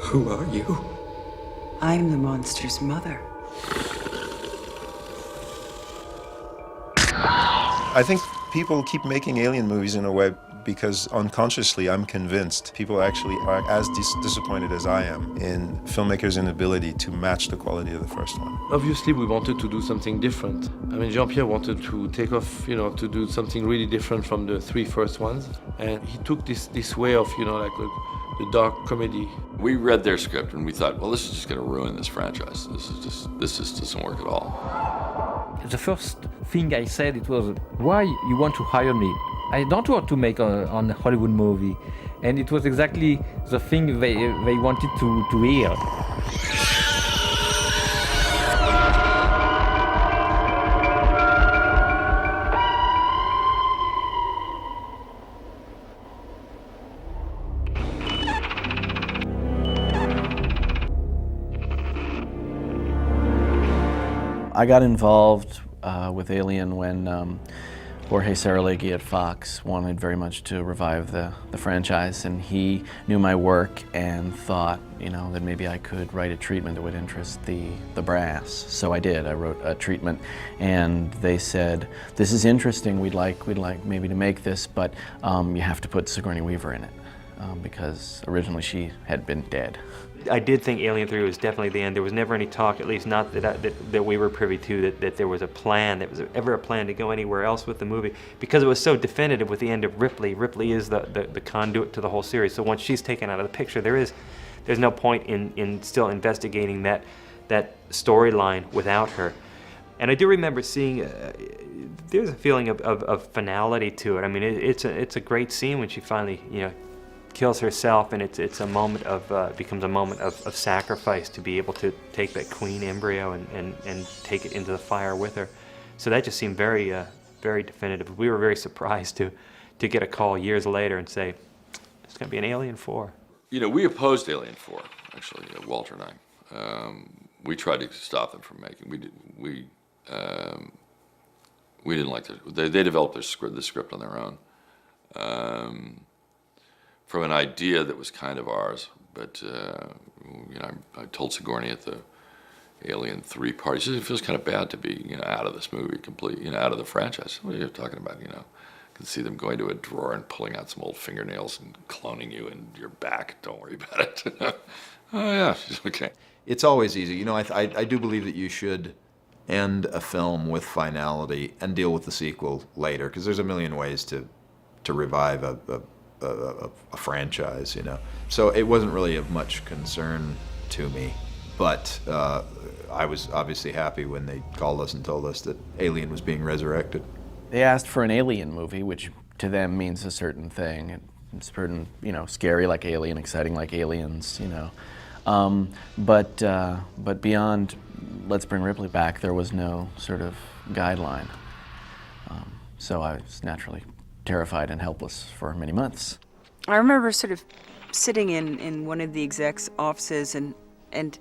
Who are you? I'm the monster's mother. I think people keep making alien movies in a way because unconsciously I'm convinced people actually are as disappointed as I am in filmmakers' inability to match the quality of the first one. Obviously, we wanted to do something different. I mean, Jean-Pierre wanted to take off, to do something really different from the three first ones. And he took this way of, like the dark comedy. We read their script and we thought, well, this is just going to ruin this franchise. This just doesn't work at all. The first thing I said, it was, why you want to hire me? I don't want to make on a Hollywood movie. And it was exactly the thing they wanted to hear. I got involved with Alien when Jorge Saralegui at Fox wanted very much to revive the franchise, and he knew my work and thought, that maybe I could write a treatment that would interest the brass. So I did. I wrote a treatment, and they said, "This is interesting. We'd like maybe to make this, but you have to put Sigourney Weaver in it because originally she had been dead." I did think Alien 3 was definitely the end. There was never any talk, at least not that we were privy to, that there was a plan, that was ever a plan to go anywhere else with the movie, because it was so definitive with the end of Ripley. Ripley is the conduit to the whole series. So once she's taken out of the picture, there's no point in still investigating that storyline without her. And I do remember seeing there's a feeling of finality to it. I mean, it's a great scene when she finally kills herself, and it's a moment of becomes a moment of sacrifice to be able to take that queen embryo and take it into the fire with her. So that just seemed very very definitive. We were very surprised to get a call years later and say it's going to be an Alien 4. We opposed Alien 4, actually, Walter and I. We tried to stop them from making. We didn't like they developed the script on their own. From an idea that was kind of ours, but I told Sigourney at the Alien 3 party, she said, it feels kind of bad to be out of this movie completely, out of the franchise. What are you talking about? I can see them going to a drawer and pulling out some old fingernails and cloning you in your back. Don't worry about it. Oh yeah, she's okay. It's always easy. I do believe that you should end a film with finality and deal with the sequel later, because there's a million ways to revive a franchise, So it wasn't really of much concern to me, but I was obviously happy when they called us and told us that Alien was being resurrected. They asked for an Alien movie, which to them means a certain thing. It's certain, scary like Alien, exciting like Aliens, But beyond let's bring Ripley back, there was no sort of guideline. So I was naturally terrified and helpless for many months. I remember sort of sitting in one of the execs' offices and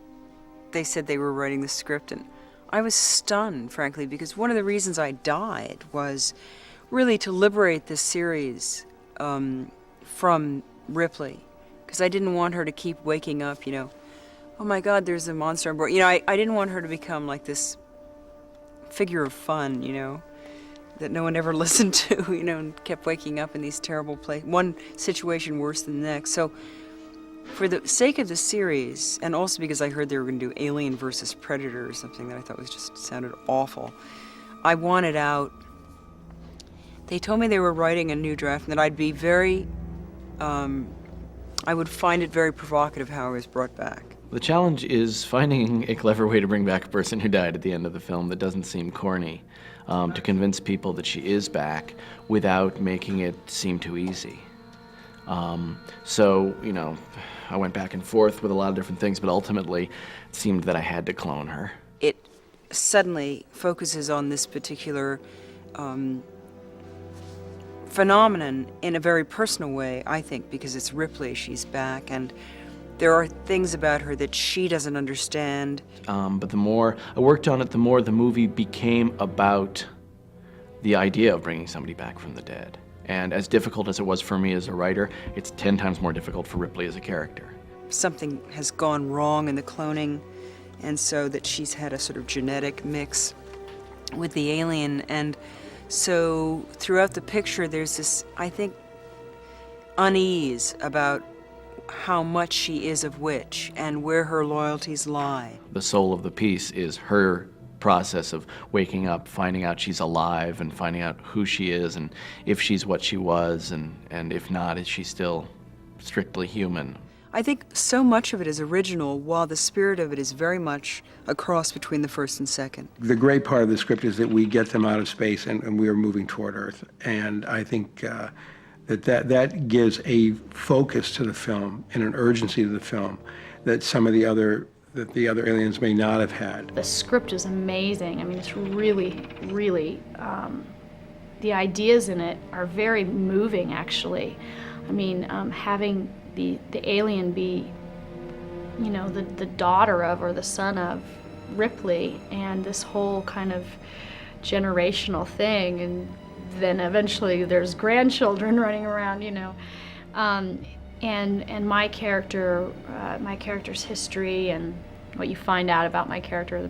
they said they were writing the script, and I was stunned, frankly, because one of the reasons I died was really to liberate this series from Ripley, because I didn't want her to keep waking up, oh my God, there's a monster on board. I didn't want her to become like this figure of fun, that no one ever listened to, and kept waking up in these terrible places, one situation worse than the next. So for the sake of the series, and also because I heard they were going to do Alien versus Predator or something that I thought was just sounded awful, I wanted out. They told me they were writing a new draft and that I'd be very, I would find it very provocative how I was brought back. The challenge is finding a clever way to bring back a person who died at the end of the film that doesn't seem corny, to convince people that she is back without making it seem too easy. So, I went back and forth with a lot of different things, but ultimately it seemed that I had to clone her. It suddenly focuses on this particular phenomenon in a very personal way, I think, because it's Ripley, she's back, and there are things about her that she doesn't understand. But the more I worked on it, the more the movie became about the idea of bringing somebody back from the dead. And as difficult as it was for me as a writer, it's 10 times more difficult for Ripley as a character. something has gone wrong in the cloning, and so that she's had a sort of genetic mix with the alien. And so throughout the picture there's this, I think, unease about how much she is of which and where her loyalties lie. The soul of the piece is her process of waking up, finding out she's alive, and finding out who she is, and if she's what she was, and if not, is she still strictly human. I think so much of it is original, while the spirit of it is very much a cross between the first and second. The great part of the script is that we get them out of space and we are moving toward Earth. And I think that gives a focus to the film and an urgency to the film that some of the other aliens may not have had. The script is amazing. I mean, it's really, really, the ideas in it are very moving, actually. I mean, having the alien be, you know, the daughter of or the son of Ripley, and this whole kind of generational thing, and then eventually there's grandchildren running around, you know. And my character, my character's history and what you find out about my character,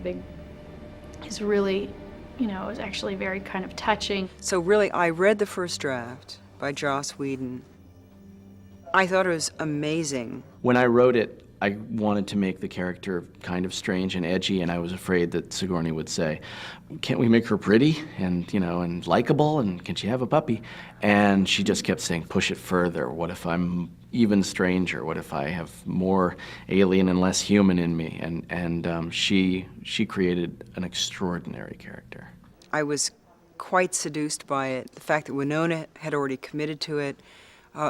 is really, you know, is actually very kind of touching. So really, I read the first draft by Joss Whedon. I thought it was amazing. When I wrote it, I wanted to make the character kind of strange and edgy, and I was afraid that Sigourney would say, "Can't we make her pretty and, you know, and likable, and can she have a puppy?" And she just kept saying, "Push it further. What if I'm even stranger? What if I have more alien and less human in me?" And she created an extraordinary character. I was quite seduced by it. The fact that Winona had already committed to it,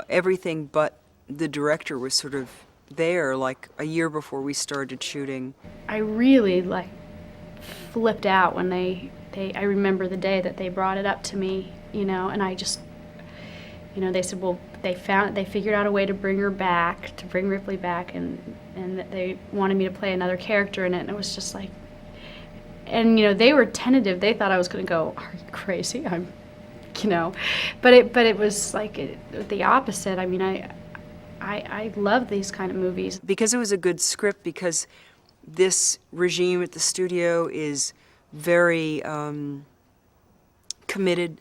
everything but the director was sort of there like a year before we started shooting. I really flipped out when I remember the day that they brought it up to me, you know, and I just, you know, they said, well, they figured out a way to bring her back, to bring Ripley back, and that they wanted me to play another character in it, and it was just like, and you know, they were tentative. They thought I was going to go, "Are you crazy?" You know, but it was like the opposite. I mean, I love these kind of movies. Because it was a good script, because this regime at the studio is very committed,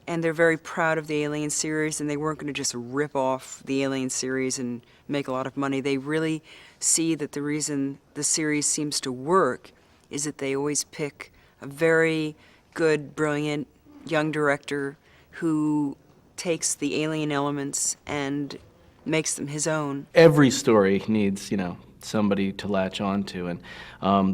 and they're very proud of the Alien series, and they weren't going to just rip off the Alien series and make a lot of money. They really see that the reason the series seems to work is that they always pick a very good, brilliant young director who takes the Alien elements and makes them his own. Every story needs, you know, somebody to latch on to, and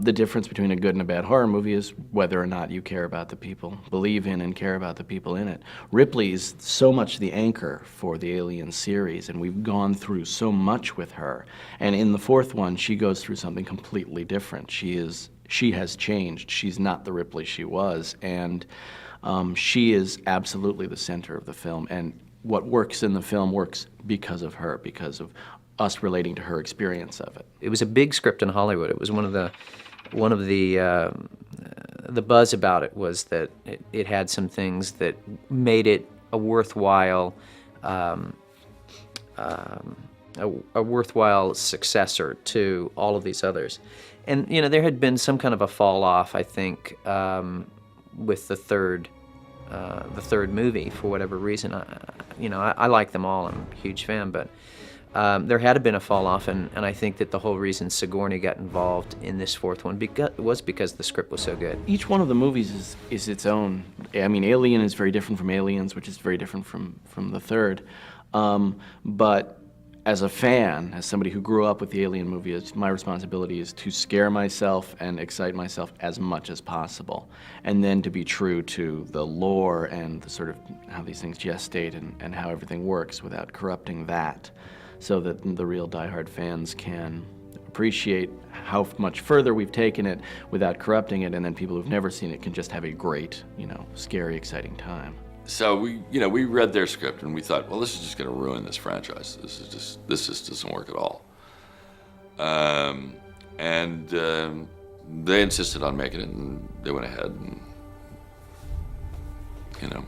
the difference between a good and a bad horror movie is whether or not you care about the people, believe in and care about the people in it. Ripley is so much the anchor for the Alien series, and we've gone through so much with her. And in the fourth one, she goes through something completely different. She has changed. She's not the Ripley she was, and she is absolutely the center of the film. And what works in the film works because of her, because of us relating to her experience of it. It was a big script in Hollywood. It was one of the buzz about it was that it had some things that made it a worthwhile successor to all of these others. And you know, there had been some kind of a fall off, I think, with the third movie for whatever reason. I like them all. I'm a huge fan, but there had been a fall off, and I think that the whole reason Sigourney got involved in this fourth one was because the script was so good. Each one of the movies is its own. I mean, Alien is very different from Aliens, which is very different from the third. But as a fan, as somebody who grew up with the Alien movie, my responsibility is to scare myself and excite myself as much as possible, and then to be true to the lore and the sort of how these things gestate and how everything works without corrupting that, so that the real diehard fans can appreciate how much further we've taken it without corrupting it, and then people who've never seen it can just have a great, you know, scary, exciting time. So we read their script and we thought, well, this is just going to ruin this franchise. This just doesn't work at all. And they insisted on making it, and they went ahead, and you know,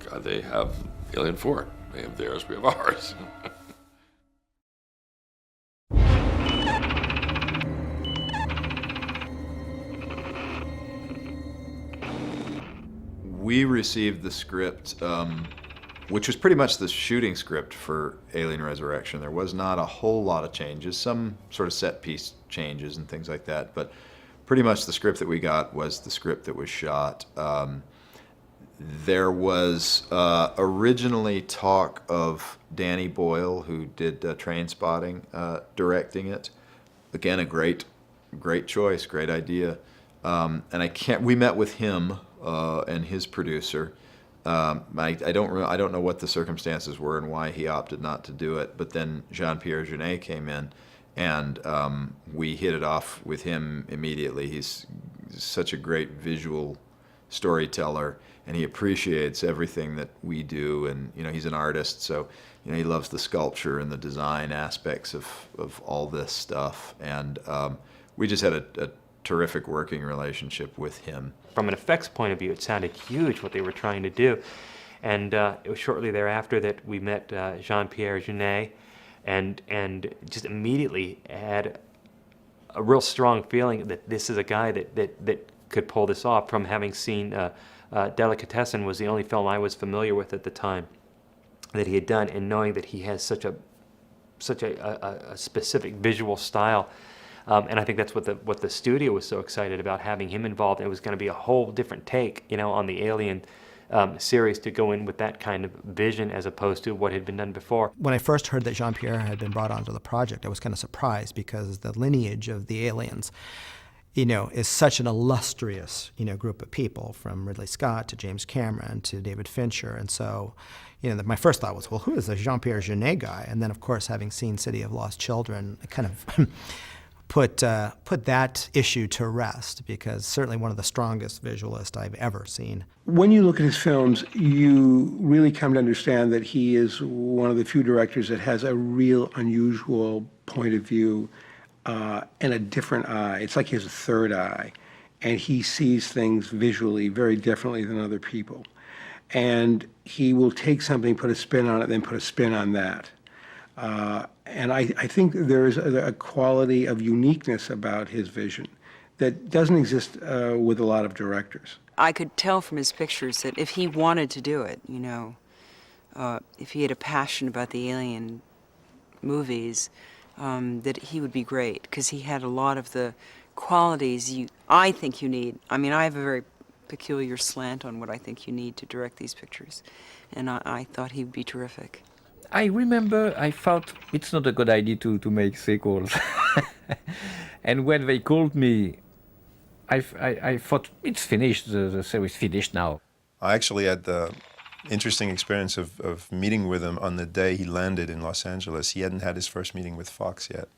God, they have Alien 4. They have theirs, we have ours. We received the script, which was pretty much the shooting script for Alien Resurrection. There was not a whole lot of changes, some sort of set piece changes and things like that, but pretty much the script that we got was the script that was shot. There was originally talk of Danny Boyle, who did Trainspotting, directing it. Again, a great choice, great idea. And we met with him and his producer. I don't know what the circumstances were and why he opted not to do it, but then Jean-Pierre Jeunet came in, and we hit it off with him immediately. He's such a great visual storyteller, and he appreciates everything that we do, and he's an artist, so he loves the sculpture and the design aspects of all this stuff, and we just had a terrific working relationship with him. From an effects point of view, it sounded huge what they were trying to do, and it was shortly thereafter that we met Jean-Pierre Jeunet, and just immediately had a real strong feeling that this is a guy that could pull this off. From having seen Delicatessen was the only film I was familiar with at the time that he had done, and knowing that he has such a specific visual style. And I think that's what the studio was so excited about, having him involved. It was going to be a whole different take, on the Alien series, to go in with that kind of vision as opposed to what had been done before. When I first heard that Jean-Pierre had been brought onto the project, I was kind of surprised, because the lineage of the Aliens, is such an illustrious, group of people, from Ridley Scott to James Cameron to David Fincher. And so, my first thought was, well, who is this Jean-Pierre Jeunet guy? And then, of course, having seen City of Lost Children, I kind of put that issue to rest, because certainly one of the strongest visualists I've ever seen. When you look at his films, you really come to understand that he is one of the few directors that has a real unusual point of view and a different eye. It's like he has a third eye, and he sees things visually very differently than other people. And he will take something, put a spin on it, then put a spin on that. And I think there is a quality of uniqueness about his vision that doesn't exist with a lot of directors. I could tell from his pictures that if he wanted to do it, if he had a passion about the Alien movies, that he would be great, because he had a lot of the qualities I think you need. I mean, I have a very peculiar slant on what I think you need to direct these pictures, and I thought he would be terrific. I remember I thought it's not a good idea to make sequels. And when they called me, I thought it's finished, the series finished now. I actually had the interesting experience of meeting with him on the day he landed in Los Angeles. He hadn't had his first meeting with Fox yet.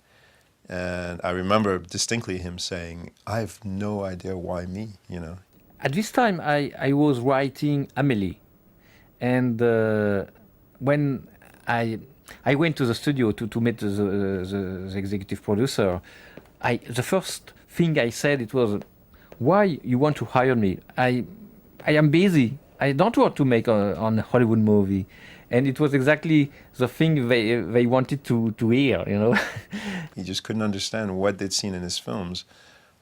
And I remember distinctly him saying, I have no idea why me, At this time, I was writing Amélie. And when I went to the studio to meet the executive producer, the first thing I said, it was, why you want to hire me? I am busy. I don't want to make a Hollywood movie. And it was exactly the thing they wanted to hear, He just couldn't understand what they'd seen in his films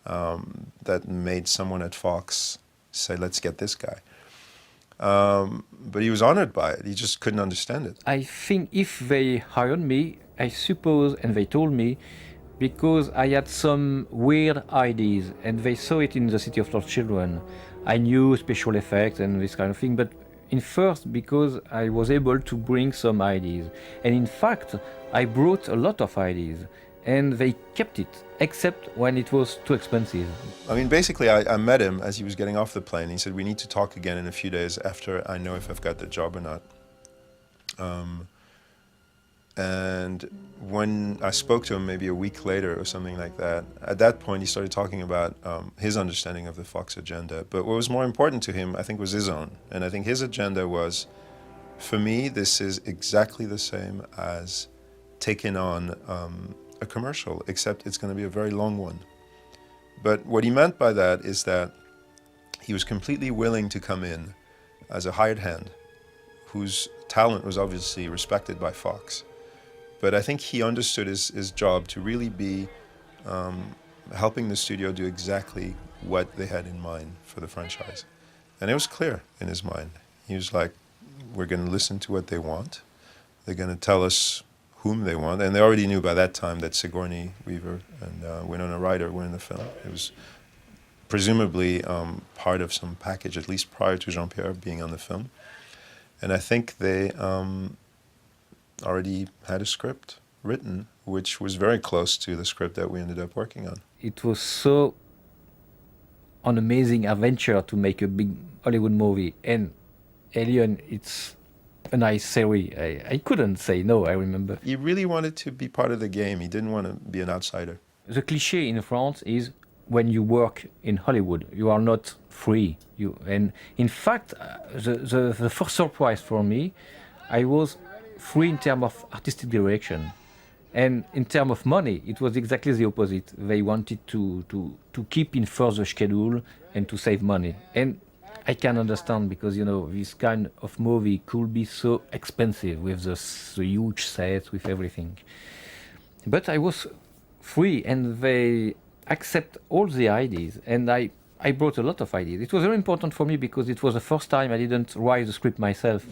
that made someone at Fox say, let's get this guy. But he was honored by it. He just couldn't understand it. I think if they hired me, I suppose, and they told me, because I had some weird ideas, and they saw it in the City of Lost Children. I knew special effects and this kind of thing, but in first because I was able to bring some ideas. And in fact, I brought a lot of ideas, and they kept it, except when it was too expensive. I mean, basically, I met him as he was getting off the plane. He said, we need to talk again in a few days after I know if I've got the job or not. And when I spoke to him maybe a week later or something like that, at that point he started talking about his understanding of the Fox agenda. But what was more important to him, I think, was his own. And I think his agenda was, for me, this is exactly the same as taking on a commercial, except it's going to be a very long one. But what he meant by that is that he was completely willing to come in as a hired hand whose talent was obviously respected by Fox. But I think he understood his job to really be helping the studio do exactly what they had in mind for the franchise. And it was clear in his mind. He was like, we're going to listen to what they want. They're going to tell us whom they want. And they already knew by that time that Sigourney Weaver and Winona Ryder were in the film. It was presumably part of some package, at least prior to Jean-Pierre being on the film. And I think they already had a script written, which was very close to the script that we ended up working on. It was so an amazing adventure to make a big Hollywood movie. And Alien, it's a nice series. I couldn't say no, I remember. He really wanted to be part of the game. He didn't want to be an outsider. The cliché in France is when you work in Hollywood, you are not free. And in fact, the first surprise for me, I was free in terms of artistic direction. And in terms of money, it was exactly the opposite. They wanted to keep in further schedule and to save money. And I can understand because, you know, this kind of movie could be so expensive with the huge sets, with everything. But I was free and they accept all the ideas. And I brought a lot of ideas. It was very important for me because it was the first time I didn't write the script myself.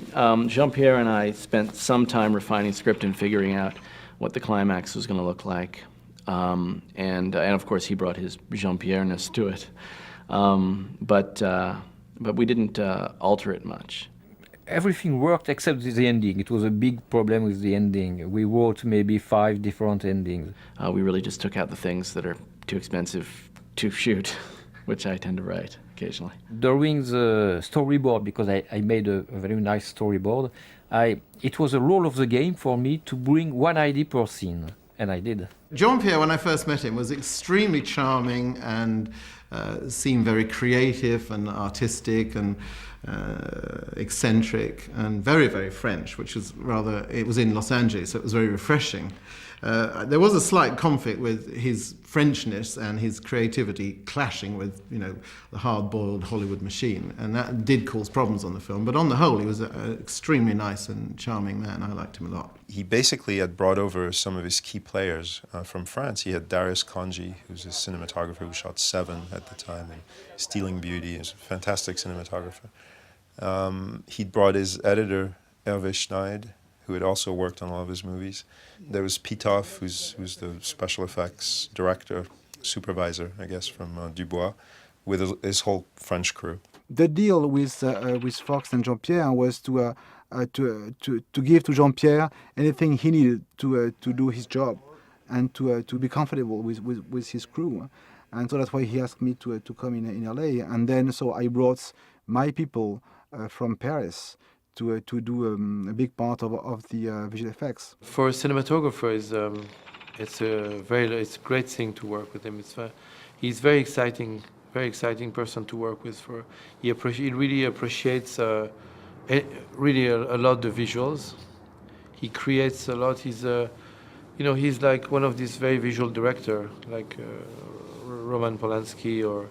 Jean-Pierre and I spent some time refining the script and figuring out what the climax was going to look like. And of course he brought his Jean-Pierre-ness to it. But we didn't alter it much. Everything worked except the ending. It was a big problem with the ending. We wrote maybe 5 different endings. We really just took out the things that are too expensive to shoot, which I tend to write occasionally. During the storyboard, because I made a very nice storyboard, it was a role of the game for me to bring one idea per scene, and I did. Jean-Pierre, when I first met him, was extremely charming and seemed very creative and artistic and eccentric and very, very French, which was rather, it was in Los Angeles, so it was very refreshing. There was a slight conflict with his Frenchness and his creativity clashing with, you know, the hard-boiled Hollywood machine, and that did cause problems on the film. But on the whole, he was an extremely nice and charming man. I liked him a lot. He basically had brought over some of his key players from France. He had Darius Khondji, who's a cinematographer who shot Seven at the time, and Stealing Beauty. He's a fantastic cinematographer. He'd brought his editor, Hervé Schneid, who had also worked on all of his movies. There was Pitoff, who's the special effects director, supervisor, I guess, from Dubois, with his whole French crew. The deal with Fox and Jean-Pierre was to give to Jean-Pierre anything he needed to do his job and to be comfortable with his crew. And so that's why he asked me to come in LA. And then so I brought my people from Paris to do a big part of the visual effects. For a cinematographer, it's a great thing to work with him. He's very exciting person to work with. He really appreciates really a lot the visuals. He creates a lot. He's like one of these very visual director, like Roman Polanski or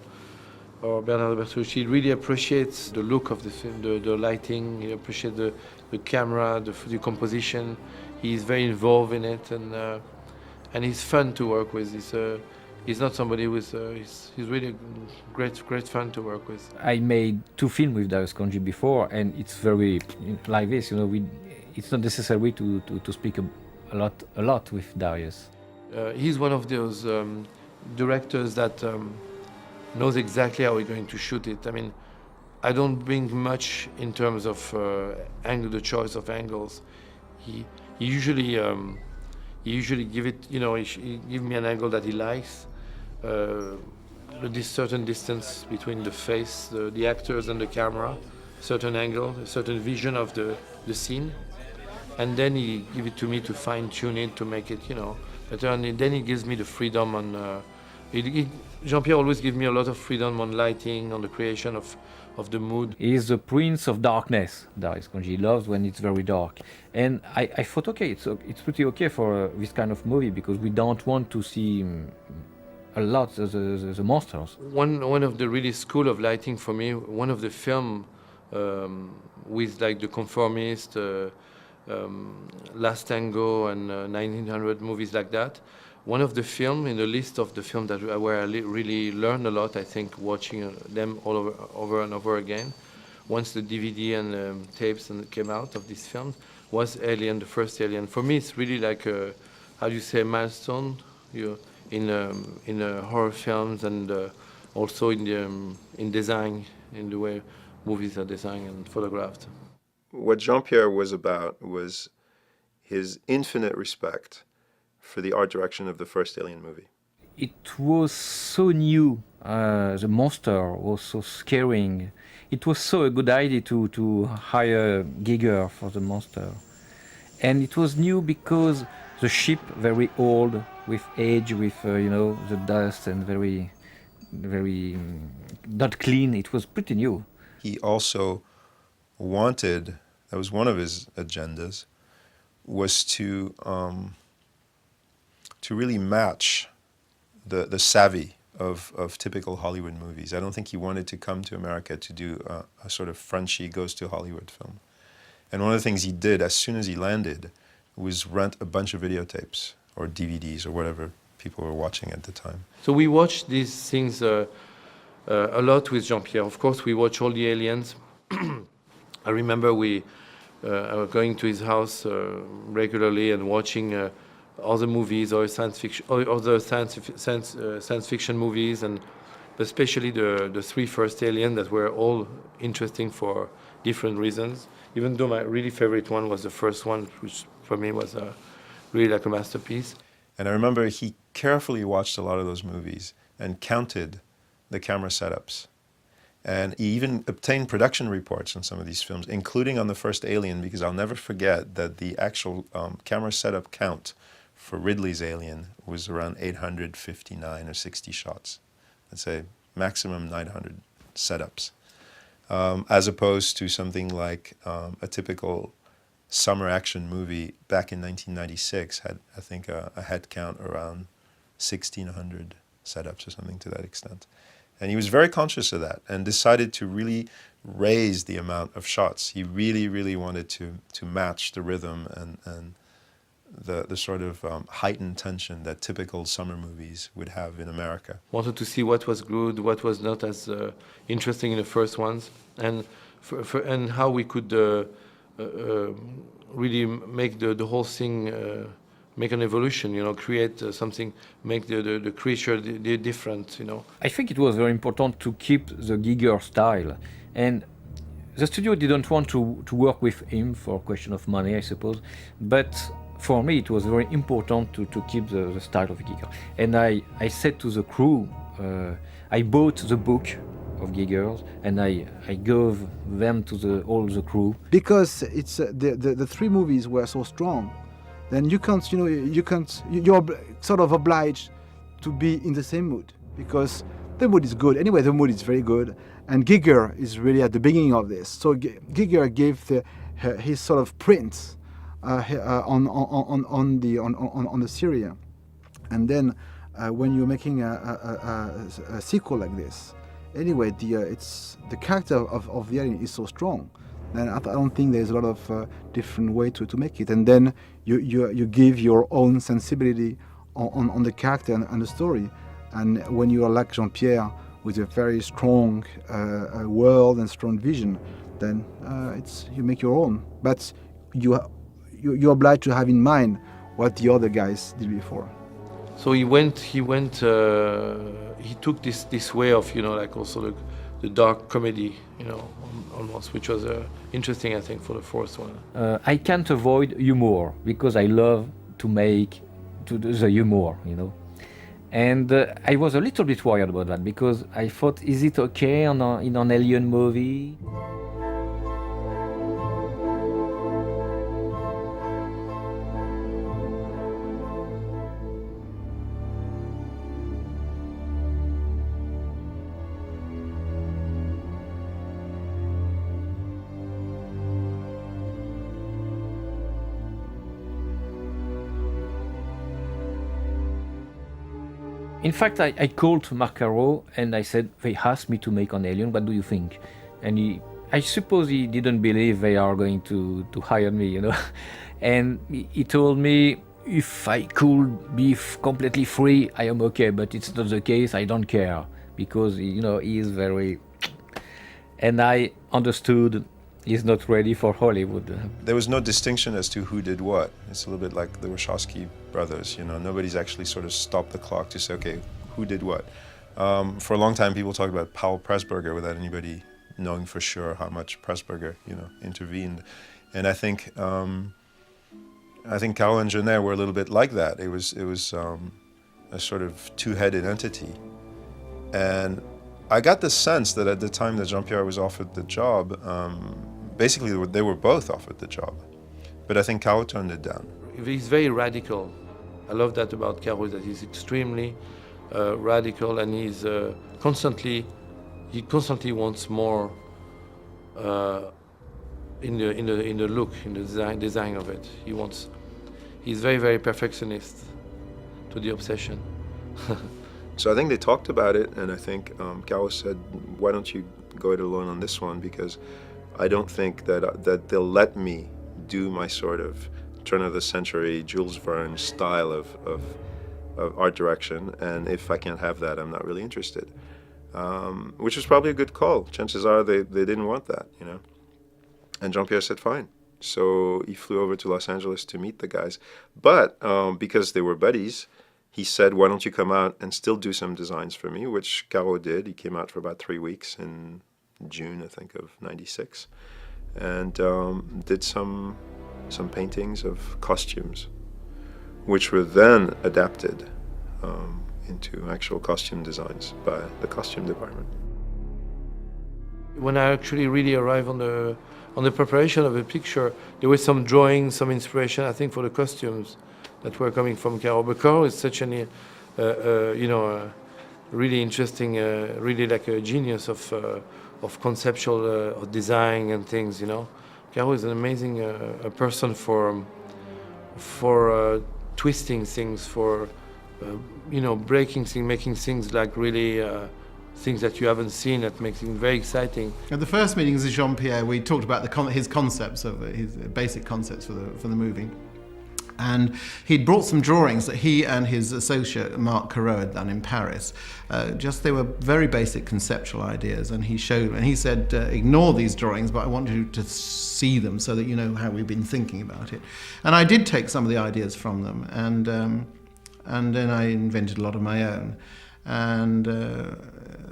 Bernardo Bertolucci. He really appreciates the look of the film, the lighting. He appreciates the camera, the composition. He's very involved in it, and he's fun to work with. He's not somebody with. He's really great fun to work with. I made 2 films with Darius Khondji before, and it's very like this. You know, it's not necessary to speak a lot with Darius. He's one of those directors that knows exactly how we're going to shoot it. I mean, I don't bring much in terms of the choice of angles. He usually give it. You know, he give me an angle that he likes. This certain distance between the face, the actors and the camera, certain angle, a certain vision of the scene, and then he give it to me to fine tune it to make it, you know, better. And then he gives me the freedom on. Jean-Pierre always gives me a lot of freedom on lighting, on the creation of the mood. He is the prince of darkness, Darius Khondji. He loves when it's very dark. And I thought, okay, it's pretty okay for this kind of movie because we don't want to see a lot the monsters. One of the really school of lighting for me, one of the film with like the conformist, Last Tango and 1900 movies like that. One of the film in the list of the film that where I really learned a lot, I think, watching them all over and over again, once the DVD and tapes came out of these films, was Alien, the first Alien. For me, it's really like a, how do you say, milestone in horror films and also in design, in the way movies are designed and photographed. What Jean-Pierre was about was his infinite respect for the art direction of the first Alien movie. It was so new. The monster was so scaring. It was so a good idea to hire Giger for the monster. And it was new because the ship very old, with age, with the dust and very not clean. It was pretty new. He also wanted, that was one of his agendas, was to really match the savvy of typical Hollywood movies. I don't think he wanted to come to America to do a sort of Frenchie goes to Hollywood film. And one of the things he did as soon as he landed was rent a bunch of videotapes or DVDs or whatever people were watching at the time. So we watched these things a lot with Jean-Pierre. Of course, we watch all the Aliens. I remember we were going to his house regularly and watching other movies or science fiction, or other science fiction movies, and especially the three first Alien that were all interesting for different reasons. Even though my really favorite one was the first one, which for me was really like a masterpiece. And I remember he carefully watched a lot of those movies and counted the camera setups. And he even obtained production reports on some of these films, including on the first Alien, because I'll never forget that the actual camera setup count for Ridley's Alien was around 859 or 60 shots. Let's say maximum 900 setups. As opposed to something like a typical summer action movie back in 1996 had, I think, a head count around 1,600 setups or something to that extent. And he was very conscious of that and decided to really raise the amount of shots. He really, really wanted to match the rhythm and the sort of heightened tension that typical summer movies would have in America. Wanted to see what was good, what was not as interesting in the first ones, and and how we could really make the whole thing, make an evolution, create something, make the creature different, I think it was very important to keep the Giger style. And the studio didn't want to work with him for a question of money, I suppose. But for me, it was very important to keep the style of Giger. And I said to the crew, I bought the book of Giger's and I gave them to all the crew. Because it's the three movies were so strong, then you're sort of obliged to be in the same mood, because the mood is good. Anyway, the mood is very good, and Giger is really at the beginning of this. So Giger gave his sort of print on the Syria, and then when you're making a sequel like this, anyway, the character of the alien is so strong. And I don't think there's a lot of different way to make it. And then you give your own sensibility on the character and the story. And when you are like Jean-Pierre with a very strong world and strong vision, then you make your own. But you're obliged to have in mind what the other guys did before. So he took this way of, like also the dark comedy, almost, which was interesting, I think, for the fourth one. I can't avoid humor because I love to make the humor, And I was a little bit worried about that because I thought, is it okay in an alien movie? In fact, I called Marc Caro and I said, they asked me to make an alien, what do you think? And I suppose he didn't believe they are going to hire me, you know. And he told me if I could be completely free, I am okay, but it's not the case, I don't care. Because, you know, he is very... And I understood he's not ready for Hollywood. There was no distinction as to who did what. It's a little bit like the Wachowski brothers, you know. Nobody's actually sort of stopped the clock to say, okay, who did what? For a long time, people talked about Powell Pressburger without anybody knowing for sure how much Pressburger, you know, intervened. And I think Carol and Jeunet were a little bit like that. It was a sort of two-headed entity. And I got the sense that at the time that Jean-Pierre was offered the job, basically they were both offered the job. But I think Caro turned it down. He's very radical. I love that about Caro, that he's extremely radical, and he's constantly wants more in the look, in the design of it. He's very, very perfectionist to the obsession. So I think they talked about it, and I think Caro said, why don't you go it alone on this one, because I don't think that they'll let me do my sort of turn-of-the-century Jules Verne style of art direction, and if I can't have that, I'm not really interested. Which was probably a good call. Chances are they didn't want that, you know. And Jean-Pierre said, fine. So he flew over to Los Angeles to meet the guys. But because they were buddies, he said, why don't you come out and still do some designs for me, which Caro did. He came out for about 3 weeks in June, I think, of '96, and did some paintings of costumes, which were then adapted into actual costume designs by the costume department. When I actually really arrived on the preparation of the picture, there was some drawings, some inspiration, I think, for the costumes that were coming from Caro. But Caro is such an, really interesting, really like a genius of conceptual of design and things, you know. Caro is an amazing person for twisting things, for breaking things, making things like really things that you haven't seen, that makes it very exciting. At the first meetings with Jean-Pierre, we talked about his concepts, his basic concepts for the movie. And he'd brought some drawings that he and his associate Marc Corot had done in Paris. They were very basic conceptual ideas, and he said, ignore these drawings, but I want you to see them so that you know how we've been thinking about it. And I did take some of the ideas from them, and then I invented a lot of my own. And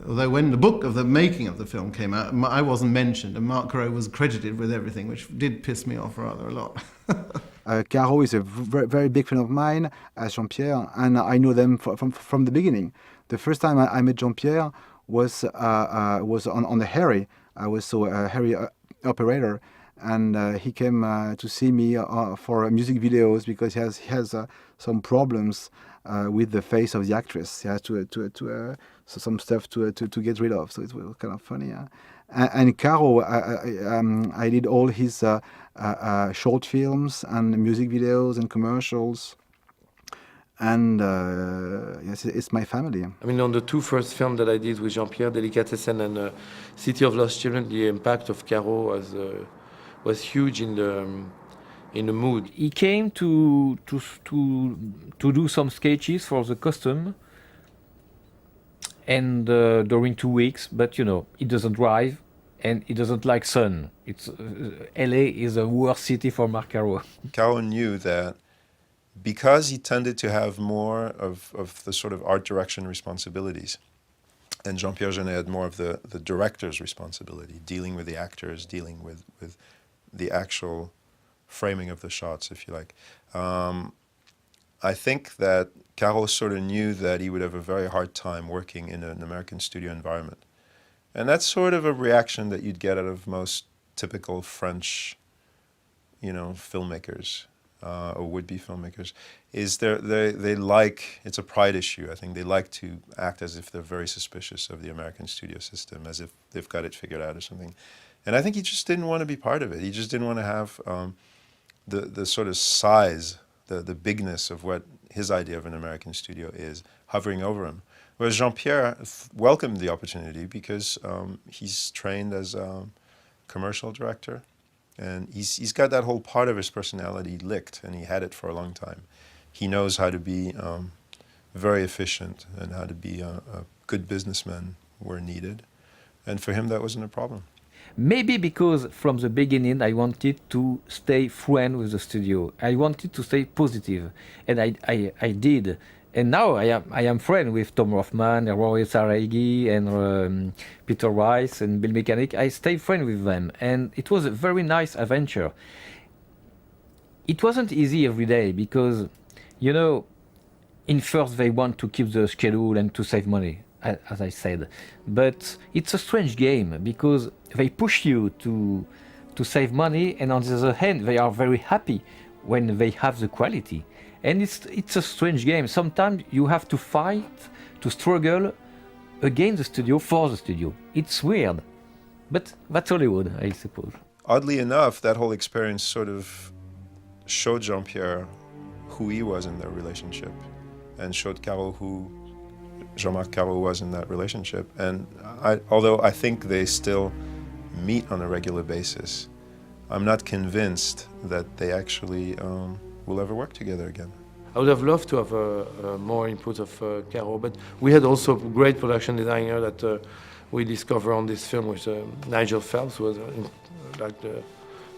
although when the book of the making of the film came out, I wasn't mentioned, and Marc Corot was credited with everything, which did piss me off rather a lot. Caro is a very big friend of mine, as Jean-Pierre, and I know them from the beginning. The first time I met Jean-Pierre was on the Harry. I was a Harry operator, and he came to see me for music videos because he has some problems with the face of the actress. He has some stuff to get rid of, so it was kind of funny. And Caro, I did all his short films and music videos and commercials. And yes, it's my family. I mean, on the two first films that I did with Jean-Pierre, Delicatessen and City of Lost Children, the impact of Caro was huge in the mood. He came to do some sketches for the costume, and during 2 weeks, but he doesn't drive and he doesn't like sun. LA is a worse city for Marc Caro. Caro knew that because he tended to have more of the sort of art direction responsibilities, and Jean-Pierre Jeunet had more of the director's responsibility, dealing with the actors, dealing with the actual framing of the shots, if you like. I think that Caro sort of knew that he would have a very hard time working in an American studio environment. And that's sort of a reaction that you'd get out of most typical French, filmmakers, or would-be filmmakers, is they like, it's a pride issue. I think they like to act as if they're very suspicious of the American studio system, as if they've got it figured out or something. And I think he just didn't want to be part of it. He just didn't want to have the sort of size, the bigness of what his idea of an American studio is hovering over him. Whereas Jean-Pierre welcomed the opportunity because he's trained as commercial director. And he's got that whole part of his personality licked, and he had it for a long time. He knows how to be very efficient and how to be a good businessman where needed. And for him, that wasn't a problem. Maybe because from the beginning I wanted to stay friend with the studio. I wanted to stay positive, and I did. And now I am friend with Tom Rothman, Roy Saragi, and Peter Rice and Bill Mechanic. I stay friend with them, and it was a very nice adventure. It wasn't easy every day because, you know, in first they want to keep the schedule and to save money, as I said. But it's a strange game because they push you to save money, and on the other hand, they are very happy when they have the quality. And it's a strange game. Sometimes you have to fight, to struggle against the studio, for the studio. It's weird, but that's Hollywood, I suppose. Oddly enough, that whole experience sort of showed Jean-Pierre who he was in their relationship, and showed Caro who Jean-Marc Caro was in that relationship. And although I think they still meet on a regular basis, I'm not convinced that they actually will ever work together again. I would have loved to have more input of Caro, but we had also a great production designer that we discovered on this film, which Nigel Phelps, who was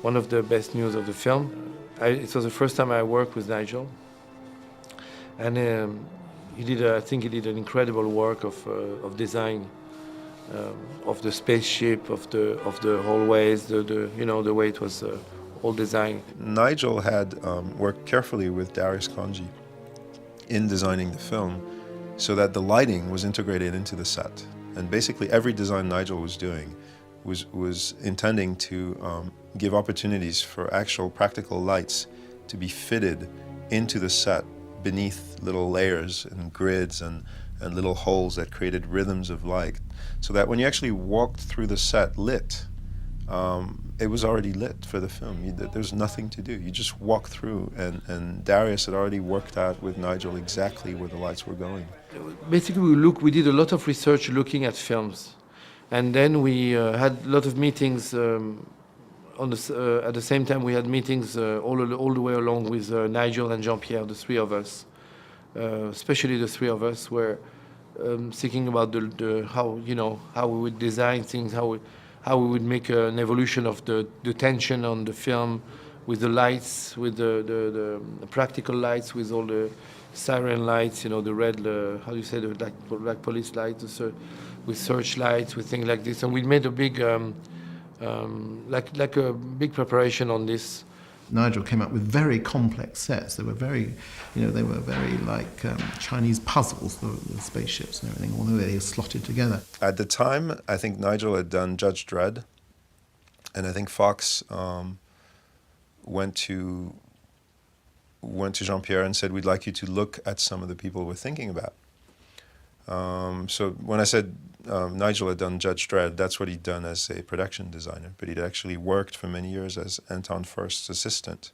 one of the best news of the film. It was the first time I worked with Nigel, and I think he did an incredible work of design of the spaceship, of the hallways, the way it was all designed. Nigel had worked carefully with Darius Kanji in designing the film, so that the lighting was integrated into the set. And basically every design Nigel was doing was intending to give opportunities for actual practical lights to be fitted into the set beneath little layers and grids and little holes that created rhythms of light, so that when you actually walked through the set lit, it was already lit for the film. There's nothing to do. You just walk through, and Darius had already worked out with Nigel exactly where the lights were going. Basically, we did a lot of research looking at films, and then we had a lot of meetings. At the same time, we had meetings all the way along with Nigel and Jean-Pierre, the three of us. Especially the three of us were thinking about how we would design things, how we would make an evolution of the tension on the film, with the lights, with the practical lights, with all the siren lights, the red, how do you say, the like police lights, with searchlights, with things like this. And we made a big, like a big preparation on this. Nigel came up with very complex sets. They were very, like Chinese puzzles, the spaceships and everything, although they were slotted together. At the time, I think Nigel had done Judge Dredd, and I think Fox went to Jean-Pierre and said, "We'd like you to look at some of the people we're thinking about." So when I said Nigel had done Judge Dredd, that's what he'd done as a production designer, but he'd actually worked for many years as Anton Furst's assistant.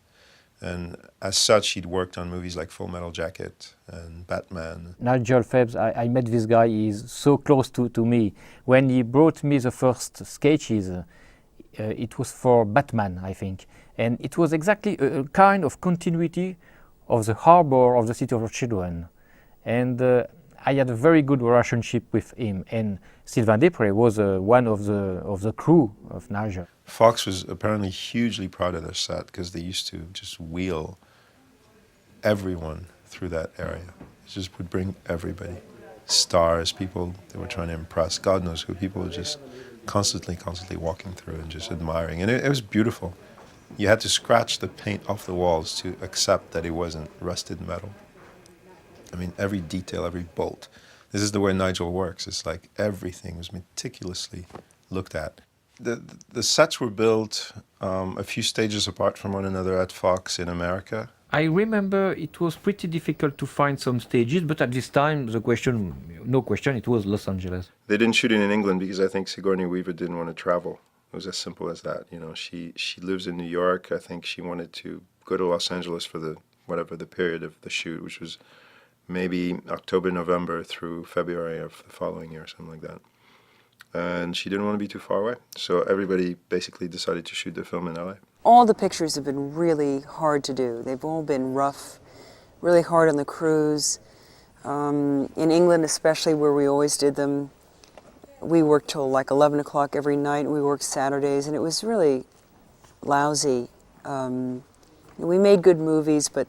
And as such, he'd worked on movies like Full Metal Jacket and Batman. Nigel Phelps, I met this guy, he's so close to me. When he brought me the first sketches, it was for Batman, I think. And it was exactly a kind of continuity of the harbor of the City of Children. And I had a very good relationship with him, and Sylvain Després was one of the crew of Nigel. Fox was apparently hugely proud of their set because they used to just wheel everyone through that area. It just would bring everybody. Stars, people they were trying to impress, God knows who. People were just constantly walking through and just admiring. And it was beautiful. You had to scratch the paint off the walls to accept that it wasn't rusted metal. I mean, every detail, every bolt. This is the way Nigel works. It's like everything was meticulously looked at. The sets were built a few stages apart from one another at Fox in America. I remember it was pretty difficult to find some stages, but at this time, no question, it was Los Angeles. They didn't shoot it in England because I think Sigourney Weaver didn't want to travel. It was as simple as that. She lives in New York. I think she wanted to go to Los Angeles for the period of the shoot, which was maybe October, November through February of the following year, something like that. and she didn't want to be too far away. So everybody basically decided to shoot the film in LA. All the pictures have been really hard to do. They've all been rough, really hard on the crews. In England especially, where we always did them, we worked till like 11 o'clock every night. We worked Saturdays, and it was really lousy. We made good movies, but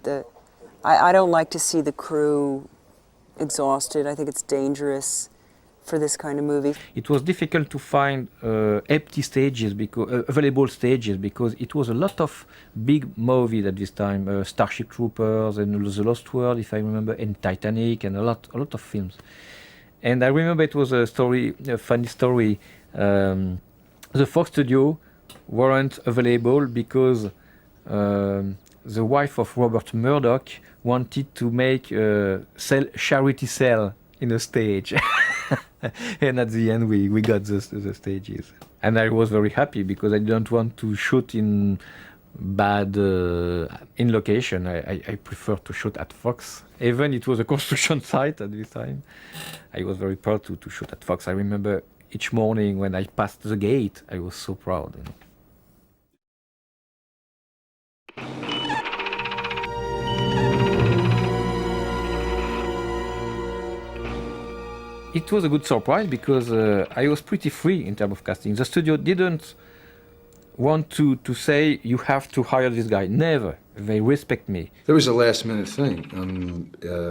I don't like to see the crew exhausted. I think it's dangerous for this kind of movie. It was difficult to find empty stages, because available stages, because it was a lot of big movies at this time, Starship Troopers and The Lost World, if I remember, and Titanic, and a lot of films. And I remember it was a funny story. The Fox studio weren't available because the wife of Robert Murdoch wanted to make a charity sale in a stage. And at the end we got the stages. And I was very happy because I didn't want to shoot in bad in location. I prefer to shoot at Fox. Even it was a construction site at this time. I was very proud to shoot at Fox. I remember each morning when I passed the gate, I was so proud. You know. It was a good surprise because I was pretty free in terms of casting. The studio didn't want to say you have to hire this guy. Never. They respect me. There was a last-minute thing.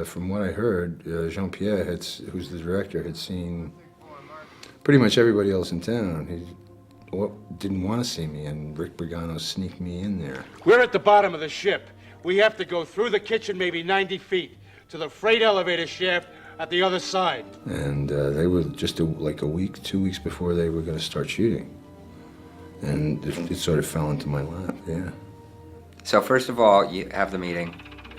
From what I heard, Jean-Pierre, who's the director, had seen pretty much everybody else in town. He didn't want to see me, and Rick Brigano sneaked me in there. We're at the bottom of the ship. We have to go through the kitchen maybe 90 feet to the freight elevator shaft at the other side. And they were just like a week, 2 weeks before they were going to start shooting. And it sort of fell into my lap, yeah. So first of all, you have the meeting,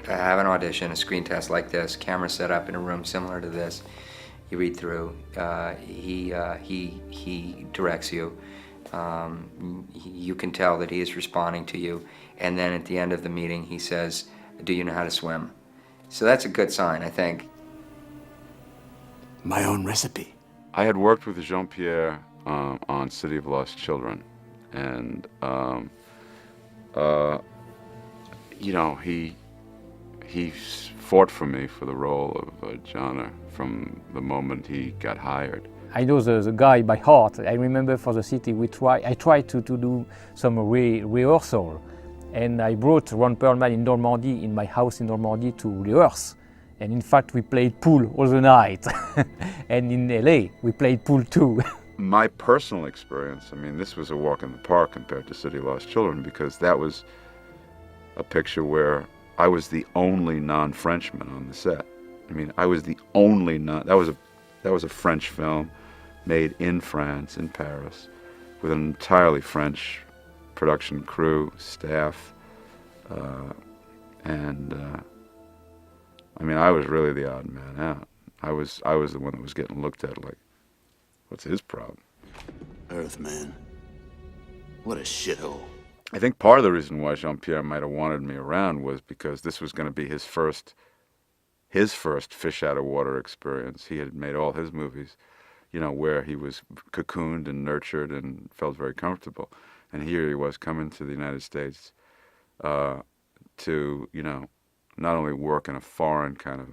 have an audition, a screen test like this, camera set up in a room similar to this. You read through, he directs you. You can tell that he is responding to you. And then at the end of the meeting, he says, do you know how to swim? So that's a good sign, I think. My own recipe. I had worked with Jean-Pierre on City of Lost Children, and you know, he fought for me for the role of Jana from the moment he got hired. I know the guy by heart. I remember for the city I tried to do some rehearsal, and I brought Ron Perlman in Normandy, in my house in Normandy, to rehearse. And in fact, we played pool all the night. And in LA, we played pool too. My personal experience, I mean, this was a walk in the park compared to City of Lost Children, because that was a picture where I was the only non-Frenchman on the set. I mean, I was the only that was a French film made in France, in Paris, with an entirely French production crew, staff, I mean, I was really the odd man out. I was the one that was getting looked at like, what's his problem? Earthman. What a shithole. I think part of the reason why Jean-Pierre might have wanted me around was because this was going to be his first fish out of water experience. He had made all his movies, you know, where he was cocooned and nurtured and felt very comfortable. And here he was coming to the United States to, you know, not only work in a foreign kind of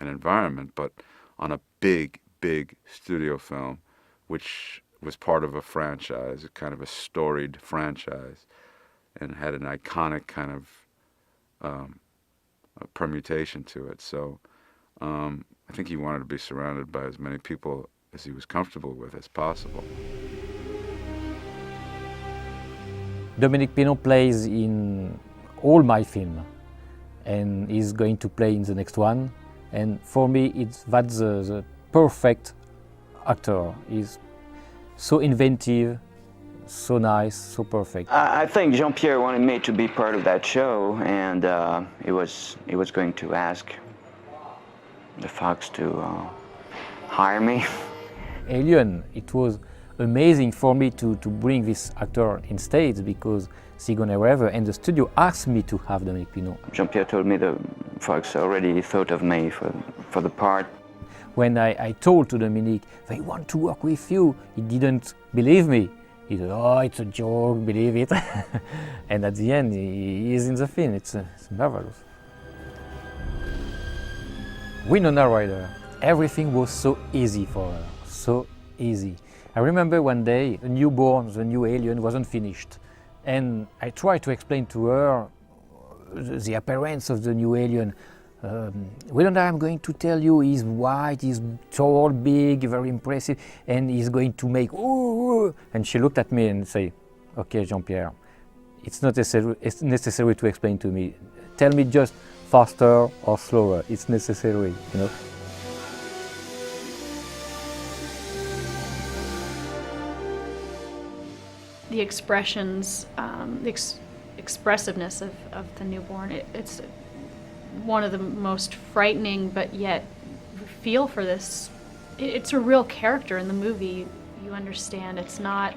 an environment, but on a big studio film, which was part of a franchise, a kind of a storied franchise, and had an iconic kind of permutation to it. So I think he wanted to be surrounded by as many people as he was comfortable with as possible. Dominique Pinon plays in all my films, and is going to play in the next one. And for me, that's the perfect actor. He's so inventive, so nice, so perfect. I think Jean-Pierre wanted me to be part of that show, and he was going to ask the Fox to hire me. Alien, it was amazing for me to bring this actor in States, because Sigourney Weaver and the studio asked me to have Dominique Pinon. Jean-Pierre told me the Fox already thought of me for the part. when I told to Dominique, they want to work with you, he didn't believe me. He said, oh, it's a joke, believe it. And at the end, he is in the film. It's marvelous. Winona Ryder, everything was so easy for her, so easy. I remember one day, the newborn, the new alien wasn't finished. And I tried to explain to her the appearance of the new alien. Winona, I'm going to tell you, he's white, he's tall, big, very impressive, and he's going to make ooh. And she looked at me and said, okay, Jean-Pierre, it's not necessary to explain to me. Tell me just faster or slower, it's necessary, you know. The expressions, expressiveness of the newborn, it's one of the most frightening, but yet feel for this. It's a real character in the movie. You understand it's not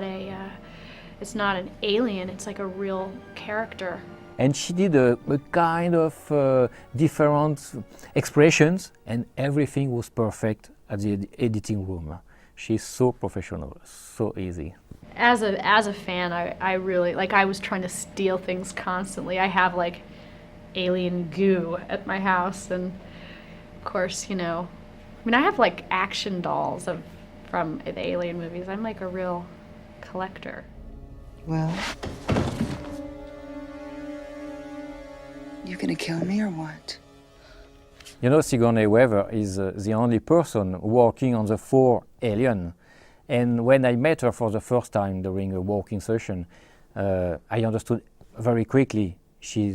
an alien. It's like a real character. And she did a kind of different expressions, and everything was perfect at the editing room. She's so professional, so easy. As a fan, I really, like, I was trying to steal things constantly. I have like alien goo at my house, and of course, you know, I mean, I have like action dolls from the alien movies. I'm like a real collector. Well, you gonna kill me or what? You know, Sigourney Weaver is the only person working on the 4 Alien. And when I met her for the first time during a walking session, I understood very quickly she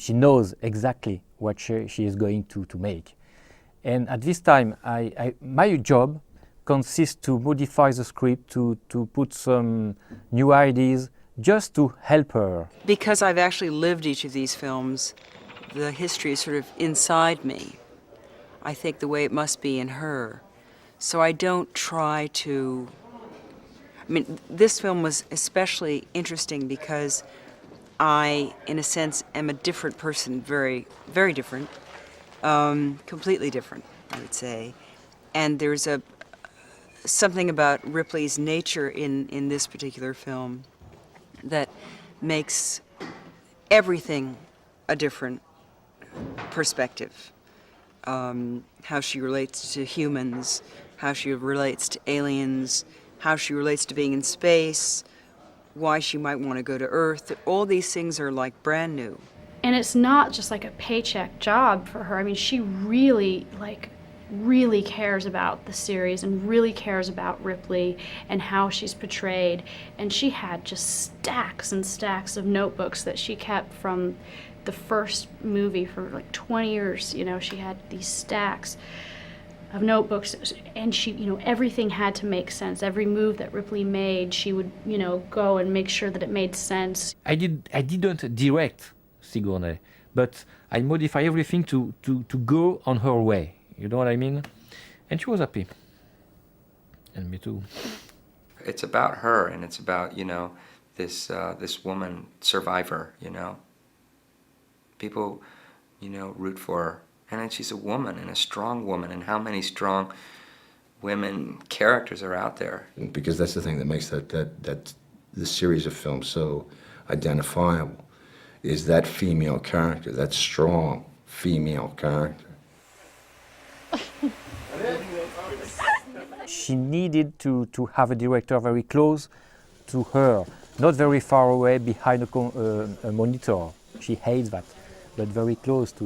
knows exactly what she is going to make. And at this time, my job consists to modify the script, to put some new ideas, just to help her. Because I've actually lived each of these films, the history is sort of inside me. I think the way it must be in her. So I don't try to... I mean, this film was especially interesting because I, in a sense, am a different person, very, very different, completely different, I would say. And there's something about Ripley's nature in this particular film that makes everything a different perspective. How she relates to humans, how she relates to aliens, how she relates to being in space, why she might want to go to Earth. All these things are like brand new. And it's not just like a paycheck job for her. I mean, she really cares about the series and really cares about Ripley and how she's portrayed. And she had just stacks and stacks of notebooks that she kept from the first movie for like 20 years. You know, she had these stacks of notebooks, and she, you know, everything had to make sense. Every move that Ripley made, she would, you know, go and make sure that it made sense. I didn't direct Sigourney, but I modify everything to go on her way. You know what I mean? And she was happy. And me too. It's about her, and it's about, you know, this woman survivor, you know. People, you know, root for her. And then she's a woman, and a strong woman, and how many strong women characters are out there? Because that's the thing that makes that this series of films so identifiable, is that female character, that strong female character. She needed to have a director very close to her, not very far away behind a monitor. She hates that, but very close to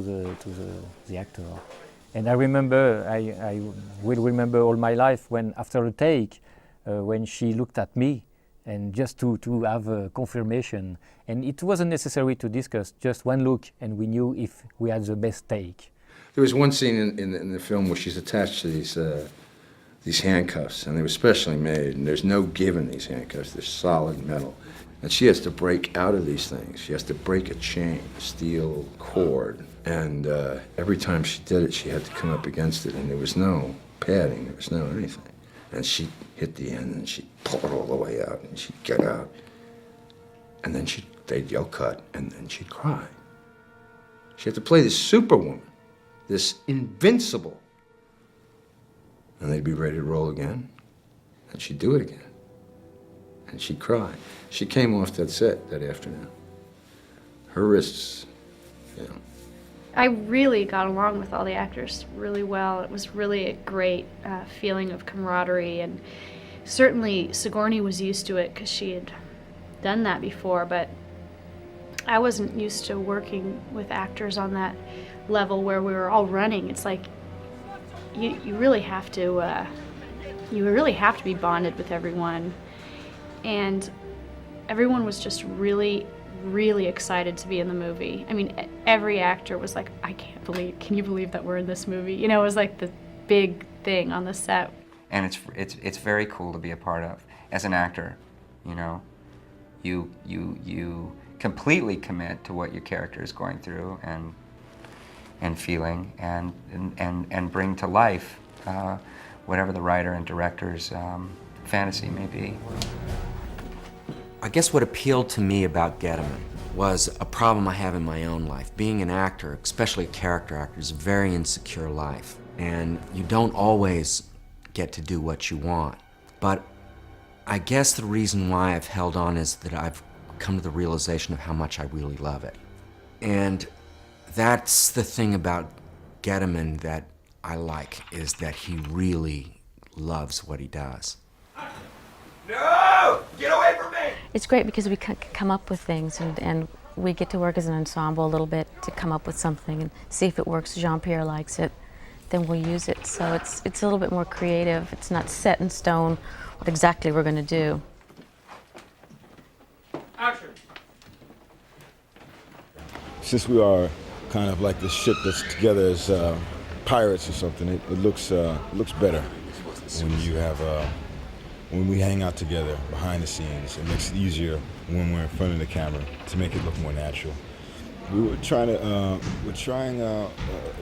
the actor. And I remember, I will remember all my life when, after a take, when she looked at me, and just to have a confirmation. And it wasn't necessary to discuss, just one look, and we knew if we had the best take. There was one scene in the film where she's attached to these handcuffs, and they were specially made, and there's no give in these handcuffs. They're solid metal. And she has to break out of these things. She has to break a chain, steel cord. And every time she did it, she had to come up against it, and there was no padding, there was no anything. And she'd hit the end, and she'd pull it all the way out, and she'd get out. And then they'd yell cut, and then she'd cry. She had to play this superwoman, this invincible and they'd be ready to roll again, and she'd do it again. And she'd cry. She came off that set that afternoon. Her wrists, you know. I really got along with all the actors really well. It was really a great feeling of camaraderie, and certainly Sigourney was used to it because she had done that before, but I wasn't used to working with actors on that level where we were all running. It's like you really have to be bonded with everyone, and everyone was just really excited to be in the movie. I mean, every actor was like, can you believe that we're in this movie? You know, it was like the big thing on the set. And it's very cool to be a part of. As an actor, you know, you completely commit to what your character is going through and feeling and bring to life whatever the writer and director's fantasy may be. I guess what appealed to me about Gettman was a problem I have in my own life. Being an actor, especially a character actor, is a very insecure life. And you don't always get to do what you want. But I guess the reason why I've held on is that I've come to the realization of how much I really love it. And that's the thing about Gettman that I like, is that he really loves what he does. No! Get away from me! It's great because we come up with things, and we get to work as an ensemble a little bit to come up with something and see if it works. Jean-Pierre likes it, then we'll use it. So it's a little bit more creative. It's not set in stone what exactly we're going to do. Action! Since we are kind of like this ship that's together as pirates or something, it looks better when you have when we hang out together behind the scenes. It makes it easier when we're in front of the camera to make it look more natural.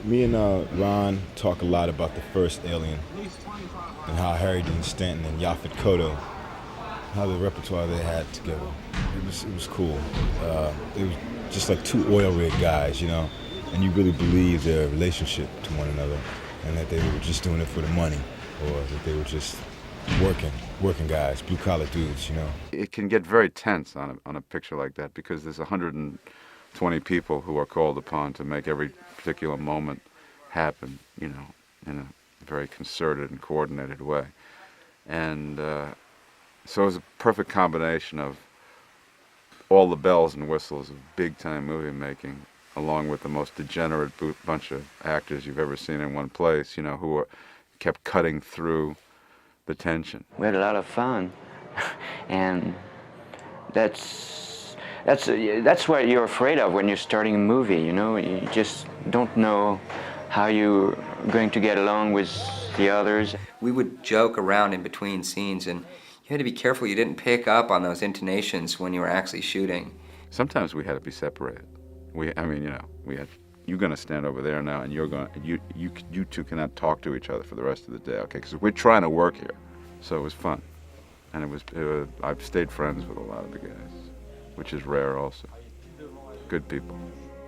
Me and Ron talk a lot about the first Alien and how Harry Dean Stanton and Yaphet Kotto, how the repertoire they had together. It was cool. It was just like two oil rig guys, you know, and you really believe their relationship to one another, and that they were just doing it for the money, or that they were just working guys, blue collar dudes, you know. It can get very tense on a picture like that because there's 120 people who are called upon to make every particular moment happen, you know, in a very concerted and coordinated way. And so it was a perfect combination of all the bells and whistles of big-time movie making, along with the most degenerate bunch of actors you've ever seen in one place, you know, who kept cutting through the tension. We had a lot of fun, and that's what you're afraid of when you're starting a movie. You know, you just don't know how you're going to get along with the others. We would joke around in between scenes, and you had to be careful you didn't pick up on those intonations when you were actually shooting. Sometimes we had to be separated. You're going to stand over there now, and you two cannot talk to each other for the rest of the day, okay? Because we're trying to work here, so it was fun, and I've stayed friends with a lot of the guys, which is rare also. Good people.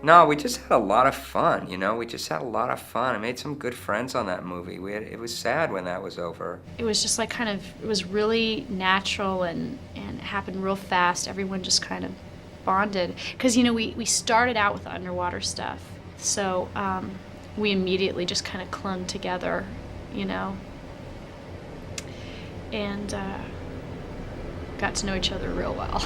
No, we just had a lot of fun, you know. We just had a lot of fun. I made some good friends on that movie. It was sad when that was over. It was just like it was really natural and it happened real fast. Everyone just kind of bonded. Because, you know, we started out with the underwater stuff. So we immediately just kind of clung together, you know, and got to know each other real well.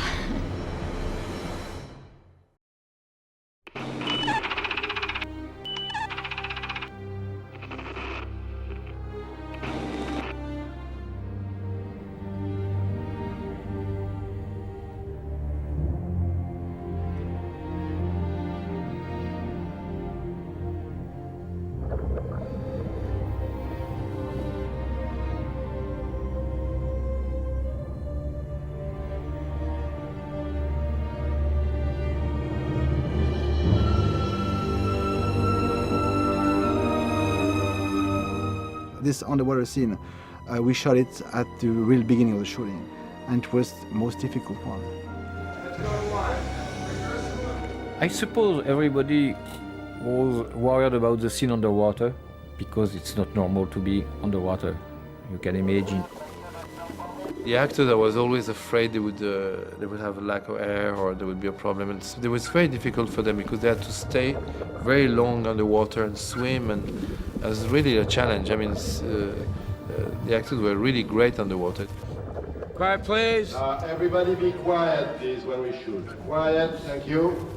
This underwater scene, we shot it at the real beginning of the shooting, and it was the most difficult one. I suppose everybody was worried about the scene underwater because it's not normal to be underwater. you can imagine. The actors, I was always afraid they would have a lack of air or there would be a problem. And it was very difficult for them because they had to stay very long underwater and swim, and it was really a challenge. I mean, the actors were really great underwater. Quiet, please. Everybody be quiet, please, when we shoot. Quiet, thank you.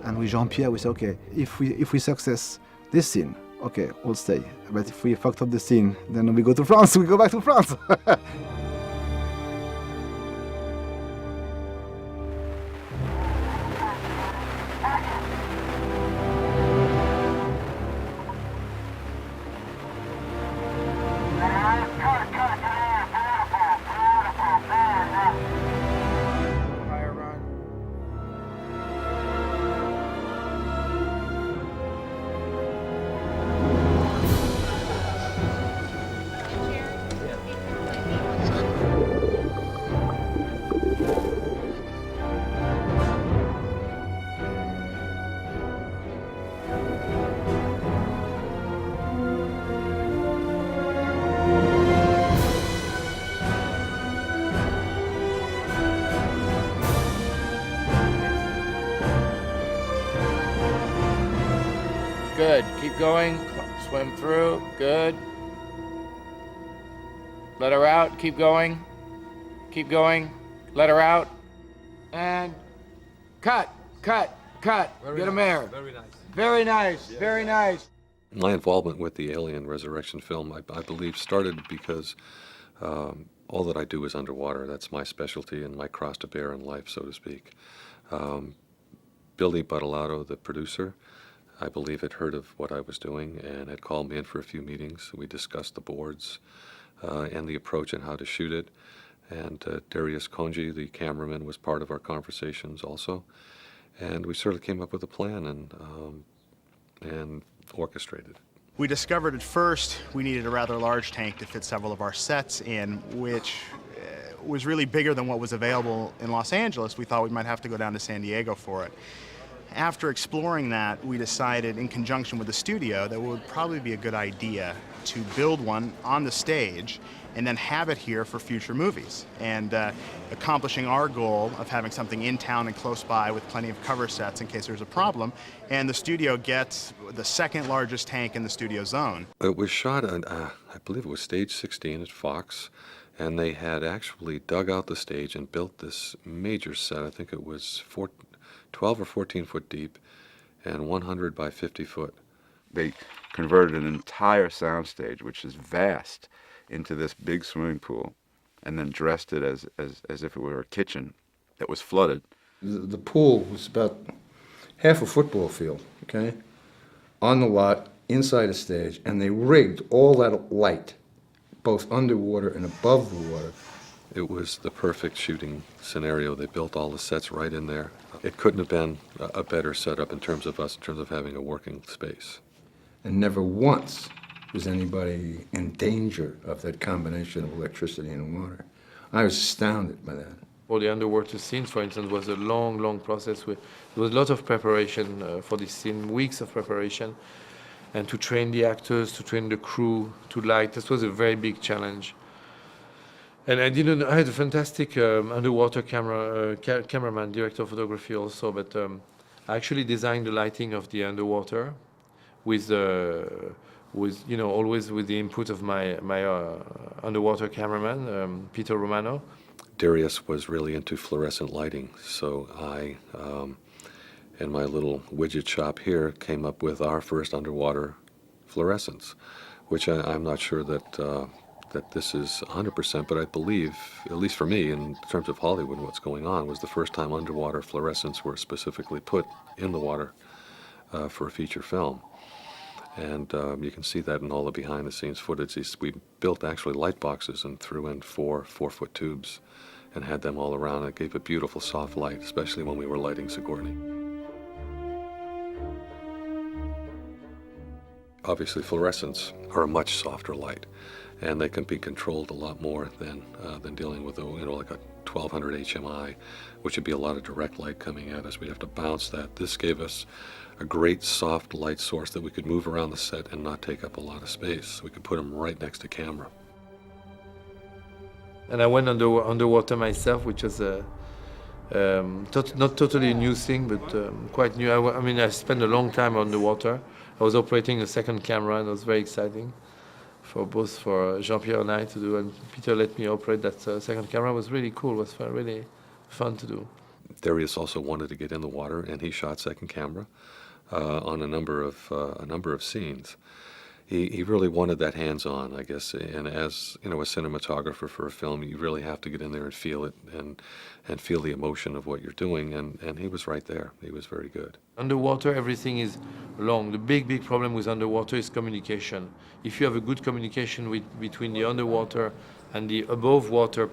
And with Jean-Pierre, we said, okay, if we success this scene, okay, we'll stay. But if we fucked up the scene, then we go to France. We go back to France. Good. Keep going. Swim through. Good. Let her out. Keep going. Keep going. Let her out. And cut. Cut. Cut. Get him air. Very nice. Very nice. Very nice. My involvement with the Alien Resurrection film, I believe, started because all that I do is underwater. That's my specialty and my cross to bear in life, so to speak. Billy Buttolato, the producer, I believe had heard of what I was doing and had called me in for a few meetings. We discussed the boards and the approach and how to shoot it. And Darius Konji, the cameraman, was part of our conversations also. And we sort of came up with a plan and orchestrated. We discovered at first we needed a rather large tank to fit several of our sets in, which was really bigger than what was available in Los Angeles. We thought we might have to go down to San Diego for it. After exploring that, we decided, in conjunction with the studio, that it would probably be a good idea to build one on the stage and then have it here for future movies, and accomplishing our goal of having something in town and close by with plenty of cover sets in case there's a problem. And the studio gets the second largest tank in the studio zone. It was shot on, I believe it was stage 16 at Fox, and they had actually dug out the stage and built this major set. I think it was 12 or 14 foot deep and 100 by 50 foot. They converted an entire soundstage, which is vast, into this big swimming pool, and then dressed it as if it were a kitchen that was flooded. The pool was about half a football field, okay, on the lot, inside a stage, and they rigged all that light, both underwater and above the water. It was the perfect shooting scenario. They built all the sets right in there. It couldn't have been a better setup in terms of us, in terms of having a working space. And never once was anybody in danger of that combination of electricity and water. I was astounded by that. All the underwater scenes, for instance, was a long, long process. There was a lot of preparation for this scene, weeks of preparation, and to train the actors, to train the crew, to light. This was a very big challenge. And I had a fantastic underwater cameraman, director of photography also, but I actually designed the lighting of the underwater with always with the input of my underwater cameraman, Peter Romano. Darius was really into fluorescent lighting, so I, in my little widget shop here, came up with our first underwater fluorescence, which I'm not sure that this is 100%, but I believe, at least for me, in terms of Hollywood and what's going on, was the first time underwater fluorescents were specifically put in the water for a feature film. And you can see that in all the behind-the-scenes footage. We built actually light boxes and threw in 4-foot tubes and had them all around. It gave a beautiful soft light, especially when we were lighting Sigourney. Obviously, fluorescents are a much softer light, and they can be controlled a lot more than dealing with like a 1200 HMI, which would be a lot of direct light coming at us. We'd have to bounce that. This gave us a great soft light source that we could move around the set and not take up a lot of space. We could put them right next to camera. And I went underwater myself, which was not totally a new thing, but quite new. I mean, I spent a long time underwater. I was operating a second camera, and it was very exciting for both for Jean-Pierre and I to do. And Peter let me operate that second camera. It was really cool. It was really fun to do. Darius also wanted to get in the water, and he shot second camera on a number of scenes. He really wanted that hands-on, I guess, and as you know, a cinematographer for a film, you really have to get in there and feel it and feel the emotion of what you're doing, and he was right there. He was very good. Underwater, everything is long. The big problem with underwater is communication. If you have a good communication between the underwater and the above water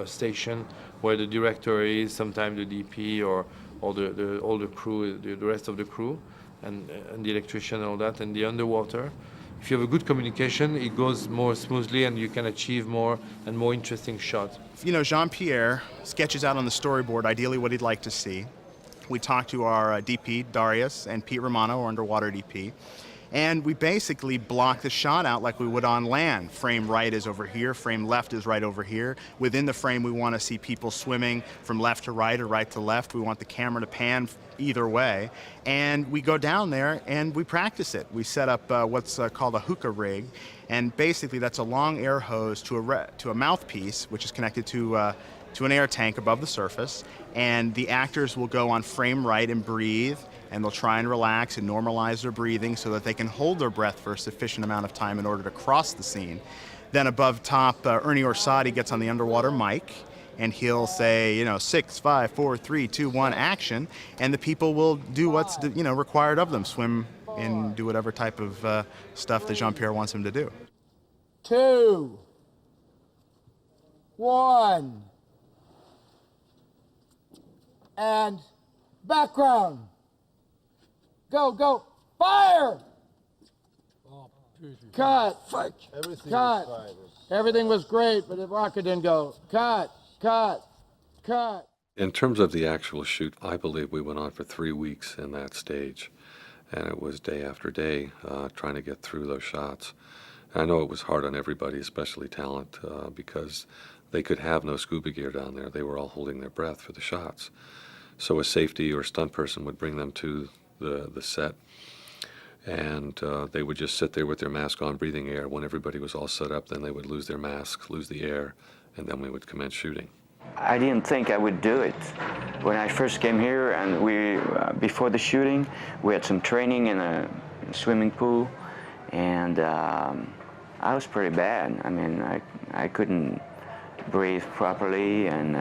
station, where the director is, sometimes the DP or all the crew, the rest of the crew, and the electrician and all that, and the underwater. If you have a good communication, it goes more smoothly and you can achieve more and more interesting shots. You know, Jean-Pierre sketches out on the storyboard ideally what he'd like to see. We talk to our DP, Darius, and Pete Romano, our underwater DP, and we basically block the shot out like we would on land. Frame right is over here, frame left is right over here. Within the frame, we want to see people swimming from left to right or right to left. We want the camera to pan either way. And we go down there and we practice it. We set up what's called a hookah rig, and basically that's a long air hose to a mouthpiece, which is connected to an air tank above the surface, and the actors will go on frame right and breathe, and they'll try and relax and normalize their breathing so that they can hold their breath for a sufficient amount of time in order to cross the scene. Then above top, Ernie Orsatti gets on the underwater mic, and he'll say, you know, 6, 5, 4, 3, 2, 1, action, and the people will do what's required of them, swim and do whatever type of stuff that Jean-Pierre wants them to do. 2, 1, and background. Go, fire! Cut. Cut. Everything was great, but the rocket didn't go. Cut. In terms of the actual shoot, I believe we went on for 3 weeks in that stage, and it was day after day trying to get through those shots. And I know it was hard on everybody, especially talent, because they could have no scuba gear down there. They were all holding their breath for the shots. So a safety or stunt person would bring them to the set, and they would just sit there with their mask on, breathing air. When everybody was all set up, then they would lose their masks, lose the air, and then we would commence shooting. I didn't think I would do it. When I first came here, and before the shooting, we had some training in a swimming pool, and I was pretty bad. I mean, I couldn't breathe properly, and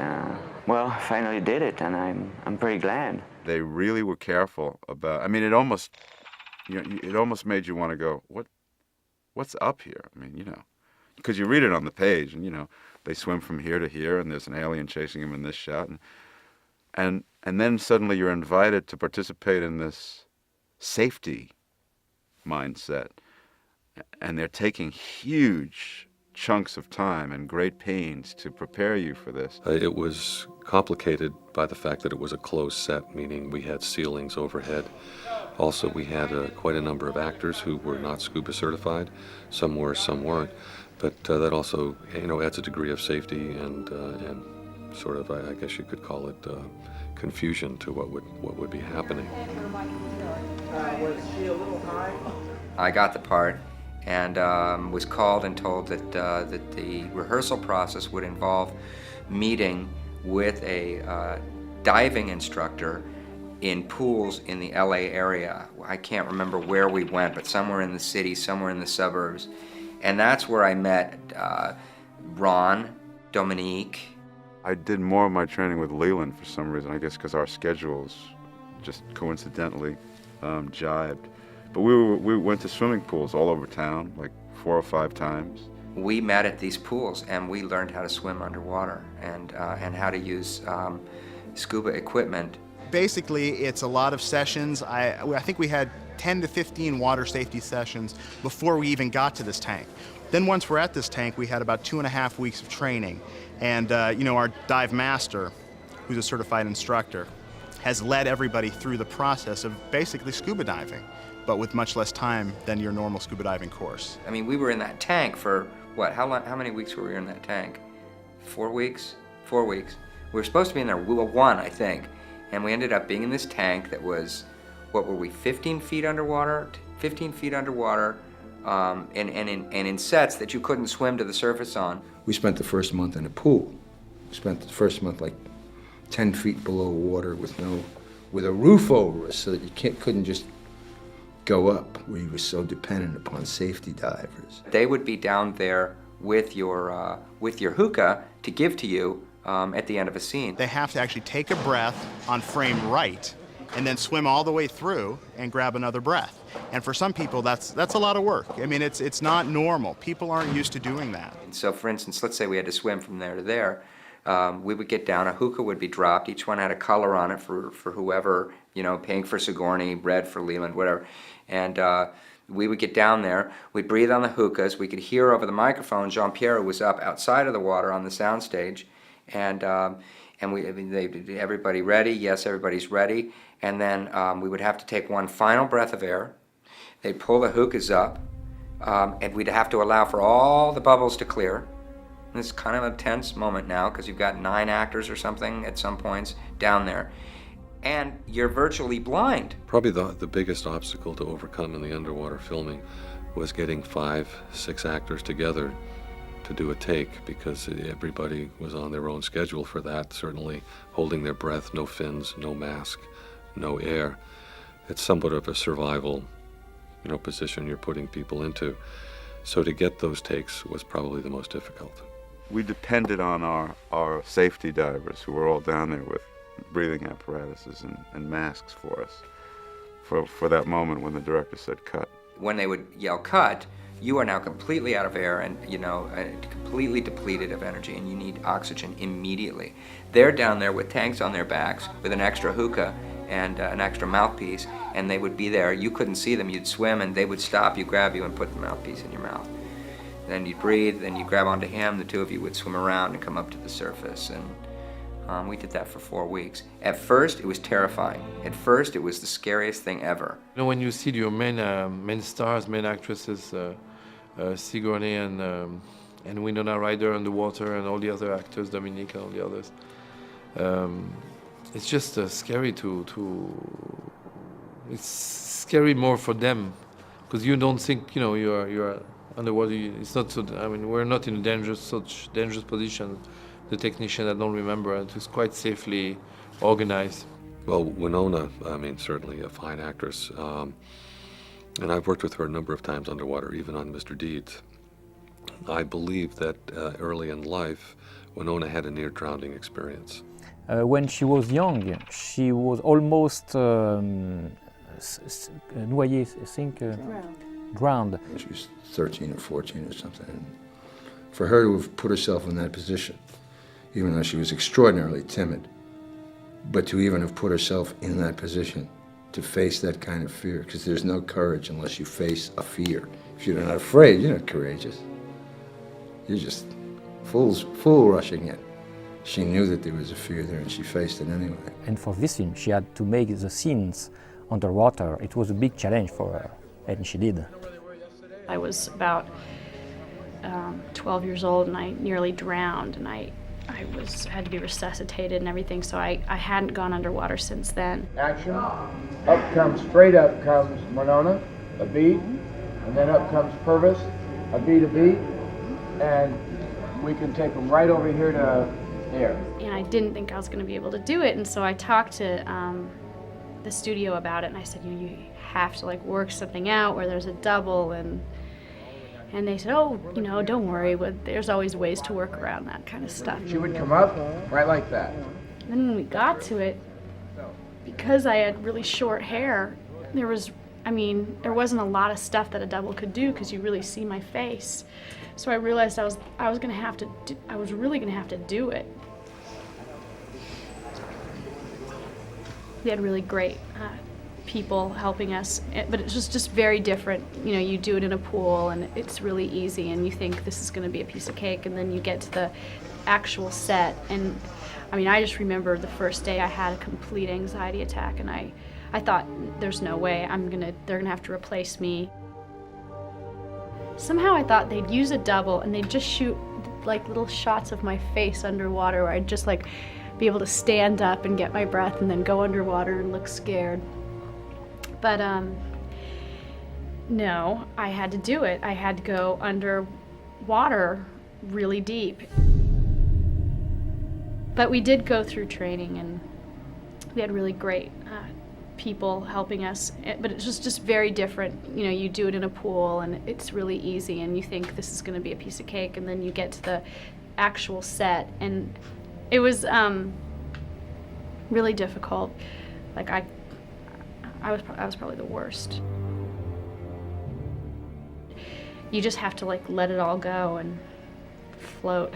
well, I finally did it, and I'm pretty glad. They really were careful about. I mean, it almost made you want to go, what's up here? I mean, because you read it on the page, and they swim from here to here, and there's an alien chasing them in this shot, and then suddenly you're invited to participate in this safety mindset, and they're taking huge chunks of time and great pains to prepare you for this. It was complicated by the fact that it was a closed set, meaning we had ceilings overhead. Also, we had quite a number of actors who were not scuba certified. Some were, some weren't. But that also, adds a degree of safety and sort of, I guess you could call it, confusion to what would be happening. Was she a little high? I got the part, and was called and told that the rehearsal process would involve meeting with a diving instructor in pools in the LA area. I can't remember where we went, but somewhere in the city, somewhere in the suburbs. And that's where I met Ron, Dominique. I did more of my training with Leland for some reason, I guess because our schedules just coincidentally jibed. But we went to swimming pools all over town, like 4 or 5 times. We met at these pools, and we learned how to swim underwater and how to use scuba equipment. Basically, it's a lot of sessions. I think we had 10 to 15 water safety sessions before we even got to this tank. Then once we're at this tank, we had about 2.5 weeks of training. And our dive master, who's a certified instructor, has led everybody through the process of basically scuba diving, but with much less time than your normal scuba diving course. I mean, we were in that tank for, what, how many weeks were we in that tank? 4 weeks. 4 weeks. We were supposed to be in there 1, I think, and we ended up being in this tank that was, what were we, 15 feet underwater? 15 feet underwater, and in sets that you couldn't swim to the surface on. We spent the first month in a pool. We spent the first month like 10 feet below water with a roof over us so that you couldn't just go up. We were so dependent upon safety divers. They would be down there with your hookah to give to you at the end of a scene. They have to actually take a breath on frame right and then swim all the way through and grab another breath. And for some people, that's a lot of work. I mean, it's not normal. People aren't used to doing that. So for instance, let's say we had to swim from there to there. We would get down, a hookah would be dropped. Each one had a color on it for whoever, you know, pink for Sigourney, red for Leland, whatever. And we would get down there, we'd breathe on the hookahs, we could hear over the microphone Jean-Pierre was up outside of the water on the soundstage, and everybody ready? Yes, everybody's ready. And then we would have to take one final breath of air. They'd pull the hookahs up, and we'd have to allow for all the bubbles to clear. And it's kind of a tense moment now because you've got 9 actors or something at some points down there. And you're virtually blind. Probably the biggest obstacle to overcome in the underwater filming was getting 5, 6 actors together to do a take, because everybody was on their own schedule for that, certainly holding their breath, no fins, no mask, no air. It's somewhat of a survival, you know, position you're putting people into. So to get those takes was probably the most difficult. We depended on our safety divers, who were all down there with breathing apparatuses and masks for us, for that moment when the director said cut. When they would yell cut, you are now completely out of air and, you know, completely depleted of energy, and you need oxygen immediately. They're down there with tanks on their backs with an extra hookah and an extra mouthpiece, and they would be there. You couldn't see them. You'd swim and they would stop you, grab you, and put the mouthpiece in your mouth. Then you'd breathe, then you'd grab onto him, the two of you would swim around and come up to the surface. And we did that for 4 weeks. At first, it was terrifying. At first, it was the scariest thing ever. You know, when you see your main stars, main actresses, Sigourney and Winona Ryder underwater, and all the other actors, Dominique and all the others, it's just scary it's scary more for them, because you don't think, you know, you're underwater. It's not so. I mean, we're not in such dangerous position. The technician, I don't remember, it was quite safely organized. Well, Winona, I mean, certainly a fine actress. And I've worked with her a number of times underwater, even on Mr. Deeds. I believe that early in life, Winona had a near-drowning experience. When she was young, she was almost noyée, I think. Drowned. She was 13 or 14 or something. For her to have put herself in that position, even though she was extraordinarily timid, but to even have put herself in that position, to face that kind of fear, because there's no courage unless you face a fear. If you're not afraid, you're not courageous. You're just fool rushing it. She knew that there was a fear there, and she faced it anyway. And for this film, she had to make the scenes underwater. It was a big challenge for her, and she did. I was about 12 years old, and I nearly drowned, and I had to be resuscitated and everything, so I hadn't gone underwater since then. Action. Straight up comes Winona, a beat, and then up comes Purvis, a beat, and we can take them right over here to there. And I didn't think I was going to be able to do it, and so I talked to the studio about it, and I said, you have to like work something out where there's a double, and they said, oh, you know, don't worry, there's always ways to work around that kind of stuff. She would come up right like that. And then when we got to it, because I had really short hair, there wasn't a lot of stuff that a double could do, because you really see my face. So I realized I was really gonna have to do it. We had really great people helping us, but it was just very different. You know, you do it in a pool and it's really easy, and you think this is going to be a piece of cake, and then you get to the actual set, and I mean, I just remember the first day I had a complete anxiety attack, and I thought, there's no way they're gonna have to replace me. Somehow I thought they'd use a double and they'd just shoot like little shots of my face underwater where I'd just like be able to stand up and get my breath and then go underwater and look scared. But no, I had to do it. I had to go underwater really deep. But we did go through training, and we had really great people helping us, but it was just very different. You know, you do it in a pool and it's really easy and you think this is going to be a piece of cake, and then you get to the actual set and it was really difficult. Like I was probably the worst. You just have to like let it all go and float.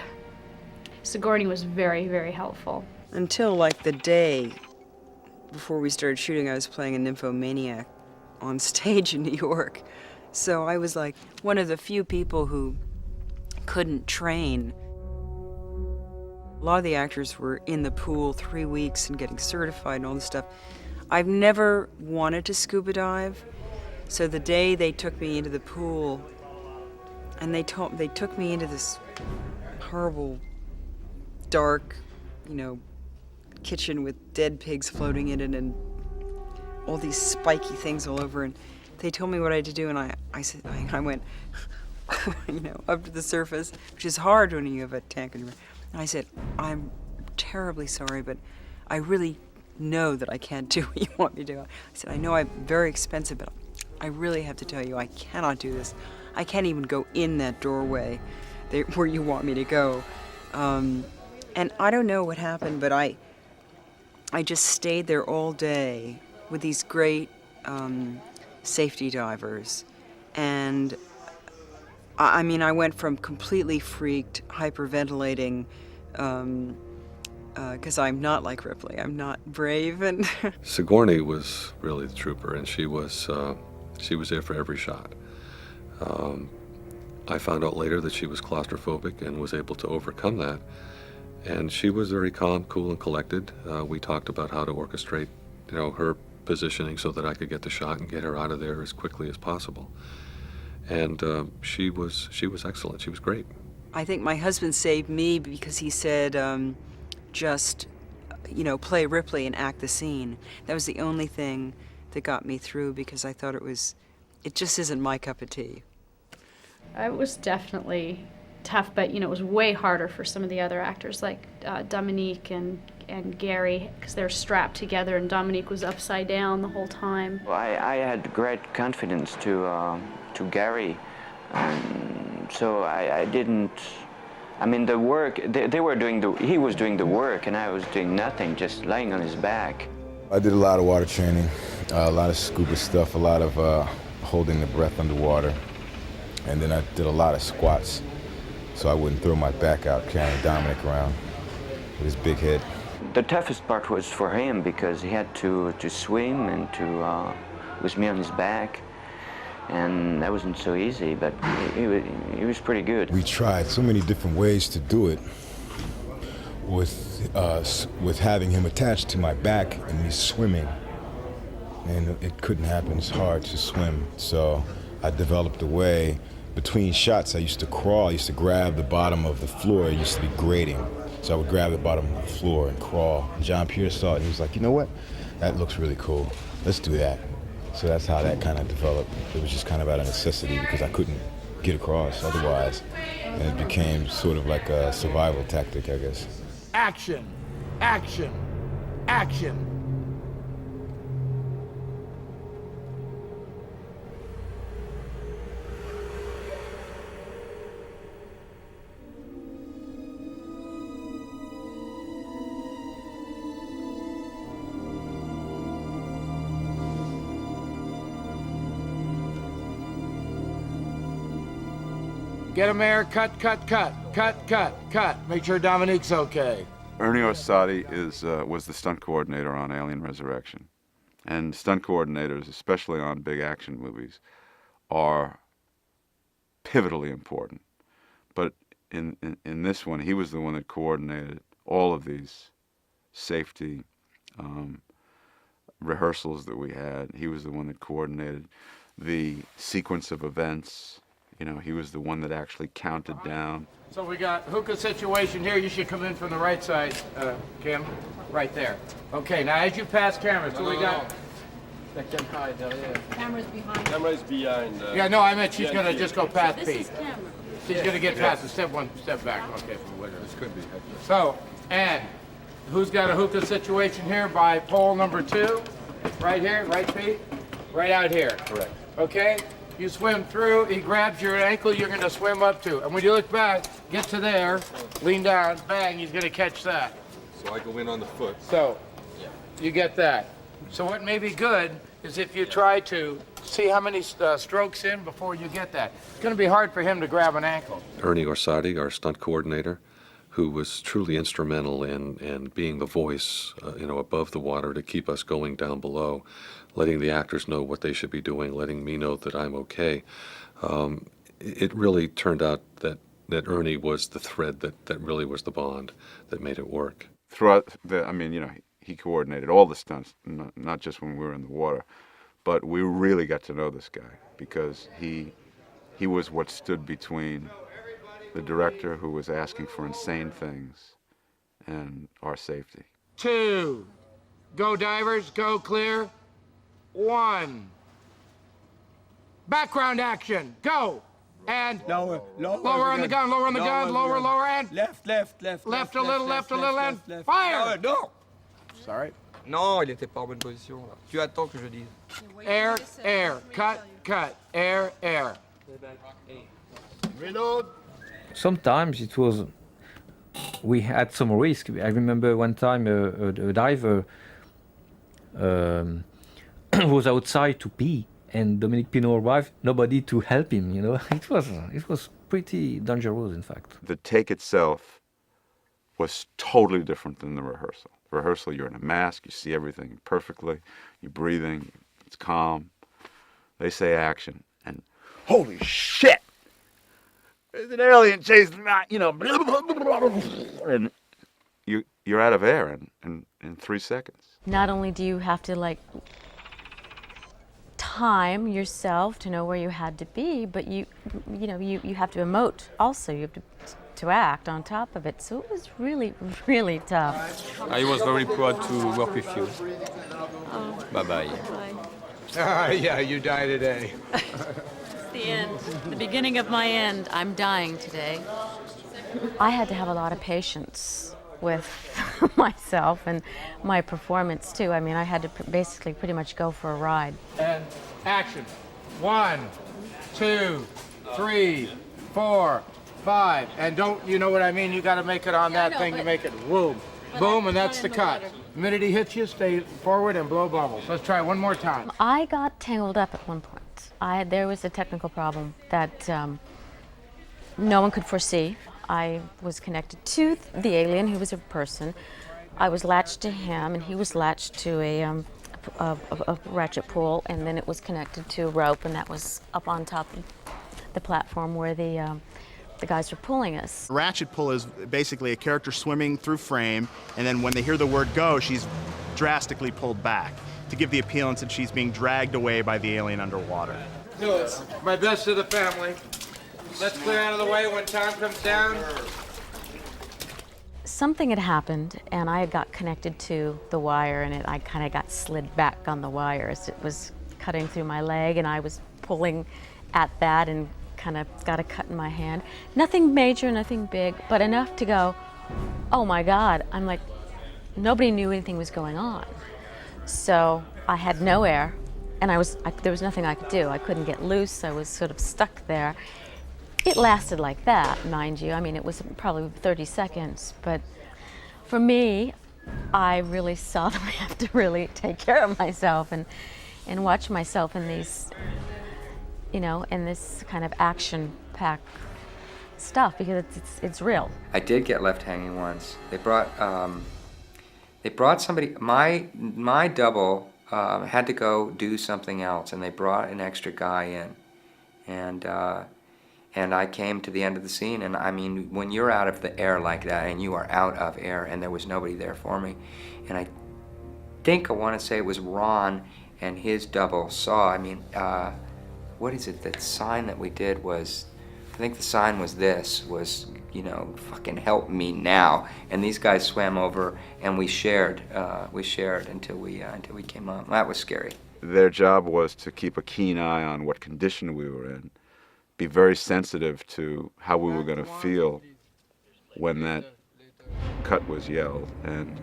Sigourney was very, very helpful. Until like the day before we started shooting, I was playing a nymphomaniac on stage in New York. So I was like one of the few people who couldn't train. A lot of the actors were in the pool 3 weeks and getting certified and all this stuff. I've never wanted to scuba dive. So the day they took me into the pool and they took me into this horrible, dark, you know, kitchen with dead pigs floating in it and all these spiky things all over, and they told me what I had to do, and I said, I went, you know, up to the surface, which is hard when you have a tank on your. And I said, I'm terribly sorry, but I really know that I can't do what you want me to do. I said, I know I'm very expensive, but I really have to tell you, I cannot do this. I can't even go in that doorway where you want me to go. And I don't know what happened, but I just stayed there all day with these great safety divers. And I mean, I went from completely freaked, hyperventilating, because I'm not like Ripley. I'm not brave. And Sigourney was really the trooper, and she was there for every shot. I found out later that she was claustrophobic and was able to overcome that. And she was very calm, cool, and collected. We talked about how to orchestrate, you know, her positioning so that I could get the shot and get her out of there as quickly as possible. And she was excellent. She was great. I think my husband saved me because he said, just, you know, play Ripley and act the scene. That was the only thing that got me through, because I thought it just isn't my cup of tea. It was definitely tough, but you know, it was way harder for some of the other actors like Dominique and Gary, because they're strapped together and Dominique was upside down the whole time. Well, I had great confidence to Gary, so I didn't. I mean, the work they were doing he was doing the work and I was doing nothing, just laying on his back. I did a lot of water training, a lot of scuba stuff, a lot of holding the breath underwater, and then I did a lot of squats, so I wouldn't throw my back out carrying Dominic around with his big head. The toughest part was for him because he had to swim and with me on his back, and that wasn't so easy, but he was pretty good. We tried so many different ways to do it with having him attached to my back and me swimming, and it couldn't happen. It's hard to swim, so I developed a way. Between shots, I used to crawl. I used to grab the bottom of the floor. It used to be grating. So I would grab the bottom of the floor and crawl. And Jean-Pierre saw it and he was like, you know what? That looks really cool. Let's do that. So that's how that kind of developed. It was just kind of out of necessity because I couldn't get across otherwise. And it became sort of like a survival tactic, I guess. Action! Action! Action! Get him there, cut. Make sure Dominique's okay. Ernie Orsatti was the stunt coordinator on Alien Resurrection. And stunt coordinators, especially on big action movies, are pivotally important. But in this one, he was the one that coordinated all of these safety rehearsals that we had. He was the one that coordinated the sequence of events. You know, he was the one that actually counted down. So we got hookah situation here. You should come in from the right side, Kim. Right there. Okay, now as you pass cameras, so we got... Camera's behind. Camera's behind. Yeah, no, I meant she's gonna just go past This Pete. is camera. She's gonna get past the step back. Okay, from the window. This could be. So, and who's got a hookah situation here by pole number 2? Right here, right Pete? Right out here. Correct. Okay? You swim through, he grabs your ankle, you're gonna swim up to. And when you look back, get to there, lean down, bang, he's gonna catch that. So I go in on the foot. So, you get that. So what may be good is if you try to see how many strokes in before you get that. It's gonna be hard for him to grab an ankle. Ernie Orsatti, our stunt coordinator, who was truly instrumental in being the voice, above the water to keep us going down below, letting the actors know what they should be doing, letting me know that I'm okay. It really turned out that Ernie was the thread that really was the bond that made it work. Throughout he coordinated all the stunts, not just when we were in the water, but we really got to know this guy because he was what stood between the director, who was asking for insane things, and our safety. 2, go divers, go clear. 1, background action, go. And lower on the gun, lower, and left, left a little, and fire. No. Sorry. Non, il était pas en bonne position là. Tu attends que je dise. Air, cut, air. Reload. Sometimes it was, we had some risk. I remember one time a diver was outside to pee, and Dominic Pino arrived, nobody to help him, you know. It was pretty dangerous, in fact. The take itself was totally different than the rehearsal. Rehearsal, you're in a mask, you see everything perfectly, you're breathing, it's calm. They say action, and holy shit! There's an alien chasing me, and you're out of air in 3 seconds. Not only do you have to time yourself to know where you had to be, but you have to emote also. You have to act on top of it. So it was really, really tough. I was very proud to work with you. Bye-bye. Yeah, you die today. It's the end. The beginning of my end. I'm dying today. I had to have a lot of patience with myself and my performance too. I mean, I had to basically pretty much go for a ride. And action. 1, 2, 3, 4, 5. And don't, you know what I mean? You got to make it on that thing to make it boom. Boom, and that's the cut. The minute he hits you, stay forward and blow bubbles. Let's try one more time. I got tangled up at one point. There was a technical problem that no one could foresee. I was connected to the alien, who was a person. I was latched to him, and he was latched to a ratchet pole, and then it was connected to a rope, and that was up on top of the platform where the guys were pulling us. Ratchet pull is basically a character swimming through frame, and then when they hear the word go, she's drastically pulled back to give the appearance that she's being dragged away by the alien underwater. Do it. My best to the family. Let's clear out of the way when time comes down. Something had happened, and I had got connected to the wire, and I kind of got slid back on the wire as it was cutting through my leg, and I was pulling at that and kind of got a cut in my hand. Nothing major, nothing big, but enough to go, oh my God. I'm like, nobody knew anything was going on. So I had no air, and there was nothing I could do. I couldn't get loose. I was sort of stuck there. It lasted like that, mind you. I mean, it was probably 30 seconds, but for me, I really saw that I have to really take care of myself and watch myself in these, in this kind of action-packed stuff, because it's real. I did get left hanging once. They brought somebody. My double had to go do something else, and they brought an extra guy in, and I came to the end of the scene, and I mean, when you're out of the air like that, and you are out of air, and there was nobody there for me, and I want to say it was Ron and his double saw. I mean, what is it? That sign that we did was think the sign was this, was, you know, fucking help me now. And these guys swam over and we shared until we came up. That was scary. Their job was to keep a keen eye on what condition we were in, be very sensitive to how we were going to feel when that cut was yelled, and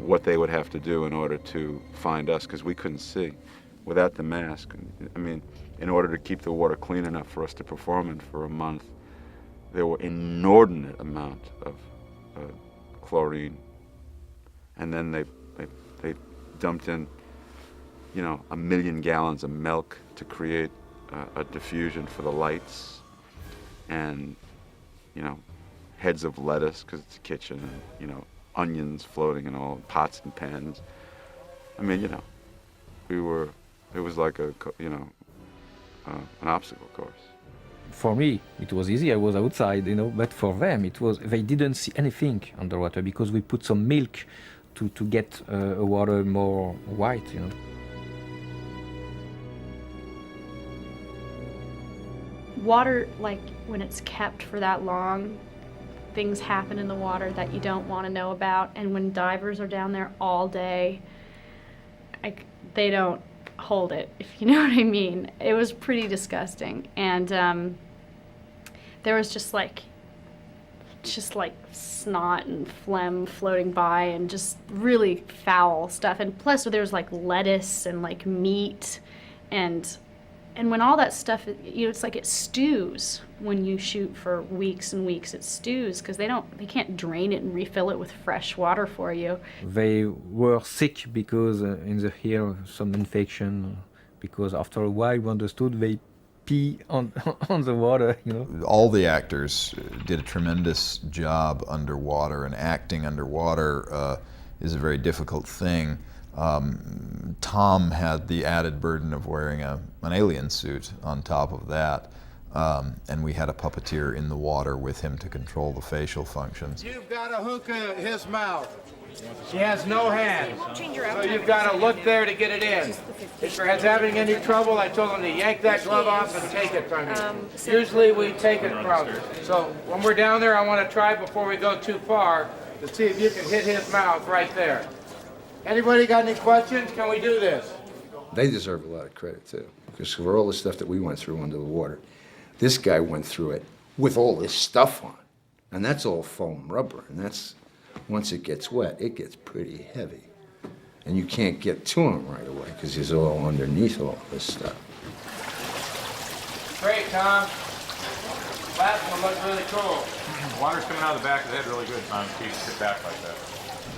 what they would have to do in order to find us, because we couldn't see without the mask. I mean, in order to keep the water clean enough for us to perform in for a month, there were inordinate amount of chlorine, and then they dumped in, you know, 1 million gallons of milk to create a diffusion for the lights, and, you know, heads of lettuce because it's a kitchen, and, you know, onions floating in all pots and pans. I mean, you know, it was like a, you know, an obstacle course. For me, it was easy. I was outside, you know, but for them, it was, they didn't see anything underwater because we put some milk to get water more white, you know. Water, like when it's kept for that long, things happen in the water that you don't want to know about. And when divers are down there all day, they don't hold it, if you know what I mean. It was pretty disgusting. And there was just like snot and phlegm floating by and just really foul stuff. And plus there was like lettuce and like meat, and when all that stuff, you know, it's like it stews when you shoot for weeks and weeks. It stews because they can't drain it and refill it with fresh water for you. They were sick because in the ear some infection, because after a while we understood they pee on the water, you know. All the actors did a tremendous job underwater, and acting underwater is a very difficult thing. Tom had the added burden of wearing an alien suit on top of that, and we had a puppeteer in the water with him to control the facial functions. You've got a hookah in his mouth. He has no hands, so you've got to look there to get it in. If your head's having any trouble, I told him to yank that glove off and take it from you. Usually we take it from you. So when we're down there, I want to try before we go too far to see if you can hit his mouth right there. Anybody got any questions? Can we do this? They deserve a lot of credit too, because for all the stuff that we went through under the water, this guy went through it with all this stuff on. And that's all foam rubber, and that's, once it gets wet, it gets pretty heavy. And you can't get to him right away because he's all underneath all this stuff. Great, Tom. Last one looks really cool. Water's coming out of the back of the head really good, Tom. You sit back like that.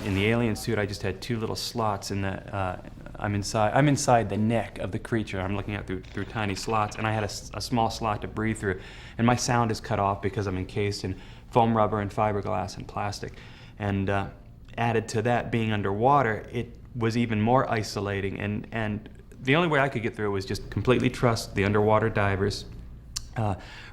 In the alien suit, I just had 2 little slots in the, I'm inside the neck of the creature. I'm looking at through tiny slots, and I had a small slot to breathe through. And my sound is cut off because I'm encased in foam rubber and fiberglass and plastic. And added to that, being underwater, it was even more isolating. And the only way I could get through was just completely trust the underwater divers.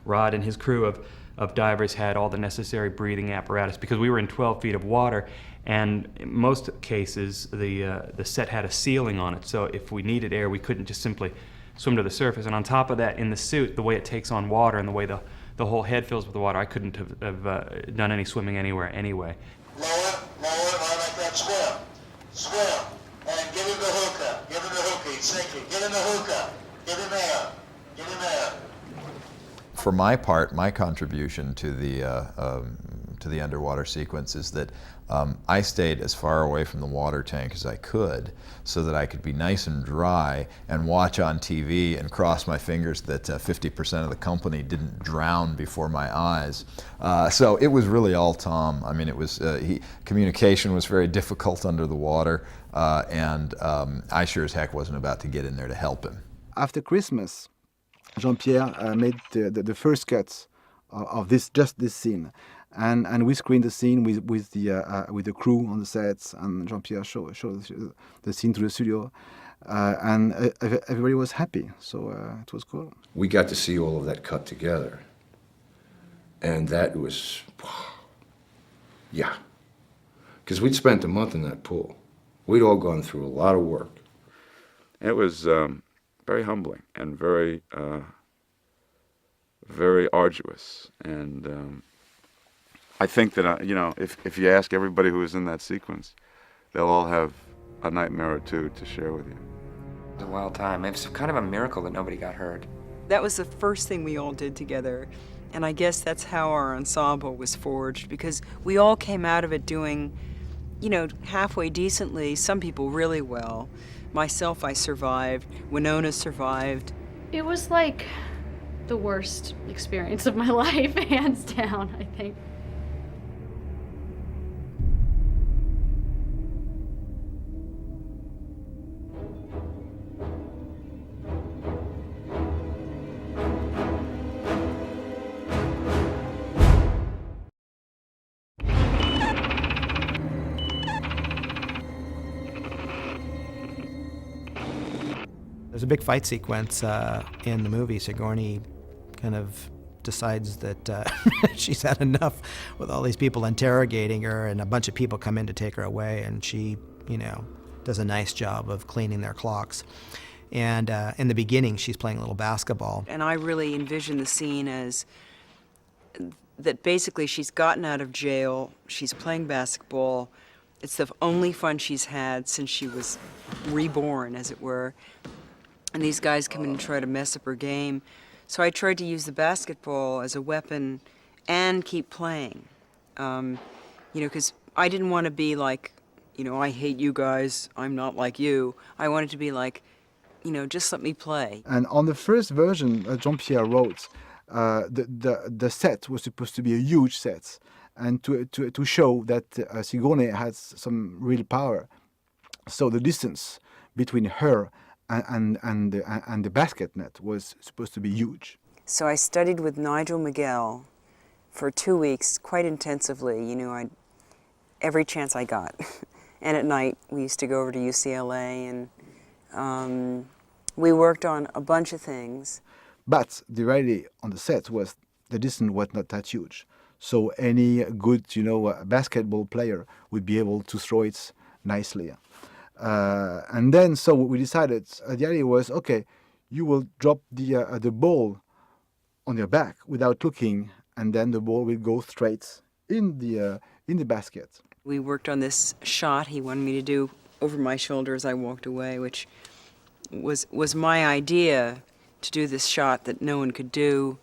Rod and his crew of divers had all the necessary breathing apparatus because we were in 12 feet of water. And in most cases, the set had a ceiling on it, so if we needed air, we couldn't just simply swim to the surface. And on top of that, in the suit, the way it takes on water and the way the whole head fills with water, I couldn't have done any swimming anywhere anyway. Lower, like that, swim, and give him the hookah, he's sinking, give him the hookah, get him there. For my part, my contribution to the underwater sequence is that I stayed as far away from the water tank as I could so that I could be nice and dry and watch on TV and cross my fingers that 50% of the company didn't drown before my eyes. So it was really all Tom. I mean, it was communication was very difficult under the water, and I sure as heck wasn't about to get in there to help him. After Christmas, Jean-Pierre made the first cuts of this scene. And we screened the scene with the crew on the sets, and Jean-Pierre showed the scene to the studio, and everybody was happy. So it was cool. We got to see all of that cut together, and that was, yeah, because we'd spent a month in that pool. We'd all gone through a lot of work. It was very humbling and very very arduous. And I think that, you know, if you ask everybody who was in that sequence, they'll all have a nightmare or two to share with you. It was a wild time. It was kind of a miracle that nobody got hurt. That was the first thing we all did together. And I guess that's how our ensemble was forged, because we all came out of it doing, you know, halfway decently, some people really well. Myself, I survived. Winona survived. It was like the worst experience of my life, hands down, I think. There's a big fight sequence in the movie. Sigourney kind of decides that she's had enough with all these people interrogating her, and a bunch of people come in to take her away, and she, you know, does a nice job of cleaning their clocks. And in the beginning, she's playing a little basketball. And I really envision the scene as that basically she's gotten out of jail, she's playing basketball. It's the only fun she's had since she was reborn, as it were. And these guys come in and try to mess up her game. So I tried to use the basketball as a weapon and keep playing. You know, because I didn't want to be like, you know, I hate you guys, I'm not like you. I wanted to be like, you know, just let me play. And on the first version Jean-Pierre wrote, the set was supposed to be a huge set, and to show that Sigourney has some real power. So the distance between her and the basket net was supposed to be huge. So I studied with Nigel Miguel for 2 weeks, quite intensively. You know, every chance I got. And at night, we used to go over to UCLA, and we worked on a bunch of things. But the reality on the set was the distance was not that huge. So any good, you know, basketball player would be able to throw it nicely. And then, so we decided, the idea was, okay, you will drop the ball on your back without looking, and then the ball will go straight in the basket. We worked on this shot he wanted me to do over my shoulder as I walked away, which was my idea, to do this shot that no one could do,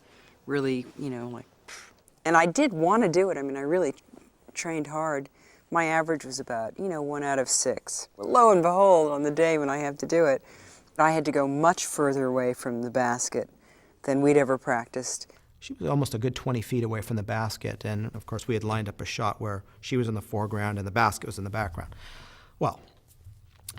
really, you know, like. And I did want to do it. I mean, I really trained hard. My average was about, you know, 1 out of 6. Lo and behold, on the day when I have to do it, I had to go much further away from the basket than we'd ever practiced. She was almost a good 20 feet away from the basket, and of course we had lined up a shot where she was in the foreground and the basket was in the background. Well,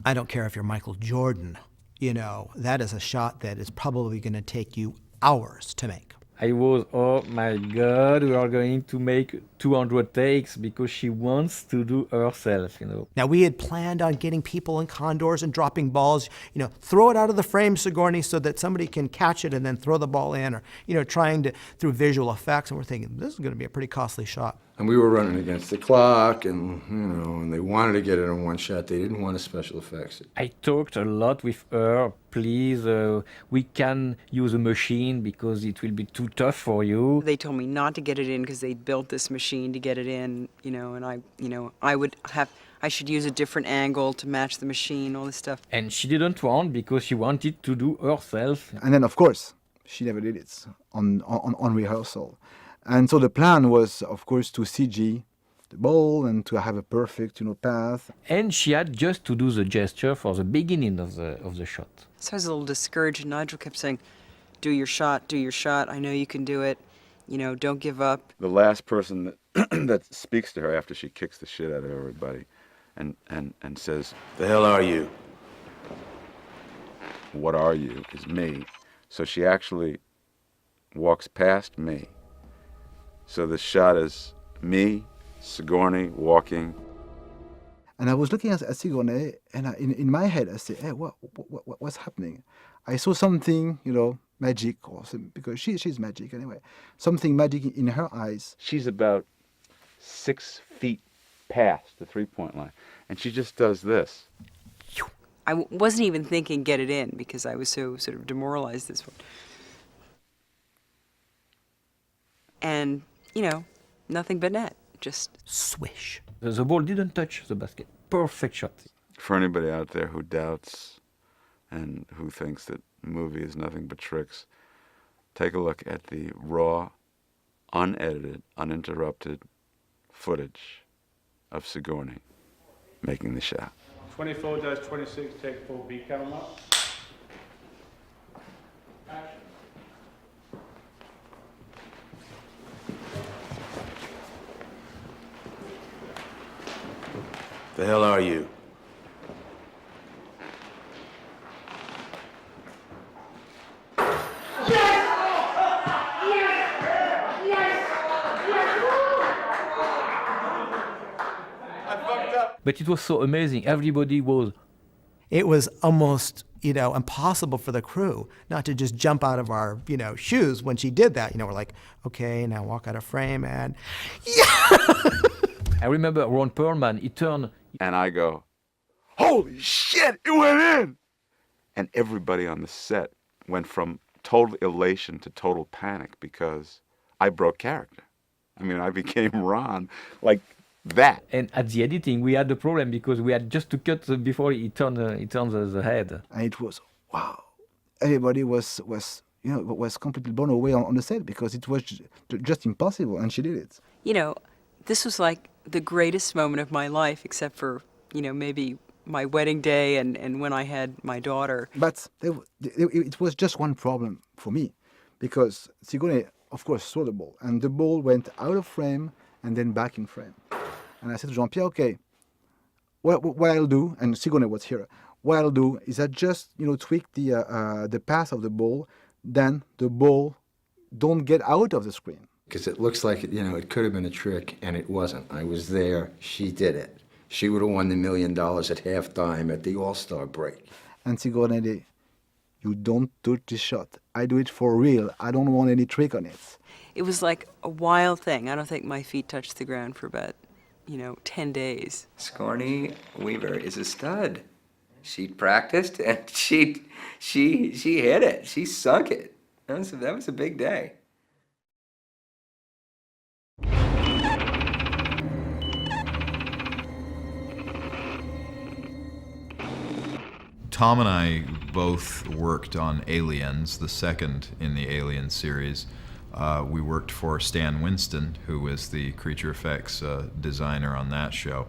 I don't care if you're Michael Jordan, you know, that is a shot that is probably going to take you hours to make. I was, oh my God, we are going to make 200 takes because she wants to do herself, you know. Now, we had planned on getting people in condors and dropping balls, you know, throw it out of the frame, Sigourney, so that somebody can catch it and then throw the ball in, or, you know, trying to, through visual effects, and we're thinking, this is going to be a pretty costly shot. And we were running against the clock, and, you know, and they wanted to get it in one shot. They didn't want a special effects. I talked a lot with her. Please, we can use a machine because it will be too tough for you. They told me not to get it in because they built this machine to get it in, you know, and I should use a different angle to match the machine, all this stuff. And she didn't want because she wanted to do herself. And then, of course, she never did it on rehearsal. And so the plan was, of course, to CG the ball and to have a perfect, you know, path. And she had just to do the gesture for the beginning of the shot. So I was a little discouraged, and Nigel kept saying, do your shot, I know you can do it, you know, don't give up. The last person that speaks to her after she kicks the shit out of everybody and says, "The hell are you?" What are you is me. So she actually walks past me. So the shot is me, Sigourney, walking. And I was looking at Sigourney, and in my head, I said, hey, what's happening? I saw something, you know, magic, or something, because she's magic anyway. Something magic in her eyes. She's about 6 feet past the three-point line, and she just does this. I wasn't even thinking get it in because I was so sort of demoralized this one. and, you know, nothing but net, just swish. The ball didn't touch the basket. Perfect shot. For anybody out there who doubts and who thinks that the movie is nothing but tricks, take a look at the raw, unedited, uninterrupted footage of Sigourney making the shot. 24-26, take full B camera. Action. The hell are you? But it was so amazing. Everybody was. It was almost, you know, impossible for the crew not to just jump out of our, you know, shoes when she did that. You know, we're like, okay, now walk out of frame and I remember Ron Perlman, he turned. And I go, holy shit, it went in! And everybody on the set went from total elation to total panic because I broke character. I mean, I became Ron like that. And at the editing, we had the problem because we had just to cut before he turned the head. And it was, wow. Everybody was you know, was completely blown away on the set because it was just impossible, and she did it. You know, this was like the greatest moment of my life, except for, you know, maybe my wedding day and when I had my daughter. But it was just one problem for me, because Sigourney, of course, saw the ball, and the ball went out of frame and then back in frame. And I said to Jean-Pierre, okay, what I'll do, and Sigourney was here, what I'll do is I just, you know, tweak the path of the ball, then the ball don't get out of the screen. Because it looks like, you know, it could have been a trick, and it wasn't. I was there. She did it. She would have won the $1 million at halftime at the All-Star break. And Sigourney, you don't touch the shot. I do it for real. I don't want any trick on it. It was like a wild thing. I don't think my feet touched the ground for about, you know, 10 days. Sigourney Weaver is a stud. She practiced and she hit it. She sunk it. That was a big day. Tom and I both worked on Aliens, the second in the Alien series. We worked for Stan Winston, who was the creature effects designer on that show.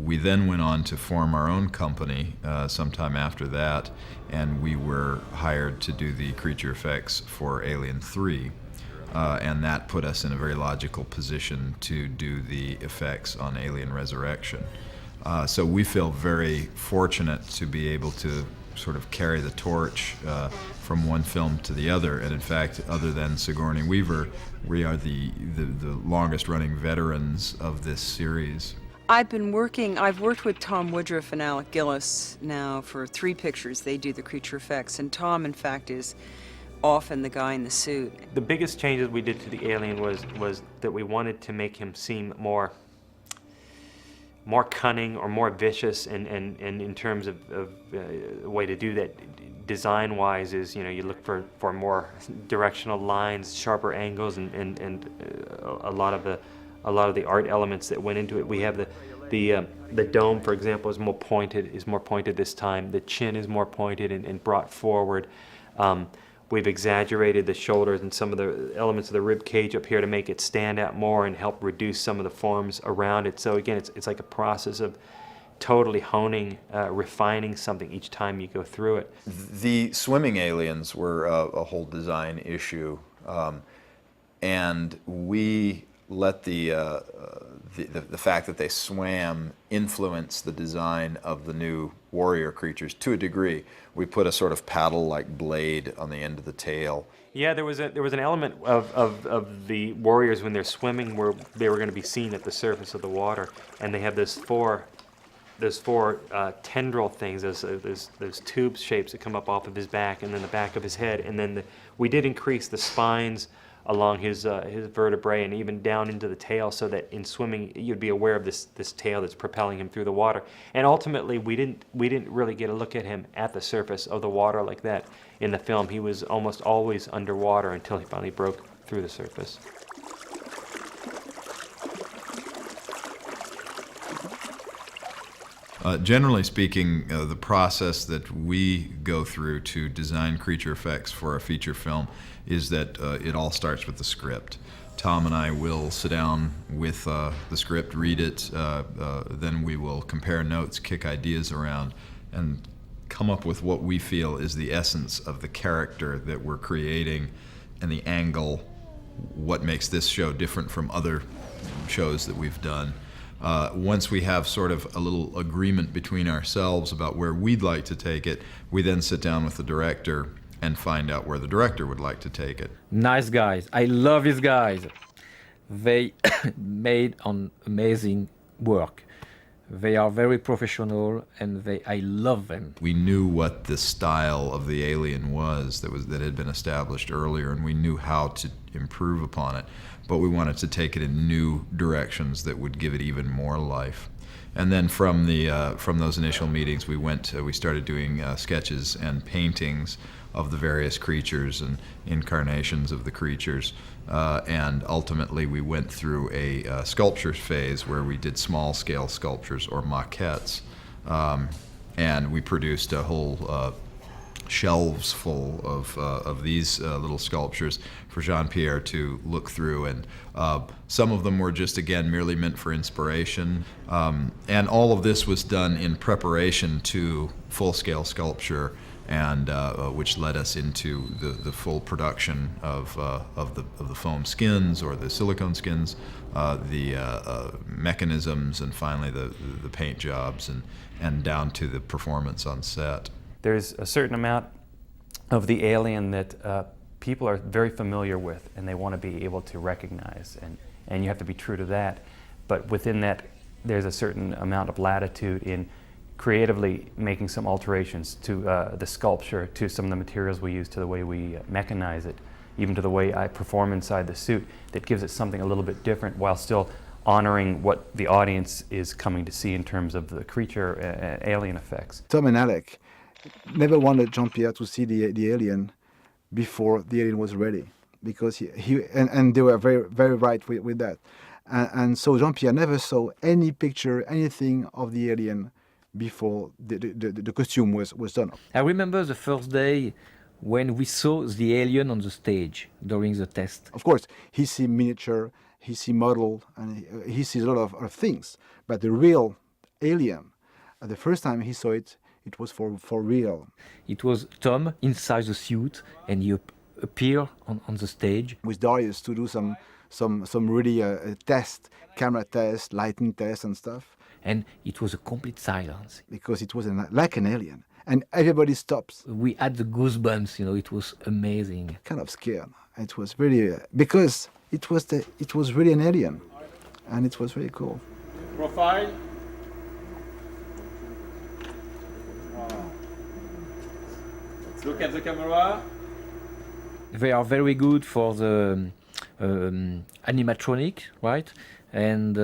We then went on to form our own company sometime after that, and we were hired to do the creature effects for Alien 3. And that put us in a very logical position to do the effects on Alien Resurrection. So we feel very fortunate to be able to sort of carry the torch from one film to the other. And in fact, other than Sigourney Weaver, we are the longest running veterans of this series. I've worked with Tom Woodruff and Alec Gillis now for 3 pictures. They do the creature effects, and Tom, in fact, is often the guy in the suit. The biggest changes we did to the alien was that we wanted to make him seem more cunning or more vicious, and in terms of a way to do that design-wise is, you know, you look for more directional lines, sharper angles, and a lot of the art elements that went into it. We have the dome, for example, is more pointed this time. The chin is more pointed and brought forward. We've exaggerated the shoulders and some of the elements of the rib cage up here to make it stand out more and help reduce some of the forms around it. So again, it's like a process of totally honing, refining something each time you go through it. The swimming aliens were a whole design issue, and we let the fact that they swam influence the design of the new warrior creatures to a degree. We put a sort of paddle-like blade on the end of the tail. Yeah, there was an element of the warriors when they're swimming where they were going to be seen at the surface of the water, and they have those four tendril things, those tube shapes that come up off of his back and then the back of his head, and then we did increase the spines along his vertebrae and even down into the tail, so that in swimming you'd be aware of this tail that's propelling him through the water. And ultimately we didn't really get a look at him at the surface of the water like that in the film. He was almost always underwater until he finally broke through the surface. Generally speaking, the process that we go through to design creature effects for a feature film is that it all starts with the script. Tom and I will sit down with the script, read it, then we will compare notes, kick ideas around, and come up with what we feel is the essence of the character that we're creating and the angle, what makes this show different from other shows that we've done. Once we have sort of a little agreement between ourselves about where we'd like to take it, we then sit down with the director and find out where the director would like to take it. Nice guys. I love these guys. They made an amazing work. They are very professional and I love them. We knew what the style of the alien was that had been established earlier, and we knew how to improve upon it, but we wanted to take it in new directions that would give it even more life. And then from those initial meetings, we started doing sketches and paintings of the various creatures and incarnations of the creatures. And ultimately we went through a sculpture phase where we did small scale sculptures or maquettes. And we produced a whole shelves full of these little sculptures for Jean-Pierre to look through, and some of them were just, again, merely meant for inspiration. And all of this was done in preparation to full-scale sculpture, and which led us into the full production of the foam skins or the silicone skins, the mechanisms, and finally the paint jobs, and down to the performance on set. There's a certain amount of the alien that people are very familiar with and they want to be able to recognize, and you have to be true to that. But within that, there's a certain amount of latitude in creatively making some alterations to the sculpture, to some of the materials we use, to the way we mechanize it, even to the way I perform inside the suit, that gives it something a little bit different while still honoring what the audience is coming to see in terms of the creature alien effects. Tom and Alec never wanted Jean-Pierre to see the alien before the alien was ready, because and they were very, very right with that. And so Jean-Pierre never saw any picture, anything of the alien before the costume was done. I remember the first day when we saw the alien on the stage during the test. Of course, he sees miniature, he sees model, and he sees a lot of things. But the real alien, the first time he saw it, it was for real. It was Tom inside the suit, and he appeared on the stage. With Darius to do some really test, camera test, lighting test and stuff. And it was a complete silence. Because it was like an alien. And everybody stops. We had the goosebumps, you know, it was amazing. Kind of scared. It was really, because it was really an alien. And it was very cool. Profile. Let's look at the camera. They are very good for the animatronic, right? And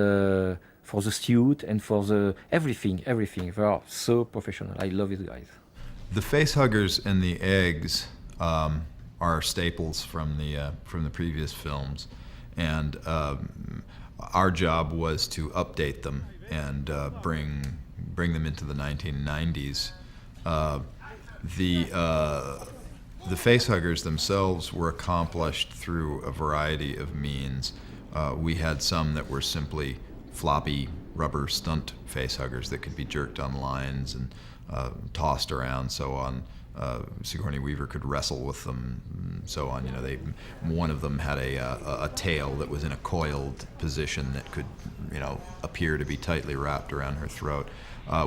for the suit and for the everything. They are so professional. I love these guys. The face huggers and the eggs are staples from the previous films, and our job was to update them and bring them into the 1990s. The face huggers themselves were accomplished through a variety of means. We had some that were simply floppy rubber stunt face huggers that could be jerked on lines and tossed around, so on. Sigourney Weaver could wrestle with them, so on. You know, one of them had a tail that was in a coiled position that could, you know, appear to be tightly wrapped around her throat.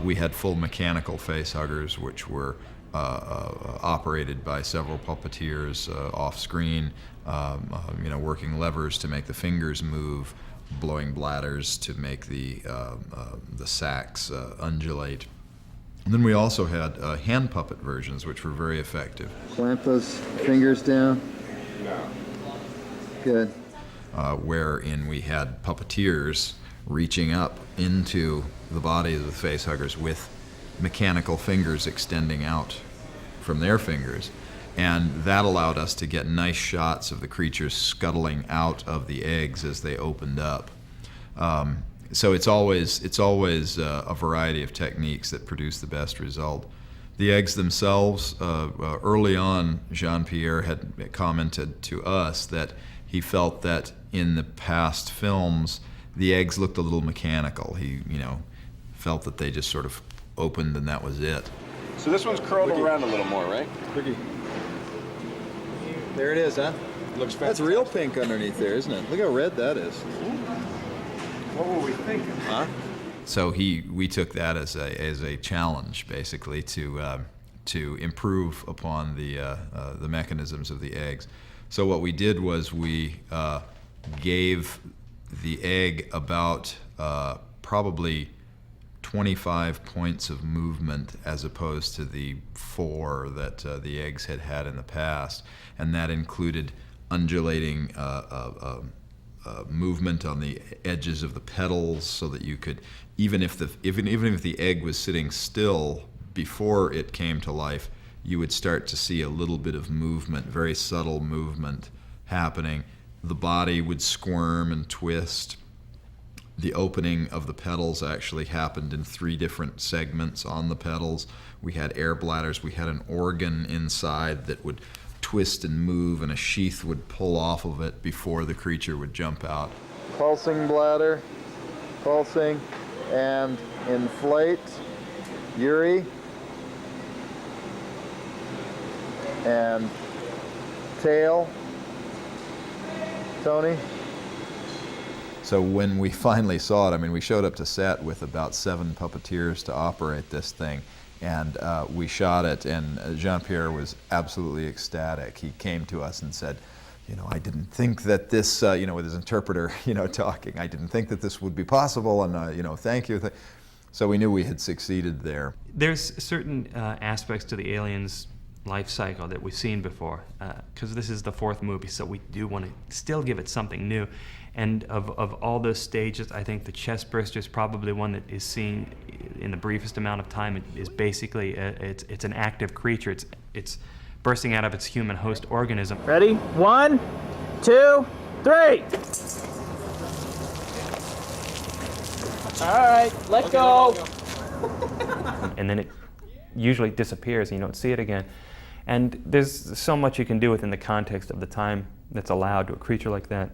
We had full mechanical face huggers, which were operated by several puppeteers off screen, you know, working levers to make the fingers move, blowing bladders to make the sacks undulate. And then we also had hand puppet versions, which were very effective. Clamp those fingers down. Good. Wherein we had puppeteers reaching up into the bodies of the face huggers with mechanical fingers extending out from their fingers, And that allowed us to get nice shots of the creatures scuttling out of the eggs as they opened up. So it's always a variety of techniques that produce the best result. The eggs themselves, early on, Jean-Pierre had commented to us that he felt that in the past films, the eggs looked a little mechanical. He, felt that they just sort of opened and that was it. So this one's curled around a little more, right? There it is, huh? Looks fantastic. That's real pink underneath there, isn't it? Look how red that is. What were we thinking? Huh? So we took that as a challenge, basically, to improve upon the mechanisms of the eggs. So what we did was we gave the egg about probably 25 points of movement as opposed to the 4 that the eggs had in the past, and that included undulating movement on the edges of the petals, so that you could, even if the egg was sitting still before it came to life, you would start to see a little bit of movement, very subtle movement happening. The body would squirm and twist. The opening of the petals actually happened in 3 different segments on the petals. We had air bladders, we had an organ inside that would twist and move, and a sheath would pull off of it before the creature would jump out. Pulsing bladder, pulsing, and inflate. Yuri. And tail. Tony. So when we finally saw it, I mean, we showed up to set with about 7 puppeteers to operate this thing, and we shot it, and Jean-Pierre was absolutely ecstatic. He came to us and said, I didn't think that this, with his interpreter, talking, I didn't think that this would be possible, and, thank you. So we knew we had succeeded there. There's certain aspects to the aliens' life cycle that we've seen before, because this is the 4th movie, so we do want to still give it something new. And of all those stages, I think the chest burster is probably one that is seen in the briefest amount of time. It is basically, it's an active creature. It's bursting out of its human host organism. Ready? 1, 2, 3. All right, let go. And then it usually disappears and you don't see it again. And there's so much you can do within the context of the time that's allowed to a creature like that.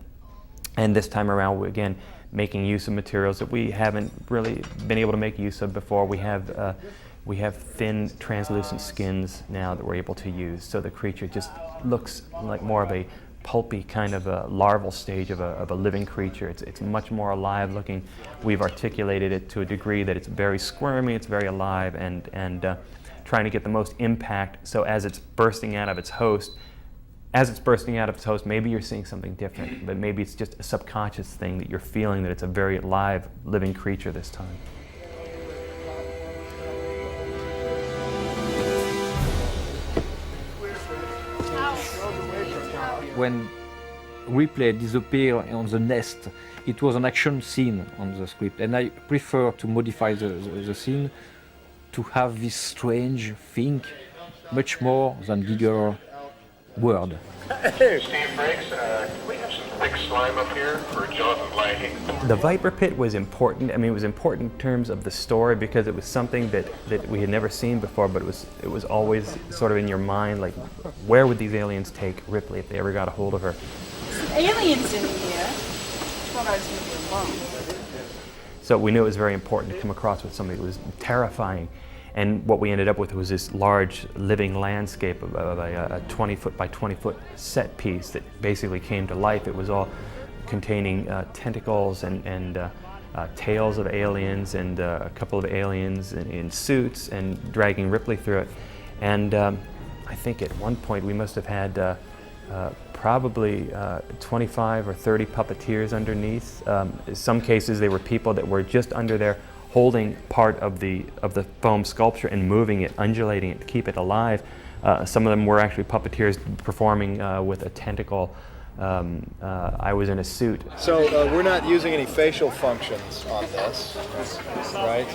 And this time around, we're again making use of materials that we haven't really been able to make use of before. We have thin, translucent skins now that we're able to use, so the creature just looks like more of a pulpy kind of a larval stage of a living creature. It's much more alive looking. We've articulated it to a degree that it's very squirmy, it's very alive, and trying to get the most impact. So as it's bursting out of its host, maybe you're seeing something different, but maybe it's just a subconscious thing that you're feeling that it's a very alive, living creature this time. When Ripley disappeared on the nest, it was an action scene on the script, and I prefer to modify the scene to have this strange thing much more than bigger word. Steve Briggs, can we have some quick slime up here for Jonathan Blaney? The Viper Pit was important. I mean, it was important in terms of the story because it was something that we had never seen before, but it was always sort of in your mind, like, where would these aliens take Ripley if they ever got a hold of her? Aliens in here. Thought I was going to be alone. So we knew it was very important to come across with somebody who was terrifying. And what we ended up with was this large living landscape of a 20-foot by 20-foot set piece that basically came to life. It was all containing tentacles and tails of aliens and a couple of aliens in suits and dragging Ripley through it. And I think at one point we must have had probably 25 or 30 puppeteers underneath. In some cases they were people that were just under there holding part of the foam sculpture and moving it, undulating it to keep it alive. Some of them were actually puppeteers performing with a tentacle. I was in a suit. So we're not using any facial functions on this, right?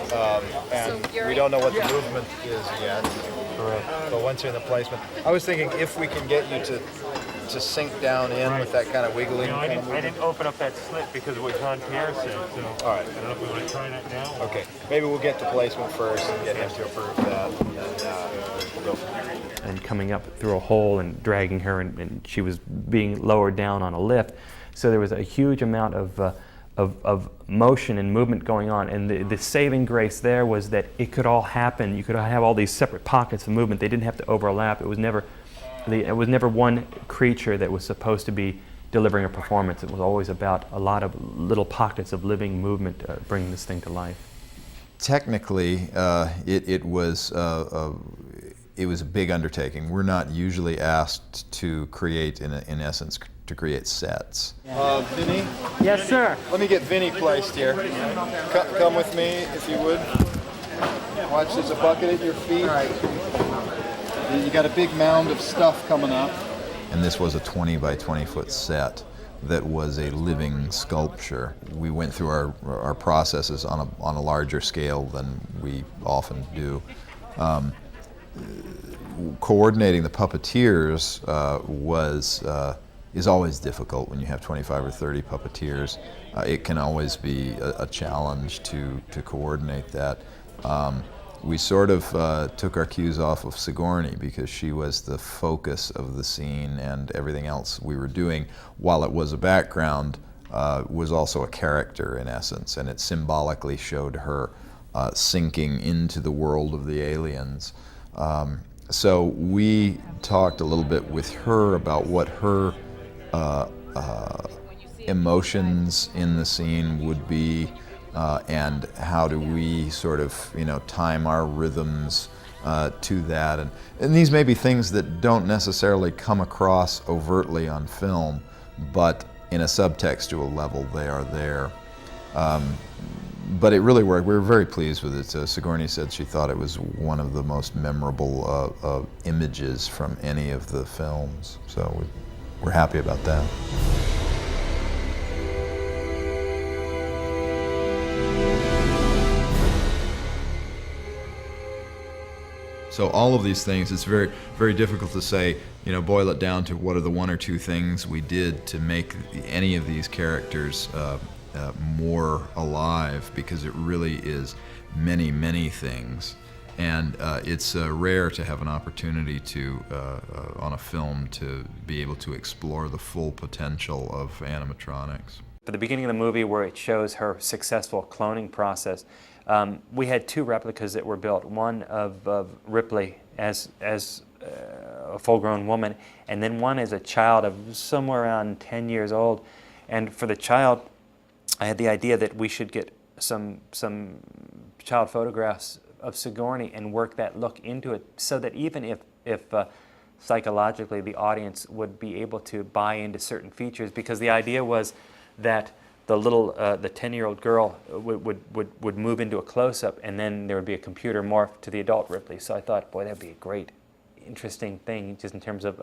And we don't know what the movement is yet. Correct. But once you're in the placement, I was thinking if we can get you to sink down in with that kind of wiggling. I didn't open up that slit because of what Jean-Pierre said. So all right. I don't know if we want to try that now. Okay. Maybe we'll get to placement first and get him to approve that, and we'll go from there. And coming up through a hole and dragging her, and she was being lowered down on a lift. So there was a huge amount of motion and movement going on, and the saving grace there was that it could all happen. You could have all these separate pockets of movement. They didn't have to overlap. It was never one creature that was supposed to be delivering a performance. It was always about a lot of little pockets of living movement bringing this thing to life. Technically, it was a big undertaking. We're not usually asked to create, in essence, to create sets. Vinny? Yes, sir. Let me get Vinny placed here. Come with me, if you would. Watch, there's a bucket at your feet. You got a big mound of stuff coming up. And this was a 20 by 20 foot set that was a living sculpture. We went through our processes on a larger scale than we often do. Coordinating the puppeteers is always difficult when you have 25 or 30 puppeteers. It can always be a challenge to coordinate that. We sort of took our cues off of Sigourney because she was the focus of the scene, and everything else we were doing, while it was a background, was also a character in essence, and it symbolically showed her sinking into the world of the aliens. So we talked a little bit with her about what her emotions in the scene would be, and how do we sort of, time our rhythms to that. And these may be things that don't necessarily come across overtly on film, but in a subtextual level they are there. But it really worked. We were very pleased with it. Sigourney said she thought it was one of the most memorable images from any of the films. So we're happy about that. So all of these things, it's very, very difficult to say, boil it down to what are the one or two things we did to make any of these characters more alive, because it really is many, many things. And it's rare to have an opportunity to, on a film, to be able to explore the full potential of animatronics. For the beginning of the movie, where it shows her successful cloning process, we had two replicas that were built, one of Ripley as a full-grown woman, and then one as a child of somewhere around 10 years old. And for the child, I had the idea that we should get some child photographs of Sigourney and work that look into it, so that even if psychologically the audience would be able to buy into certain features, because the idea was that the 10-year-old girl would move into a close-up, and then there would be a computer morph to the adult Ripley. So I thought, boy, that'd be a great, interesting thing, just in terms of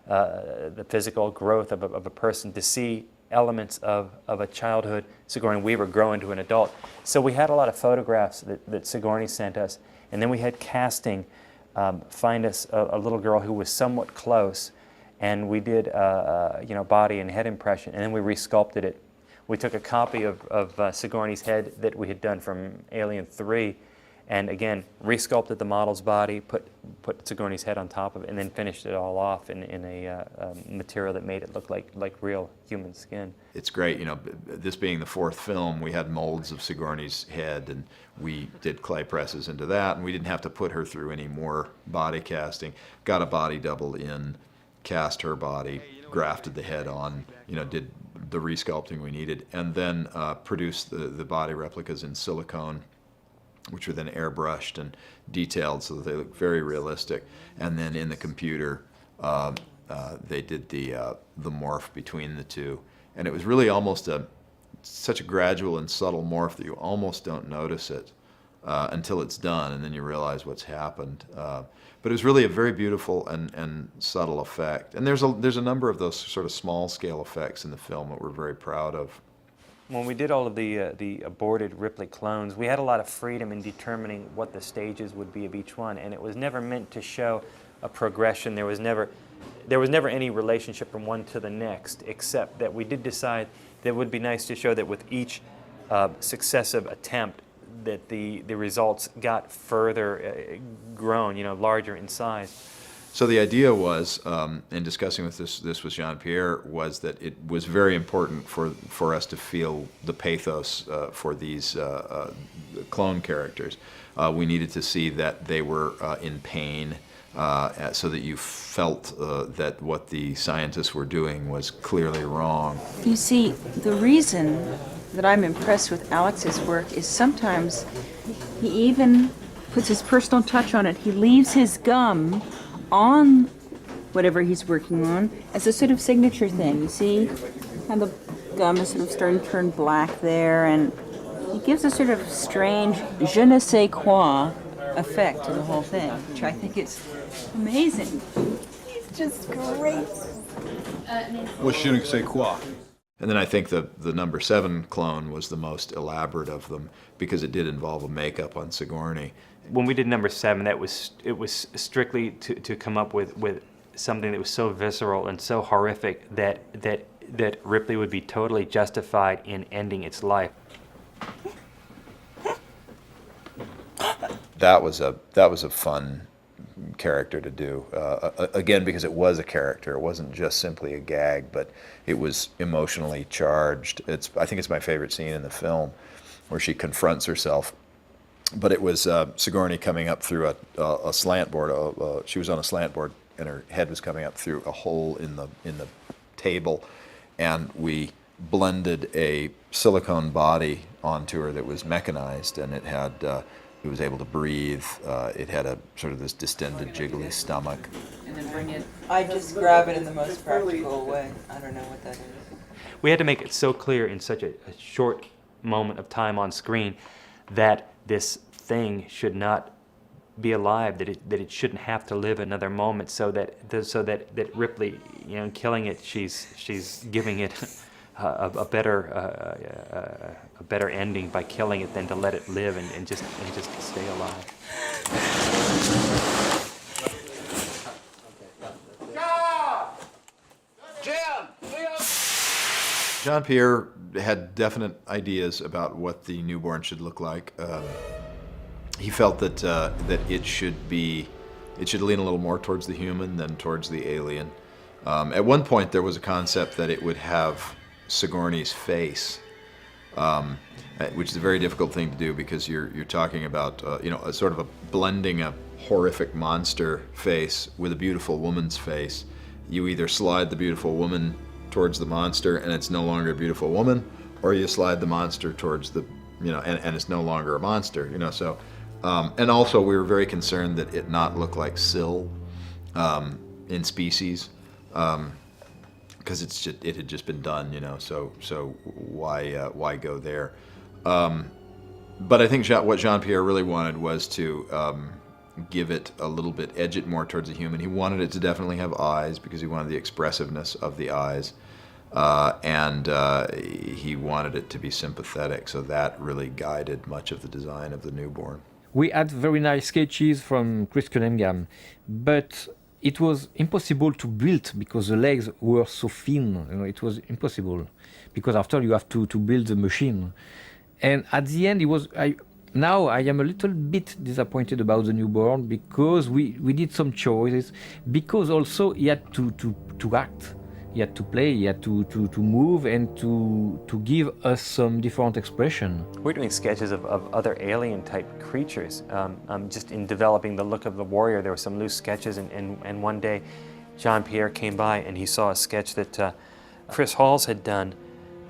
the physical growth of a person, to see elements of a childhood Sigourney Weaver grow into an adult. So we had a lot of photographs that Sigourney sent us, and then we had casting find us a little girl who was somewhat close, and we did body and head impression, and then we resculpted it. We took a copy of Sigourney's head that we had done from Alien 3, and again, resculpted the model's body, put Sigourney's head on top of it, and then finished it all off in a material that made it look like real human skin. It's great, this being the fourth film, we had molds of Sigourney's head, and we did clay presses into that, and we didn't have to put her through any more body casting. Got a body double in, cast her body, grafted the head on, did the resculpting we needed, and then produced the body replicas in silicone, which were then airbrushed and detailed so that they look very realistic. And then in the computer, they did the morph between the two. And it was really almost such a gradual and subtle morph that you almost don't notice it until it's done, and then you realize what's happened. But it was really a very beautiful and subtle effect. And there's a number of those sort of small-scale effects in the film that we're very proud of. When we did all of the aborted Ripley clones, we had a lot of freedom in determining what the stages would be of each one, and it was never meant to show a progression. There was never any relationship from one to the next, except that we did decide that it would be nice to show that with each successive attempt, that the results got further grown, larger in size. So the idea was, in discussing with this with Jean-Pierre, was that it was very important for us to feel the pathos for these clone characters. We needed to see that they were in pain, so that you felt that what the scientists were doing was clearly wrong. You see, the reason that I'm impressed with Alex's work is sometimes he even puts his personal touch on it. He leaves his gum on whatever he's working on as a sort of signature thing. You see how the gum is sort of starting to turn black there, and he gives a sort of strange je ne sais quoi effect to the whole thing, which I think is amazing. He's just great. What's je ne sais quoi? And then I think the number 7 clone was the most elaborate of them because it did involve a makeup on Sigourney. When we did number 7, it was strictly to come up with something that was so visceral and so horrific that Ripley would be totally justified in ending its life. That was a fun character to do, again, because it was a character. It wasn't just simply a gag, but it was emotionally charged. I think it's my favorite scene in the film, where she confronts herself. But it was Sigourney coming up through a slant board. She was on a slant board, and her head was coming up through a hole in the table, and we blended a silicone body onto her that was mechanized, and it had. It was able to breathe. It had a sort of this distended, jiggly stomach. And then bring it. I just grab it in the most practical way. I don't know what that is. We had to make it so clear in such a short moment of time on screen that this thing should not be alive, that it shouldn't have to live another moment, so that Ripley, killing it, she's giving it a better ending by killing it than to let it live and just stay alive. Jean-Pierre had definite ideas about what the newborn should look like. He felt that it should lean a little more towards the human than towards the alien. At one point, there was a concept that it would have Sigourney's face, which is a very difficult thing to do because you're talking about a sort of a blending a horrific monster face with a beautiful woman's face. You either slide the beautiful woman towards the monster and it's no longer a beautiful woman, or you slide the monster towards the and it's no longer a monster. So and also we were very concerned that it not look like Syl in Species. Because it had just been done, so why go there? But I think what Jean-Pierre really wanted was to give it a little bit, edge it more towards a human. He wanted it to definitely have eyes because he wanted the expressiveness of the eyes, and he wanted it to be sympathetic. So that really guided much of the design of the newborn. We had very nice sketches from Chris Cunningham, but it was impossible to build because the legs were so thin. It was impossible because after you have to build the machine. And at the end, now I am a little bit disappointed about the newborn because we did some choices, because also he had to act, he had to play, he had to move and to give us some different expression. We're doing sketches of other alien-type creatures. Just in developing the look of the warrior, there were some loose sketches, and one day Jean-Pierre came by and he saw a sketch that Chris Halls had done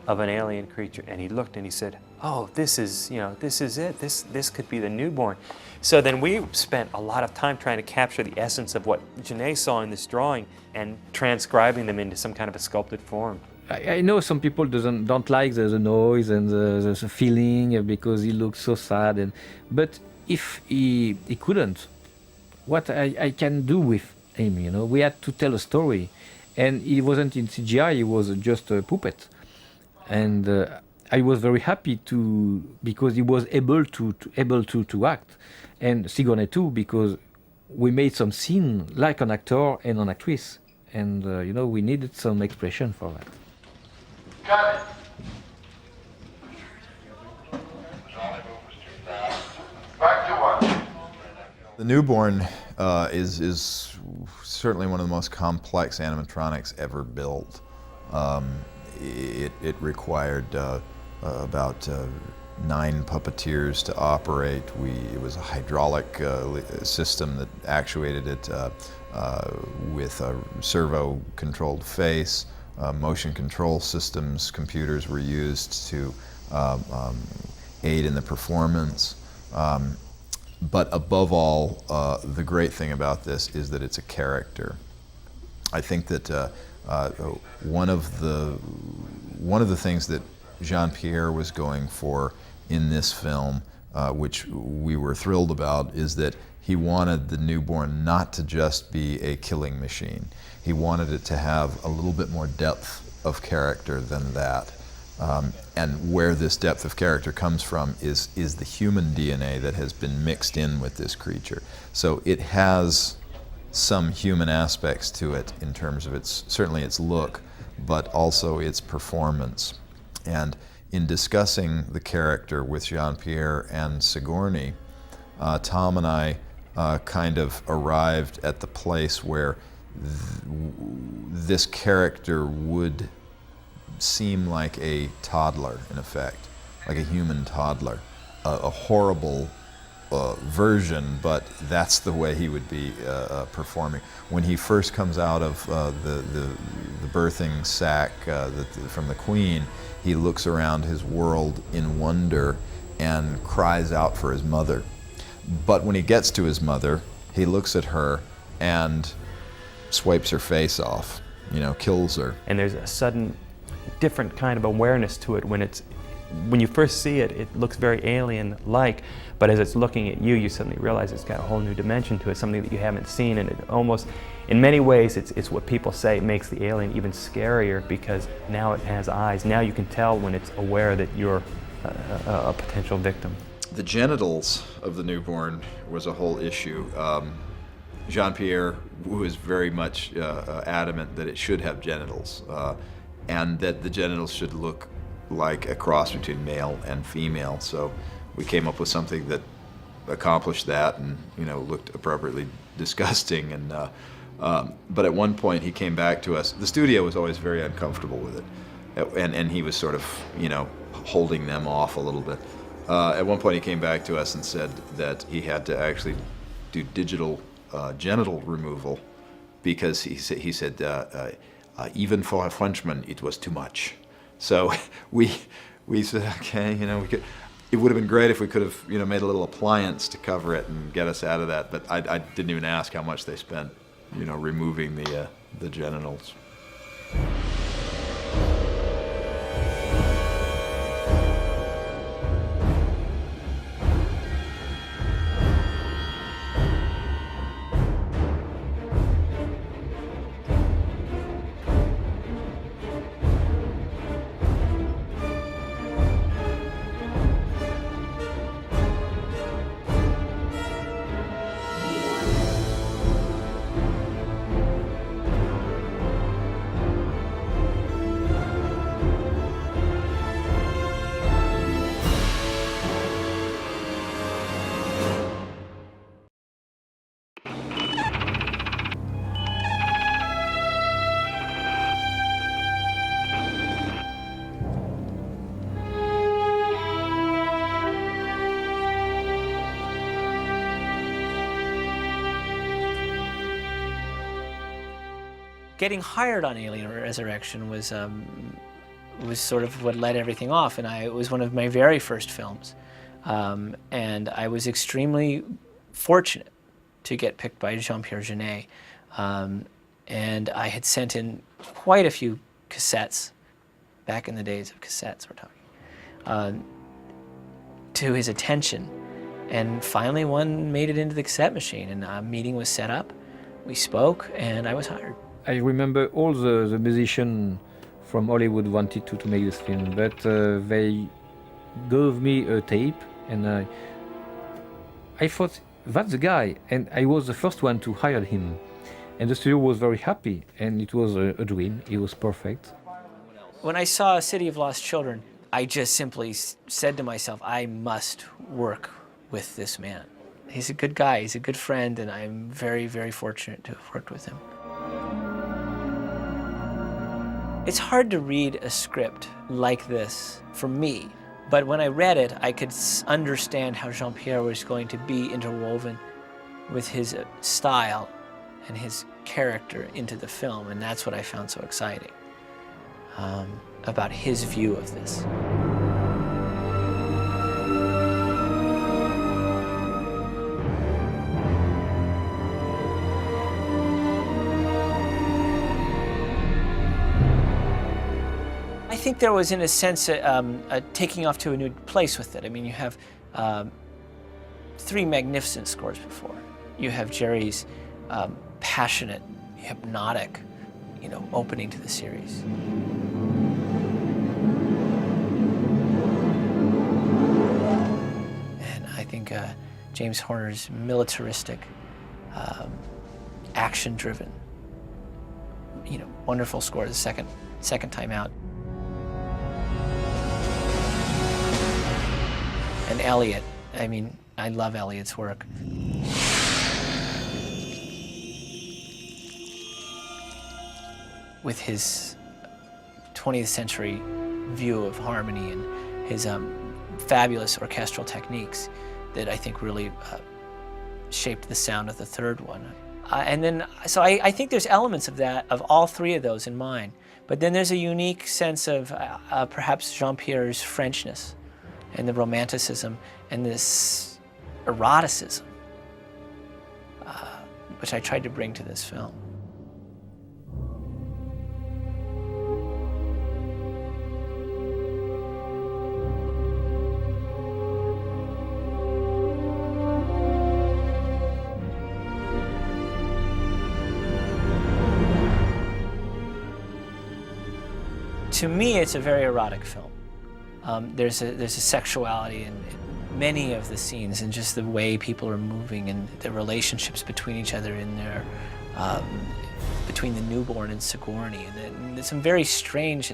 of an alien creature, and he looked and he said, "Oh, this is it. This could be the newborn." So then we spent a lot of time trying to capture the essence of what Janae saw in this drawing and transcribing them into some kind of a sculpted form. I know some people don't like the noise and the feeling because he looks so sad, but if he couldn't, what I can do with him, we had to tell a story, and he wasn't in CGI, he was just a puppet, and I was very happy because he was able to act, and Sigourney too, because we made some scene like an actor and an actress, and we needed some expression for that. Got it. Back to one. The newborn is certainly one of the most complex animatronics ever built. It required about 9 puppeteers to operate. It was a hydraulic system that actuated it with a servo-controlled face. Motion control systems, computers were used to aid in the performance. But above all, the great thing about this is that it's a character. I think that one of the things that Jean-Pierre was going for in this film, which we were thrilled about, is that he wanted the newborn not to just be a killing machine. He wanted it to have a little bit more depth of character than that. And where this depth of character comes from is the human DNA that has been mixed in with this creature. So it has some human aspects to it in terms of certainly its look, but also its performance. And in discussing the character with Jean-Pierre and Sigourney, Tom and I kind of arrived at the place where this character would seem like a toddler, in effect, like a human toddler, a horrible version, but that's the way he would be performing. When he first comes out of the birthing sac from the Queen, he looks around his world in wonder and cries out for his mother. But when he gets to his mother, he looks at her and swipes her face off, kills her. And there's a sudden different kind of awareness to it when you first see it. It looks very alien-like, but as it's looking at you, you suddenly realize it's got a whole new dimension to it, something that you haven't seen, and it almost, in many ways, it's what people say makes the alien even scarier, because now it has eyes. Now you can tell when it's aware that you're a potential victim. The genitals of the newborn was a whole issue. Jean-Pierre was very much adamant that it should have genitals, and that the genitals should look like a cross between male and female. So we came up with something that accomplished that and looked appropriately disgusting. And but at one point he came back to us. The studio was always very uncomfortable with it, and he was sort of holding them off a little bit. At one point he came back to us and said that he had to actually do digital genital removal, because he said even for a Frenchman it was too much. So we said, okay, we could. It would have been great if we could have made a little appliance to cover it and get us out of that. But I didn't even ask how much they spent removing the genitals. Getting hired on Alien Resurrection was sort of what led everything off, and it was one of my very first films, and I was extremely fortunate to get picked by Jean-Pierre Jeunet, and I had sent in quite a few cassettes, back in the days of cassettes we're talking, to his attention, and finally one made it into the cassette machine, and a meeting was set up, we spoke, and I was hired. I remember all the musicians from Hollywood wanted to make this film, but they gave me a tape, and I thought, that's the guy, and I was the first one to hire him. And the studio was very happy, and it was a dream. It was perfect. When I saw City of Lost Children, I just simply said to myself, I must work with this man. He's a good guy, he's a good friend, and I'm very, very fortunate to have worked with him. It's hard to read a script like this for me, but when I read it, I could understand how Jean-Pierre was going to be interwoven with his style and his character into the film, and that's what I found so exciting about his view of this. I think there was, in a sense, a taking off to a new place with it. I mean, you have 3 magnificent scores before. You have Jerry's passionate, hypnotic, opening to the series. And I think James Horner's militaristic, action-driven, wonderful score the second time out. And Elliot, I mean, I love Elliot's work. With his 20th century view of harmony and his fabulous orchestral techniques that I think really shaped the sound of the third one. So I think there's elements of that, of all 3 of those in mine. But then there's a unique sense of perhaps Jean-Pierre's Frenchness and the romanticism and this eroticism, which I tried to bring to this film. To me, it's a very erotic film. There's a sexuality in many of the scenes, and just the way people are moving and the relationships between each other in there, between the newborn and Sigourney, and there's some very strange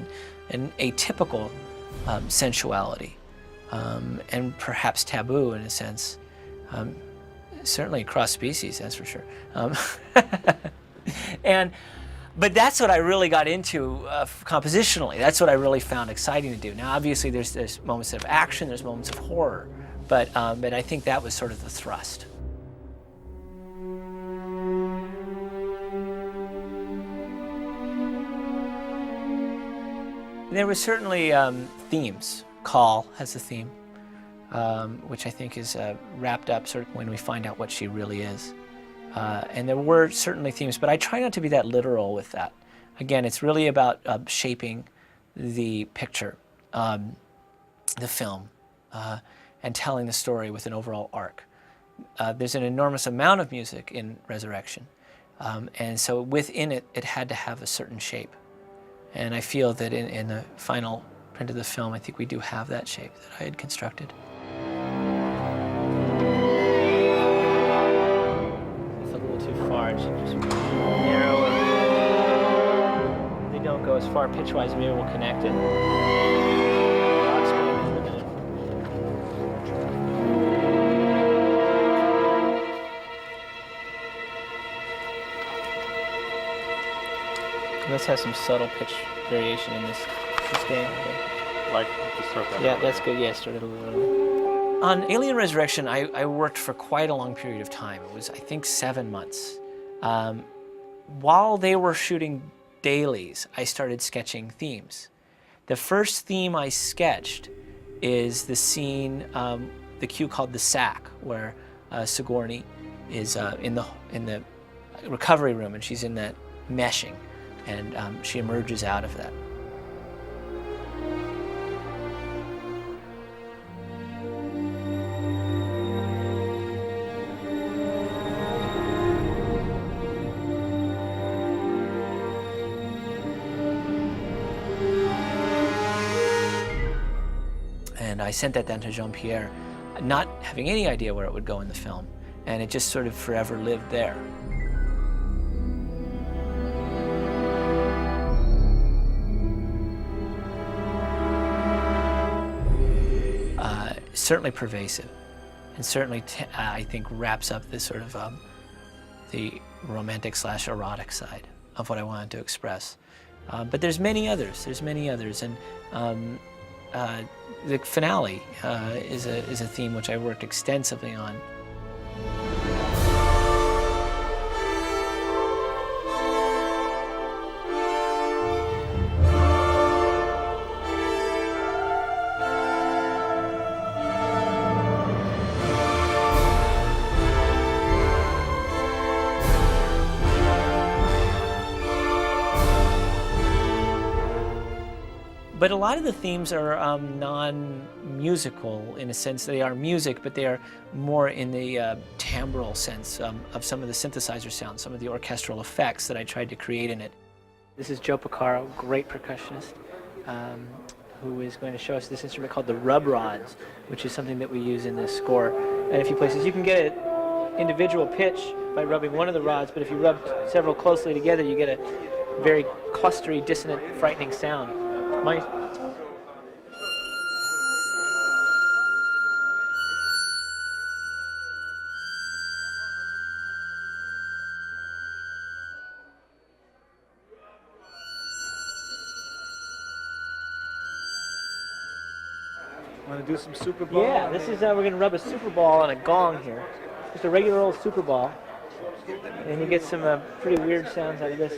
and atypical sensuality, and perhaps taboo in a sense. Certainly across species, that's for sure. But that's what I really got into compositionally. That's what I really found exciting to do. Now, obviously, there's moments of action, there's moments of horror, but I think that was sort of the thrust. There were certainly themes. Call has a theme, which I think is wrapped up sort of when we find out what she really is. And there were certainly themes, but I try not to be that literal with that. Again, it's really about shaping the picture, the film, and telling the story with an overall arc. There's an enormous amount of music in Resurrection, and so within it, it had to have a certain shape. And I feel that in the final print of the film, I think we do have that shape that I had constructed. Just narrow it. They don't go as far pitch-wise, maybe we'll connect it. I'll explain it in a minute. Let's have some subtle pitch variation in this game. Like, just start that. Yeah, that's good. Yeah, start it a little early. On Alien Resurrection, I worked for quite a long period of time. It was, I think, 7 months. While they were shooting dailies, I started sketching themes. The first theme I sketched is the scene, the cue called The Sack, where Sigourney is in the recovery room, and she's in that meshing, and she emerges out of that. I sent that down to Jean-Pierre, not having any idea where it would go in the film, and it just sort of forever lived there. Certainly pervasive, and certainly I think wraps up this sort of the romantic / erotic side of what I wanted to express. But there's many others. And the finale is a theme which I worked extensively on. But a lot of the themes are non-musical in a sense. They are music, but they are more in the timbral sense of some of the synthesizer sounds, some of the orchestral effects that I tried to create in it. This is Joe Picaro, great percussionist, who is going to show us this instrument called the rub rods, which is something that we use in this score at a few places. You can get an individual pitch by rubbing one of the rods, but if you rub several closely together, you get a very clustery, dissonant, frightening sound. Want to do some Super Ball? Yeah, this is, we're going to rub a Super Ball on a gong here. Just a regular old Super Ball. And you get some pretty weird sounds out of this.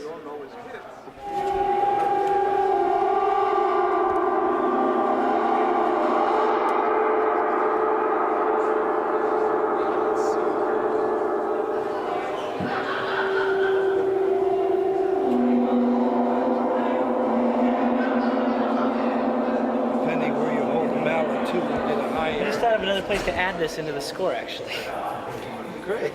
Place to add this into the score, actually. Great.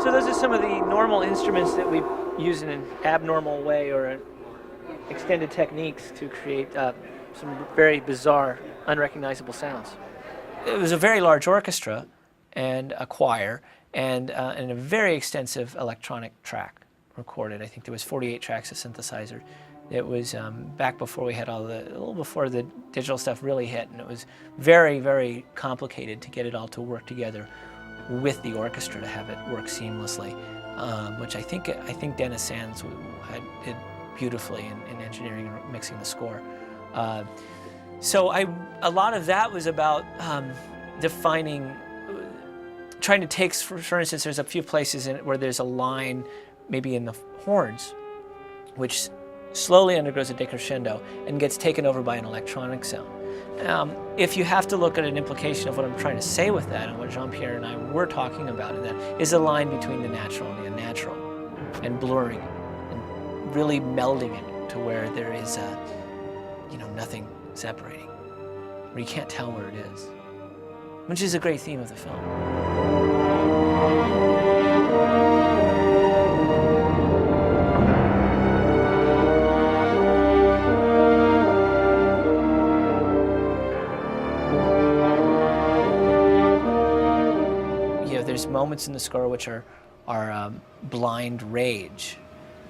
So those are some of the normal instruments that we use in an abnormal way or extended techniques to create some very bizarre, unrecognizable sounds. It was a very large orchestra and a choir and a very extensive electronic track recorded. I think there was 48 tracks of synthesizer. It was back before we had a little before the digital stuff really hit, and it was very, very complicated to get it all to work together with the orchestra to have it work seamlessly, which I think Dennis Sands did beautifully in engineering and mixing the score. So a lot of that was about defining, trying to take, for instance, there's a few places where there's a line maybe in the horns, which slowly undergoes a decrescendo and gets taken over by an electronic sound. If you have to look at an implication of what I'm trying to say with that, and what Jean-Pierre and I were talking about in that, is a line between the natural and the unnatural, and blurring it, and really melding it to where there is nothing separating, where you can't tell where it is, which is a great theme of the film. There's moments in the score which are blind rage.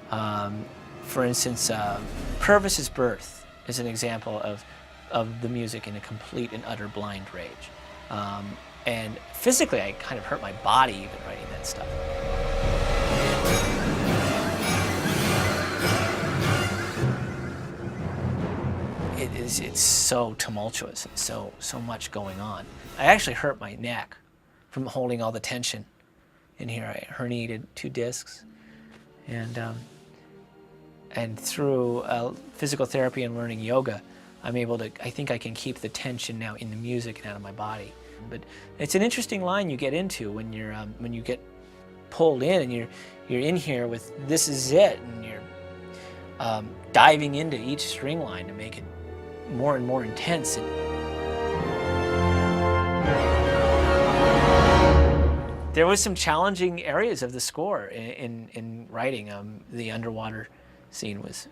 For instance, Purvis's birth is an example of the music in a complete and utter blind rage. And physically, I kind of hurt my body even writing that stuff. It's so tumultuous and so much going on. I actually hurt my neck from holding all the tension in here. I herniated 2 discs, and through physical therapy and learning yoga, I'm able to, I think I can keep the tension now in the music and out of my body. But it's an interesting line you get into when you get pulled in and you're in here with this is it, and you're diving into each string line to make it more and more intense. There was some challenging areas of the score in writing. The underwater scene was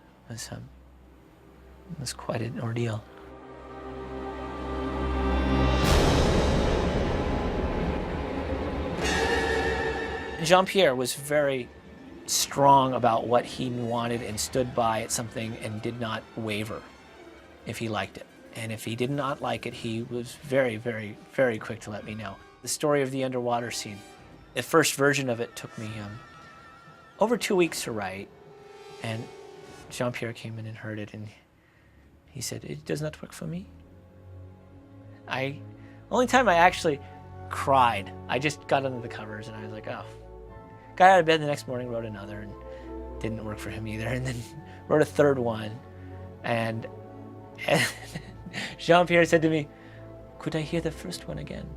quite an ordeal. Jean-Pierre was very strong about what he wanted and stood by at something and did not waver if he liked it. And if he did not like it, he was very, very, very quick to let me know. The story of the underwater scene, the first version of it took me over 2 weeks to write, and Jean-Pierre came in and heard it, and he said, "It does not work for me." Only time I actually cried, I just got under the covers and I was like, oh. Got out of bed the next morning, wrote another, and didn't work for him either, and then wrote a third one, and Jean-Pierre said to me, "Could I hear the first one again?"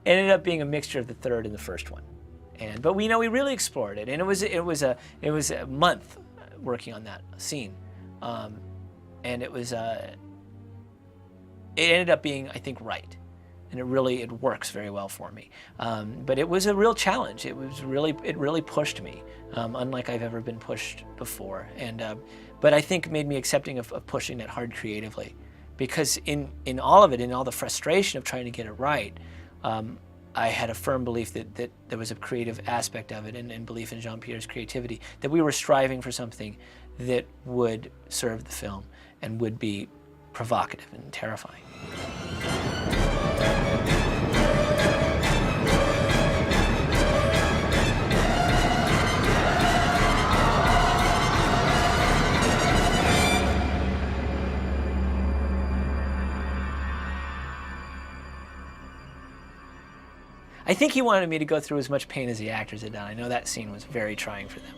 It ended up being a mixture of the third and the first one, but we really explored it, and it was a month working on that scene, and it ended up being, I think, right. And it works very well for me. But it was a real challenge. It really pushed me, unlike I've ever been pushed before. But I think made me accepting of pushing it hard creatively, because in all of it, in all the frustration of trying to get it right, I had a firm belief that there was a creative aspect of it, and belief in Jean-Pierre's creativity, that we were striving for something that would serve the film and would be provocative and terrifying. I think he wanted me to go through as much pain as the actors had done. I know that scene was very trying for them.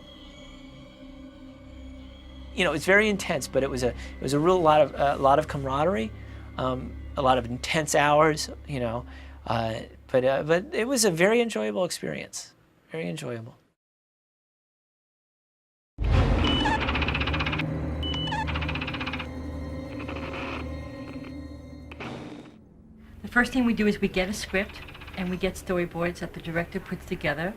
It's very intense, but it was a real lot of camaraderie, a lot of intense hours. But it was a very enjoyable experience. Very enjoyable. The first thing we do is we get a script, and we get storyboards that the director puts together,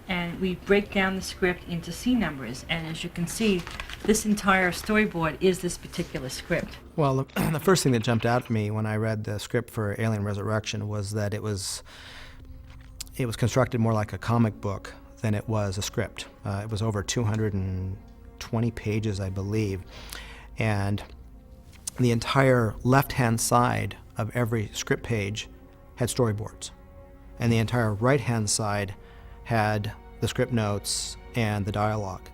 and we break down the script into scene numbers, and as you can see, this entire storyboard is this particular script. Well, the first thing that jumped out at me when I read the script for Alien Resurrection was that it was constructed more like a comic book than it was a script. It was over 220 pages, I believe, and the entire left-hand side of every script page had storyboards, and the entire right-hand side had the script notes and the dialogue.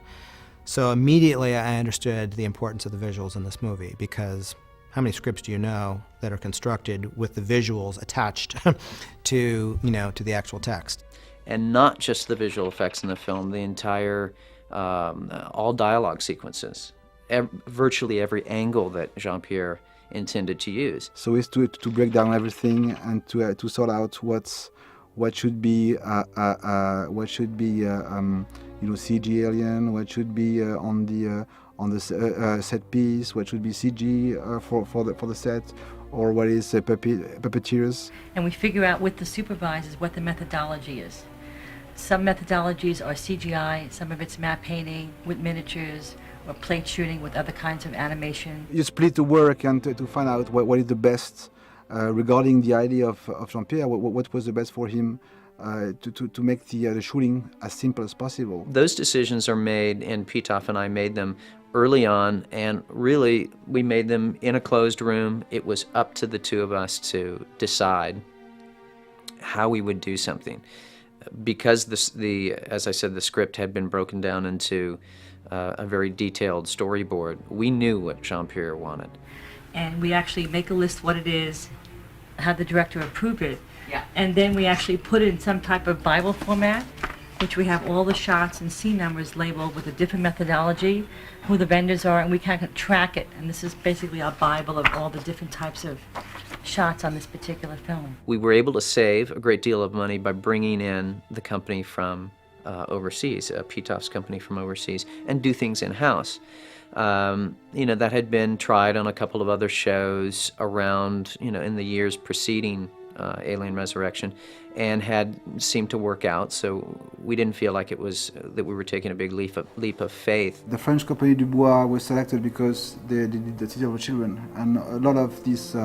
So immediately I understood the importance of the visuals in this movie, because how many scripts do you know that are constructed with the visuals attached to the actual text? And not just the visual effects in the film, the entire, all dialogue sequences, virtually every angle that Jean-Pierre intended to use. So it's to break down everything and to sort out what should be CG alien, what should be on the set piece, what should be CG for the set, or what is puppeteers. And we figure out with the supervisors what the methodology is. Some methodologies are CGI, some of it's matte painting with miniatures, or plate shooting with other kinds of animation. You split the work and to find out what is the best regarding the idea of Jean-Pierre, what was the best for him to make the shooting as simple as possible. Those decisions are made, and Pitof and I made them early on, and really we made them in a closed room. It was up to the two of us to decide how we would do something. Because as I said, the script had been broken down into a very detailed storyboard, we knew what Jean-Pierre wanted. And we actually make a list what it is, have the director approve it, and then we actually put it in some type of Bible format, which we have all the shots and scene numbers labeled with a different methodology, who the vendors are, and we kind of track it. And this is basically our Bible of all the different types of shots on this particular film. We were able to save a great deal of money by bringing in the company from overseas, Pitof's company from overseas, and do things in-house. That had been tried on a couple of other shows around, in the years preceding Alien Resurrection, and had seemed to work out. So we didn't feel like it was that we were taking a big leap of faith. The French company Dubois was selected because they did the City of the Children, and a lot of this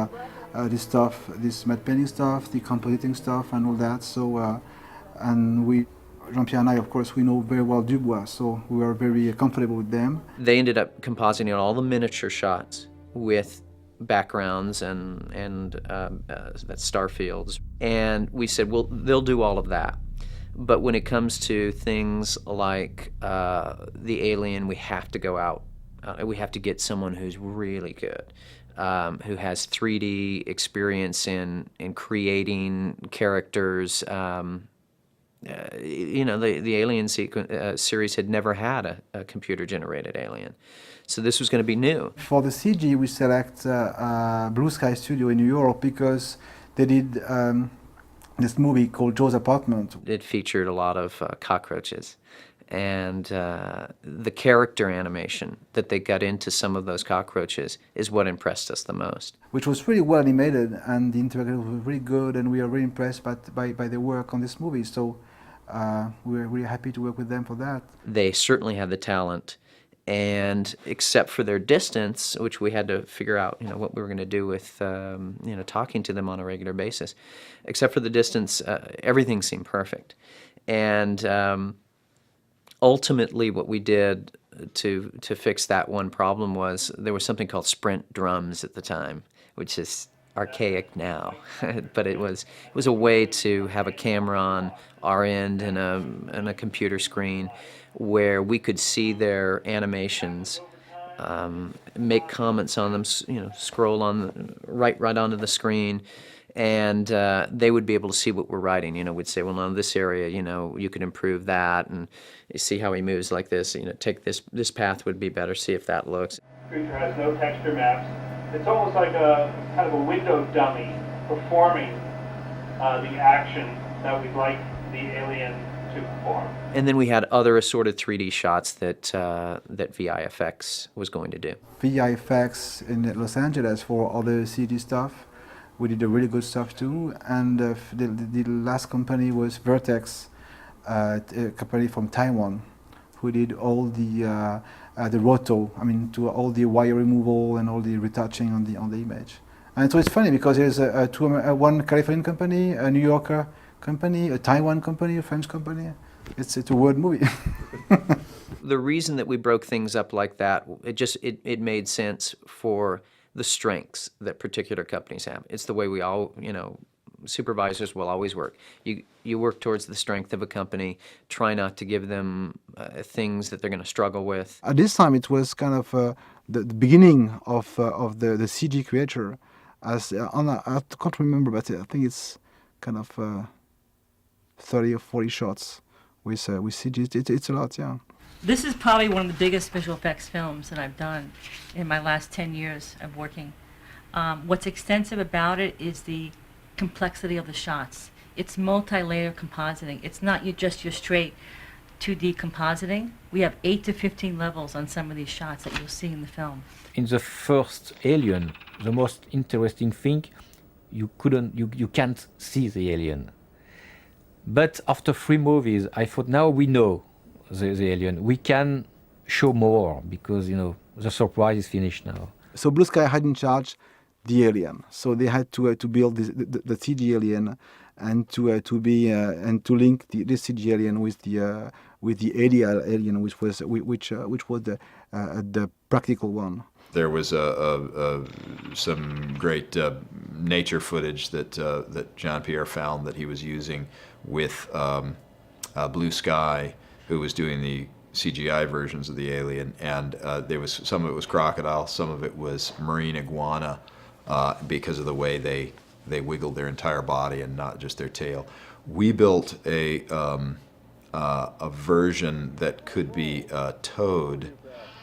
stuff, this matte painting stuff, the compositing stuff, and all that. So, and we, Jean-Pierre and I, of course, we know very well Dubois, so we were very comfortable with them. They ended up compositing all the miniature shots with backgrounds and star fields, and we said, well, they'll do all of that. But when it comes to things like the alien, we have to go out. We have to get someone who's really good, who has 3D experience in creating characters. You know, the Alien series had never had a computer-generated alien. So this was going to be new. For the CG, we select Blue Sky Studio in New York because they did this movie called Joe's Apartment. It featured a lot of cockroaches. And the character animation that they got into some of those cockroaches is what impressed us the most. Which was really well animated, and the interactive was really good, and we are really impressed by the work on this movie. So we were really happy to work with them for that. They certainly had the talent, and except for their distance, which we had to figure out, you know, what we were going to do with, you know, talking to them on a regular basis. Except for the distance, everything seemed perfect. And ultimately, what we did to fix that one problem was there was something called sprint drums at the time, which is archaic now, but it was a way to have a camera on our end and a computer screen where we could see their animations, make comments on them, you know, scroll on right onto the screen. And they would be able to see what we're writing. You know, we'd say, well, on this area, you know, you could improve that, and you see how he moves like this. You know, take this path would be better. See if that looks. Creature has no texture maps. It's almost like a kind of a window dummy performing the action that we'd like the alien to perform. And then we had other assorted 3D shots that that VIFX was going to do. VIFX in Los Angeles for other CG stuff. We did a really good stuff too, and the last company was Vertex, a company from Taiwan, who did all the roto. I mean, to all the wire removal and all the retouching on the image. And so it's funny because there's one Californian company, a New Yorker company, a Taiwan company, a French company. It's a word movie. The reason that we broke things up like that, it made sense for the strengths that particular companies have. It's the way we all, you know, supervisors will always work. You work towards the strength of a company, try not to give them things that they're going to struggle with. At this time, it was kind of the beginning of the CG creature. I can't remember, but I think it's kind of 30 or 40 shots with CG. It's a lot, yeah. This is probably one of the biggest visual effects films that I've done in my last 10 years of working. What's extensive about it is the complexity of the shots. It's multi-layer compositing. It's not just your straight 2D compositing. We have 8 to 15 levels on some of these shots that you'll see in the film. In the first Alien, the most interesting thing, you can't see the alien. But after 3 movies, I thought, now we know the alien. We can show more because, you know, the surprise is finished now. So Blue Sky had in charge the alien. So they had to build the CG alien and to link this CG alien with the ADL alien, which was the practical one. There was some great nature footage that Jean-Pierre found that he was using with Blue Sky, who was doing the CGI versions of the alien, and there was some of it was crocodile, some of it was marine iguana, because of the way they wiggled their entire body and not just their tail. We built a version that could be towed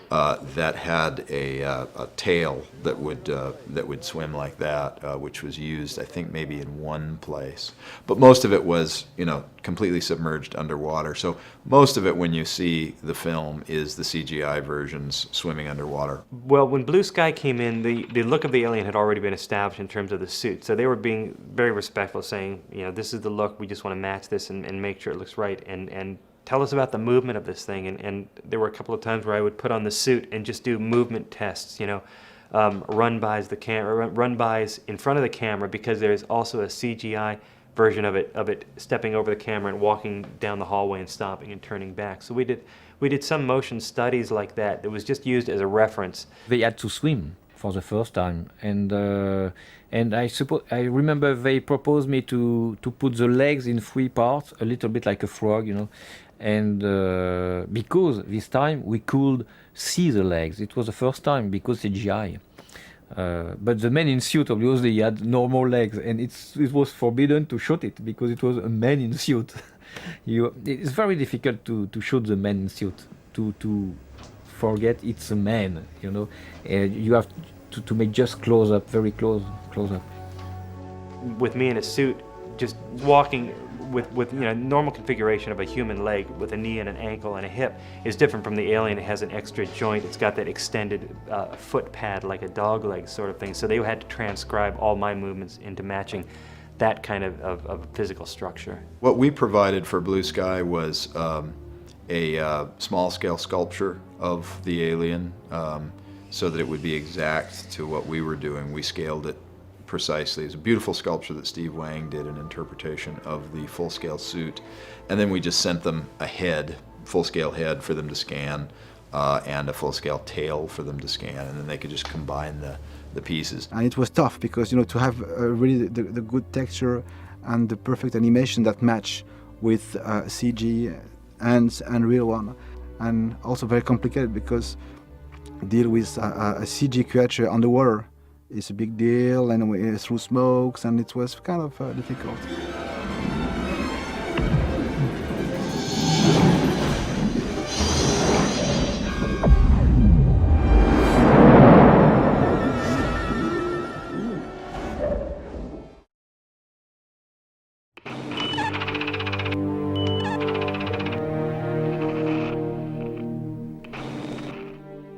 that had a tail that would swim like that, which was used, I think, maybe in one place. But most of it was, you know, completely submerged underwater. So most of it, when you see the film, is the CGI versions swimming underwater. Well, when Blue Sky came in, the look of the alien had already been established in terms of the suit. So they were being very respectful, saying, you know, this is the look, we just want to match this and make sure it looks right. And tell us about the movement of this thing. And there were a couple of times where I would put on the suit and just do movement tests, you know, run-bys in front of the camera, because there's also a CGI version of it stepping over the camera and walking down the hallway and stopping and turning back. So we did some motion studies like that that was just used as a reference. They had to swim for the first time, and I remember they proposed me to put the legs in 3 parts, a little bit like a frog, you know, and because this time we could see the legs. It was the first time because CGI. But the man in suit obviously had normal legs, and it was forbidden to shoot it because it was a man in suit. It's very difficult to shoot the man in suit, to forget it's a man, you know. You have to make just close up, very close up. With me in a suit, just walking with you know, normal configuration of a human leg with a knee and an ankle and a hip is different from the alien. It has an extra joint. It's got that extended foot pad like a dog leg sort of thing. So they had to transcribe all my movements into matching that kind of physical structure. What we provided for Blue Sky was a small-scale sculpture of the alien, so that it would be exact to what we were doing. We scaled it precisely. It's a beautiful sculpture that Steve Wang did, an interpretation of the full-scale suit. And then we just sent them a head, full-scale head for them to scan, and a full-scale tail for them to scan, and then they could just combine the pieces. And it was tough because, you know, to have really the good texture and the perfect animation that match with CG and real one. And also very complicated because deal with a CG creature underwater is a big deal, and through smokes, and it was kind of difficult.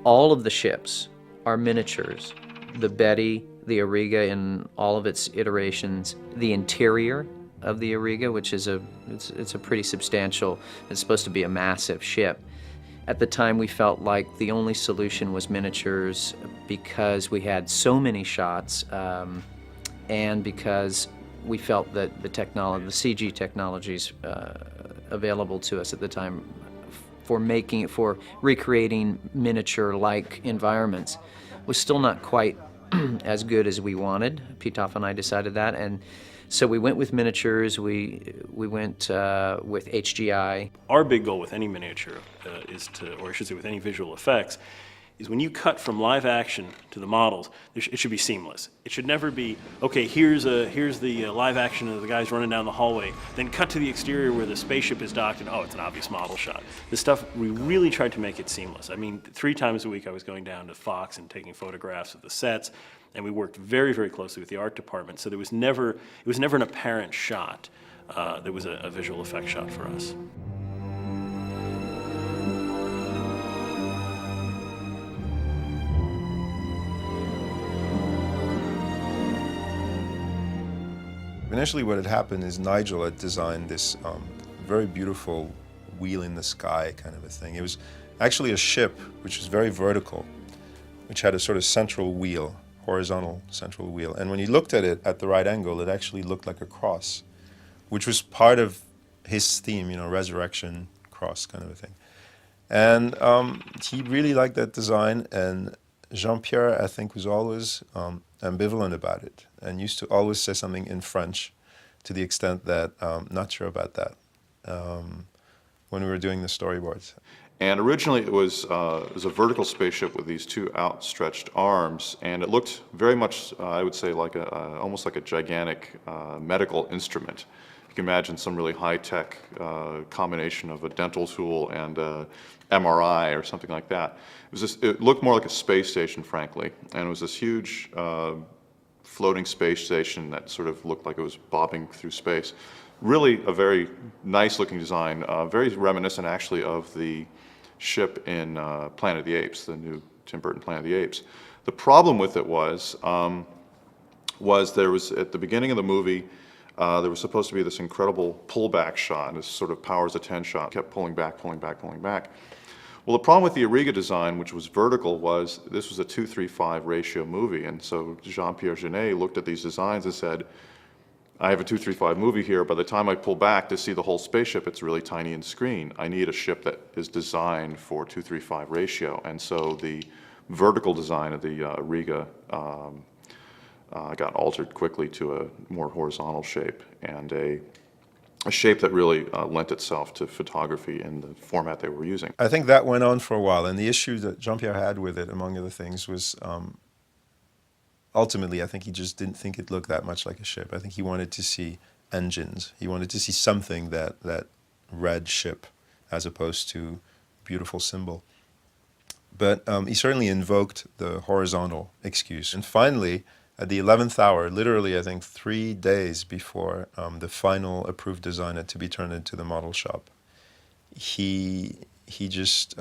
All of the ships are miniatures. The Betty, the Auriga in all of its iterations, the interior of the Auriga, which is it's a pretty substantial, it's supposed to be a massive ship. At the time we felt like the only solution was miniatures because we had so many shots, and because we felt that the CG technologies available to us at the time for recreating miniature-like environments was still not quite as good as we wanted. Pitoff and I decided that, and so we went with miniatures. We went with HGI. Our big goal with any miniature or I should say with any visual effects, is when you cut from live action to the models, it should be seamless. It should never be, okay, here's the live action of the guys running down the hallway, then cut to the exterior where the spaceship is docked and, oh, it's an obvious model shot. This stuff, we really tried to make it seamless. I mean, 3 times a week I was going down to Fox and taking photographs of the sets, and we worked very, very closely with the art department, so it was never an apparent shot. There was a visual effect shot for us. Initially what had happened is Nigel had designed this very beautiful wheel in the sky kind of a thing. It was actually a ship which was very vertical, which had a sort of central wheel, horizontal central wheel. And when you looked at it at the right angle, it actually looked like a cross, which was part of his theme, you know, resurrection, cross kind of a thing. And he really liked that design, and Jean-Pierre, I think, was always ambivalent about it and used to always say something in French to the extent that not sure about that when we were doing the storyboards. And originally it was a vertical spaceship with these 2 outstretched arms, and it looked very much, I would say, like almost like a gigantic medical instrument. you can imagine some really high-tech combination of a dental tool and a MRI or something like that. It looked more like a space station, frankly, and it was this huge floating space station that sort of looked like it was bobbing through space. Really a very nice-looking design, very reminiscent, actually, of the ship in Planet of the Apes, the new Tim Burton Planet of the Apes. The problem with it was there was, at the beginning of the movie, there was supposed to be this incredible pullback shot, this sort of powers of 10 shot, kept pulling back, pulling back, pulling back. Well, the problem with the Auriga design, which was vertical, was this was a 2:3:5 ratio movie, and so Jean-Pierre Jeunet looked at these designs and said, I have a 2:3:5 movie here, by the time I pull back to see the whole spaceship, it's really tiny in screen. I need a ship that is designed for 2:3:5 ratio, and so the vertical design of the Auriga got altered quickly to a more horizontal shape, and a shape that really lent itself to photography in the format they were using. I think that went on for a while, and the issue that Jean-Pierre had with it, among other things, was ultimately I think he just didn't think it looked that much like a ship. I think he wanted to see engines. He wanted to see something that read ship as opposed to beautiful symbol. But he certainly invoked the horizontal excuse. And finally, at the 11th hour, literally I think 3 days before the final approved design had to be turned into the model shop, he just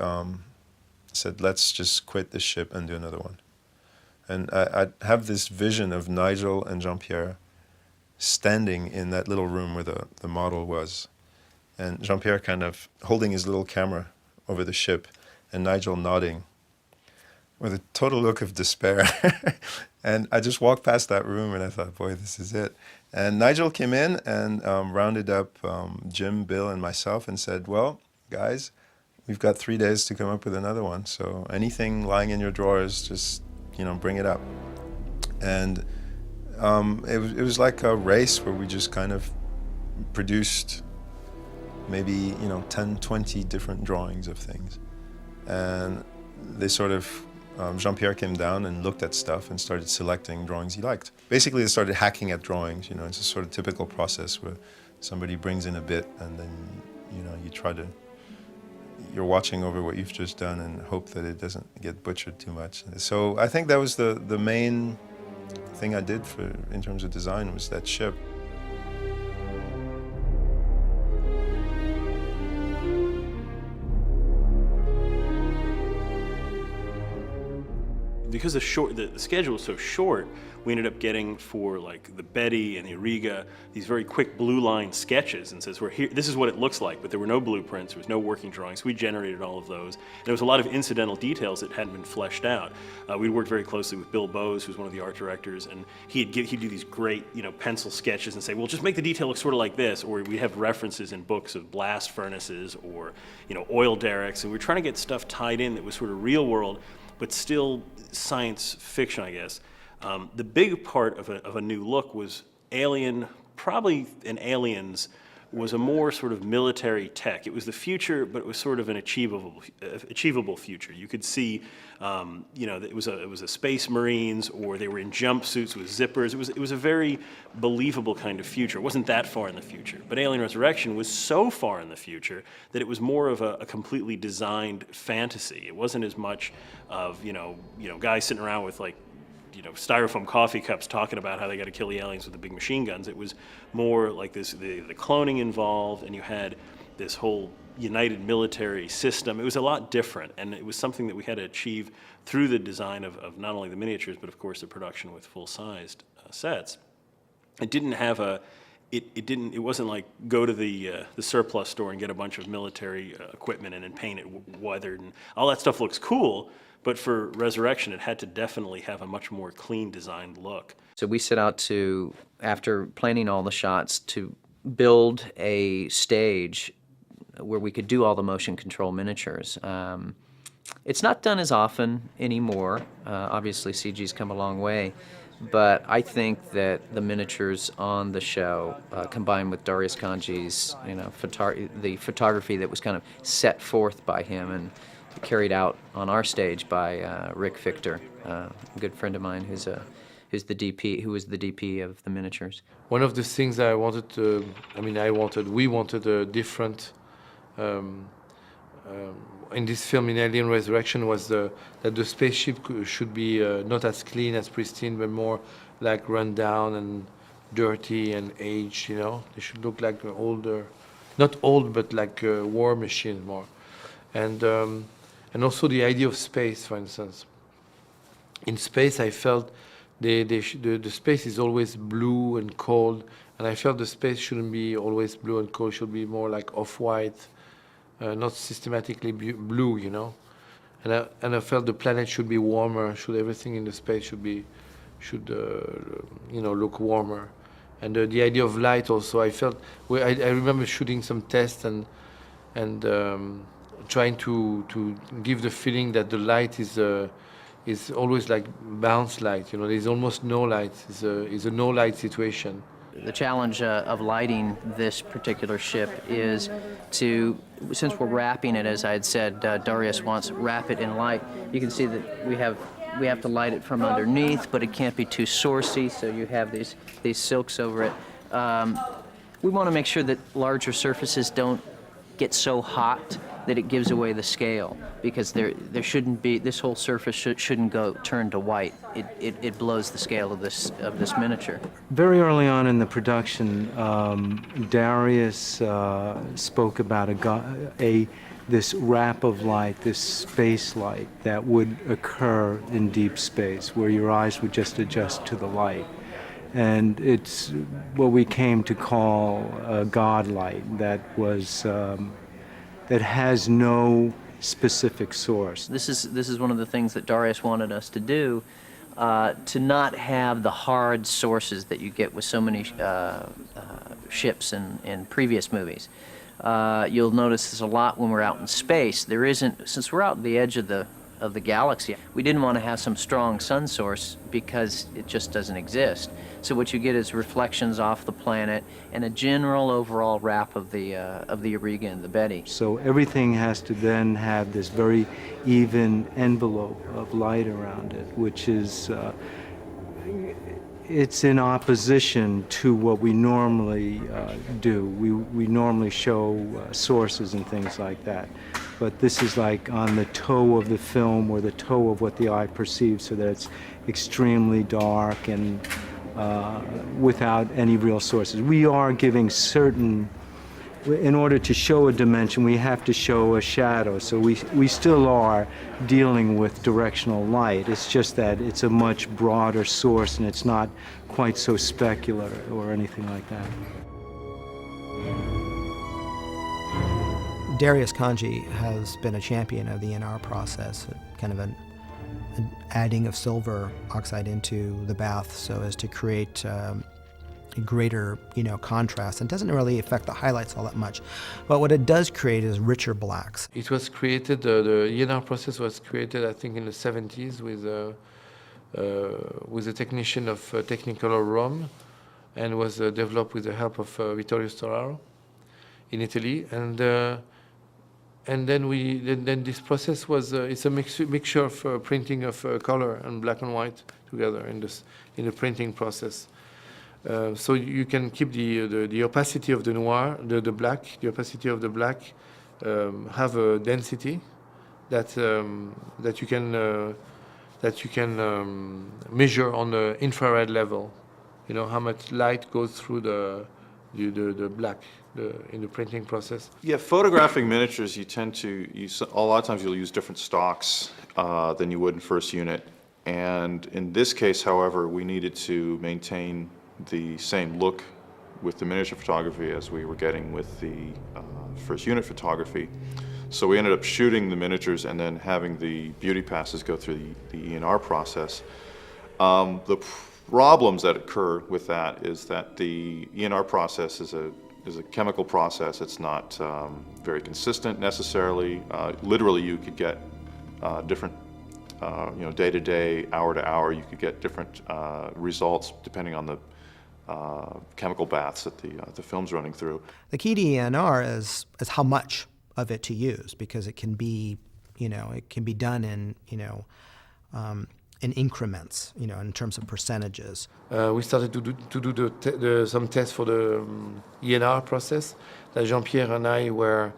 said, let's just quit the ship and do another one. And I have this vision of Nigel and Jean-Pierre standing in that little room where the model was, and Jean-Pierre kind of holding his little camera over the ship, and Nigel nodding with a total look of despair. And I just walked past that room and I thought, boy, this is it. And Nigel came in and rounded up Jim, Bill, and myself and said, well, guys, we've got 3 days to come up with another one. So anything lying in your drawers, just, bring it up. And it was like a race where we just kind of produced maybe, 10, 20 different drawings of things. And they sort of, Jean-Pierre came down and looked at stuff and started selecting drawings he liked. Basically, they started hacking at drawings. It's a sort of typical process where somebody brings in a bit and then, you're watching over what you've just done and hope that it doesn't get butchered too much. So I think that was the main thing I did in terms of design, was that ship. Because the schedule was so short, we ended up getting for like the Betty and the Auriga these very quick blue line sketches, and says, we're here, this is what it looks like, but there were no blueprints, there was no working drawings. We generated all of those. And there was a lot of incidental details that hadn't been fleshed out. We worked very closely with Bill Bowes, who's one of the art directors, and he'd do these great pencil sketches and say, well, just make the detail look sort of like this, or we have references in books of blast furnaces or oil derricks, and we're trying to get stuff tied in that was sort of real world, but still science fiction, I guess. The big part of a new look was Alien, probably in Aliens, was a more sort of military tech. It was the future, but it was sort of an achievable future. You could see, it was a Space Marines, or they were in jumpsuits with zippers. It was a very believable kind of future. It wasn't that far in the future, but Alien Resurrection was so far in the future that it was more of a completely designed fantasy. It wasn't as much of guys sitting around with styrofoam coffee cups talking about how they got to kill the aliens with the big machine guns. It was more like this, the cloning involved, and you had this whole united military system. It was a lot different, and it was something that we had to achieve through the design of not only the miniatures, but of course the production with full-sized sets. It didn't have it wasn't like go to the surplus store and get a bunch of military equipment and then paint it weathered, and all that stuff looks cool. But for Resurrection, it had to definitely have a much more clean designed look. So we set out to, after planning all the shots, to build a stage where we could do all the motion control miniatures. It's not done as often anymore. Obviously, CG's come a long way. But I think that the miniatures on the show, combined with Darius Kanji's, the photography that was kind of set forth by him and carried out on our stage by Rick Fichter, a good friend of mine who's a who's the DP, who was the DP of the miniatures. One of the things I wanted to, we wanted a different, in this film, in Alien Resurrection, was that the spaceship should be not as clean, as pristine, but more like run down and dirty and aged, you know? They should look like older, not old, but like war machines more. And also the idea of space, for instance. In space, I felt the space is always blue and cold, and I felt the space shouldn't be always blue and cold, it should be more like off-white, not systematically blue, you know. And I felt the planet should be warmer, everything in the space should look warmer. And the idea of light also, I felt, I remember shooting some tests and trying to give the feeling that the light is always like bounce light, you know, there's almost no light, it's a no light situation. The challenge of lighting this particular ship is to, since we're wrapping it, as I had said, Darius wants wrap it in light. You can see that we have to light it from underneath, but it can't be too sourcey, so you have these silks over it. We want to make sure that larger surfaces don't get so hot that it gives away the scale, because there shouldn't be, this whole surface shouldn't turn to white. It blows the scale of this miniature. Very early on in the production, Darius spoke about this wrap of light, this space light that would occur in deep space, where your eyes would just adjust to the light. And it's what we came to call a God light that was that has no specific source. This is one of the things that Darius wanted us to do, to not have the hard sources that you get with so many ships in previous movies. You'll notice this a lot when we're out in space. There isn't, since we're out at the edge of the galaxy, we didn't want to have some strong sun source because it just doesn't exist. So what you get is reflections off the planet and a general overall wrap of the Auriga and the Betty. So everything has to then have this very even envelope of light around it, which is it's in opposition to what we normally do. We normally show sources and things like that. But this is like on the toe of the film, or the toe of what the eye perceives, so that it's extremely dark and without any real sources. We are giving certain, in order to show a dimension, we have to show a shadow. So we still are dealing with directional light. It's just that it's a much broader source, and it's not quite so specular or anything like that. Darius Kanji has been a champion of the NR process, kind of an adding of silver oxide into the bath so as to create a greater, contrast, and doesn't really affect the highlights all that much. But what it does create is richer blacks. It was created, the ENR process was created, I think, in the 70s with a technician of Technicolor Rome, and was developed with the help of Vittorio Storaro in Italy. And then this process was it's a mixture of printing of color and black and white together in the printing process. So you can keep the opacity of the noir, the black, the opacity of the black, have a density that you can measure on the infrared level. You know how much light goes through the black. In the printing process. Yeah, photographing miniatures, you tend to use, a lot of times you'll use different stocks than you would in first unit. And in this case, however, we needed to maintain the same look with the miniature photography as we were getting with the first unit photography. So we ended up shooting the miniatures and then having the beauty passes go through the ENR process. The problems that occur with that is that the ENR process is a chemical process. It's not very consistent necessarily. Literally, you could get different, day to day, hour to hour. You could get different results depending on the chemical baths that the film's running through. The key to ENR is how much of it to use, because it can be, it can be done in, in increments, in terms of percentages. We started to do some tests for the ENR process. That Jean-Pierre and I were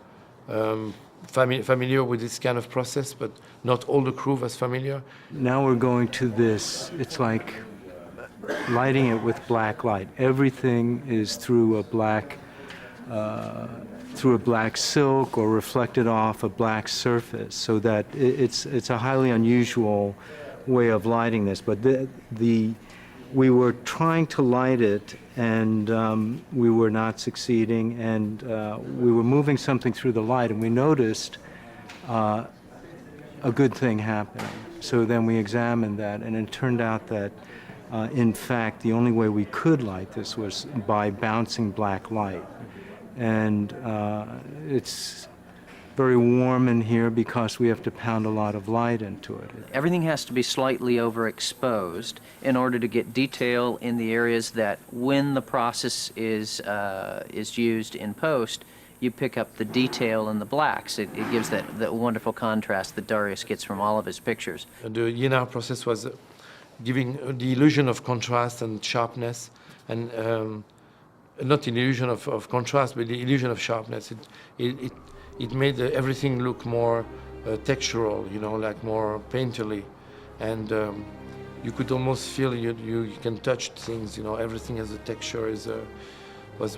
familiar with this kind of process, but not all the crew was familiar. Now we're going to this, it's like lighting it with black light. Everything is through a black silk or reflected off a black surface, so that it's a highly unusual way of lighting this. But we were trying to light it, and we were not succeeding, and we were moving something through the light, and we noticed a good thing happening. So then we examined that, and it turned out that in fact the only way we could light this was by bouncing black light. And it's very warm in here because we have to pound a lot of light into it. Everything has to be slightly overexposed in order to get detail in the areas that, when the process is used in post, you pick up the detail in the blacks. It gives that wonderful contrast that Darius gets from all of his pictures. The ENR process was giving the illusion of contrast and sharpness, and not the illusion of contrast, but the illusion of sharpness. It made everything look more textural, like more painterly, and you could almost feel you can touch things. Everything as a texture was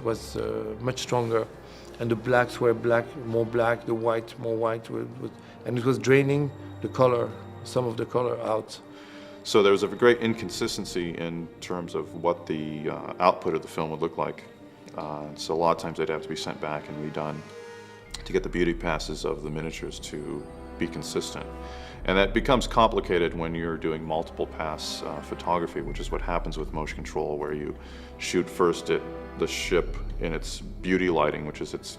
much stronger, and the blacks were more black, the white more white, and it was draining the color, some of the color out. So there was a great inconsistency in terms of what the output of the film would look like. So a lot of times they'd have to be sent back and redone to get the beauty passes of the miniatures to be consistent. And that becomes complicated when you're doing multiple pass photography, which is what happens with motion control, where you shoot first at the ship in its beauty lighting, which is its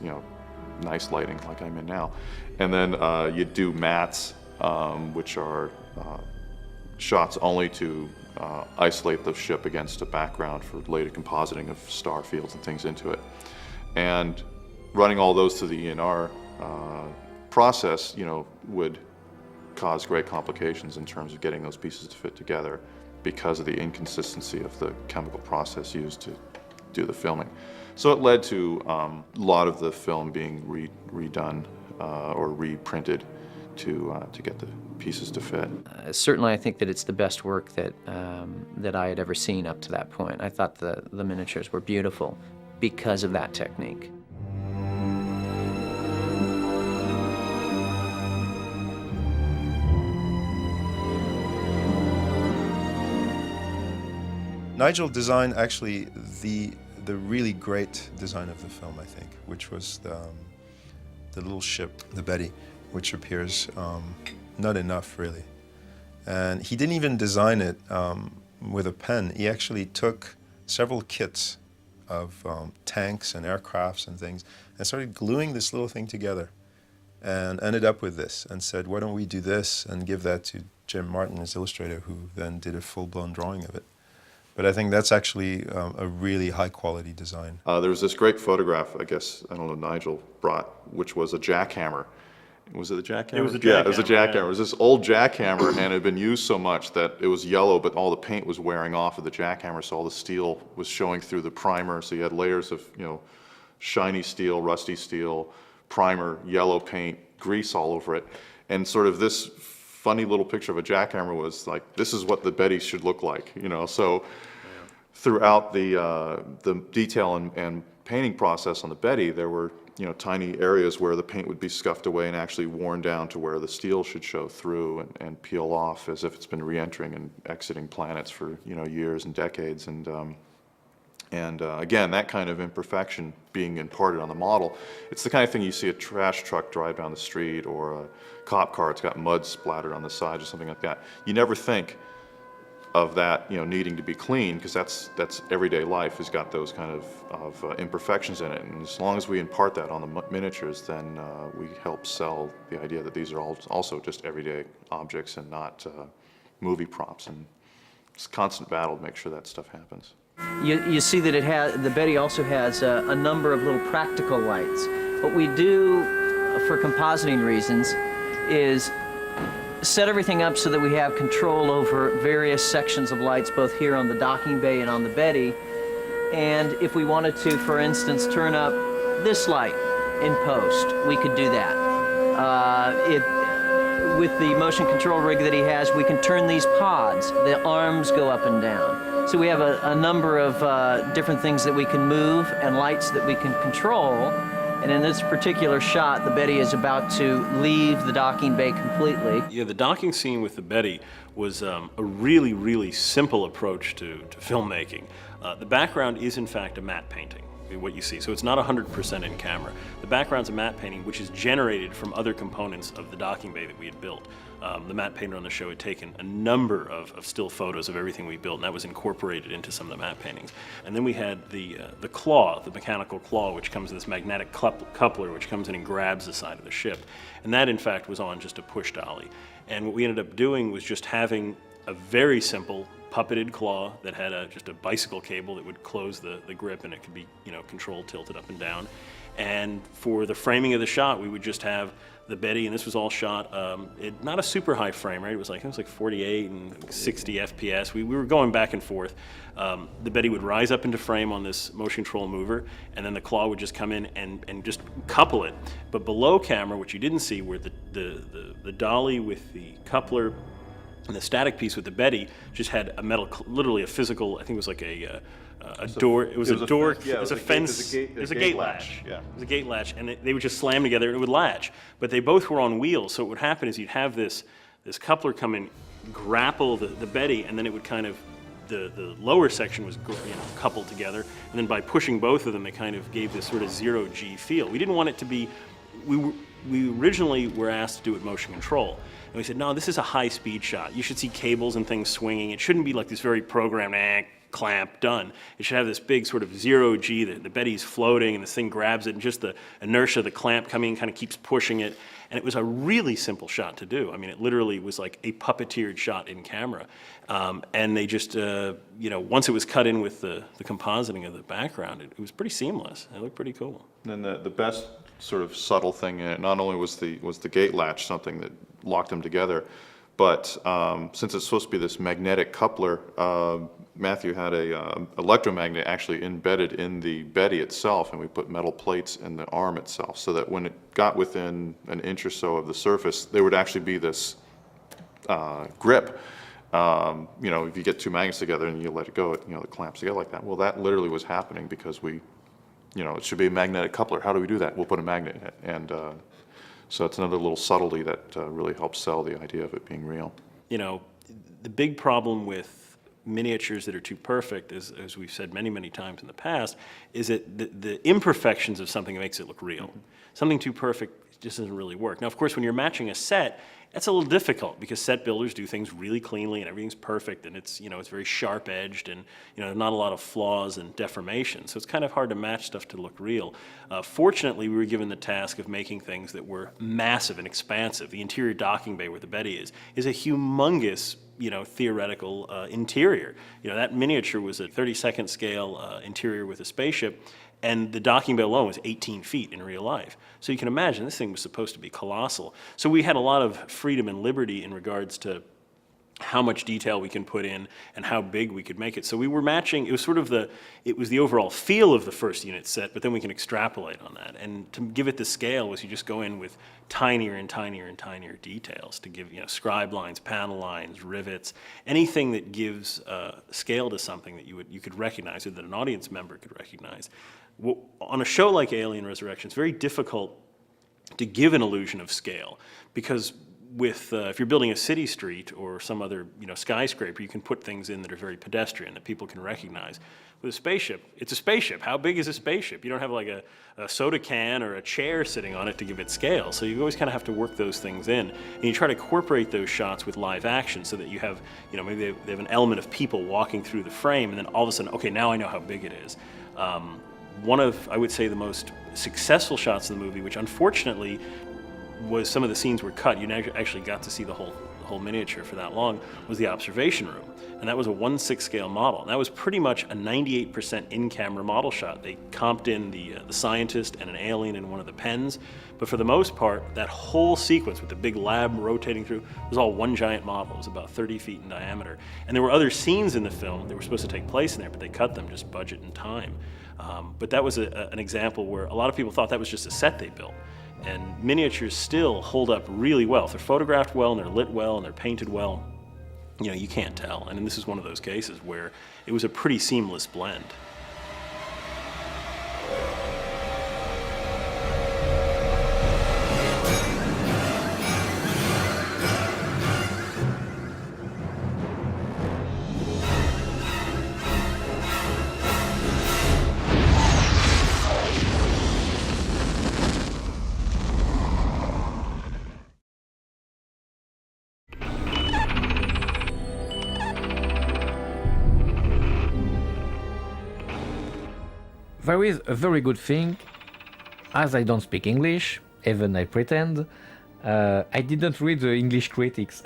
nice lighting like I'm in now, and then you do mattes, which are shots only to isolate the ship against a background for later compositing of star fields and things into it. And running all those through the ENR process, would cause great complications in terms of getting those pieces to fit together because of the inconsistency of the chemical process used to do the filming. So it led to a lot of the film being redone or reprinted to get the pieces to fit. Certainly, I think that it's the best work that I had ever seen up to that point. I thought the miniatures were beautiful because of that technique. Nigel designed actually the really great design of the film, I think, which was the little ship, the Betty, which appears not enough, really. And he didn't even design it with a pen. He actually took several kits of tanks and aircrafts and things and started gluing this little thing together and ended up with this and said, why don't we do this and give that to Jim Martin, his illustrator, who then did a full-blown drawing of it. But I think that's actually a really high-quality design. There was this great photograph, I guess, I don't know, Nigel brought, which was a jackhammer. Was it a jackhammer? It was a jackhammer. Yeah, it was a jackhammer. It was this old jackhammer, and it had been used so much that it was yellow, but all the paint was wearing off of the jackhammer, so all the steel was showing through the primer. So you had layers of, shiny steel, rusty steel, primer, yellow paint, grease all over it, and sort of this funny little picture of a jackhammer was like, this is what the Betty should look like, So throughout the detail and painting process on the Betty, there were tiny areas where the paint would be scuffed away and actually worn down to where the steel should show through and peel off as if it's been re-entering and exiting planets for years and decades. And again, that kind of imperfection being imparted on the model, it's the kind of thing you see a trash truck drive down the street or a cop car, it's got mud splattered on the side or something like that. You never think of that, needing to be clean, because that's everyday life has got those kind of imperfections in it. And as long as we impart that on the miniatures, then we help sell the idea that these are also just everyday objects and not movie props. And it's a constant battle to make sure that stuff happens. You see that the Betty also has a number of little practical lights. What we do for compositing reasons is set everything up so that we have control over various sections of lights, both here on the docking bay and on the Betty. And if we wanted to, for instance, turn up this light in post, we could do that. With the motion control rig that he has, we can turn these pods. The arms go up and down. So we have a number of different things that we can move and lights that we can control. And in this particular shot, the Betty is about to leave the docking bay completely. Yeah, the docking scene with the Betty was a really, really simple approach to filmmaking. The background is in fact a matte painting, what you see. So it's not 100% in camera. The background's a matte painting which is generated from other components of the docking bay that we had built. The matte painter on the show had taken a number of still photos of everything we built, and that was incorporated into some of the matte paintings. And then we had the claw, the mechanical claw, which comes with this magnetic coupler, which comes in and grabs the side of the ship. And that, in fact, was on just a push dolly. And what we ended up doing was just having a very simple puppeted claw that had just a bicycle cable that would close the grip, and it could be, controlled, tilted up and down. And for the framing of the shot, we would just have the Betty, and this was all shot not a super high frame rate. It was like 48 and 60 FPS. We were going back and forth. The Betty would rise up into frame on this motion control mover, and then the claw would just come in and just couple it. But below camera, which you didn't see, were the dolly with the coupler and the static piece with the Betty just had a metal, literally a physical, I think it was like a door. It was a door. It was a fence. It was a gate latch. Yeah. It was a gate latch, and they would just slam together, and it would latch. But they both were on wheels, so what would happen is you'd have this coupler come in, grapple the Betty, and then it would kind of the lower section was coupled together, and then by pushing both of them, it kind of gave this sort of zero-G feel. We didn't want it to be. We originally were asked to do it motion control. And we said, no, this is a high-speed shot. You should see cables and things swinging. It shouldn't be like this very programmed, clamp, done. It should have this big sort of zero-G, the Betty's floating, and this thing grabs it, and just the inertia of the clamp coming in kind of keeps pushing it. And it was a really simple shot to do. I mean, it literally was like a puppeteered shot in camera. And they just, once it was cut in with the compositing of the background, it was pretty seamless. It looked pretty cool. And then the best sort of subtle thing in it, not only was the gate latch something that locked them together, but since it's supposed to be this magnetic coupler, Matthew had a electromagnet actually embedded in the Betty itself, and we put metal plates in the arm itself, so that when it got within an inch or so of the surface, there would actually be this grip. If you get two magnets together and you let it go, it clamps together like that. Well, that literally was happening because we, it should be a magnetic coupler. How do we do that? We'll put a magnet in it. And so it's another little subtlety that really helps sell the idea of it being real. The big problem with miniatures that are too perfect, as we've said many, many times in the past, is that the imperfections of something makes it look real. Mm-hmm. Something too perfect just doesn't really work. Now, of course, when you're matching a set, that's a little difficult because set builders do things really cleanly and everything's perfect, and it's it's very sharp edged, and not a lot of flaws and deformation. So it's kind of hard to match stuff to look real. Fortunately, we were given the task of making things that were massive and expansive. The interior docking bay where the Betty is a humongous theoretical interior. That miniature was a 32nd scale interior with a spaceship, and the docking bay alone was 18 feet in real life. So you can imagine this thing was supposed to be colossal. So we had a lot of freedom and liberty in regards to how much detail we can put in and how big we could make it. So we were matching, it was the overall feel of the first unit set, but then we can extrapolate on that. And to give it the scale was you just go in with tinier and tinier and tinier details to give, scribe lines, panel lines, rivets, anything that gives scale to something that you could recognize or that an audience member could recognize. Well, on a show like Alien Resurrection, it's very difficult to give an illusion of scale because if you're building a city street or some other skyscraper, you can put things in that are very pedestrian that people can recognize. With a spaceship, it's a spaceship. How big is a spaceship? You don't have like a soda can or a chair sitting on it to give it scale. So you always kind of have to work those things in, and you try to incorporate those shots with live action so that you have, maybe they have an element of people walking through the frame, and then all of a sudden, okay, now I know how big it is. One of, I would say, the most successful shots in the movie, which unfortunately was some of the scenes were cut. You actually got to see the whole whole miniature for that long was the observation room. And that was a 1/6 scale model. And that was pretty much a 98% in-camera model shot. They comped in the scientist and an alien in one of the pens. But for the most part, that whole sequence with the big lab rotating through was all one giant model. It was about 30 feet in diameter. And there were other scenes in the film that were supposed to take place in there, but they cut them, just budget and time. But that was an example where a lot of people thought that was just a set they built. And miniatures still hold up really well. If they're photographed well and they're lit well and they're painted well, you know, you can't tell. And this is one of those cases where it was a pretty seamless blend. There is a very good thing, as I don't speak English, even I pretend, I didn't read the English critics.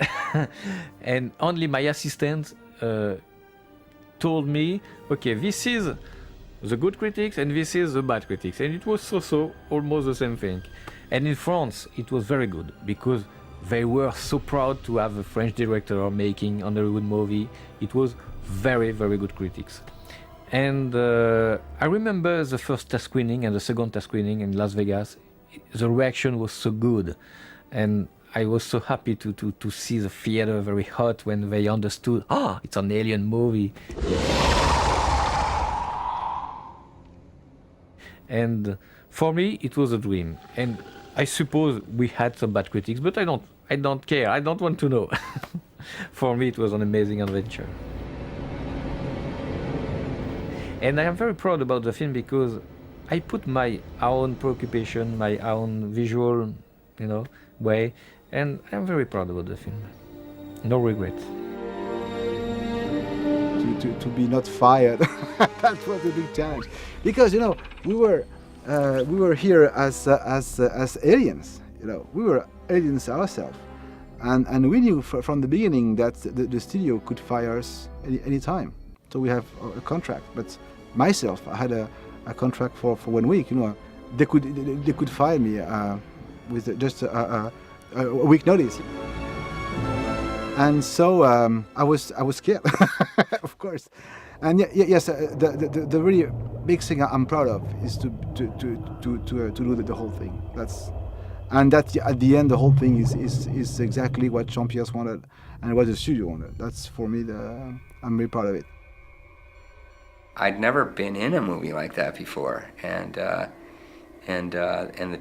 And only my assistant told me, okay, this is the good critics and this is the bad critics. And it was so almost the same thing. And in France, it was very good because they were so proud to have a French director making a Hollywood movie. It was very good critics. And I remember the first test screening and the second test screening in Las Vegas. The reaction was so good, and I was so happy to see the theater very hot when they understood, it's an alien movie. And for me, it was a dream. And I suppose we had some bad critics, but I don't care. I don't want to know. For me, it was an amazing adventure. And I am very proud about the film because I put my own preoccupation, my own visual, way, and I'm very proud about the film. No regrets. To be not fired, that was a big challenge, because we were here as aliens. We were aliens ourselves, and we knew from the beginning that the studio could fire us any time. So we have a contract, but myself, I had a contract for 1 week. They could fire me with just a week notice, and so I was scared, of course. And yes, the really big thing I'm proud of is to do the whole thing. And that at the end the whole thing is exactly what Jean-Pierre wanted and what the studio wanted. That's for me I'm really proud of it. I'd never been in a movie like that before, and the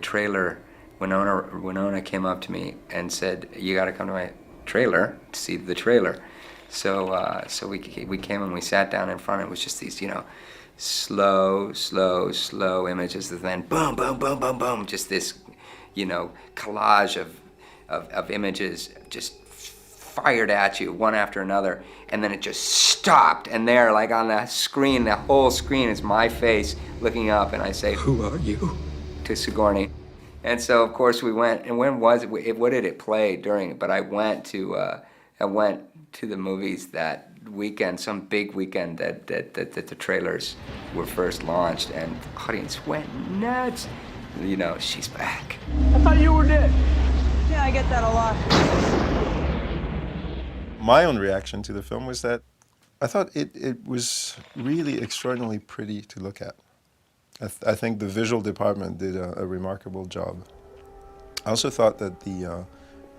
trailer, Winona came up to me and said, "You got to come to my trailer to see the trailer." So we came and we sat down in front. It was just these slow images, and then boom, boom, boom, boom, boom, just this collage of images just fired at you one after another, and then it just stopped, and there, like on the screen, the whole screen is my face looking up, and I say, "Who are you?" to Sigourney. And so of course we went, and when was it? What did it play during it? But I went to the movies that weekend, some big weekend that the trailers were first launched, and the audience went nuts. She's back. I thought you were dead. Yeah, I get that a lot. My own reaction to the film was that I thought it was really extraordinarily pretty to look at. I think the visual department did a remarkable job. I also thought that the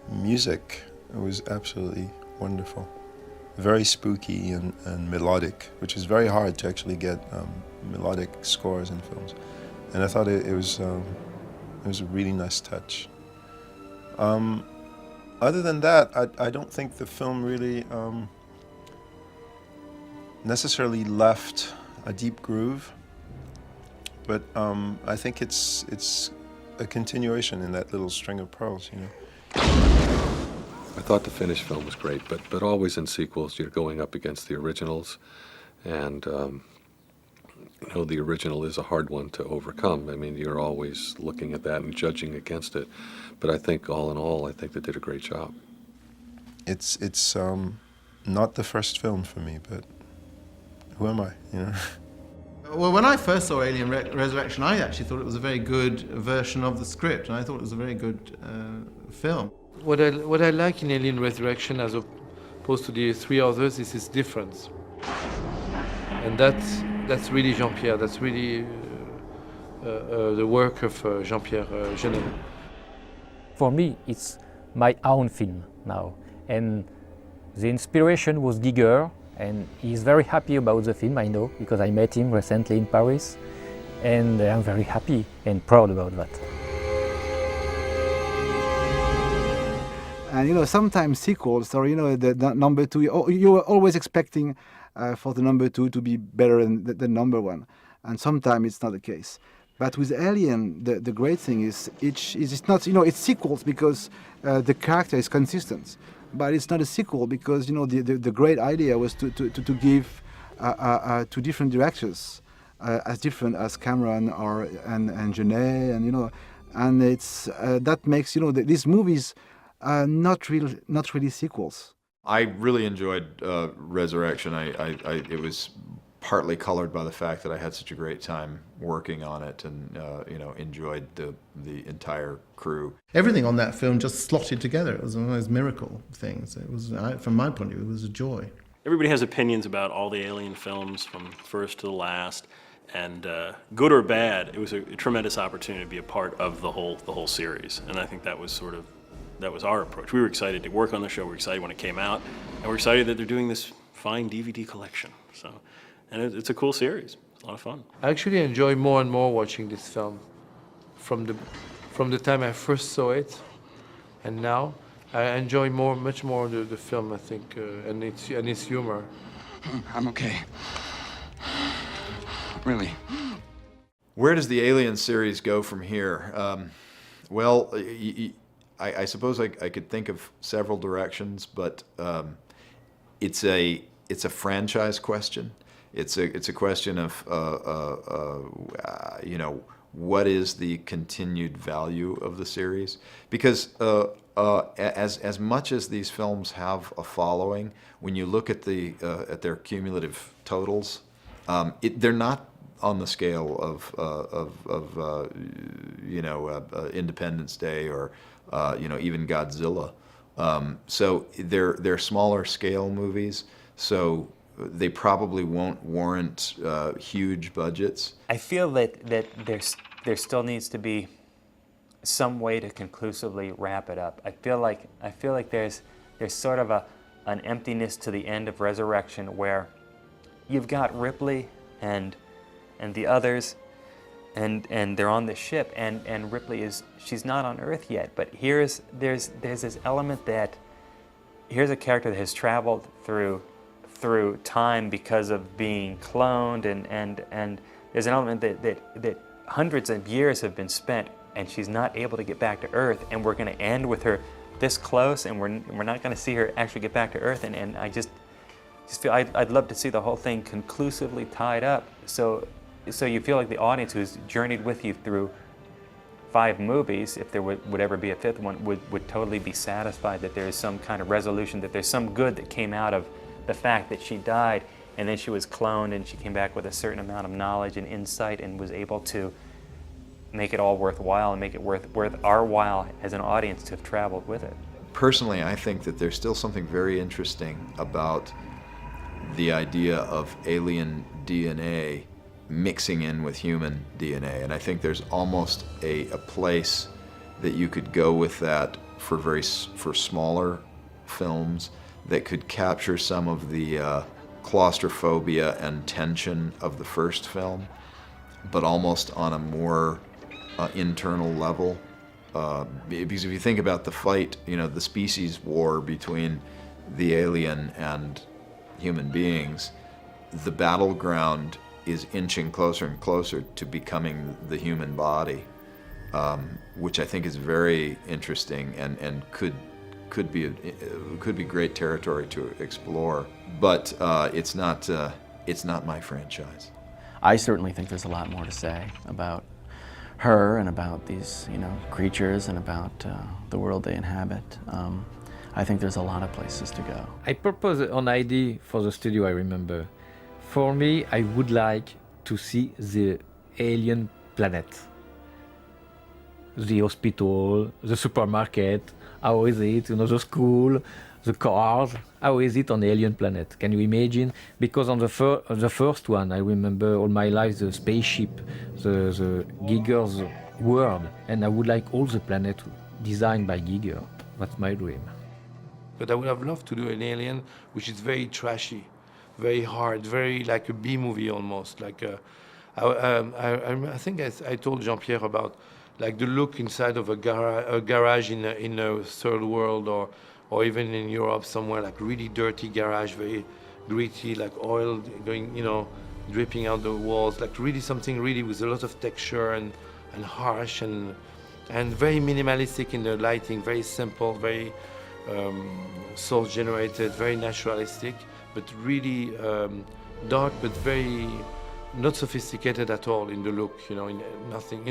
music was absolutely wonderful. Very spooky and melodic, which is very hard to actually get melodic scores in films. And I thought it was a really nice touch. Other than that, I don't think the film really necessarily left a deep groove, but I think it's a continuation in that little string of pearls, I thought the finished film was great, but always in sequels, you're going up against the originals, and the original is a hard one to overcome. I mean, you're always looking at that and judging against it. But I think all in all, I think they did a great job. it's not the first film for me, but who am I, you know? Well, when I first saw Alien Resurrection, I actually thought it was a very good version of the script, and I thought it was a very good film. What I like in Alien Resurrection as opposed to the three others is its difference. And that's really Jean-Pierre, that's really the work of Jean-Pierre Jeunet. For me, it's my own film now. And the inspiration was Giger, and he's very happy about the film, I know, because I met him recently in Paris. And I'm very happy and proud about that. And you know, sometimes sequels, or you know, the number two, you're always expecting for the number two to be better than the number one, and sometimes it's not the case. But with Alien, the great thing is it's not, you know, it's sequels because the character is consistent, but it's not a sequel because, you know, the great idea was to give two different directors, as different as Cameron and Jeunet, and you know, and it's that makes, you know, these movies not really sequels. I really enjoyed Resurrection. It was partly colored by the fact that I had such a great time working on it, and you know, enjoyed the entire crew. Everything on that film just slotted together. It was one of those miracle things. It was, from my point of view, it was a joy. Everybody has opinions about all the Alien films from first to the last, and good or bad, it was a tremendous opportunity to be a part of the whole series, and I think that was our approach. We were excited to work on the show. We were excited when it came out, and we're excited that they're doing this fine DVD collection. So, and it's a cool series. It's a lot of fun. I actually enjoy more and more watching this film. From the time I first saw it, and now I enjoy much more the film, I think, and its humor. I'm okay. Really. Where does the Alien series go from here? Well, I suppose I could think of several directions, but it's a franchise question. It's a question of you know, what is the continued value of the series? Because as much as these films have a following, when you look at their cumulative totals, they're not on the scale of you know, Independence Day or you know, even Godzilla. So they're smaller scale movies, so they probably won't warrant huge budgets. I feel that there still needs to be some way to conclusively wrap it up. I feel like there's sort of an emptiness to the end of Resurrection where you've got Ripley and the others, and they're on the ship, and Ripley she's not on Earth yet, but there's this element that here's a character that has traveled through time because of being cloned, and there's an element that hundreds of years have been spent and she's not able to get back to Earth, and we're going to end with her this close, and we're not going to see her actually get back to Earth, and I just feel I'd love to see the whole thing conclusively tied up, so you feel like the audience who's journeyed with you through 5 movies, if there would ever be a 5th one, would totally be satisfied that there is some kind of resolution, that there's some good that came out of the fact that she died, and then she was cloned, and she came back with a certain amount of knowledge and insight, and was able to make it all worthwhile and make it worth our while as an audience to have traveled with it. Personally, I think that there's still something very interesting about the idea of alien DNA mixing in with human DNA, and I think there's almost a place that you could go with that for smaller films that could capture some of the claustrophobia and tension of the first film, but almost on a more internal level. Because if you think about the fight, you know, the species war between the alien and human beings, the battleground is inching closer and closer to becoming the human body, which I think is very interesting and could be great territory to explore. But it's not my franchise. I certainly think there's a lot more to say about her and about these, you know, creatures and about the world they inhabit. I think there's a lot of places to go. I proposed an idea for the studio, I remember. For me, I would like to see the alien planet. The hospital, the supermarket, how is it, the school, the cars, how is it on the alien planet? Can you imagine? Because on the first one, I remember all my life the spaceship, the Giger's world, and I would like all the planet designed by Giger. That's my dream. But I would have loved to do an alien which is very trashy, very hard, very like a B movie almost. Like I think I told Jean-Pierre about like the look inside of a garage in a third world or even in Europe somewhere, like really dirty garage, very gritty, like oil going, dripping out the walls, like really something really with a lot of texture and harsh and very minimalistic in the lighting, very simple, very source generated, very naturalistic, but really dark, but very not sophisticated at all in the look, in nothing,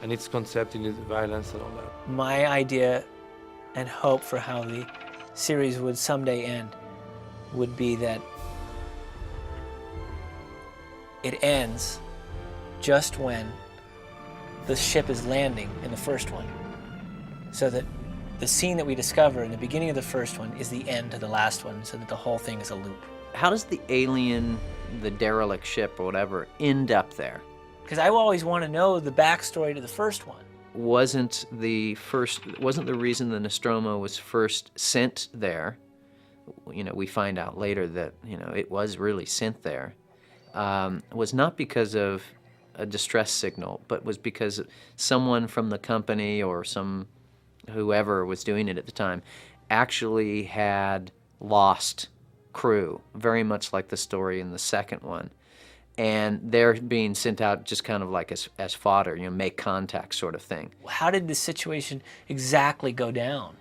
and its concept in its violence and all that. My idea and hope for how the series would someday end would be that it ends just when the ship is landing in the first one, so that the scene that we discover in the beginning of the first one is the end to the last one, so that the whole thing is a loop. How does the alien, the derelict ship or whatever, end up there? Because I always want to know the backstory to the first one. Wasn't the reason the Nostromo was first sent there, we find out later that, it was really sent there, was not because of a distress signal, but was because someone from the company or whoever was doing it at the time actually had lost crew, very much like the story in the second one. And they're being sent out just kind of like as fodder, make contact sort of thing. How did the situation exactly go down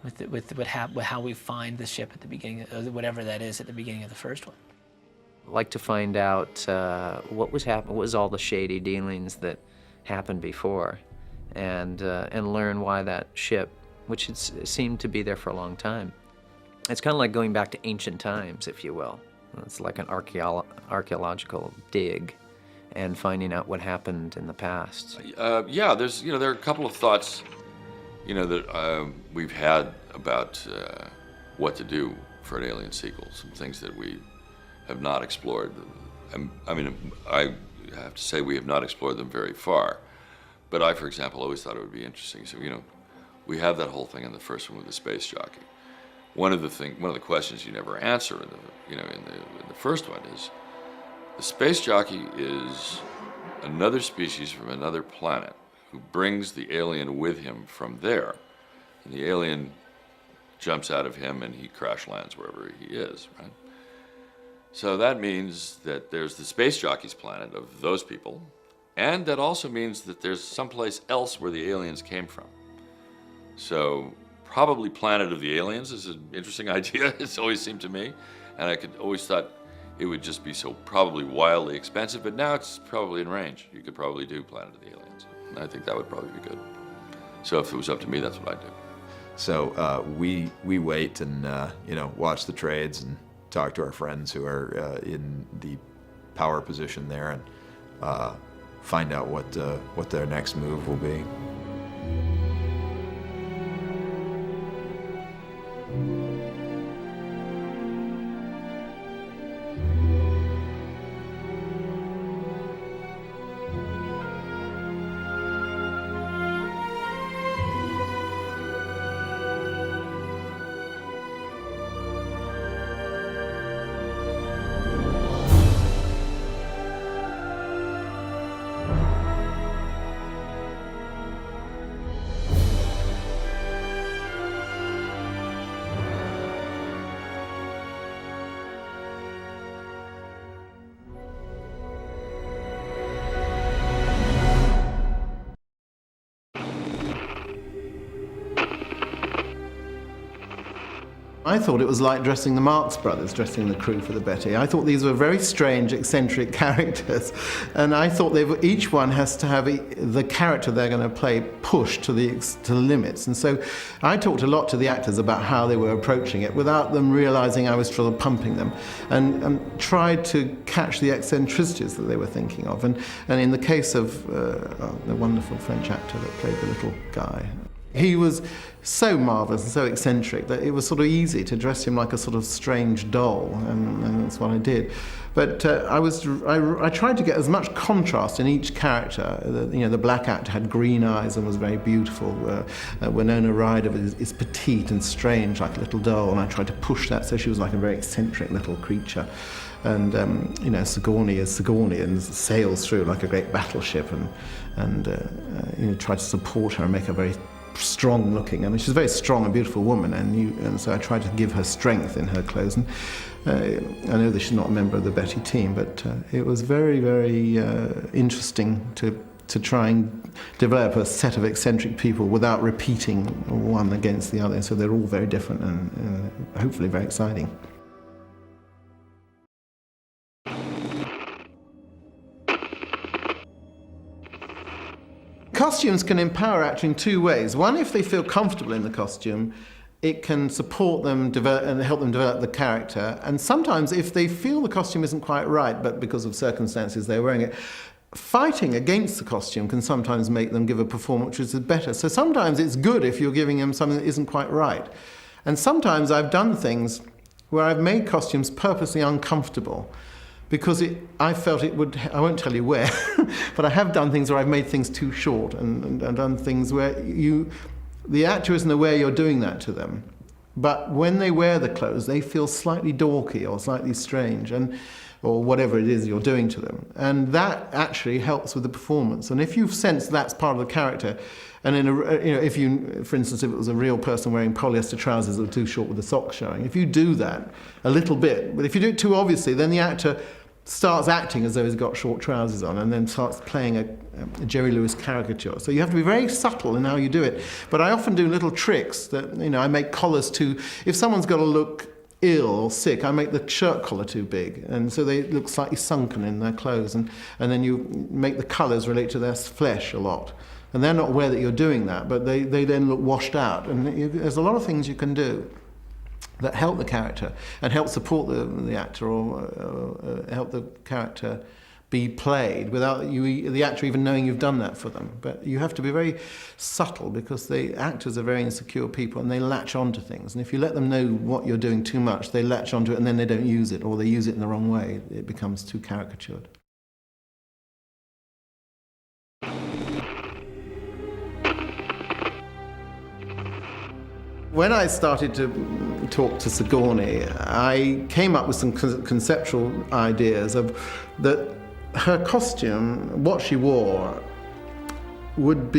with how we find the ship at the beginning, whatever that is at the beginning of the first one? I'd like to find out what was all the shady dealings that happened before, and learn why that ship, which seemed to be there for a long time. It's kind of like going back to ancient times, if you will. It's like an archaeological dig and finding out what happened in the past. Yeah, there are a couple of thoughts, that we've had about what to do for an Alien sequel. Some things that we have not explored. I have to say we have not explored them very far. But I, for example, always thought it would be interesting. So, we have that whole thing in the first one with the space jockey. One of the questions you never answer in the first one is, the space jockey is another species from another planet who brings the alien with him from there, and the alien jumps out of him and he crash lands wherever he is, right? So that means that there's the space jockey's planet of those people, and that also means that there's someplace else where the aliens came from. So probably Planet of the Aliens is an interesting idea. It's always seemed to me, and I always thought it would just be so probably wildly expensive, but now it's probably in range. You could probably do Planet of the Aliens, and I think that would probably be good. So if it was up to me, that's what I'd do. So we wait and watch the trades and talk to our friends who are in the power position there and find out what their next move will be. I thought it was like dressing the Marx Brothers, dressing the crew for the Betty. I thought these were very strange, eccentric characters, and I thought each one has to have the character they're going to play pushed to the limits. And so I talked a lot to the actors about how they were approaching it without them realizing I was sort of pumping them, and tried to catch the eccentricities that they were thinking of. And in the case of the wonderful French actor that played the little guy, he was so marvellous and so eccentric that it was sort of easy to dress him like a sort of strange doll, and that's what I did. But I tried to get as much contrast in each character. The black actor had green eyes and was very beautiful. Winona Ryder is petite and strange, like a little doll, and I tried to push that so she was like a very eccentric little creature. And Sigourney is Sigourney and sails through like a great battleship, and tried to support her and make her very strong looking. I mean, she's a very strong and beautiful woman, and so I tried to give her strength in her clothes. And I know that she's not a member of the Betty team, but it was very, very interesting to try and develop a set of eccentric people without repeating one against the other. So they're all very different and hopefully very exciting. Costumes can empower actors in two ways. One, if they feel comfortable in the costume, it can support them and help them develop the character. And sometimes if they feel the costume isn't quite right, but because of circumstances they're wearing it, fighting against the costume can sometimes make them give a performance which is better. So sometimes it's good if you're giving them something that isn't quite right. And sometimes I've done things where I've made costumes purposely uncomfortable, because I felt it would, I won't tell you where, but I have done things where I've made things too short and done things where the actor isn't aware you're doing that to them. But when they wear the clothes, they feel slightly dorky or slightly strange, or whatever it is you're doing to them. And that actually helps with the performance. And if you've sensed that's part of the character, and if you, for instance, if it was a real person wearing polyester trousers that were too short with the socks showing, if you do that a little bit, but if you do it too obviously, then the actor starts acting as though he's got short trousers on, and then starts playing a Jerry Lewis caricature. So you have to be very subtle in how you do it. But I often do little tricks that, I make collars too. If someone's got to look ill or sick, I make the shirt collar too big, and so they look slightly sunken in their clothes, and then you make the colours relate to their flesh a lot. And they're not aware that you're doing that, but they then look washed out. And there's a lot of things you can do that help the character and help support the actor, or help the character be played without the actor even knowing you've done that for them. But you have to be very subtle, because the actors are very insecure people and they latch onto things. And if you let them know what you're doing too much, they latch onto it and then they don't use it, or they use it in the wrong way. It becomes too caricatured. When I started to talk to Sigourney, I came up with some conceptual ideas of that her costume, what she wore, would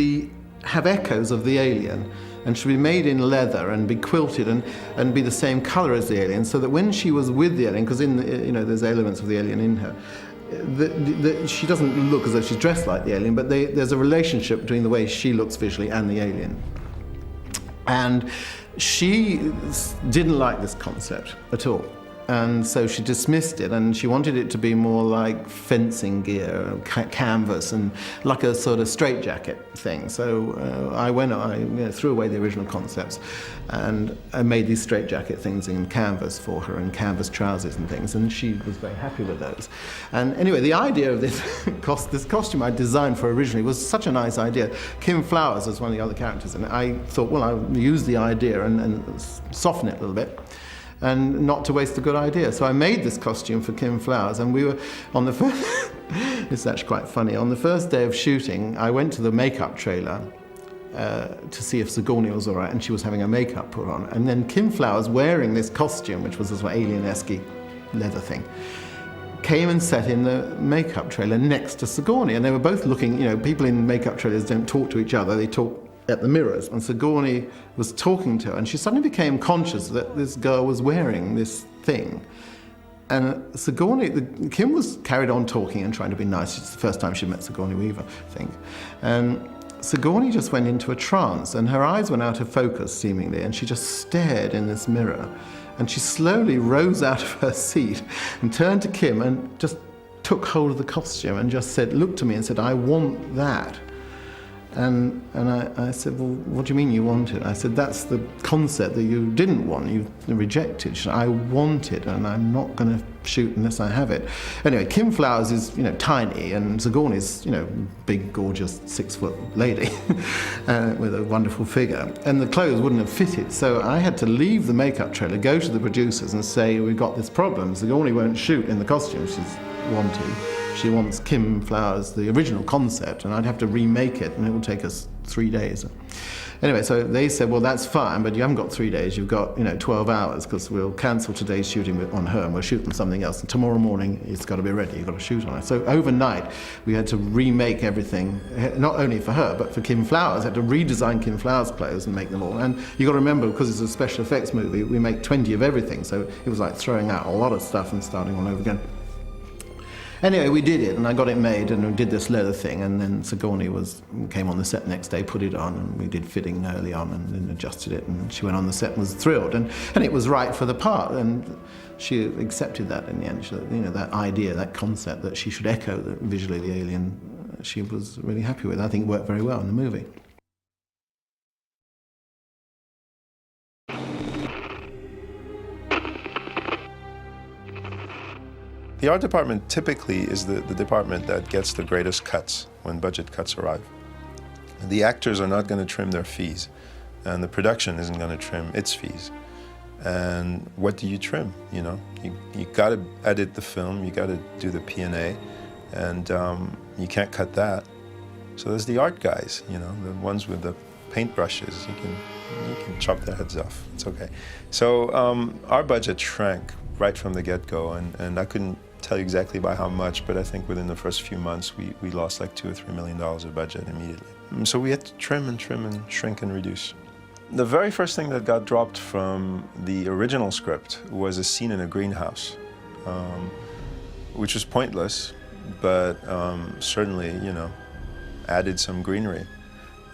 have echoes of the alien, and should be made in leather and be quilted and be the same color as the alien, so that when she was with the alien, because there's elements of the alien in her, she doesn't look as though she's dressed like the alien, but there's a relationship between the way she looks visually and the alien. And she didn't like this concept at all. And so she dismissed it, and she wanted it to be more like fencing gear, canvas, and like a sort of straitjacket thing. So I threw away the original concepts, and I made these straitjacket things in canvas for her, and canvas trousers and things, and she was very happy with those. And anyway, the idea of this costume I designed for originally was such a nice idea. Kim Flowers was one of the other characters, and I thought, well, I'll use the idea and soften it a little bit, and not to waste a good idea. So I made this costume for Kim Flowers, and we were on the first, it's actually quite funny, on the first day of shooting, I went to the makeup trailer to see if Sigourney was all right, and she was having her makeup put on. And then Kim Flowers, wearing this costume, which was this alien-esque leather thing, came and sat in the makeup trailer next to Sigourney, and they were both looking, people in makeup trailers don't talk to each other, they talk at the mirrors, and Sigourney was talking to her, and she suddenly became conscious that this girl was wearing this thing. And Kim was carried on talking and trying to be nice. It's the first time she met Sigourney Weaver, I think. And Sigourney just went into a trance, and her eyes went out of focus, seemingly, and she just stared in this mirror. And she slowly rose out of her seat and turned to Kim and just took hold of the costume and just said, looked to me and said, I want that. And I said, well, what do you mean you want it? I said, that's the concept that you didn't want, you rejected. She said, I want it, and I'm not going to shoot unless I have it. Anyway, Kim Flowers is, tiny, and Sigourney's, big, gorgeous, 6-foot lady with a wonderful figure. And the clothes wouldn't have fitted, so I had to leave the makeup trailer, go to the producers and say, we've got this problem. Sigourney won't shoot in the costume she's wanting. She wants Kim Flowers, the original concept, and I'd have to remake it, and it will take us 3 days. Anyway, so they said, well, that's fine, but you haven't got 3 days, you've got 12 hours, because we'll cancel today's shooting on her, and we'll shoot on something else, and tomorrow morning it's got to be ready, you've got to shoot on it. So overnight, we had to remake everything, not only for her, but for Kim Flowers, had to redesign Kim Flowers' clothes and make them all. And you've got to remember, because it's a special effects movie, we make 20 of everything, so it was like throwing out a lot of stuff and starting all over again. Anyway, we did it, and I got it made, and we did this leather thing, and then Sigourney came on the set next day, put it on, and we did fitting early on, and then adjusted it, and she went on the set and was thrilled, and it was right for the part, and she accepted that in the end. That idea, that concept that she should echo visually the alien, she was really happy with. I think it worked very well in the movie. The art department typically is the department that gets the greatest cuts when budget cuts arrive. The actors are not going to trim their fees, and the production isn't going to trim its fees. And what do you trim? You got to edit the film, you got to do the P&A, and you can't cut that. So there's the art guys, the ones with the paintbrushes. You can chop their heads off. It's okay. So our budget shrank right from the get-go, and I couldn't tell you exactly by how much, but I think within the first few months we lost like $2 or $3 million of budget immediately. So we had to trim and shrink and reduce. The very first thing that got dropped from the original script was a scene in a greenhouse, which was pointless, but certainly, added some greenery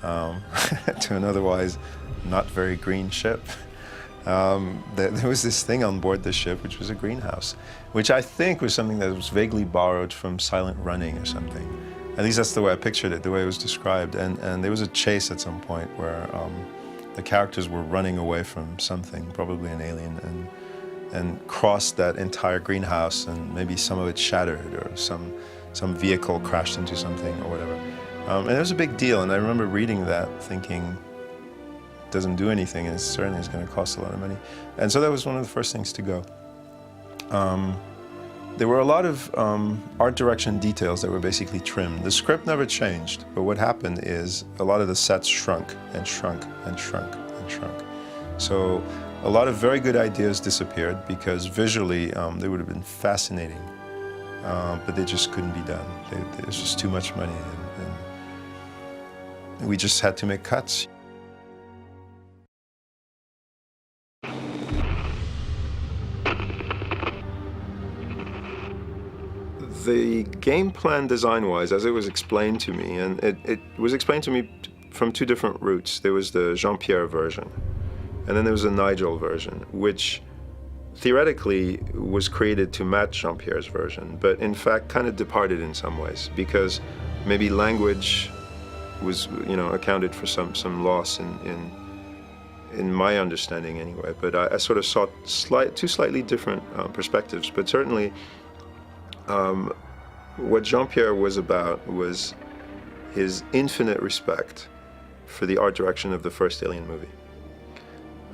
to an otherwise not very green ship. There was this thing on board the ship, which was a greenhouse, which I think was something that was vaguely borrowed from Silent Running or something. At least that's the way I pictured it, the way it was described. And there was a chase at some point where the characters were running away from something, probably an alien, and crossed that entire greenhouse, and maybe some of it shattered, or some vehicle crashed into something or whatever. And it was a big deal, and I remember reading that thinking, doesn't do anything, and it certainly is going to cost a lot of money. And so that was one of the first things to go. There were a lot of art direction details that were basically trimmed. The script never changed, but what happened is a lot of the sets shrunk and shrunk and shrunk and shrunk. So a lot of very good ideas disappeared because visually they would have been fascinating, but they just couldn't be done. There was just too much money, and we just had to make cuts. The game plan design-wise, as it was explained to me, and it was explained to me from two different routes. There was the Jean-Pierre version, and then there was a Nigel version, which theoretically was created to match Jean-Pierre's version, but in fact kind of departed in some ways, because maybe language was, accounted for some loss in my understanding anyway. But I sort of saw two slightly different perspectives, but certainly what Jean-Pierre was about was his infinite respect for the art direction of the first Alien movie.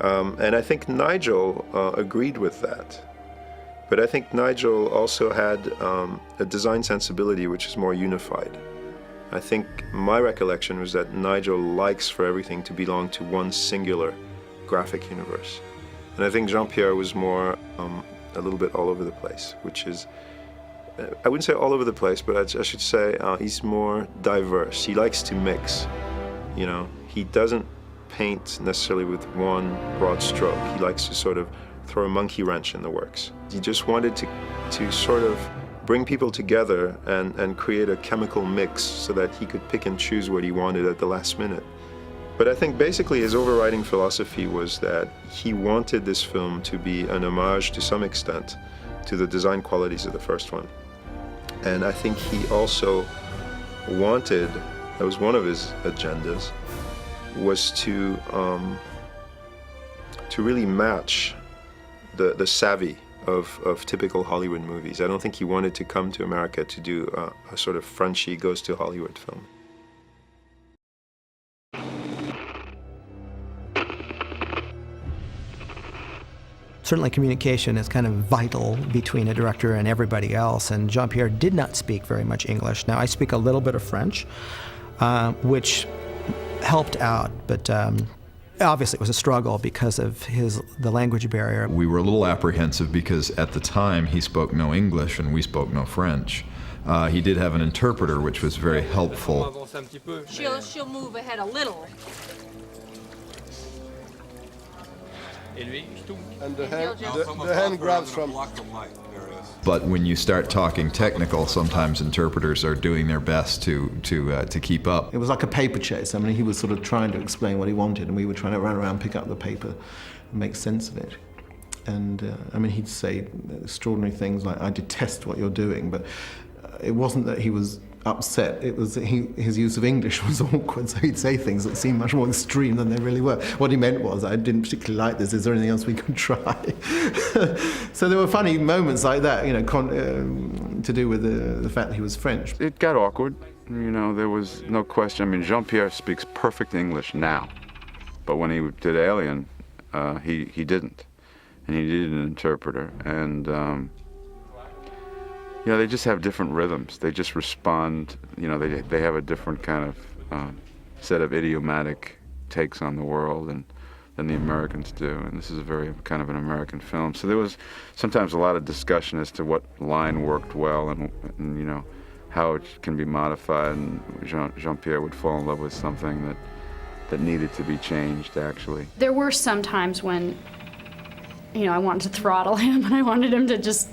And I think Nigel agreed with that. But I think Nigel also had a design sensibility which is more unified. I think my recollection was that Nigel likes for everything to belong to one singular graphic universe. And I think Jean-Pierre was more a little bit all over the place, which is, I wouldn't say all over the place, but I should say he's more diverse. He likes to mix, He doesn't paint necessarily with one broad stroke. He likes to sort of throw a monkey wrench in the works. He just wanted to sort of bring people together and create a chemical mix so that he could pick and choose what he wanted at the last minute. But I think basically his overriding philosophy was that he wanted this film to be an homage to some extent to the design qualities of the first one. And I think he also wanted, that was one of his agendas, was to really match the savvy of typical Hollywood movies. I don't think he wanted to come to America to do a sort of Frenchie goes to Hollywood film. Certainly communication is kind of vital between a director and everybody else, and Jean-Pierre did not speak very much English. Now, I speak a little bit of French, which helped out, but obviously it was a struggle because of the language barrier. We were a little apprehensive because at the time he spoke no English and we spoke no French. He did have an interpreter, which was very helpful. She'll move ahead a little. And the hand grabs from... But when you start talking technical, sometimes interpreters are doing their best to keep up. It was like a paper chase. I mean, he was sort of trying to explain what he wanted, and we were trying to run around, pick up the paper, and make sense of it. And I mean, he'd say extraordinary things like, "I detest what you're doing," but it wasn't that he was upset. It was that his use of English was awkward, so he'd say things that seemed much more extreme than they really were. What he meant was, "I didn't particularly like this. Is there anything else we could try?" So there were funny moments like that, you know, to do with the fact that he was French. It got awkward. You know, there was no question. I mean, Jean-Pierre speaks perfect English now, but when he did Alien, he didn't, and he needed an interpreter. And you know, they just have different rhythms. They just respond, you know, they have a different kind of set of idiomatic takes on the world than the Americans do. And this is a very kind of an American film. So there was sometimes a lot of discussion as to what line worked well and you know, how it can be modified. And Jean-Pierre would fall in love with something that needed to be changed, actually. There were some times when, you know, I wanted to throttle him and I wanted him to just,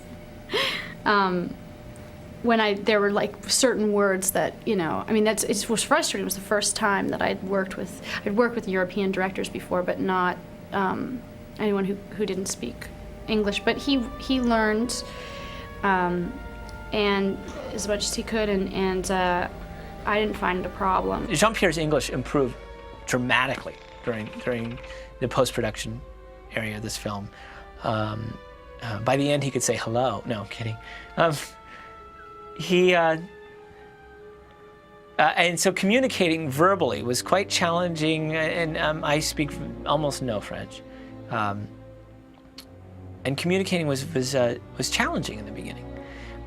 there were like certain words that, you know, I mean, it was frustrating. It was the first time that I'd worked with European directors before, but not anyone who didn't speak English. But he learned, and as much as he could, and I didn't find it a problem. Jean-Pierre's English improved dramatically during the post-production area of this film. By the end, he could say hello. No, I'm kidding. And so communicating verbally was quite challenging, and I speak almost no French. And communicating was challenging in the beginning.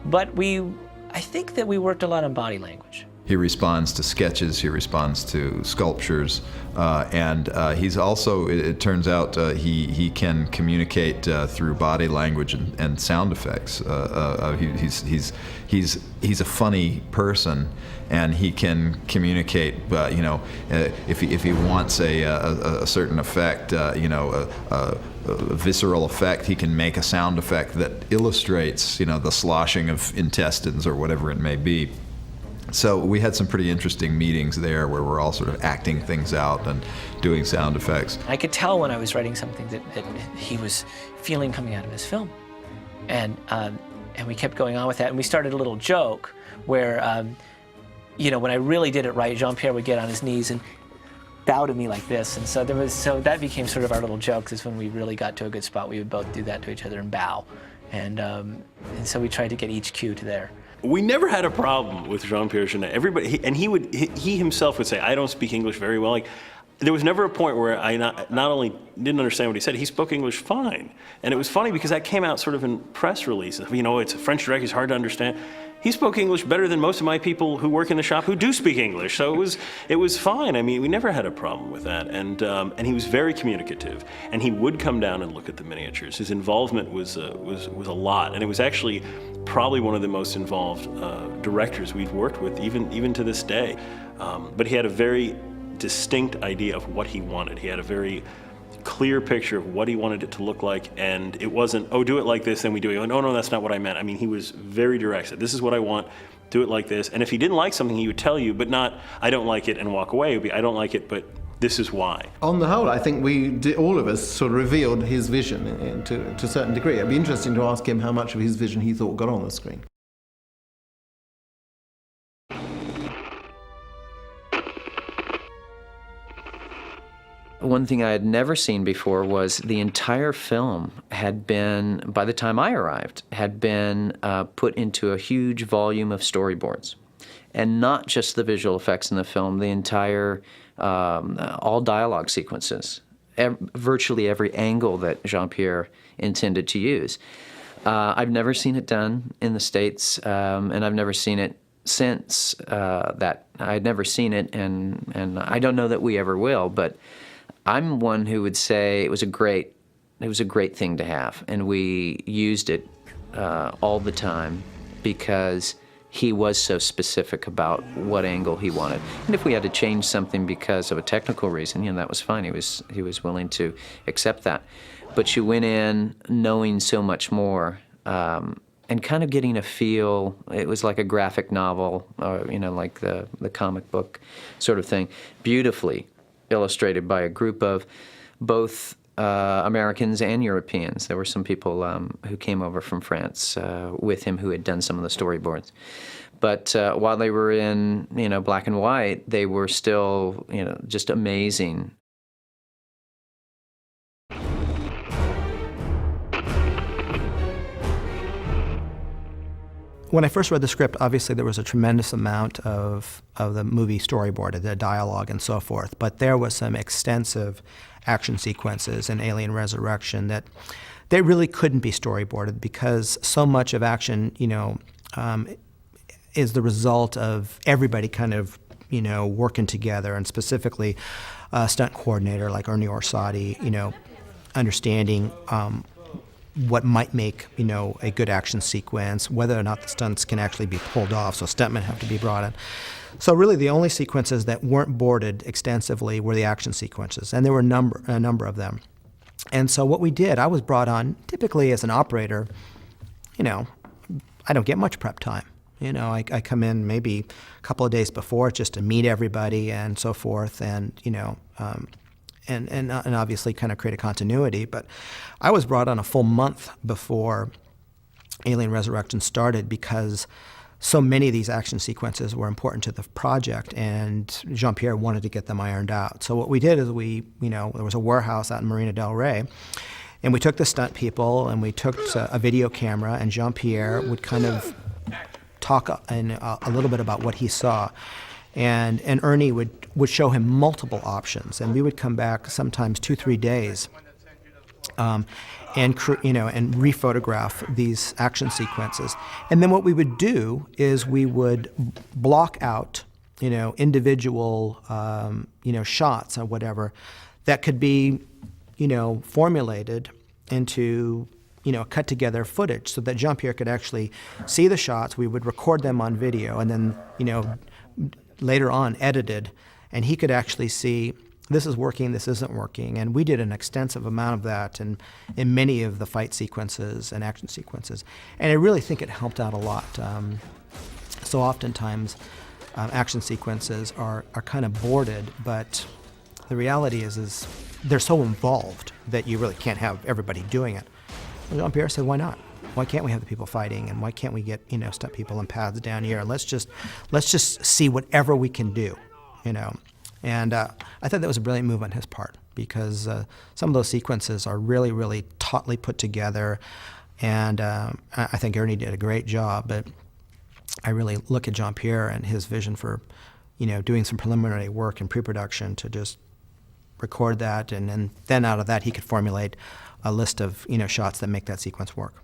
But I think that we worked a lot on body language. He responds to sketches, he responds to sculptures, and he's also, it turns out, he can communicate through body language and sound effects. He's a funny person, and he can communicate. You know, if he wants a certain effect, you know, a visceral effect, he can make a sound effect that illustrates, you know, the sloshing of intestines or whatever it may be. So we had some pretty interesting meetings there where we're all sort of acting things out and doing sound effects. I could tell when I was writing something that he was feeling coming out of his film. And we kept going on with that. And we started a little joke where, you know, when I really did it right, Jean-Pierre would get on his knees and bow to me like this. And so that became sort of our little joke, is when we really got to a good spot, we would both do that to each other and bow. And so we tried to get each cue to there. We never had a problem with Jean-Pierre Jeunet. Everybody, he himself would say, "I don't speak English very well." Like, there was never a point where I not only didn't understand what he said, he spoke English fine. And it was funny because that came out sort of in press releases. You know, it's a French director, it's hard to understand. He spoke English better than most of my people who work in the shop who do speak English. So it was fine. I mean, we never had a problem with that. And he was very communicative. And he would come down and look at the miniatures. His involvement was a lot. And it was actually probably one of the most involved directors we've worked with, even to this day. But he had a very distinct idea of what he wanted. He had a very clear picture of what he wanted it to look like, and it wasn't, oh, do it like this, then we do it. Oh, no, that's not what I meant. I mean, he was very direct. Said, this is what I want, do it like this. And if he didn't like something, he would tell you, but not, I don't like it, and walk away. It would be, I don't like it, but this is why. On the whole, I think all of us sort of revealed his vision to a certain degree. It'd be interesting to ask him how much of his vision he thought got on the screen. One thing I had never seen before was the entire film had been, by the time I arrived, had been put into a huge volume of storyboards. And not just the visual effects in the film, the entire, all dialogue sequences, virtually every angle that Jean-Pierre intended to use. I've never seen it done in the States, and I've never seen it since that. I'd never seen it, and I don't know that we ever will, but I'm one who would say it was a great thing to have, and we used it all the time because he was so specific about what angle he wanted. And if we had to change something because of a technical reason, that was fine. He was willing to accept that. But you went in knowing so much more, and kind of getting a feel. It was like a graphic novel, or like the comic book sort of thing, beautifully illustrated by a group of both Americans and Europeans. There were some people who came over from France with him who had done some of the storyboards. But while they were in black and white, they were still just amazing. When I first read the script, obviously there was a tremendous amount of the movie storyboard, the dialogue and so forth, but there was some extensive action sequences in Alien Resurrection that they really couldn't be storyboarded because so much of action, is the result of everybody kind of, working together, and specifically a stunt coordinator like Ernie Orsatti, understanding what might make, a good action sequence, whether or not the stunts can actually be pulled off, so stuntmen have to be brought in. So really the only sequences that weren't boarded extensively were the action sequences, and there were a number of them. And so what we did, I was brought on, typically as an operator, I don't get much prep time. I come in maybe a couple of days before just to meet everybody and so forth, and, and obviously kind of create a continuity. But I was brought on a full month before Alien Resurrection started because so many of these action sequences were important to the project, and Jean-Pierre wanted to get them ironed out. So what we did is there was a warehouse out in Marina del Rey, and we took the stunt people and we took a video camera, and Jean-Pierre would kind of talk a little bit about what he saw. And Ernie would show him multiple options, and we would come back sometimes 2-3 days, and rephotograph these action sequences. And then what we would do is we would block out, individual, shots or whatever that could be, formulated into, cut together footage so that Jean-Pierre could actually see the shots. We would record them on video, and then, later on edited, and he could actually see this is working, this isn't working. And we did an extensive amount of that in many of the fight sequences and action sequences. And I really think it helped out a lot. So oftentimes action sequences are kind of boarded, but the reality is they're so involved that you really can't have everybody doing it. Well, Jean-Pierre said, why not? Why can't we have the people fighting, and why can't we get stunt people in paths down here? Let's just see whatever we can do, And I thought that was a brilliant move on his part, because some of those sequences are really, really tautly put together, and I think Ernie did a great job. But I really look at Jean-Pierre and his vision for, doing some preliminary work in pre-production to just record that, and then out of that he could formulate a list of shots that make that sequence work.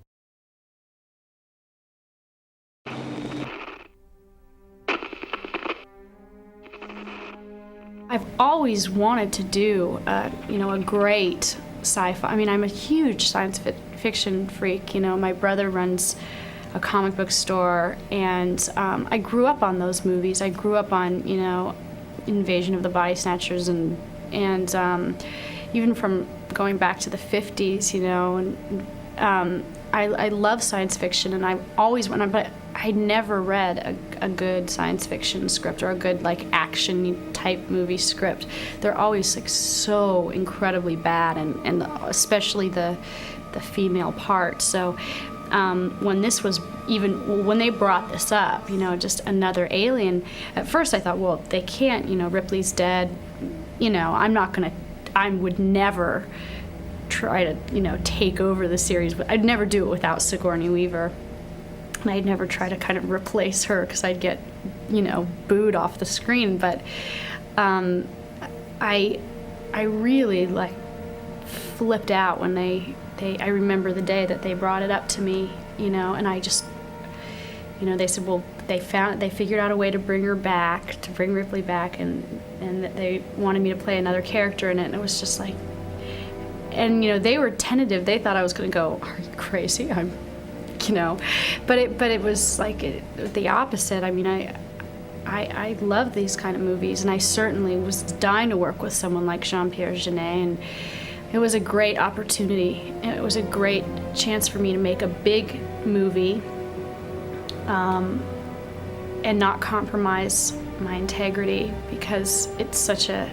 I've always wanted to do, a great sci-fi. I mean, I'm a huge science fiction freak. My brother runs a comic book store, and I grew up on those movies. I grew up on, Invasion of the Body Snatchers, and even from going back to the 50s, you know, and I love science fiction, and I always went on, but I never read a good science fiction script or a good like action type movie script. They're always like so incredibly bad, and especially the female part. So when this was when they brought this up, you know, just another alien, at first I thought, well, they can't, you know, Ripley's dead, you know, I would never try to, you know, take over the series, but I'd never do it without Sigourney Weaver. And I'd never try to kind of replace her because I'd get, you know, booed off the screen. But I really like flipped out when I remember the day that they brought it up to me, you know, and I just, you know, they said, well, they figured out a way to bring her back, to bring Ripley back, and that they wanted me to play another character in it, and it was just like, and you know, they were tentative. They thought I was going to go, are you crazy? I'm, you know, but it was like the opposite. I mean, I love these kind of movies, and I certainly was dying to work with someone like Jean-Pierre Jeunet, and it was a great opportunity. It was a great chance for me to make a big movie and not compromise my integrity, because it's such a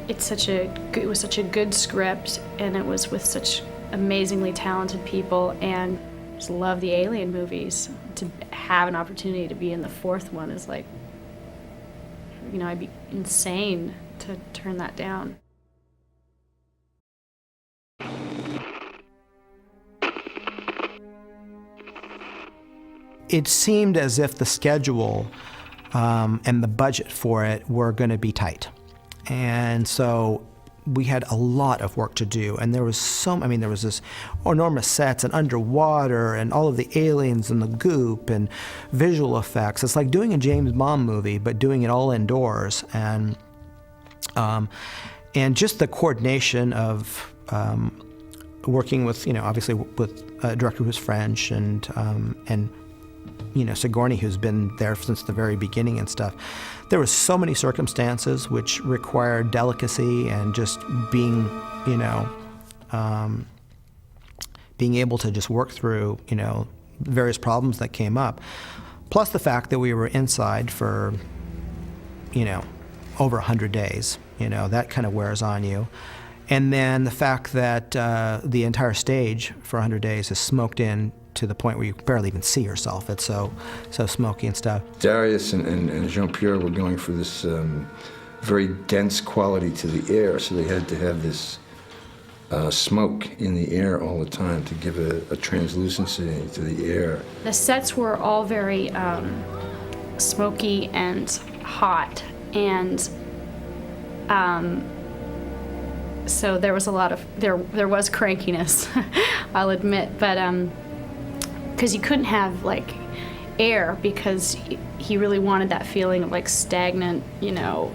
it was such a good script, and it was with such amazingly talented people, and I just love the Alien movies. To have an opportunity to be in the fourth one is like, you know, I'd be insane to turn that down. It seemed as if the schedule and the budget for it were going to be tight. And so we had a lot of work to do, and there was there was this enormous sets and underwater and all of the aliens and the goop and visual effects. It's like doing a James Bond movie, but doing it all indoors, and just the coordination of working with, you know, obviously with a director who's French, and you know, Sigourney, who's been there since the very beginning and stuff. There were so many circumstances which required delicacy and just being, you know, being able to just work through, you know, various problems that came up. Plus the fact that we were inside for, you know, over 100 days, you know, that kind of wears on you. And then the fact that the entire stage for 100 days is smoked in to the point where you barely even see yourself. It's so smoky and stuff. Darius and Jean-Pierre were going for this very dense quality to the air, so they had to have this smoke in the air all the time to give a translucency to the air. The sets were all very smoky and hot, and so there was a lot of, there was crankiness, I'll admit, but because you couldn't have like air, because he really wanted that feeling of like stagnant, you know,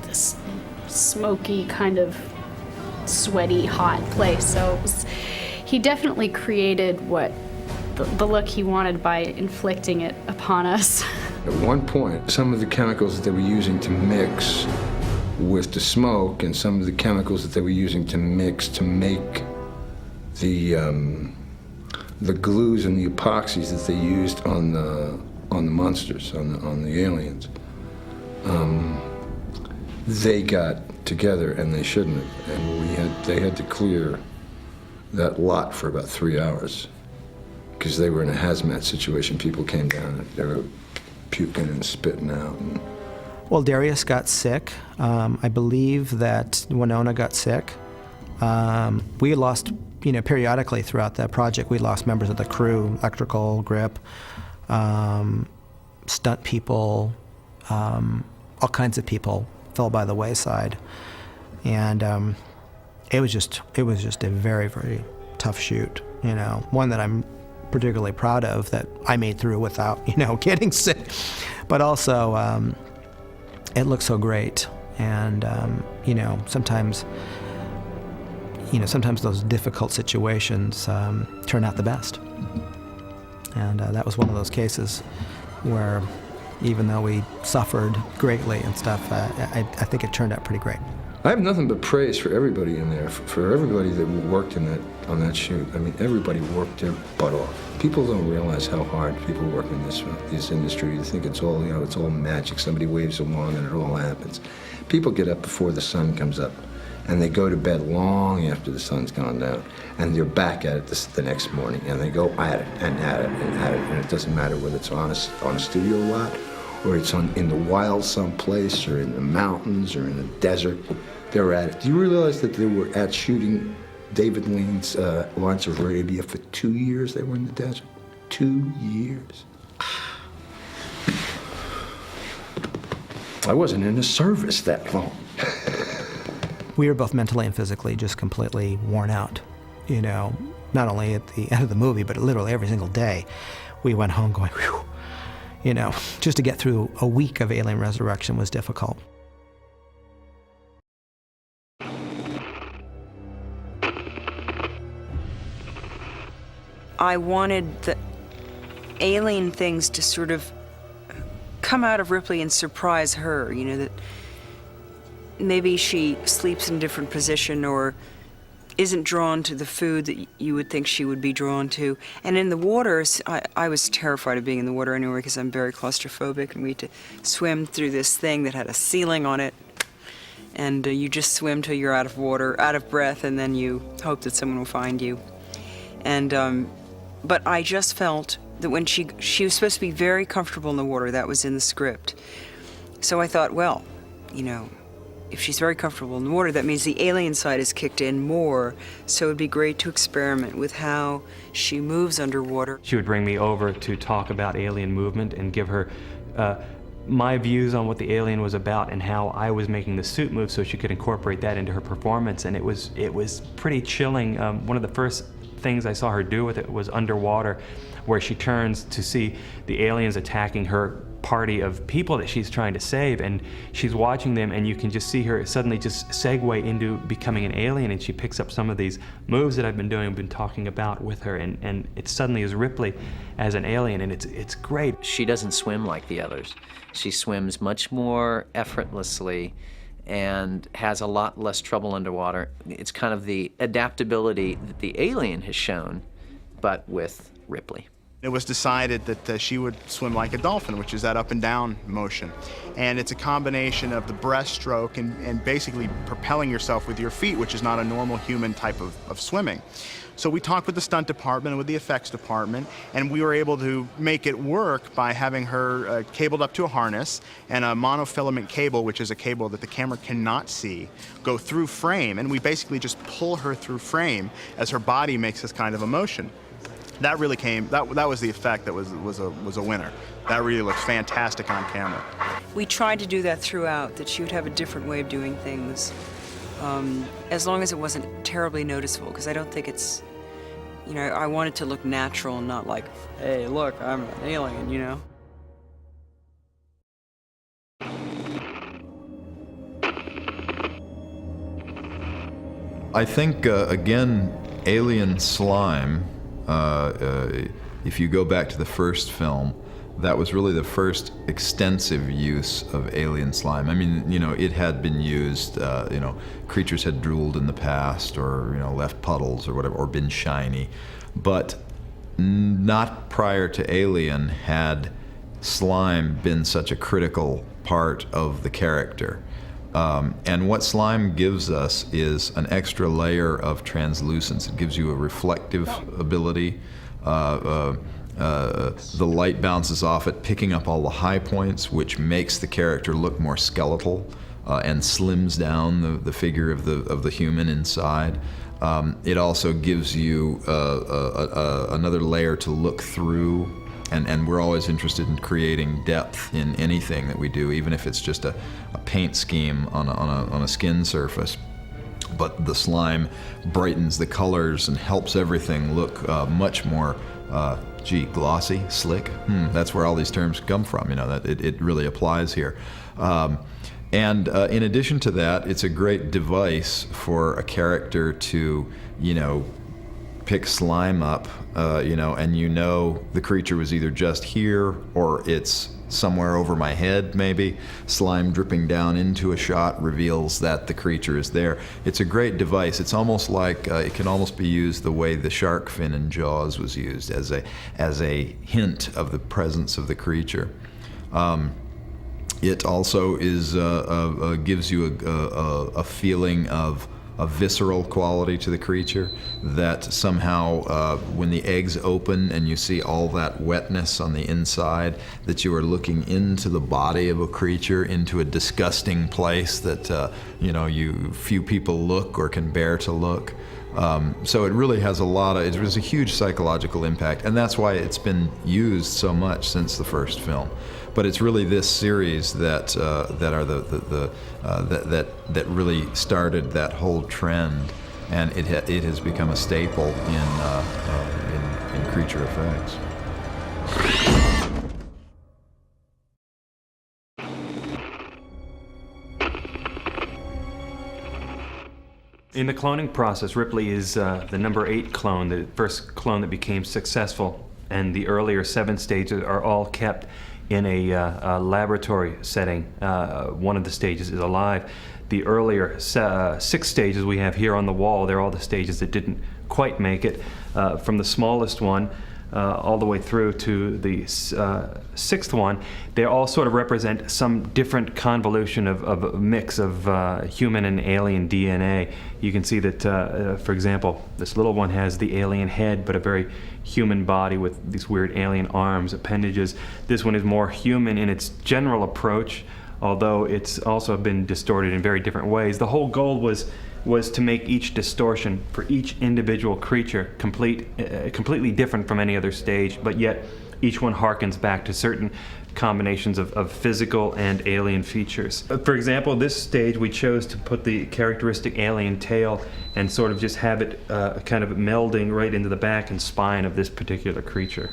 this smoky kind of sweaty hot place. So he definitely created what the look he wanted by inflicting it upon us. At one point, some of the chemicals that they were using to mix with the smoke, and some of the chemicals that they were using to mix to make the glues and the epoxies that they used on the monsters, on the aliens, they got together, and they shouldn't have, and they had to clear that lot for about 3 hours because they were in a hazmat situation. People came down and they were puking and spitting out. Well, Darius got sick. I believe that Winona got sick. We lost, you know, periodically throughout that project, we lost members of the crew, electrical, grip, stunt people, all kinds of people fell by the wayside. And it was just a very, very tough shoot, you know, one that I'm particularly proud of that I made through without, you know, getting sick. But also, it looked so great. And, you know, sometimes those difficult situations turn out the best. And that was one of those cases where, even though we suffered greatly and stuff, I think it turned out pretty great. I have nothing but praise for everybody in there, for everybody that worked on that shoot. I mean, everybody worked their butt off. People don't realize how hard people work in this industry. They think it's all, it's all magic. Somebody waves a wand and it all happens. People get up before the sun comes up, and they go to bed long after the sun's gone down, and they're back at it the next morning, and they go at it and at it and at it, and it doesn't matter whether it's on a studio lot, or it's in the wild someplace, or in the mountains, or in the desert. They're at it. Do you realize that they were at shooting David Lean's Lawrence of Arabia for 2 years? They were in the desert. 2 years. I wasn't in the service that long. We were both mentally and physically just completely worn out. Not only at the end of the movie, but literally every single day. We went home going, whew. Just to get through a week of Alien Resurrection was difficult. I wanted the alien things to sort of come out of Ripley and surprise her, that maybe she sleeps in a different position or isn't drawn to the food that you would think she would be drawn to. And in the waters, I was terrified of being in the water anyway because I'm very claustrophobic, and we had to swim through this thing that had a ceiling on it. And you just swim till you're out of water, out of breath, and then you hope that someone will find you. And, but I just felt that when she was supposed to be very comfortable in the water, that was in the script. So I thought, well, if she's very comfortable in the water, that means the alien side is kicked in more, so it'd be great to experiment with how she moves underwater. She would bring me over to talk about alien movement and give her my views on what the alien was about and how I was making the suit move so she could incorporate that into her performance, and it was pretty chilling. One of the first things I saw her do with it was underwater, where she turns to see the aliens attacking her party of people that she's trying to save, and she's watching them, and you can just see her suddenly just segue into becoming an alien, and she picks up some of these moves that I've been doing, been talking about with her, and it suddenly is Ripley as an alien, and it's great. She doesn't swim like the others. She swims much more effortlessly and has a lot less trouble underwater. It's kind of the adaptability that the alien has shown, but with Ripley. It was decided that she would swim like a dolphin, which is that up and down motion. And it's a combination of the breaststroke and basically propelling yourself with your feet, which is not a normal human type of swimming. So we talked with the stunt department and with the effects department, and we were able to make it work by having her cabled up to a harness and a monofilament cable, which is a cable that the camera cannot see, go through frame, and we basically just pull her through frame as her body makes this kind of a motion. That really that was the effect that was a winner. That really looked fantastic on camera. We tried to do that throughout, that she would have a different way of doing things, as long as it wasn't terribly noticeable, because I don't think it's, I want it to look natural and not like, hey, look, I'm an alien, I think, again, alien slime, if you go back to the first film, that was really the first extensive use of alien slime. I mean, it had been used, creatures had drooled in the past, or, left puddles or whatever, or been shiny. But not prior to Alien had slime been such a critical part of the character. And what slime gives us is an extra layer of translucence. It gives you a reflective ability. The light bounces off it, picking up all the high points, which makes the character look more skeletal and slims down the figure of the human inside. It also gives you another layer to look through, and we're always interested in creating depth in anything that we do, even if it's just a paint scheme on a skin surface. But the slime brightens the colors and helps everything look much more glossy, slick. That's where all these terms come from, that it really applies here. And in addition to that, it's a great device for a character to, pick slime up, and the creature was either just here or it's somewhere over my head, maybe. Slime dripping down into a shot reveals that the creature is there. It's a great device. It's almost like, it can almost be used the way the shark fin in Jaws was used, as a hint of the presence of the creature. It also is gives you a feeling of a visceral quality to the creature, that somehow when the eggs open and you see all that wetness on the inside, that you are looking into the body of a creature, into a disgusting place that few people look or can bear to look. So it really has it was a huge psychological impact, and that's why it's been used so much since the first film. But it's really this series that that really started that whole trend, and it has become a staple in creature effects. In the cloning process, Ripley is the number 8 clone, the first clone that became successful, and the earlier 7 stages are all kept in a laboratory setting. One of the stages is alive. The earlier 6 stages we have here on the wall, they're all the stages that didn't quite make it. From the smallest one all the way through to the 6th one, they all sort of represent some different convolution of a mix of human and alien DNA. You can see that, for example, this little one has the alien head, but a very human body with these weird alien arms, appendages. This one is more human in its general approach, although it's also been distorted in very different ways. The whole goal was to make each distortion for each individual creature completely different from any other stage, but yet each one harkens back to certain combinations of physical and alien features. For example, this stage we chose to put the characteristic alien tail and sort of just have it kind of melding right into the back and spine of this particular creature.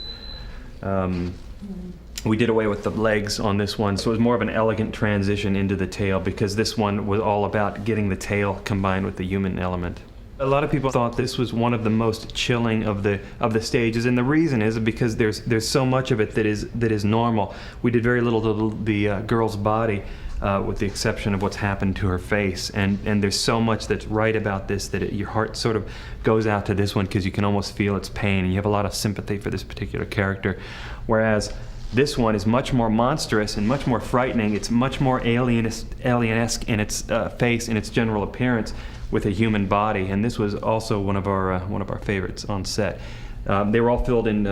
We did away with the legs on this one, so it was more of an elegant transition into the tail, because this one was all about getting the tail combined with the human element. A lot of people thought this was one of the most chilling of the stages, and the reason is because there's so much of it that is normal. We did very little to the girl's body, with the exception of what's happened to her face, and there's so much that's right about this that your heart sort of goes out to this one, because you can almost feel its pain, and you have a lot of sympathy for this particular character. Whereas this one is much more monstrous and much more frightening. It's much more alien-esque in its face, in its general appearance, with a human body. And this was also one of our favorites on set. They were all filled in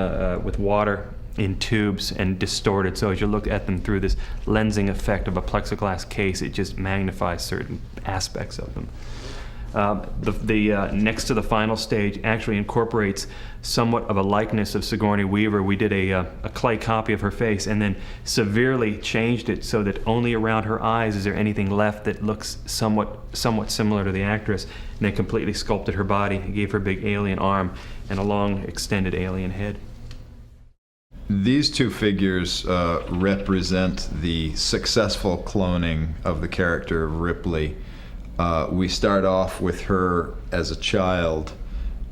with water in tubes and distorted. So as you look at them through this lensing effect of a plexiglass case, it just magnifies certain aspects of them. The next to the final stage actually incorporates somewhat of a likeness of Sigourney Weaver. We did a clay copy of her face and then severely changed it so that only around her eyes is there anything left that looks somewhat similar to the actress, and then completely sculpted her body, gave her a big alien arm and a long extended alien head. These two figures represent the successful cloning of the character of Ripley. We start off with her as a child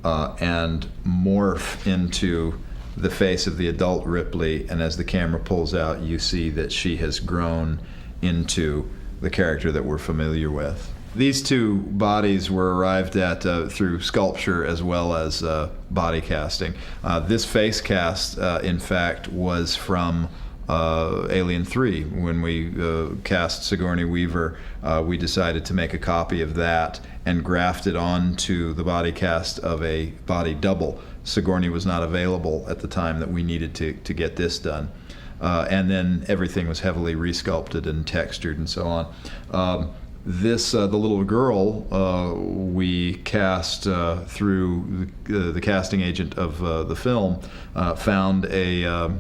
and morph into the face of the adult Ripley, and as the camera pulls out, you see that she has grown into the character that we're familiar with. These two bodies were arrived at through sculpture as well as body casting. This face cast, in fact, was from Alien 3. When we cast Sigourney Weaver, we decided to make a copy of that and graft it onto the body cast of a body double. Sigourney was not available at the time that we needed to get this done. And then everything was heavily resculpted and textured and so on. The little girl we cast through the casting agent of the film, found a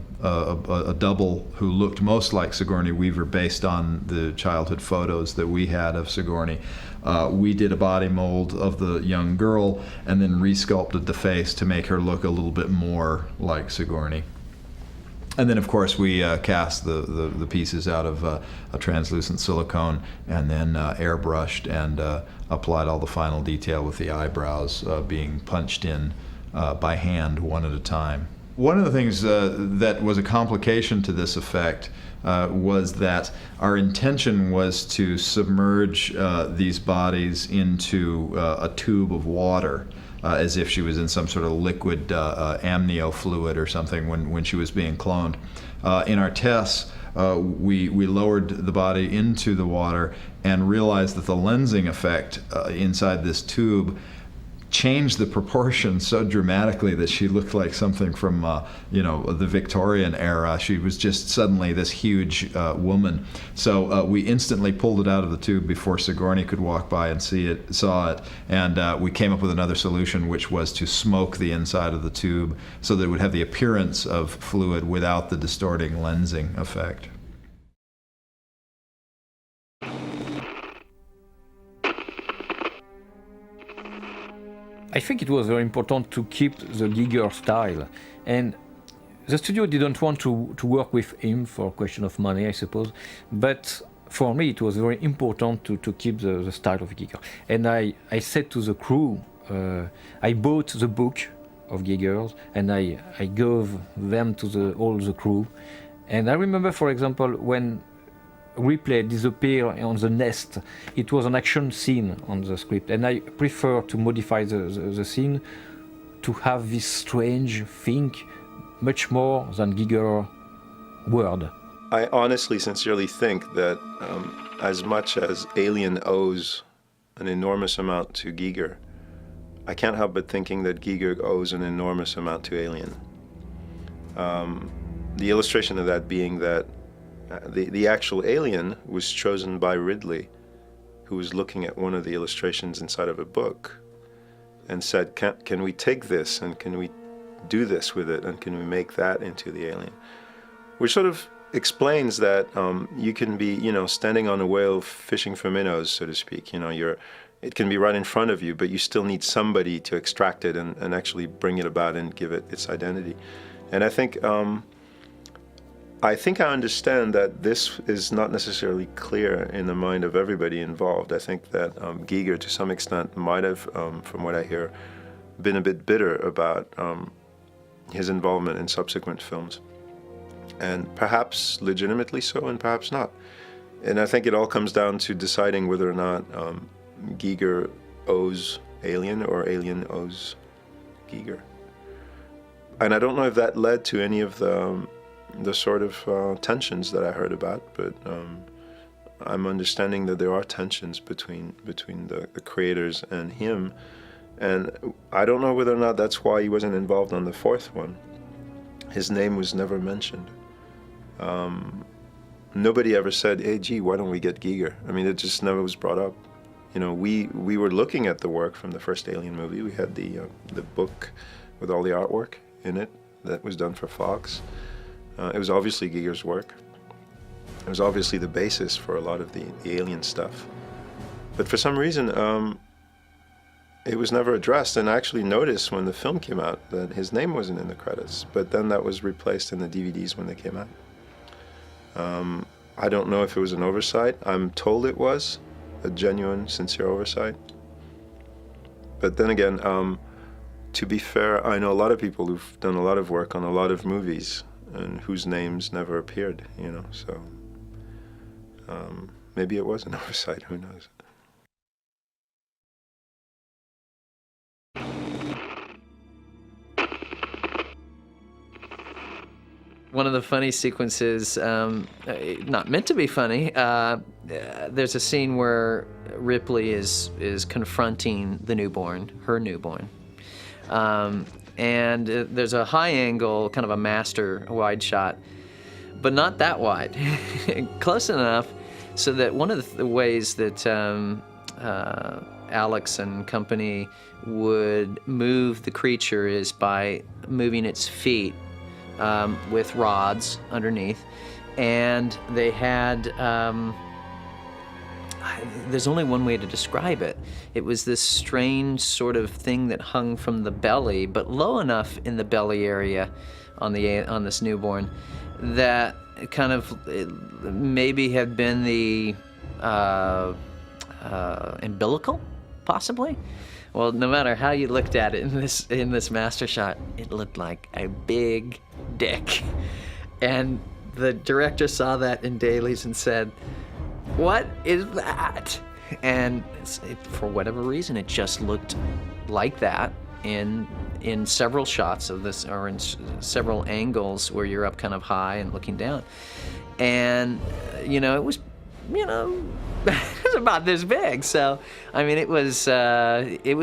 double who looked most like Sigourney Weaver based on the childhood photos that we had of Sigourney. We did a body mold of the young girl and then resculpted the face to make her look a little bit more like Sigourney. And then, of course, we cast the pieces out of a translucent silicone and then airbrushed and applied all the final detail with the eyebrows being punched in by hand one at a time. One of the things that was a complication to this effect was that our intention was to submerge these bodies into a tube of water, as if she was in some sort of liquid amnio fluid or something when she was being cloned. In our tests, we lowered the body into the water and realized that the lensing effect inside this tube changed the proportion so dramatically that she looked like something from the Victorian era. She was just suddenly this huge woman. So we instantly pulled it out of the tube before Sigourney could walk by and saw it, and we came up with another solution, which was to smoke the inside of the tube so that it would have the appearance of fluid without the distorting lensing effect. I think it was very important to keep the Giger style, and the studio didn't want to work with him for a question of money, I suppose, but for me it was very important to keep the style of Giger. And I said to the crew, I bought the book of Giger's and I gave them to all the crew. And I remember, for example, when Ripley disappeared on the nest, it was an action scene on the script, and I prefer to modify the scene to have this strange thing much more than Giger word. I honestly, sincerely think that as much as Alien owes an enormous amount to Giger, I can't help but thinking that Giger owes an enormous amount to Alien. The illustration of that being that the actual alien was chosen by Ridley, who was looking at one of the illustrations inside of a book and said, can we take this and can we do this with it and can we make that into the alien? Which sort of explains that you can be, standing on a whale fishing for minnows, so to speak. It can be right in front of you, but you still need somebody to extract it and actually bring it about and give it its identity. And I think I understand that this is not necessarily clear in the mind of everybody involved. I think that Giger, to some extent, might have, from what I hear, been a bit bitter about his involvement in subsequent films. And perhaps legitimately so, and perhaps not. And I think it all comes down to deciding whether or not Giger owes Alien or Alien owes Giger. And I don't know if that led to any of the sort of tensions that I heard about, but I'm understanding that there are tensions between the creators and him, and I don't know whether or not that's why he wasn't involved on the fourth one. His name was never mentioned. Nobody ever said, hey, gee, why don't we get Giger? I mean, it just never was brought up. We were looking at the work from the first Alien movie. We had the book with all the artwork in it that was done for Fox. It was obviously Giger's work. It was obviously the basis for a lot of the Alien stuff. But for some reason, it was never addressed, and I actually noticed when the film came out that his name wasn't in the credits, but then that was replaced in the DVDs when they came out. I don't know if it was an oversight. I'm told it was a genuine, sincere oversight. But then again, to be fair, I know a lot of people who've done a lot of work on a lot of movies and whose names never appeared, so maybe it was an oversight, who knows. One of the funny sequences, not meant to be funny, there's a scene where Ripley is confronting the newborn, her newborn. And there's a high angle, kind of a master wide shot, but not that wide. Close enough so that one of the ways that Alex and company would move the creature is by moving its feet with rods underneath. And they had, there's only one way to describe it. It was this strange sort of thing that hung from the belly, but low enough in the belly area on this newborn that kind of maybe had been the umbilical, possibly. Well, no matter how you looked at it in this master shot, it looked like a big dick. And the director saw that in dailies and said, "What is that?" And for whatever reason, it just looked like that in several shots of this, or in several angles where you're up kind of high and looking down. And, you know, it was, you know, it was about this big. So, I mean, it was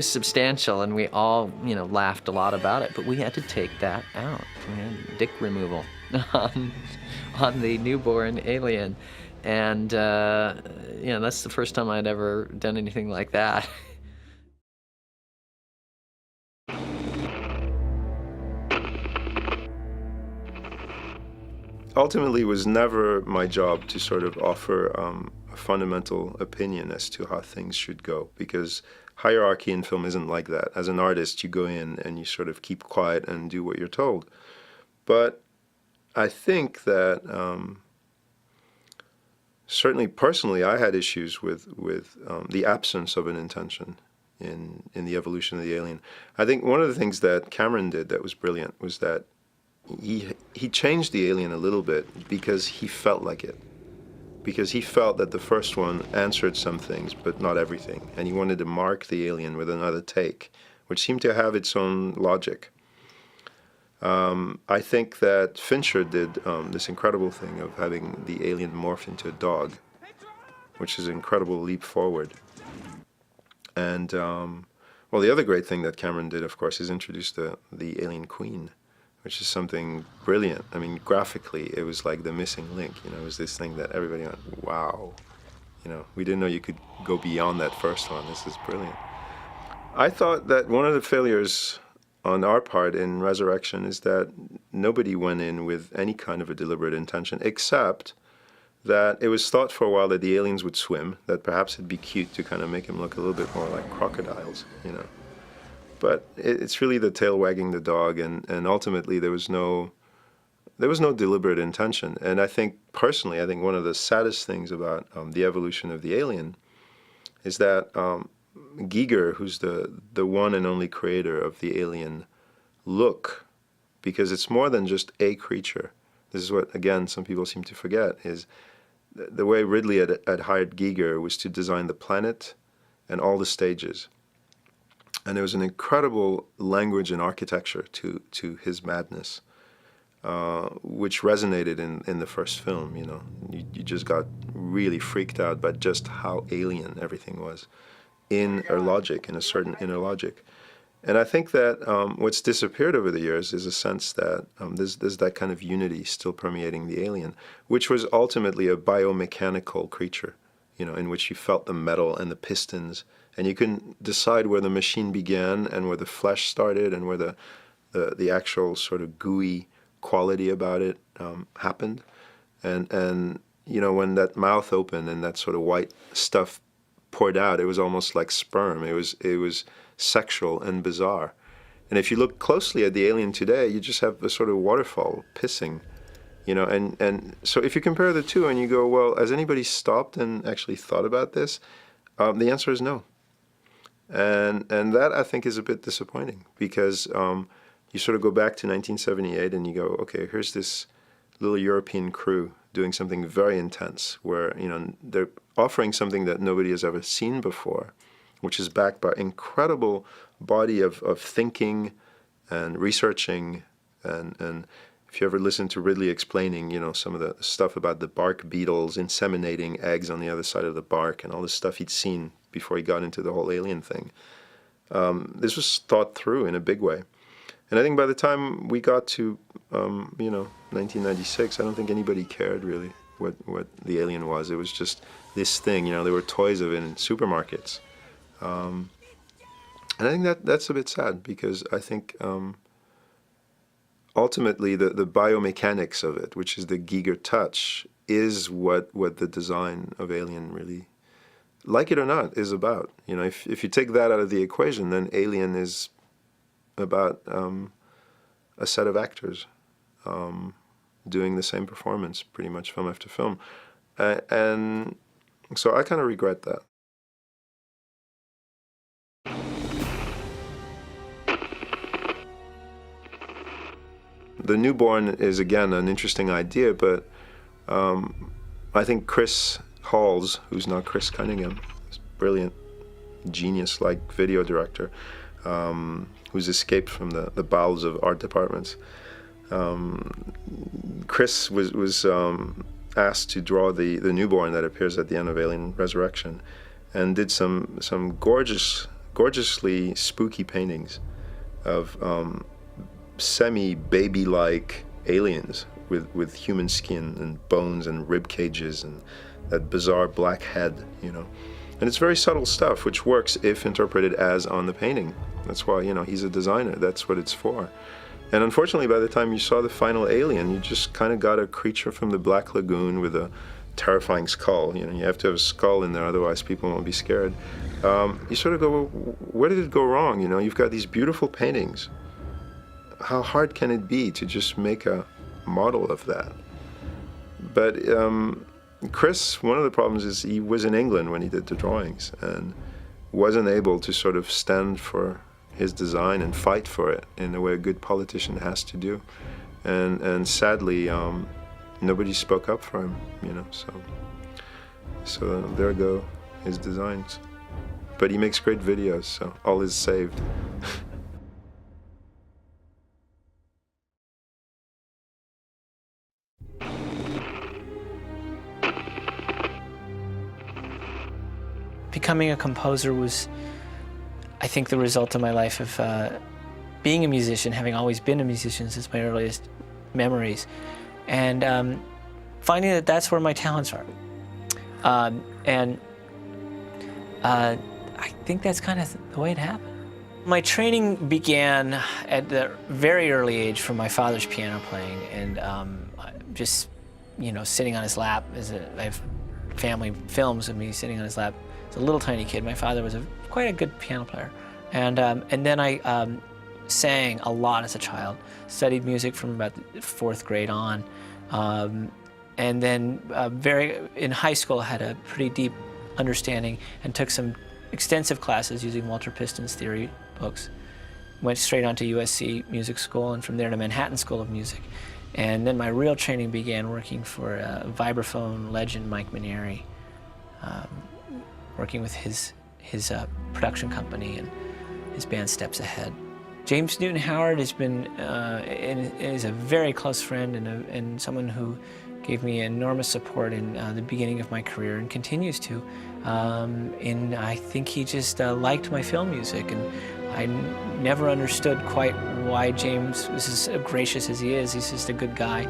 substantial, and we all, you know, laughed a lot about it, but we had to take that out. We had dick removal on the newborn alien. And, you know, that's the first time I'd ever done anything like that. Ultimately, it was never my job to sort of offer a fundamental opinion as to how things should go, because hierarchy in film isn't like that. As an artist, you go in and you sort of keep quiet and do what you're told. But I think that certainly personally, I had issues with the absence of an intention in the evolution of the alien. I think one of the things that Cameron did that was brilliant was that he changed the alien a little bit because he felt like it. Because he felt that the first one answered some things, but not everything. And he wanted to mark the alien with another take, which seemed to have its own logic. I think that Fincher did this incredible thing of having the alien morph into a dog, which is an incredible leap forward. And, well, the other great thing that Cameron did, of course, is introduce the alien queen, which is something brilliant. I mean, graphically, it was like the missing link. You know, it was this thing that everybody went, wow. You know, we didn't know you could go beyond that first one. This is brilliant. I thought that one of the failures on our part in Resurrection is that nobody went in with any kind of a deliberate intention, except that it was thought for a while that the aliens would swim, that perhaps it'd be cute to kind of make them look a little bit more like crocodiles, you know. But it's really the tail wagging the dog, and ultimately there was no deliberate intention. And I think, personally, I think one of the saddest things about the evolution of the alien is that Giger, who's the one and only creator of the alien look, because it's more than just a creature. This is what, again, some people seem to forget, is the way Ridley had hired Giger was to design the planet and all the stages. And there was an incredible language and architecture to his madness, which resonated in the first film. You know, you just got really freaked out by just how alien everything was, in a logic, in a certain inner logic. And I think that what's disappeared over the years is a sense that there's that kind of unity still permeating the alien, which was ultimately a biomechanical creature, you know, in which you felt the metal and the pistons. And you can decide where the machine began and where the flesh started and where the actual sort of gooey quality about it happened. And you know, when that mouth opened and that sort of white stuff poured out, it was almost like sperm. It was sexual and bizarre. And if you look closely at the alien today, you just have a sort of waterfall pissing, you know. And so if you compare the two and you go, well, has anybody stopped and actually thought about this? The answer is no. And that, I think, is a bit disappointing, because you sort of go back to 1978 and you go, okay, here's this little European crew doing something very intense where, you know, they're offering something that nobody has ever seen before, which is backed by incredible body of thinking and researching. And if you ever listen to Ridley explaining, you know, some of the stuff about the bark beetles inseminating eggs on the other side of the bark and all this stuff he'd seen before he got into the whole alien thing. This was thought through in a big way. And I think by the time we got to, you know, 1996, I don't think anybody cared really what the alien was. It was just this thing, you know, there were toys of it in supermarkets. And I think that's a bit sad, because I think ultimately the biomechanics of it, which is the Giger touch, is what the design of Alien really, like it or not, is about. You know, if you take that out of the equation, then Alien is about a set of actors doing the same performance pretty much film after film. And so I kind of regret that. The newborn is, again, an interesting idea, but I think Chris Halls, who's now Chris Cunningham, this brilliant, genius-like video director, who's escaped from the bowels of art departments. Chris was asked to draw the newborn that appears at the end of Alien Resurrection, and did some gorgeously spooky paintings of semi-baby-like aliens with human skin and bones and rib cages and that bizarre black head, you know. And it's very subtle stuff, which works if interpreted as on the painting. That's why, you know, he's a designer. That's what it's for. And unfortunately, by the time you saw the final alien, you just kind of got a creature from the Black Lagoon with a terrifying skull. You know, you have to have a skull in there, otherwise people won't be scared. You sort of go, well, where did it go wrong? You know, you've got these beautiful paintings. How hard can it be to just make a model of that? But Chris, one of the problems is he was in England when he did the drawings and wasn't able to sort of stand for his design and fight for it in the way a good politician has to do. And sadly, nobody spoke up for him, you know, so there go his designs. But he makes great videos, so all is saved. Becoming a composer was, I think, the result of my life of being a musician, having always been a musician since my earliest memories, and finding that that's where my talents are. I think that's kind of the way it happened. My training began at the very early age from my father's piano playing, and just, you know, sitting on his lap. I have family films of me sitting on his lap as a little tiny kid. My father was quite a good piano player, and then I sang a lot as a child. Studied music from about the 4th grade on, and then in high school I had a pretty deep understanding and took some extensive classes using Walter Piston's theory books. Went straight on to USC Music School, and from there to Manhattan School of Music. And then my real training began working for vibraphone legend Mike Maneri, working with his production company and his band Steps Ahead. James Newton Howard has been is a very close friend and someone who gave me enormous support in the beginning of my career and continues to. And I think he just liked my film music, and I never understood quite why James was as gracious as he is. He's just a good guy.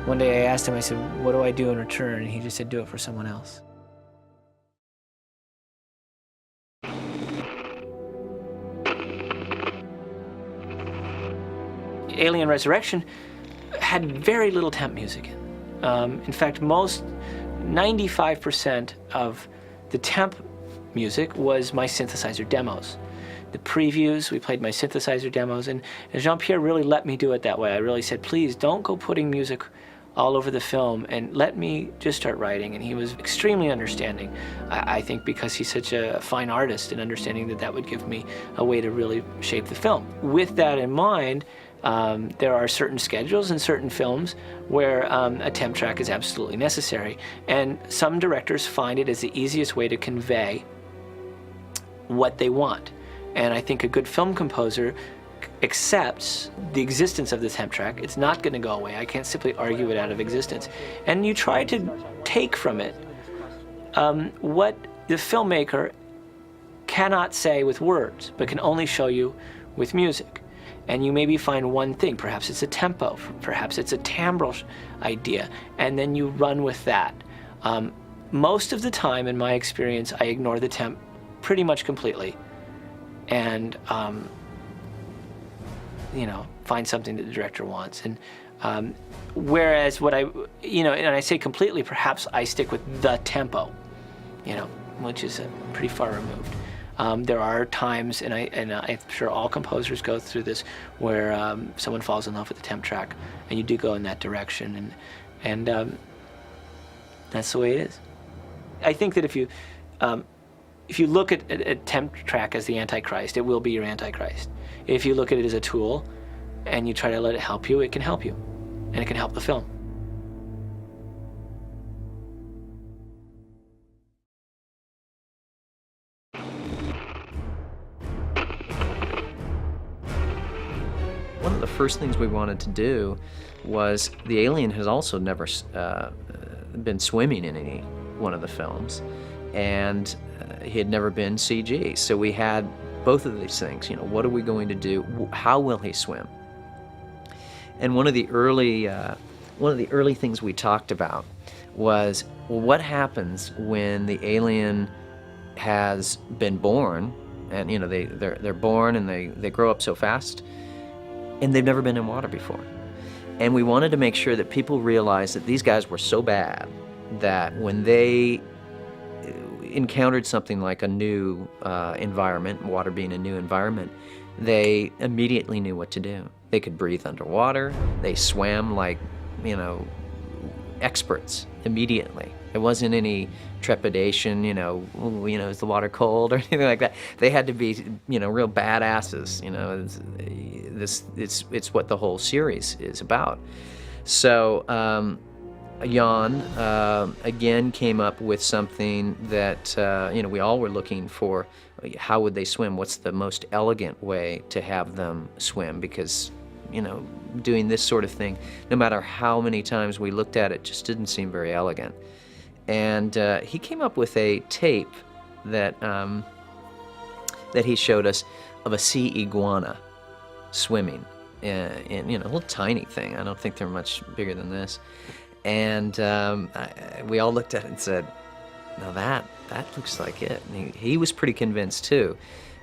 One day I asked him, I said, what do I do in return? And he just said, do it for someone else. Alien Resurrection had very little temp music in. In fact, 95% of the temp music was my synthesizer demos. The previews, we played my synthesizer demos, and Jean-Pierre really let me do it that way. I really said, please don't go putting music all over the film and let me just start writing. And he was extremely understanding, I think, because he's such a fine artist, and understanding that would give me a way to really shape the film. With that in mind, there are certain schedules in certain films where a temp track is absolutely necessary, and some directors find it as the easiest way to convey what they want. And I think a good film composer accepts the existence of the temp track. It's not going to go away. I can't simply argue it out of existence. And you try to take from it what the filmmaker cannot say with words, but can only show you with music. And you maybe find one thing. Perhaps it's a tempo, perhaps it's a timbral idea, and then you run with that. Most of the time, in my experience, I ignore the temp pretty much completely, and you know, find something that the director wants. And whereas what and I say completely, perhaps I stick with the tempo, you know, which is pretty far removed. There are times, and I'm sure all composers go through this, where someone falls in love with the temp track, and you do go in that direction, and that's the way it is. I think that if you look at a temp track as the Antichrist, it will be your Antichrist. If you look at it as a tool, and you try to let it help you, it can help you, and it can help the film. One of the first things we wanted to do was the alien has also never been swimming in any one of the films, and he had never been CG. So we had both of these things. You know, what are we going to do? How will he swim? And one of the early things we talked about was, well, what happens when the alien has been born, and you know they're born and they grow up so fast, and they've never been in water before. And we wanted to make sure that people realized that these guys were so bad that when they encountered something like a new environment, water being a new environment, they immediately knew what to do. They could breathe underwater. They swam like, you know, experts immediately. There wasn't any trepidation, you know, ooh, you know, is the water cold or anything like that. They had to be, you know, real badasses. You know, it's what the whole series is about. So Jan again came up with something that you know, we all were looking for. How would they swim? What's the most elegant way to have them swim? Because, you know, doing this sort of thing, no matter how many times we looked at it, just didn't seem very elegant. And he came up with a tape that that he showed us of a sea iguana swimming in you know, a little tiny thing. I don't think they're much bigger than this. And we all looked at it and said, "Now that looks like it." And he was pretty convinced too.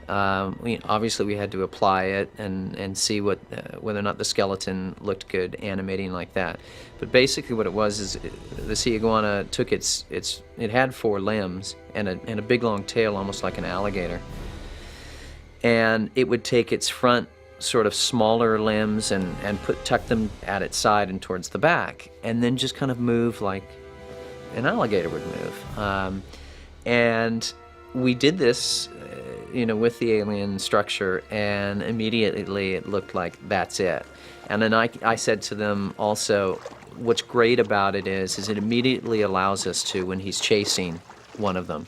Obviously, we had to apply it and see what whether or not the skeleton looked good animating like that. But basically, what it was is the sea iguana took it had 4 limbs and a big long tail, almost like an alligator. And it would take its front sort of smaller limbs and tuck them at its side and towards the back, and then just kind of move like an alligator would move. And we did this, you know, with the alien structure, and immediately it looked like that's it. And then I said to them also, what's great about it is it immediately allows us to, when he's chasing one of them,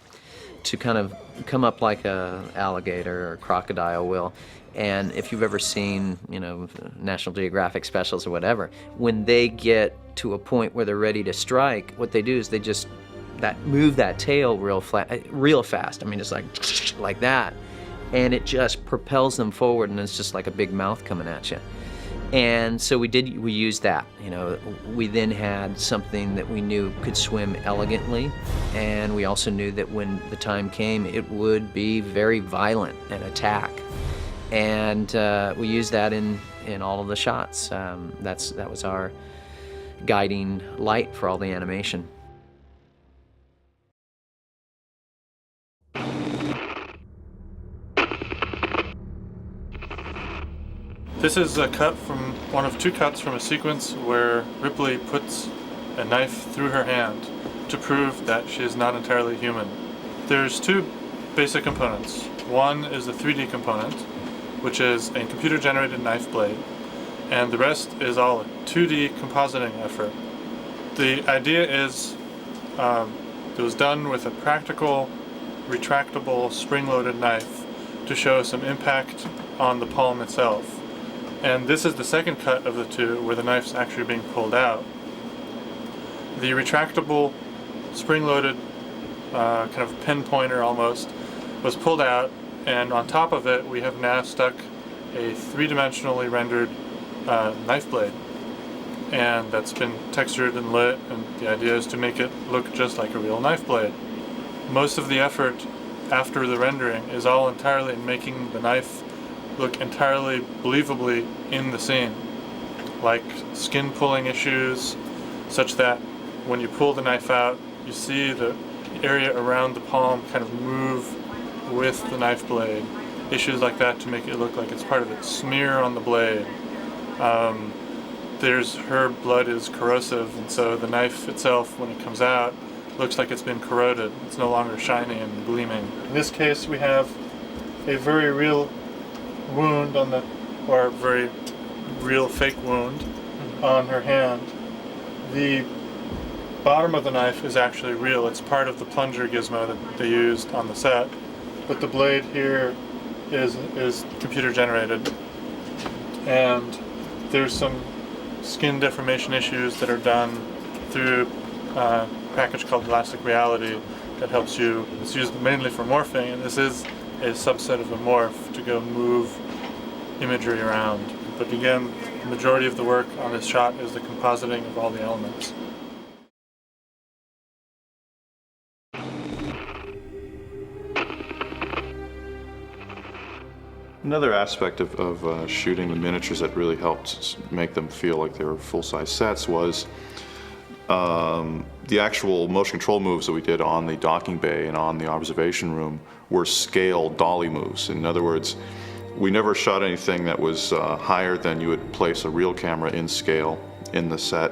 to kind of come up like a alligator or crocodile will. And if you've ever seen, you know, National Geographic specials or whatever, when they get to a point where they're ready to strike, what they do is they just move that tail real fast. I mean, it's like that, and it just propels them forward, and it's just like a big mouth coming at you. And so we used that. You know, we then had something that we knew could swim elegantly, and we also knew that when the time came, it would be very violent and attack. And we used that in all of the shots. That was our guiding light for all the animation. This is a cut from one of 2 cuts from a sequence where Ripley puts a knife through her hand to prove that she is not entirely human. There's 2 basic components. One is the 3D component, which is a computer-generated knife blade, and the rest is all a 2D compositing effort. The idea is it was done with a practical, retractable, spring-loaded knife to show some impact on the palm itself. And this is the second cut of the 2 where the knife's actually being pulled out. The retractable, spring-loaded, kind of pinpointer almost, was pulled out, and on top of it we have now stuck a 3-dimensionally rendered knife blade. And that's been textured and lit, and the idea is to make it look just like a real knife blade. Most of the effort after the rendering is all entirely in making the knife look entirely believably in the scene, like skin pulling issues, such that when you pull the knife out, you see the area around the palm kind of move with the knife blade. Issues like that to make it look like it's part of it. Smear on the blade. Her blood is corrosive, and so the knife itself, when it comes out, looks like it's been corroded. It's no longer shiny and gleaming. In this case, we have a very real wound on the, or very real fake wound on her hand. The bottom of the knife is actually real. It's part of the plunger gizmo that they used on the set. But the blade here is computer generated. And there's some skin deformation issues that are done through a package called Elastic Reality that helps you. It's used mainly for morphing, and this is a subset of a morph to go move imagery around. But again, the majority of the work on this shot is the compositing of all the elements. Another aspect of shooting the miniatures that really helped make them feel like they were full-size sets was the actual motion control moves that we did on the docking bay and on the observation room were scale dolly moves. In other words, we never shot anything that was higher than you would place a real camera in scale in the set.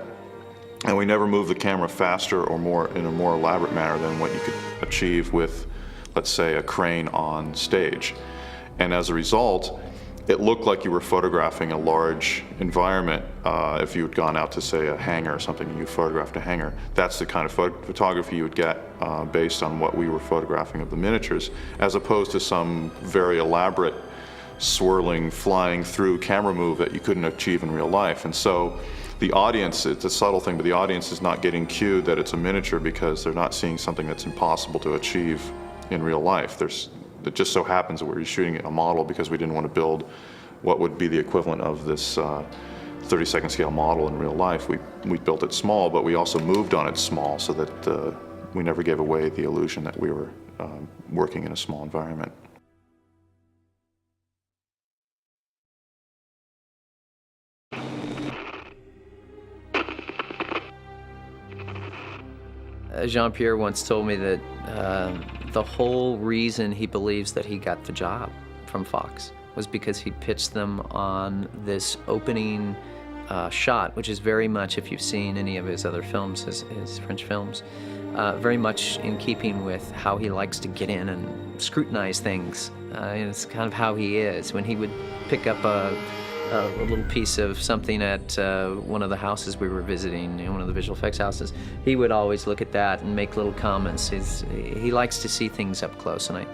And we never moved the camera faster or more in a more elaborate manner than what you could achieve with, let's say, a crane on stage. And as a result, it looked like you were photographing a large environment. If you had gone out to, say, a hangar or something and you photographed a hangar, that's the kind of photography you would get based on what we were photographing of the miniatures, as opposed to some very elaborate swirling, flying through camera move that you couldn't achieve in real life. And so the audience, it's a subtle thing, but the audience is not getting cued that it's a miniature because they're not seeing something that's impossible to achieve in real life. It just so happens that we're shooting a model because we didn't want to build what would be the equivalent of this 32nd scale model in real life. We built it small, but we also moved on it small so that we never gave away the illusion that we were working in a small environment. Jean-Pierre once told me that the whole reason he believes that he got the job from Fox was because he pitched them on this opening shot, which is very much, if you've seen any of his other films, his French films, very much in keeping with how he likes to get in and scrutinize things. And it's kind of how he is. When he would pick up a little piece of something at one of the houses we were visiting, one of the visual effects houses, he would always look at that and make little comments. He likes to see things up close, and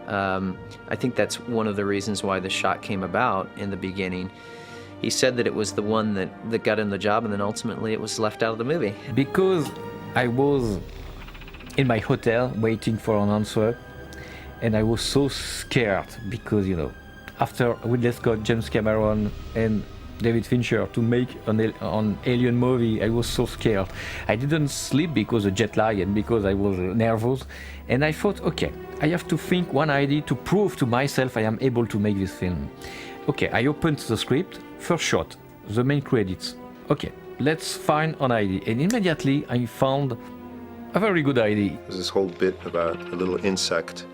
I think that's one of the reasons why the shot came about in the beginning. He said that it was the one that got him the job, and then ultimately it was left out of the movie. Because I was in my hotel waiting for an answer, and I was so scared because, after Ridley Scott, James Cameron, and David Fincher to make an alien movie, I was so scared. I didn't sleep because of jet lag and because I was nervous. And I thought, okay, I have to think one idea to prove to myself I am able to make this film. Okay, I opened the script, first shot, the main credits. Okay, let's find an idea. And immediately I found a very good idea. There's this whole bit about a little insect,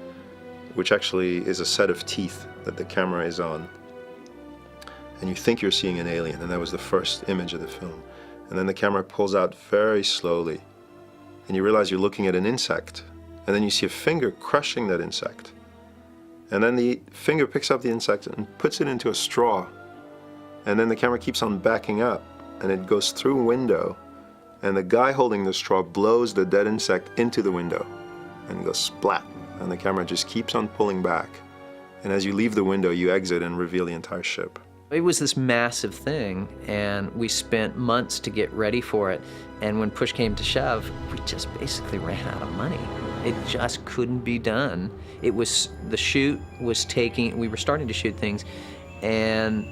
which actually is a set of teeth that the camera is on. And you think you're seeing an alien, and that was the first image of the film. And then the camera pulls out very slowly, and you realize you're looking at an insect. And then you see a finger crushing that insect. And then the finger picks up the insect and puts it into a straw. And then the camera keeps on backing up, and it goes through a window, and the guy holding the straw blows the dead insect into the window, and it goes splat. And the camera just keeps on pulling back. And as you leave the window, you exit and reveal the entire ship. It was this massive thing, and we spent months to get ready for it. And when push came to shove, we just basically ran out of money. It just couldn't be done. The shoot was we were starting to shoot things, and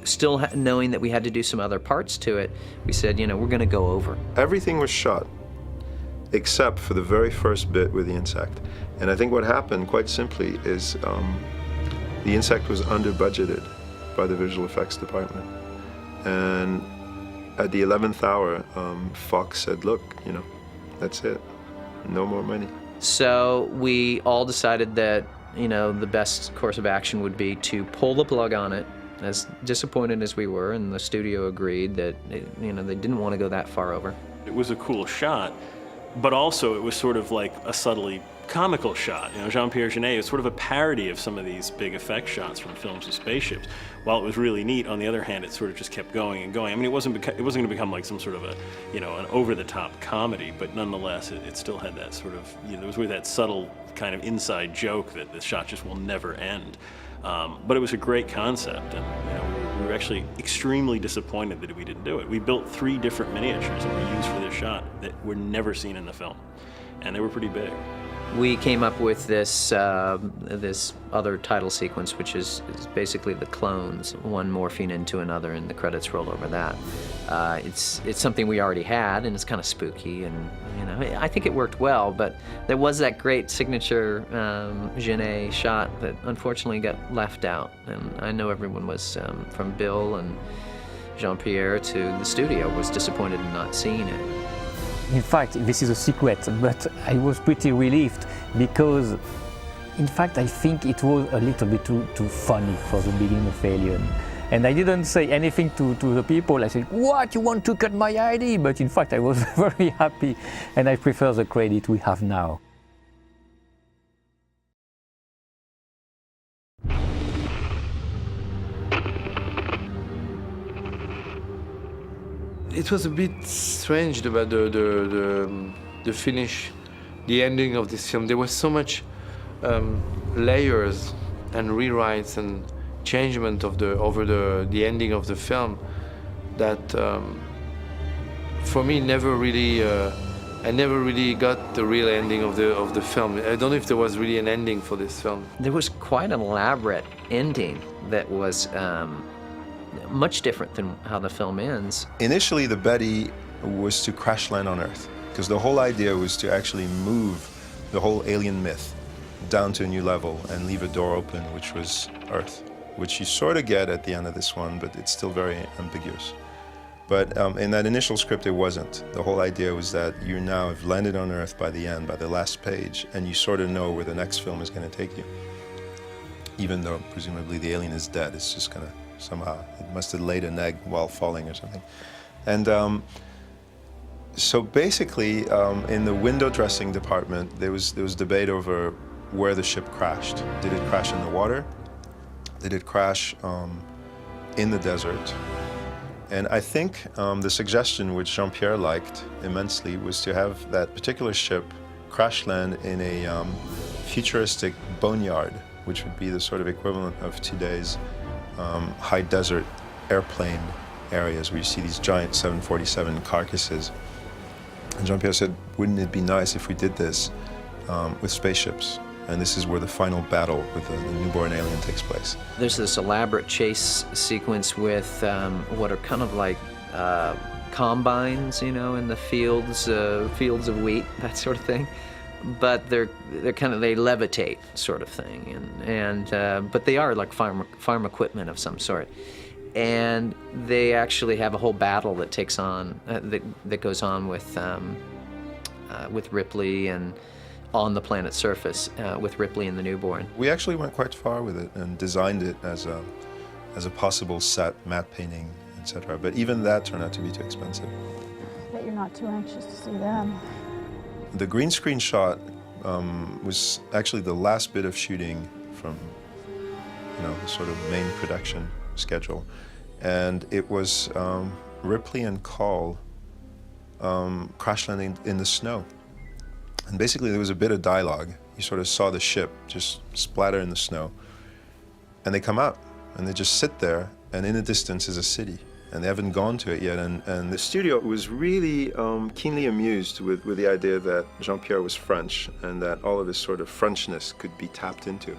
still knowing that we had to do some other parts to it, we said, we're gonna go over. Everything was shot, except for the very first bit with the insect. And I think what happened, quite simply, is the insect was under-budgeted by the visual effects department. And at the 11th hour, Fox said, look, that's it, no more money. So we all decided that, the best course of action would be to pull the plug on it, as disappointed as we were, and the studio agreed that, they didn't want to go that far over. It was a cool shot, but also it was sort of like a subtly comical shot. You know, Jean-Pierre Jeunet is sort of a parody of some of these big effect shots from films with spaceships. While it was really neat, on the other hand, it sort of just kept going and going. I mean, it wasn't going to become like some sort of a, you know, an over-the-top comedy, but nonetheless, it still had that sort of, you know, there was really that subtle kind of inside joke that the shot just will never end. But it was a great concept, and you know, we were actually extremely disappointed that we didn't do it. We built 3 different miniatures that were used for this shot that were never seen in the film, and they were pretty big. We came up with this this other title sequence, which is basically the clones, one morphing into another, and the credits roll over that. It's something we already had, and it's kind of spooky, and you know, I think it worked well. But there was that great signature Jeunet shot that unfortunately got left out, and I know everyone was from Bill and Jean-Pierre to the studio was disappointed in not seeing it. In fact, this is a secret, but I was pretty relieved because, in fact, I think it was a little bit too funny for the beginning of Alien. And I didn't say anything to the people. I said, "What, you want to cut my ID?" But in fact, I was very happy, and I prefer the credit we have now. It was a bit strange about the finish, the ending of this film. There was so much layers and rewrites and changement of over the ending of the film that for me I never really got the real ending of the film. I don't know if there was really an ending for this film. There was quite an elaborate ending that was much different than how the film ends. Initially, the Betty was to crash land on Earth, because the whole idea was to actually move the whole alien myth down to a new level and leave a door open, which was Earth, which you sort of get at the end of this one, but it's still very ambiguous. But in that initial script, it wasn't. The whole idea was that you now have landed on Earth by the end, by the last page, and you sort of know where the next film is going to take you. Even though presumably the alien is dead, it's just going to somehow, it must have laid an egg while falling or something. And so basically, in the window dressing department, there was debate over where the ship crashed. Did it crash in the water? Did it crash in the desert? And I think the suggestion, which Jean-Pierre liked immensely, was to have that particular ship crash land in a futuristic boneyard, which would be the sort of equivalent of today's high desert airplane areas where you see these giant 747 carcasses. And Jean-Pierre said, wouldn't it be nice if we did this with spaceships? And this is where the final battle with the newborn alien takes place. There's this elaborate chase sequence with what are kind of like combines, you know, in the fields of wheat, that sort of thing. But they're kind of, they levitate, sort of thing, but they are like farm equipment of some sort, and they actually have a whole battle that takes on that goes on with Ripley and on the planet's surface with Ripley and the newborn. We actually went quite far with it and designed it as a possible set, matte painting, etc. But even that turned out to be too expensive. I bet you're not too anxious to see them. The green screen shot was actually the last bit of shooting from, you know, the sort of main production schedule. And it was Ripley and Call crash landing in the snow. And basically there was a bit of dialogue. You sort of saw the ship just splatter in the snow. And they come out and they just sit there, and in the distance is a city. And they haven't gone to it yet, and the studio was really keenly amused with the idea that Jean-Pierre was French and that all of his sort of Frenchness could be tapped into.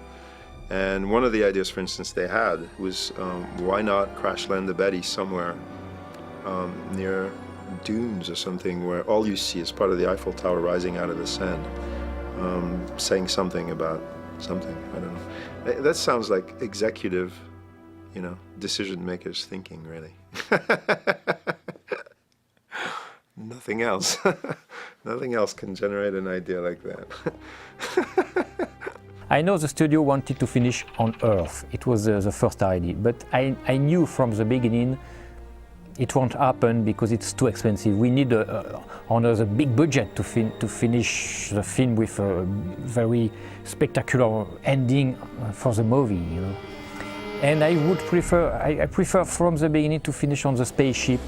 And one of the ideas, for instance, they had was why not crash land the Betty somewhere near dunes or something where all you see is part of the Eiffel Tower rising out of the sand, saying something about something, I don't know. That sounds like executive, you know, decision makers thinking, really. Nothing else. Nothing else can generate an idea like that. I know the studio wanted to finish on Earth. It was the first idea, but I knew from the beginning it won't happen because it's too expensive. We need another big budget to finish the film with a very spectacular ending for the movie, you know. And I prefer from the beginning to finish on the spaceship.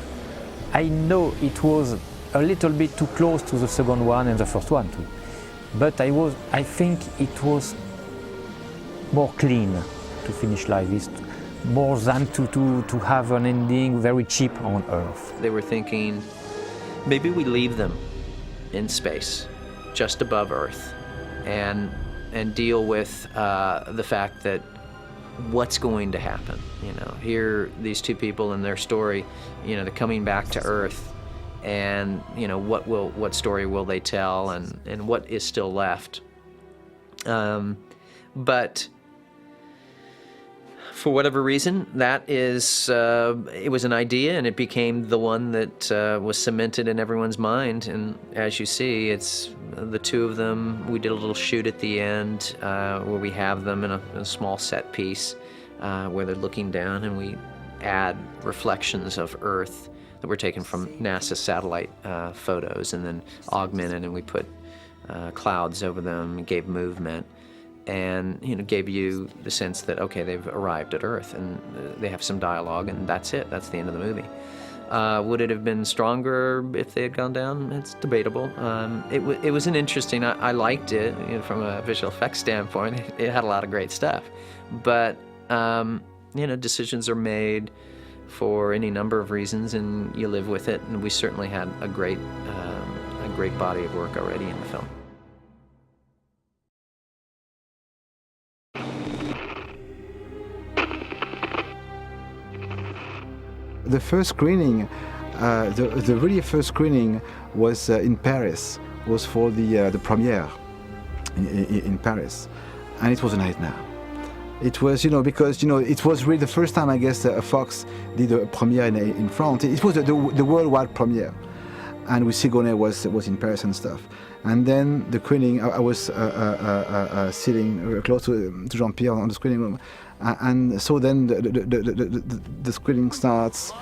I know it was a little bit too close to the second one and the first one too, but I think it was more clean to finish like this, more than to have an ending very cheap on Earth. They were thinking, maybe we leave them in space, just above Earth, and deal with the fact that what's going to happen. You know, here these two people and their story, you know, they're coming back to Earth, and you know, what story will they tell, and what is still left. But for whatever reason, that is, it was an idea, and it became the one that was cemented in everyone's mind. And as you see, it's the two of them. We did a little shoot at the end where we have them in a small set piece where they're looking down, and we add reflections of Earth that were taken from NASA satellite photos and then augmented, and we put clouds over them and gave movement. And you know, gave you the sense that okay, they've arrived at Earth, and they have some dialogue, and that's it. That's the end of the movie. Would it have been stronger if they had gone down? It's debatable. It was an interesting. I liked it, you know, from a visual effects standpoint. It had a lot of great stuff, but you know, decisions are made for any number of reasons, and you live with it. And we certainly had a great body of work already in the film. The first screening, the really first screening was in Paris, was for the premiere in Paris, and it was a nightmare. It was, you know, because, you know, it was really the first time, I guess, Fox did a premiere in France. It was the worldwide premiere, and with Sigourney was in Paris and stuff. And then the screening, I was sitting close to Jean-Pierre on the screening room. And so then the screening starts,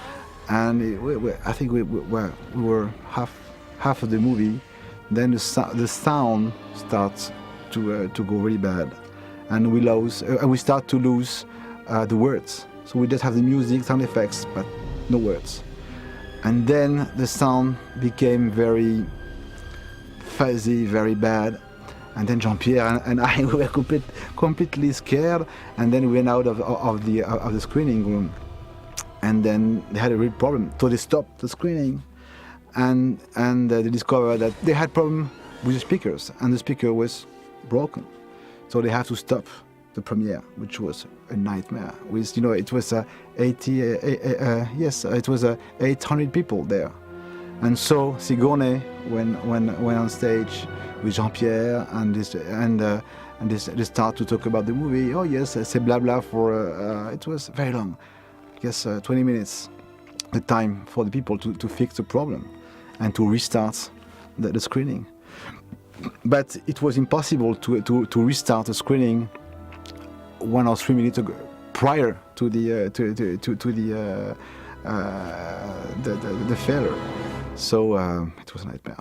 and I think we were half of the movie. Then the sound starts to go really bad, and we start to lose the words. So we just have the music, sound effects, but no words. And then the sound became very fuzzy, very bad. And then Jean-Pierre and I were completely scared. And then we went out of the screening room. And then they had a real problem. So they stopped the screening, and they discovered that they had problem with the speakers, and the speaker was broken. So they have to stop the premiere, which was a nightmare. With, you know, it was 800 people there. And so Sigourney went on stage with Jean-Pierre, and they start to talk about the movie. Oh yes, c'est blabla for, it was very long. I guess 20 minutes, the time for the people to fix the problem and to restart the screening. But it was impossible to restart the screening 1 or 3 minutes ago, prior to the failure. So it was a nightmare.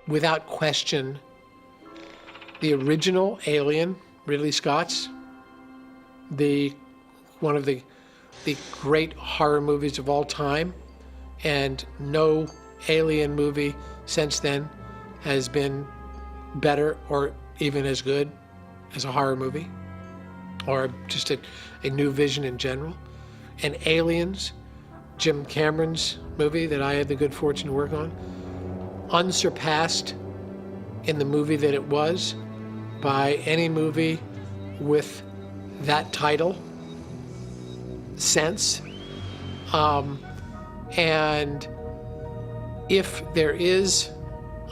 Without question, the original Alien, Ridley Scott's, one of the great horror movies of all time, and no Alien movie since then has been better or even as good as a horror movie, or just a new vision in general. And Aliens, Jim Cameron's movie that I had the good fortune to work on, unsurpassed in the movie that it was by any movie with that title, sense. And if there is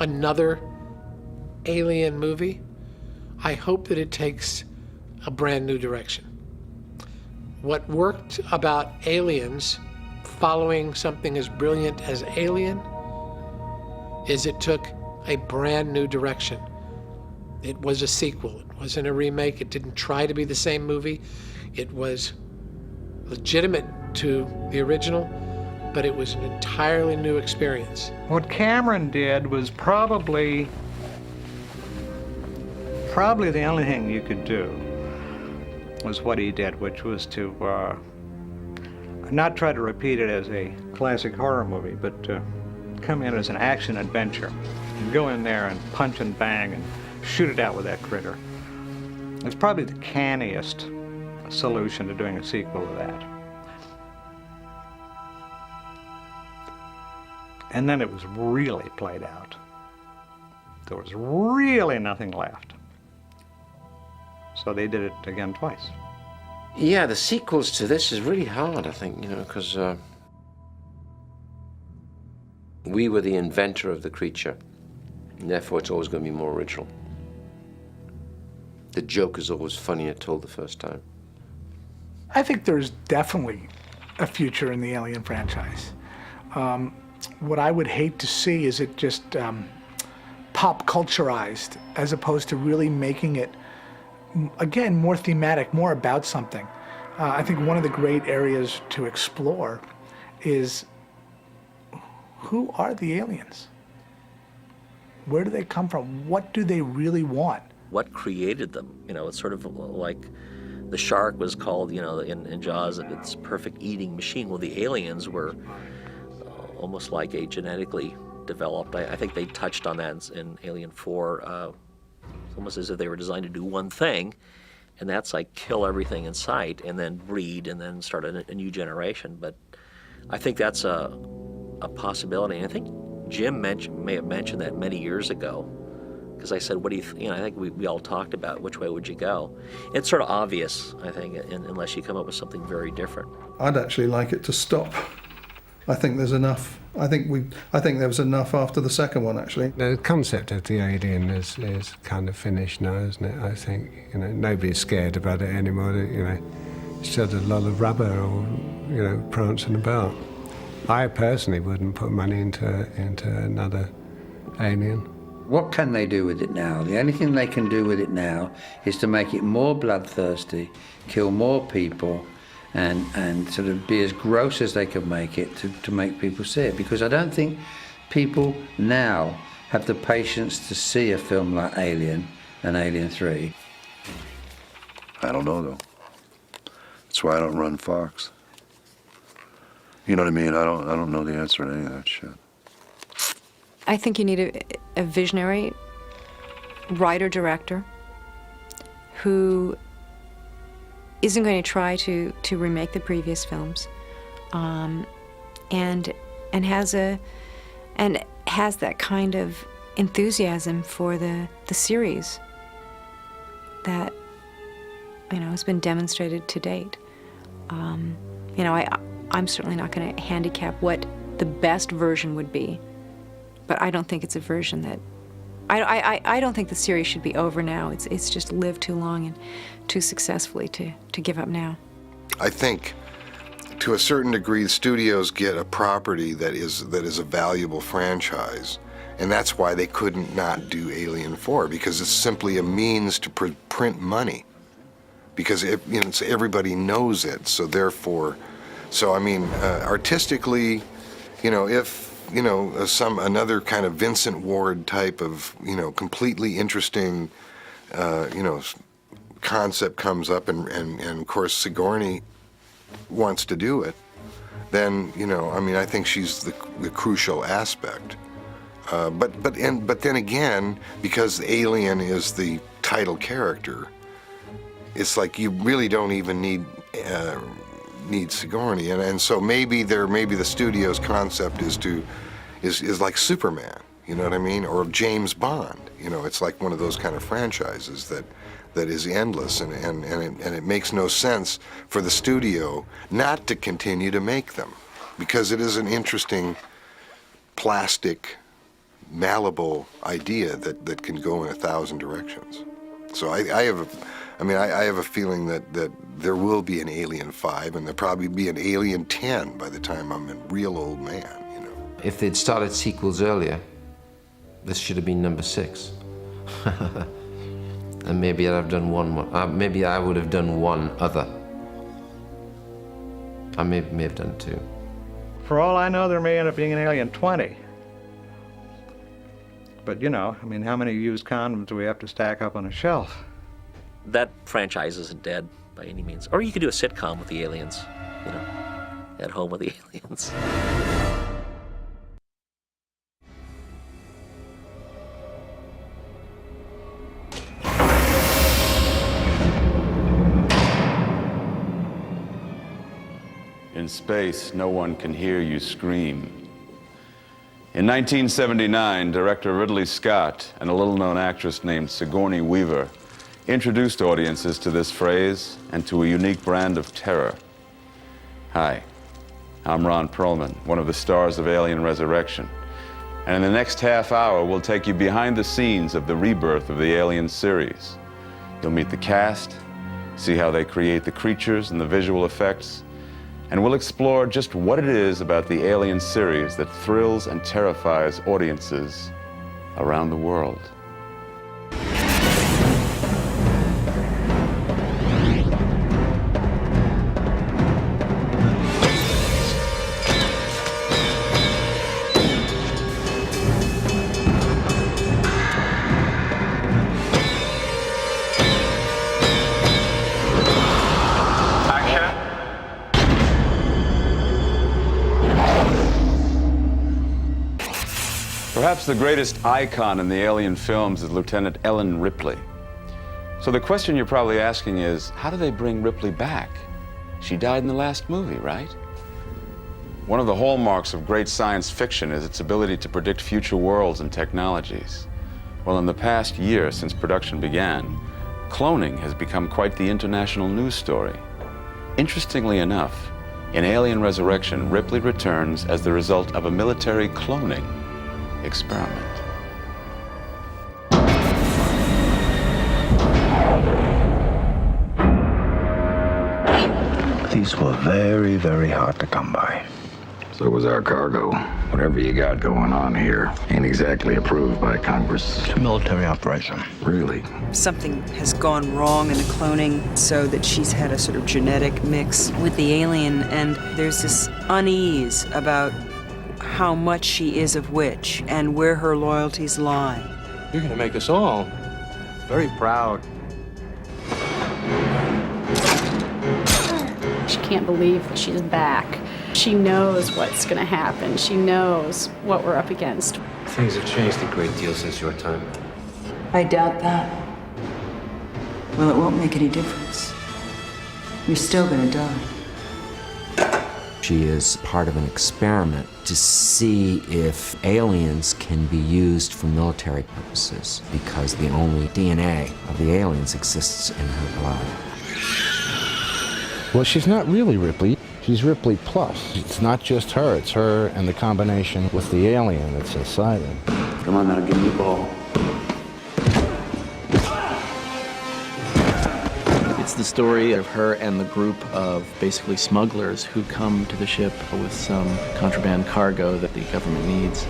another Alien movie, I hope that it takes a brand new direction. What worked about Aliens, following something as brilliant as Alien, is it took a brand new direction. It was a sequel. It wasn't a remake. It didn't try to be the same movie. It was legitimate to the original, but it was an entirely new experience. What Cameron did was probably the only thing you could do was what he did, which was to not try to repeat it as a classic horror movie, but come in as an action adventure and go in there and punch and bang and shoot it out with that critter. It's probably the canniest solution to doing a sequel to that. And then it was really played out. There was really nothing left. So they did it again twice. Yeah, the sequels to this is really hard, I think, you know, because we were the inventor of the creature, and therefore it's always going to be more original. The joke is always funnier told the first time. I think there's definitely a future in the Alien franchise. What I would hate to see is it just pop culturized as opposed to really making it, again, more thematic, more about something. I think one of the great areas to explore is who are the aliens? Where do they come from? What do they really want? What created them? You know, it's sort of like the shark was called, you know, in Jaws, its perfect eating machine. Well, the aliens were almost like a genetically developed. I think they touched on that in Alien 4. Almost as if they were designed to do one thing, and that's like kill everything in sight and then breed and then start a new generation. But I think that's a possibility. And I think Jim may have mentioned that many years ago, because I said, what do you I think we all talked about which way would you go. It's sort of obvious, I think, unless you come up with something very different. I'd actually like it to stop. I think there's enough. I think there was enough after the second one, actually. The concept of the alien is kind of finished now, isn't it? I think, you know, nobody's scared about it anymore. You know, it's just a lot of rubber or, you know, prancing about. I personally wouldn't put money into another alien. What can they do with it now? The only thing they can do with it now is to make it more bloodthirsty, kill more people, and sort of be as gross as they can make it to make people see it. Because I don't think people now have the patience to see a film like Alien and Alien 3. I don't know, though. That's why I don't run Fox. You know what I mean? I don't know the answer to any of that shit. I think you need a visionary writer-director who isn't going to try to remake the previous films, and has that kind of enthusiasm for the series that, you know, has been demonstrated to date. You know, I'm certainly not going to handicap what the best version would be, but I don't think it's a version that I don't think the series should be over now. It's just lived too long and too successfully to give up now. I think, to a certain degree, the studios get a property that is a valuable franchise, and that's why they couldn't not do Alien 4, because it's simply a means to print money, because you know, everybody knows it. So therefore, I mean, artistically, you know, if you know, another kind of Vincent Ward type of, you know, completely interesting, you know, concept comes up, and of course Sigourney wants to do it, then, you know, I mean, I think she's the crucial aspect. But then again, because Alien is the title character, it's like you really don't even need Sigourney, and so maybe the studio's concept is like Superman, you know what I mean, or James Bond. You know, it's like one of those kind of franchises that is endless, and it makes no sense for the studio not to continue to make them, because it is an interesting, plastic, malleable idea that can go in 1,000 directions. So I have a feeling that there will be an Alien 5, and there'll probably be an Alien 10 by the time I'm a real old man, you know. If they'd started sequels earlier, this should have been number 6. And maybe I'd have done one more. Maybe I would have done one other. I may have done 2. For all I know, there may end up being an Alien 20. But you know, I mean, how many used condoms do we have to stack up on a shelf? That franchise isn't dead by any means. Or you could do a sitcom with the aliens, you know, at home with the aliens. In space, no one can hear you scream. In 1979, director Ridley Scott and a little-known actress named Sigourney Weaver introduced audiences to this phrase and to a unique brand of terror. Hi, I'm Ron Perlman, one of the stars of Alien Resurrection. And in the next half hour, we'll take you behind the scenes of the rebirth of the Alien series. You'll meet the cast, see how they create the creatures and the visual effects, and we'll explore just what it is about the Alien series that thrills and terrifies audiences around the world. Perhaps the greatest icon in the Alien films is Lieutenant Ellen Ripley. So the question you're probably asking is, how do they bring Ripley back? She died in the last movie, right? One of the hallmarks of great science fiction is its ability to predict future worlds and technologies. Well, in the past year since production began, cloning has become quite the international news story. Interestingly enough, in Alien Resurrection, Ripley returns as the result of a military cloning experiment. These were very, very hard to come by. So was our cargo. Whatever you got going on here ain't exactly approved by Congress. It's a military operation. Really? Something has gone wrong in the cloning so that she's had a sort of genetic mix with the alien, and there's this unease about how much she is of which and where her loyalties lie. You're gonna make us all very proud. She can't believe that she's back. She knows what's gonna happen. She knows what we're up against. Things have changed a great deal since your time. I doubt that. Well, it won't make any difference. You're still gonna die. She is part of an experiment to see if aliens can be used for military purposes, because the only DNA of the aliens exists in her blood. Well, she's not really Ripley. She's Ripley Plus. It's not just her, it's her and the combination with the alien that's inside her. Come on now, give me the ball. It's the story of her and the group of basically smugglers who come to the ship with some contraband cargo that the government needs.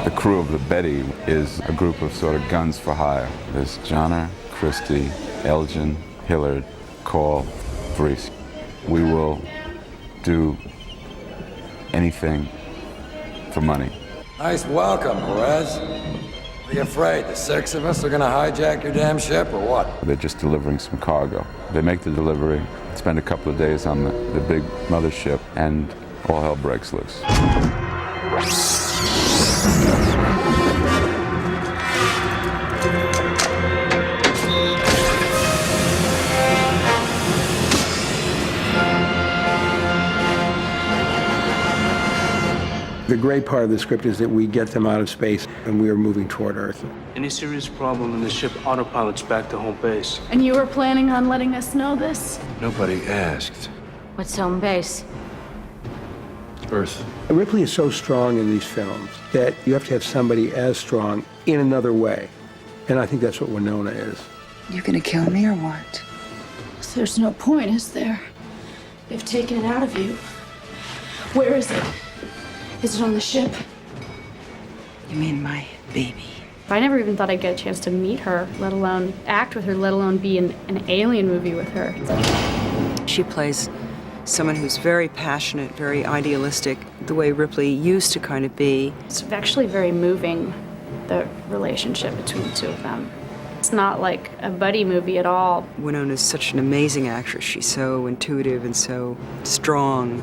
The crew of the Betty is a group of sort of guns for hire. There's Johnner, Christie, Elgin, Hillard, Call, Brees. We will do anything for money. Nice welcome, Perez. Be afraid the 6 of us are gonna hijack your damn ship or what? They're just delivering some cargo. They make the delivery, spend a couple of days on the big mothership, and all hell breaks loose. The great part of the script is that we get them out of space and we are moving toward Earth. Any serious problem and the ship autopilots back to home base. And you were planning on letting us know this? Nobody asked. What's home base? Earth. Ripley is so strong in these films that you have to have somebody as strong in another way. And I think that's what Winona is. You gonna kill me or what? There's no point, is there? They've taken it out of you. Where is it? Is it on the ship? You mean my baby? I never even thought I'd get a chance to meet her, let alone act with her, let alone be in an alien movie with her. She plays someone who's very passionate, very idealistic, the way Ripley used to kind of be. It's actually very moving, the relationship between the two of them. It's not like a buddy movie at all. Winona's such an amazing actress. She's so intuitive and so strong.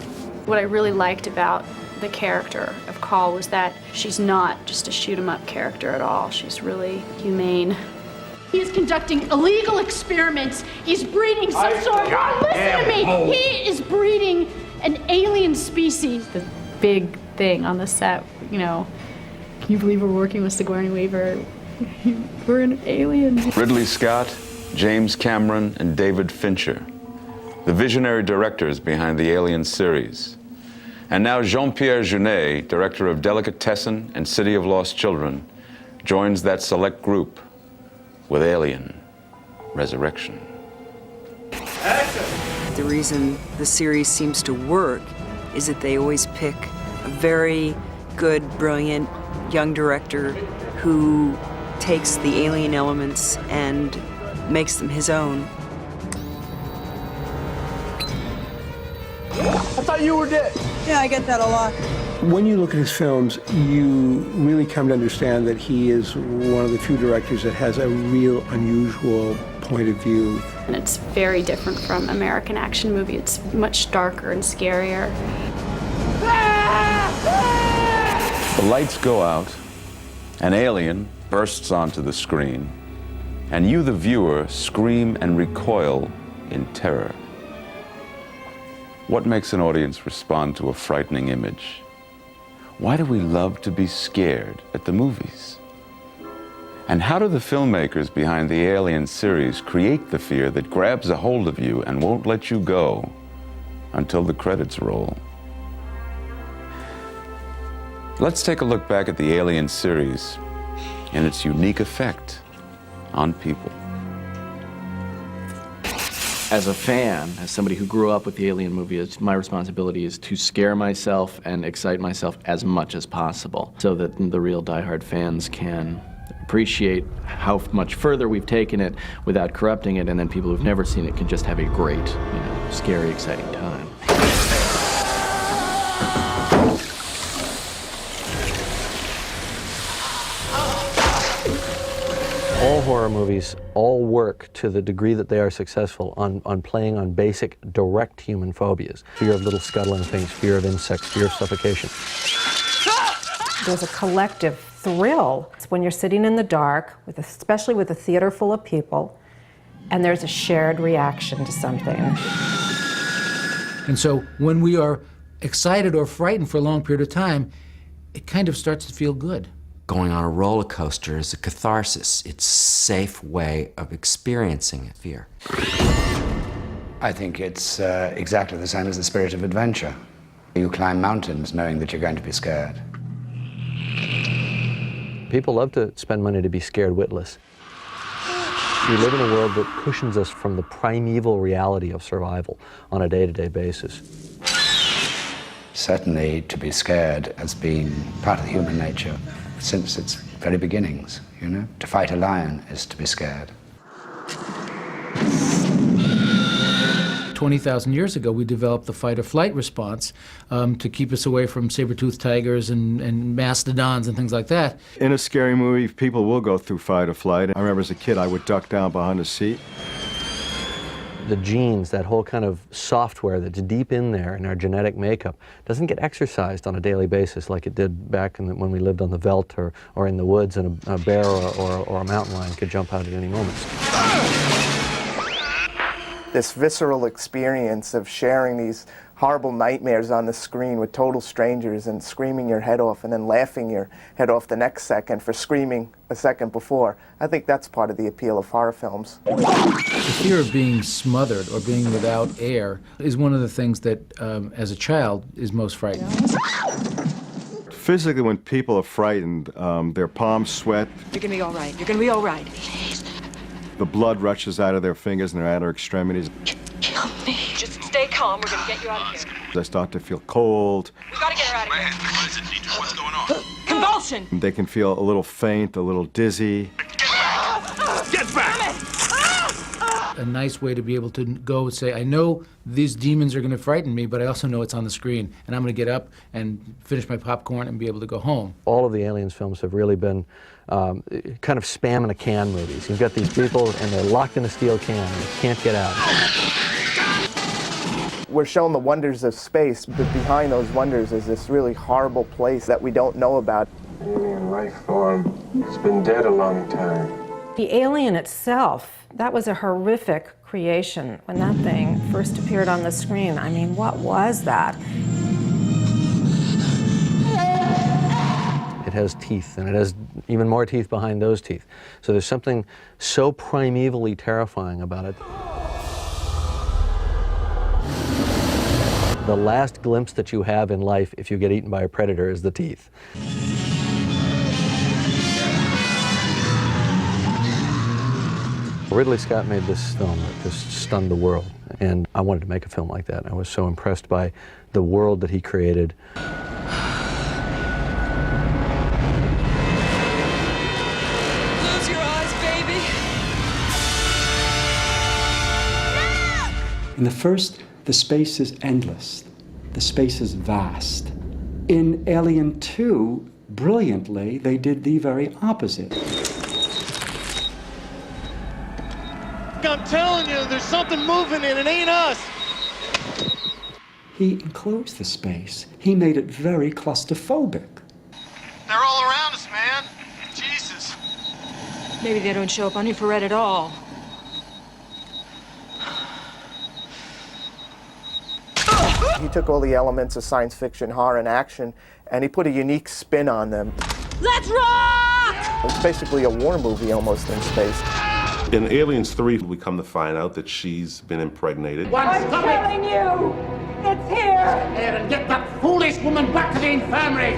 What I really liked about the character of Call was that she's not just a shoot-'em-up character at all. She's really humane. He is conducting illegal experiments. He's breeding some sort of... Listen to me! He is breeding an alien species. The big thing on the set, you know, can you believe we're working with Sigourney Weaver? We're an alien. Ridley Scott, James Cameron, and David Fincher, the visionary directors behind the Alien series. And now Jean-Pierre Jeunet, director of Delicatessen and City of Lost Children, joins that select group with Alien Resurrection. The reason the series seems to work is that they always pick a very good, brilliant young director who takes the alien elements and makes them his own. I thought you were dead. Yeah, I get that a lot. When you look at his films, you really come to understand that he is one of the few directors that has a real unusual point of view. And it's very different from American action movie. It's much darker and scarier. The lights go out, an alien bursts onto the screen, and you, the viewer, scream and recoil in terror. What makes an audience respond to a frightening image? Why do we love to be scared at the movies? And how do the filmmakers behind the Alien series create the fear that grabs a hold of you and won't let you go until the credits roll? Let's take a look back at the Alien series and its unique effect on people. As a fan, as somebody who grew up with the Alien movie, my responsibility is to scare myself and excite myself as much as possible so that the real diehard fans can appreciate how much further we've taken it without corrupting it, and then people who've never seen it can just have a great, scary, exciting time. All horror movies all work to the degree that they are successful on playing on basic, direct human phobias. Fear of little scuttling things, fear of insects, fear of suffocation. There's a collective thrill when you're sitting in the dark, especially with a theater full of people, and there's a shared reaction to something. And so when we are excited or frightened for a long period of time, it kind of starts to feel good. Going on a roller coaster is a catharsis. It's a safe way of experiencing fear. I think it's exactly the same as the spirit of adventure. You climb mountains knowing that you're going to be scared. People love to spend money to be scared witless. We live in a world that cushions us from the primeval reality of survival on a day-to-day basis. Certainly, to be scared has been part of human nature since its very beginnings, To fight a lion is to be scared. 20,000 years ago, we developed the fight-or-flight response to keep us away from saber-toothed tigers and mastodons and things like that. In a scary movie, people will go through fight or flight. I remember as a kid, I would duck down behind a seat. The genes, that whole kind of software that's deep in there in our genetic makeup, doesn't get exercised on a daily basis like it did back when we lived on the veldt or in the woods, and a bear or a mountain lion could jump out at any moment. This visceral experience of sharing these horrible nightmares on the screen with total strangers and screaming your head off and then laughing your head off the next second for screaming a second before. I think that's part of the appeal of horror films. The fear of being smothered or being without air is one of the things that, as a child, is most frightening. Physically, when people are frightened, their palms sweat. You're gonna be all right. You're gonna be all right. The blood rushes out of their fingers and their outer extremities. Kill me. Just stay calm. We're gonna get you out of here. They start to feel cold. We gotta get her out of here. What is it, Dietrich? What's going on? Convulsions! Propulsion! They can feel a little faint, a little dizzy. Get back! A nice way to be able to go and say, I know these demons are going to frighten me, but I also know it's on the screen, and I'm going to get up and finish my popcorn and be able to go home. All of the Aliens films have really been kind of spam in a can movies. You've got these people and they're locked in a steel can and they can't get out. We're shown the wonders of space, but behind those wonders is this really horrible place that we don't know about. Alien life form. It's been dead a long time. The alien itself, that was a horrific creation. When that thing first appeared on the screen, I mean, what was that? It has teeth, and it has even more teeth behind those teeth. So there's something so primevally terrifying about it. The last glimpse that you have in life if you get eaten by a predator is the teeth. Ridley Scott made this film that just stunned the world, and I wanted to make a film like that. I was so impressed by the world that he created. Close your eyes, baby! In the first, the space is endless. The space is vast. In Alien 2, brilliantly, they did the very opposite. I'm telling you, there's something moving and it ain't us. He enclosed the space. He made it very claustrophobic. They're all around us, man. Jesus. Maybe they don't show up on infrared at all. He took all the elements of science fiction, horror, and action, and he put a unique spin on them. Let's rock! It's basically a war movie almost in space. In Aliens 3, we come to find out that she's been impregnated. I'm telling you, it's here! And get that foolish woman back to the infirmary!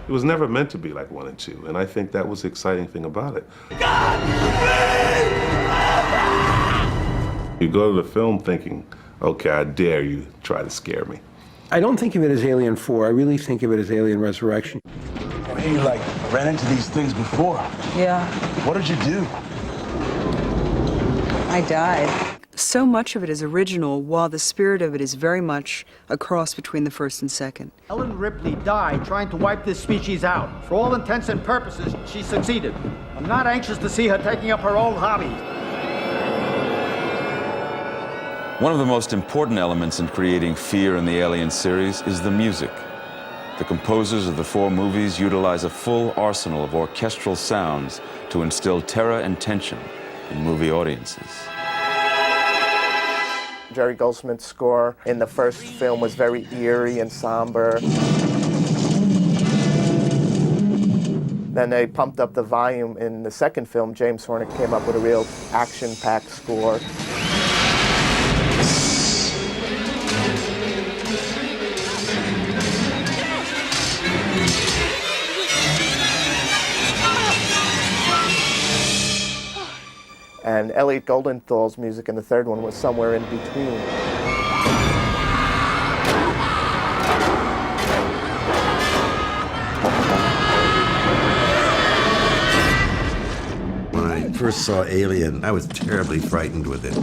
It was never meant to be like 1 and 2, and I think that was the exciting thing about it. You go to the film thinking, okay, I dare you try to scare me. I don't think of it as Alien 4. I really think of it as Alien Resurrection. Hey, you ran into these things before. Yeah. What did you do? I died. So much of it is original, while the spirit of it is very much a cross between the first and second. Ellen Ripley died trying to wipe this species out. For all intents and purposes, she succeeded. I'm not anxious to see her taking up her old hobby. One of the most important elements in creating fear in the Alien series is the music. The composers of the 4 movies utilize a full arsenal of orchestral sounds to instill terror and tension in movie audiences. Jerry Goldsmith's score in the first film was very eerie and somber. Then they pumped up the volume in the second film. James Horner came up with a real action-packed score. And Elliot Goldenthal's music in the third one was somewhere in between. When I first saw Alien, I was terribly frightened with it.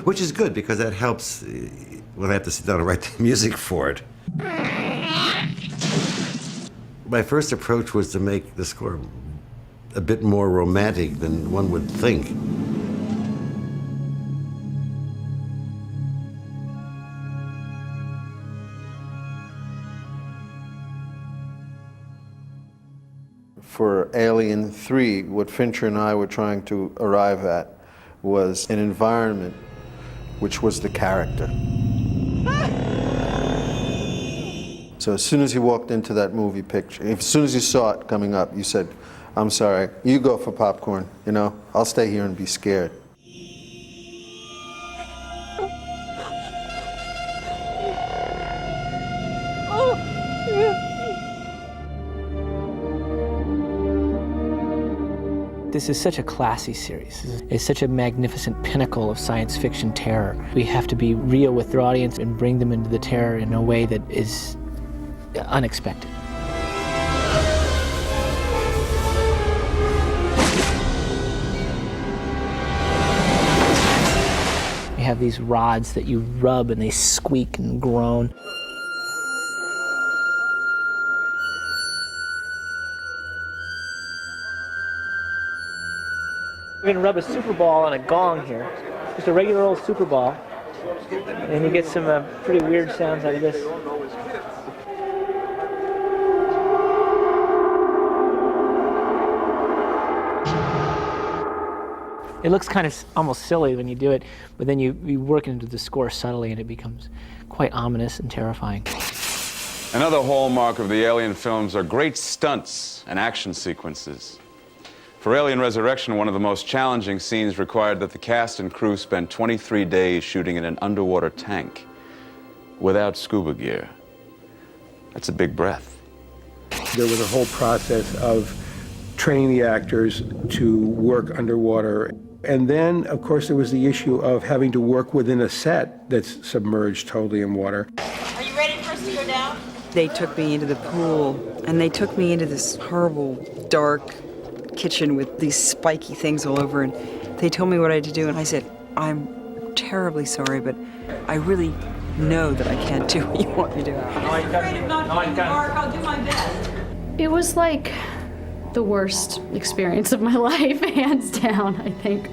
Which is good, because that helps when I have to sit down and write the music for it. My first approach was to make the score a bit more romantic than one would think. For Alien 3, what Fincher and I were trying to arrive at was an environment which was the character. So as soon as you walked into that movie picture, as soon as you saw it coming up, you said, I'm sorry, you go for popcorn, you know? I'll stay here and be scared. This is such a classy series. It's such a magnificent pinnacle of science fiction terror. We have to be real with the audience and bring them into the terror in a way that is unexpected. You have these rods that you rub and they squeak and groan. We're gonna rub a super ball on a gong here. Just a regular old super ball. And you get some pretty weird sounds out of this. It looks kind of almost silly when you do it, but then you work into the score subtly and it becomes quite ominous and terrifying. Another hallmark of the Alien films are great stunts and action sequences. For Alien Resurrection, one of the most challenging scenes required that the cast and crew spend 23 days shooting in an underwater tank without scuba gear. That's a big breath. There was a whole process of training the actors to work underwater. And then, of course, there was the issue of having to work within a set that's submerged totally in water. Are you ready for us to go down? They took me into the pool, and they took me into this horrible, dark kitchen with these spiky things all over, and they told me what I had to do, and I said, I'm terribly sorry, but I really know that I can't do what you want me to do. I'll do my best. It was like the worst experience of my life, hands down, I think.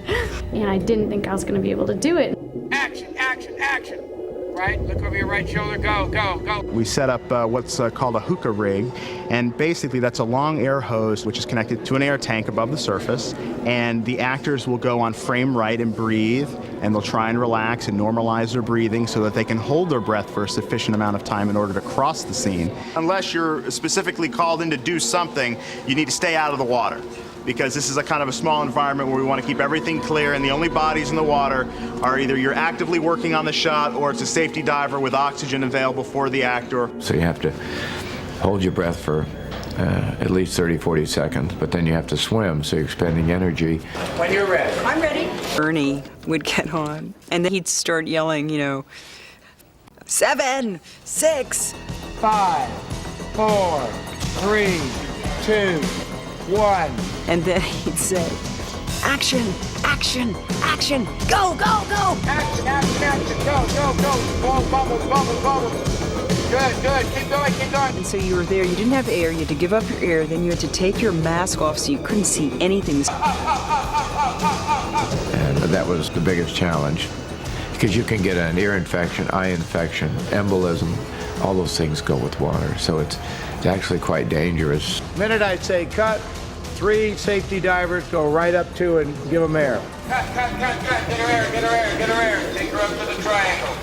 And I didn't think I was going to be able to do it. Action, action, action! Right, look over your right shoulder, go, go, go. We set up what's called a hookah rig, and basically that's a long air hose which is connected to an air tank above the surface, and the actors will go on frame right and breathe, and they'll try and relax and normalize their breathing so that they can hold their breath for a sufficient amount of time in order to cross the scene. Unless you're specifically called in to do something, you need to stay out of the water, because this is a kind of a small environment where we want to keep everything clear, and the only bodies in the water are either you're actively working on the shot or it's a safety diver with oxygen available for the actor. So you have to hold your breath for at least 30, 40 seconds, but then you have to swim, so you're expending energy. When you're ready. I'm ready. Ernie would get on, and then he'd start yelling, you know, 7, 6, 5, 4, 3, 2, 1. And then he'd say, action, action, action, go, go, go. Action, action, action, go, go, go. Blow bubbles, bubbles, bubbles. Good, good, keep going, keep going. And so you were there, you didn't have air, you had to give up your air, then you had to take your mask off so you couldn't see anything. And that was the biggest challenge, because you can get an ear infection, eye infection, embolism, all those things go with water, so it's actually quite dangerous. Minute I'd say cut, 3 safety divers go right up to and give them air. Cut, cut, cut, cut, get her air, get her air, get her air. Take her up to the triangle.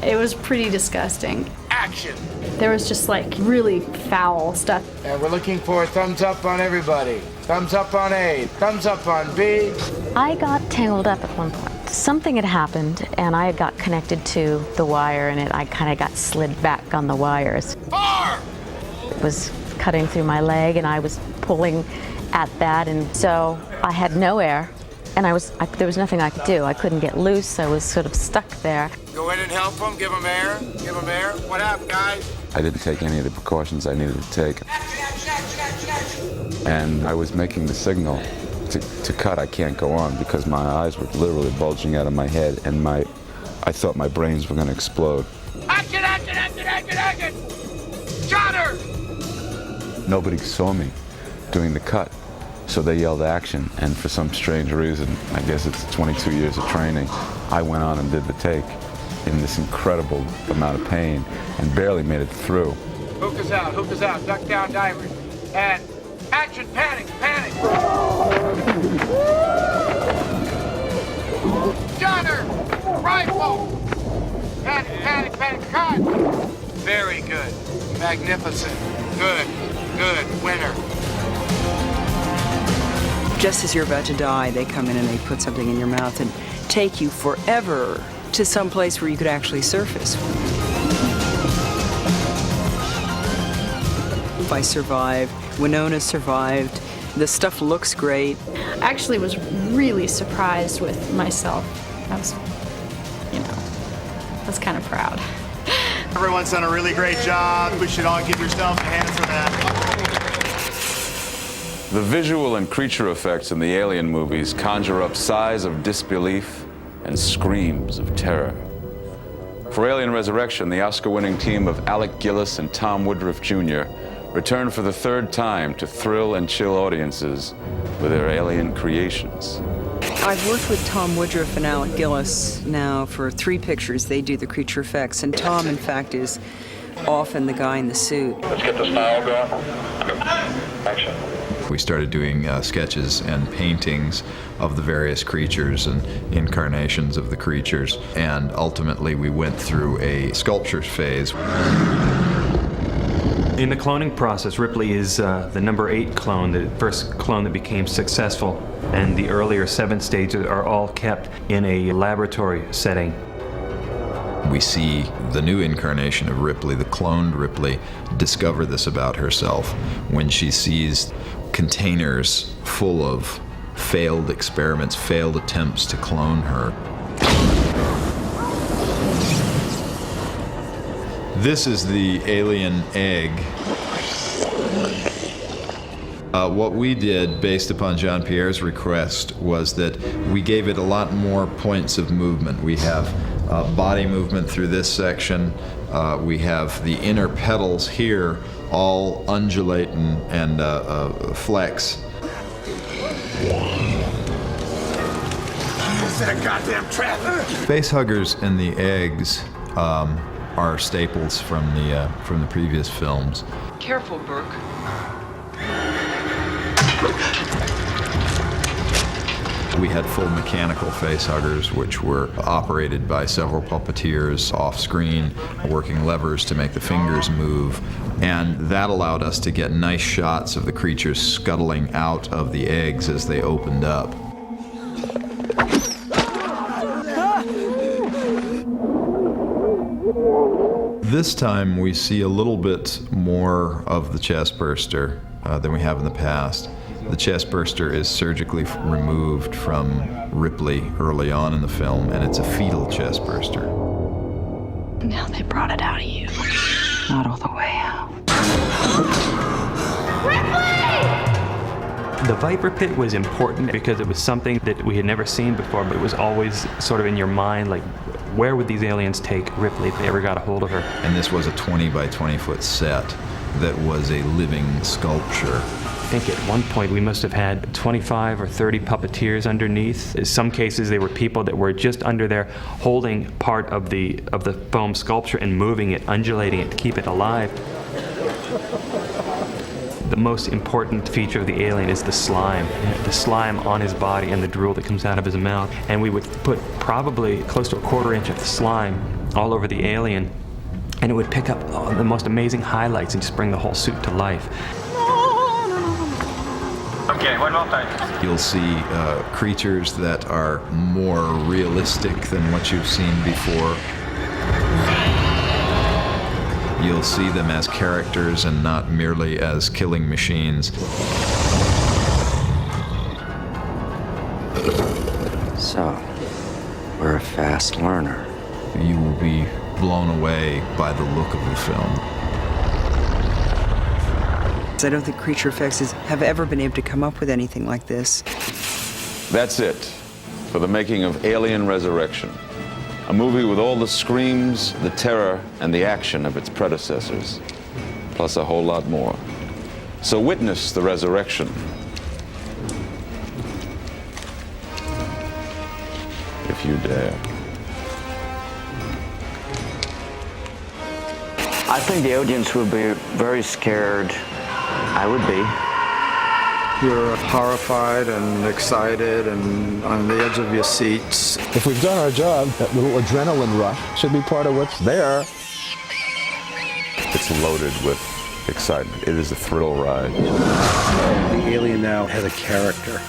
It was pretty disgusting. Action. There was just like really foul stuff. And we're looking for a thumbs up on everybody. Thumbs up on A, thumbs up on B. I got tangled up at one point. Something had happened and I got connected to the wire, and I kind of got slid back on the wires. 4! It was cutting through my leg and I was pulling at that, and so I had no air, and there was nothing I could do. I couldn't get loose. I was sort of stuck there. Go in and help them, give them air, give them air. What happened, guys? I didn't take any of the precautions I needed to take. And I was making the signal to cut, I can't go on, because my eyes were literally bulging out of my head, and I thought my brains were going to explode. Action, action, action, action, action! Shot her! Nobody saw me doing the cut, so they yelled action, and for some strange reason, I guess it's 22 years of training, I went on and did the take in this incredible amount of pain and barely made it through. Hook is out, duck down divers, and action, panic, panic! Gunner! Rifle! Panic, panic, panic, cut! Very good, magnificent, good, good, winner. Just as you're about to die, they come in and they put something in your mouth and take you forever to some place where you could actually surface. I survived. Winona survived. The stuff looks great. I actually was really surprised with myself. I was kind of proud. Everyone's done a really great job. We should all give yourselves a hand for that. The visual and creature effects in the Alien movies conjure up sighs of disbelief and screams of terror. For Alien Resurrection, the Oscar-winning team of Alec Gillis and Tom Woodruff Jr. returned for the third time to thrill and chill audiences with their alien creations. I've worked with Tom Woodruff and Alec Gillis now for 3 pictures. They do the creature effects, and Tom, in fact, is often the guy in the suit. Let's get the style going. Action. We started doing sketches and paintings of the various creatures and incarnations of the creatures, and ultimately we went through a sculpture phase. In the cloning process, Ripley is the number 8 clone, the first clone that became successful, and the earlier 7 stages are all kept in a laboratory setting. We see the new incarnation of Ripley, the cloned Ripley, discover this about herself when she sees containers full of failed experiments, failed attempts to clone her. This is the alien egg. What we did, based upon Jean-Pierre's request, was that we gave it a lot more points of movement. We have body movement through this section. We have the inner petals here all undulate and flex. Is that a goddamn trap? Face huggers and the eggs are staples from the previous films. Careful, Burke. We had full mechanical face huggers, which were operated by several puppeteers off screen, working levers to make the fingers move. And that allowed us to get nice shots of the creatures scuttling out of the eggs as they opened up. This time we see a little bit more of the chest burster than we have in the past. The chest burster is surgically removed from Ripley early on in the film, and it's a fetal chest burster. Now they brought it out of you. Not all the way out. The Viper Pit was important because it was something that we had never seen before, but it was always sort of in your mind, like, where would these aliens take Ripley if they ever got a hold of her? And this was a 20 by 20 foot set that was a living sculpture. I think at one point we must have had 25 or 30 puppeteers underneath. In some cases they were people that were just under there holding part of the foam sculpture and moving it, undulating it to keep it alive. The most important feature of the alien is the slime on his body and the drool that comes out of his mouth. And we would put probably close to a quarter inch of the slime all over the alien, and it would pick up the most amazing highlights and just bring the whole suit to life. Okay, one more time. You'll see creatures that are more realistic than what you've seen before. You'll see them as characters and not merely as killing machines. So, we're a fast learner. You will be blown away by the look of the film. I don't think creature effects have ever been able to come up with anything like this. That's it for the making of Alien Resurrection, a movie with all the screams, the terror, and the action of its predecessors, plus a whole lot more. So witness the resurrection, if you dare. I think the audience will be very scared. I would be. You're horrified and excited and on the edge of your seats. If we've done our job, that little adrenaline rush should be part of what's there. It's loaded with excitement. It is a thrill ride. The alien now has a character,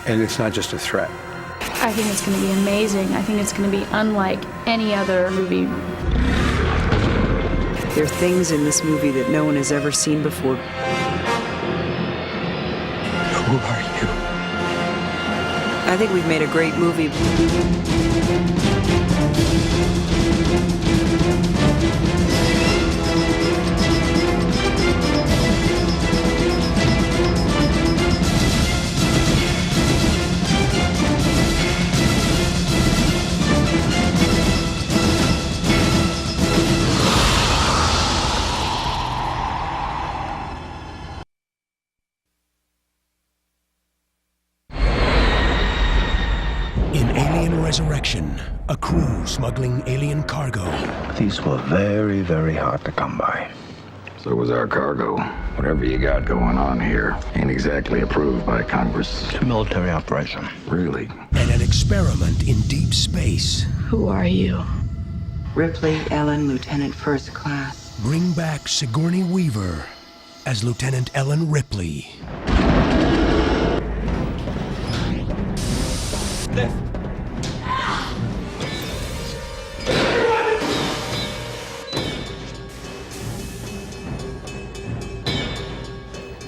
and it's not just a threat. I think it's going to be amazing. I think it's going to be unlike any other movie. There are things in this movie that no one has ever seen before. Who are you? I think we've made a great movie. resurrection, a crew smuggling alien cargo. These were very, very hard to come by. So was our cargo. Whatever you got going on here ain't exactly approved by Congress. It's a military operation. Really? And an experiment in deep space. Who are you? Ripley Ellen, Lieutenant First Class. Bring back Sigourney Weaver as Lieutenant Ellen Ripley.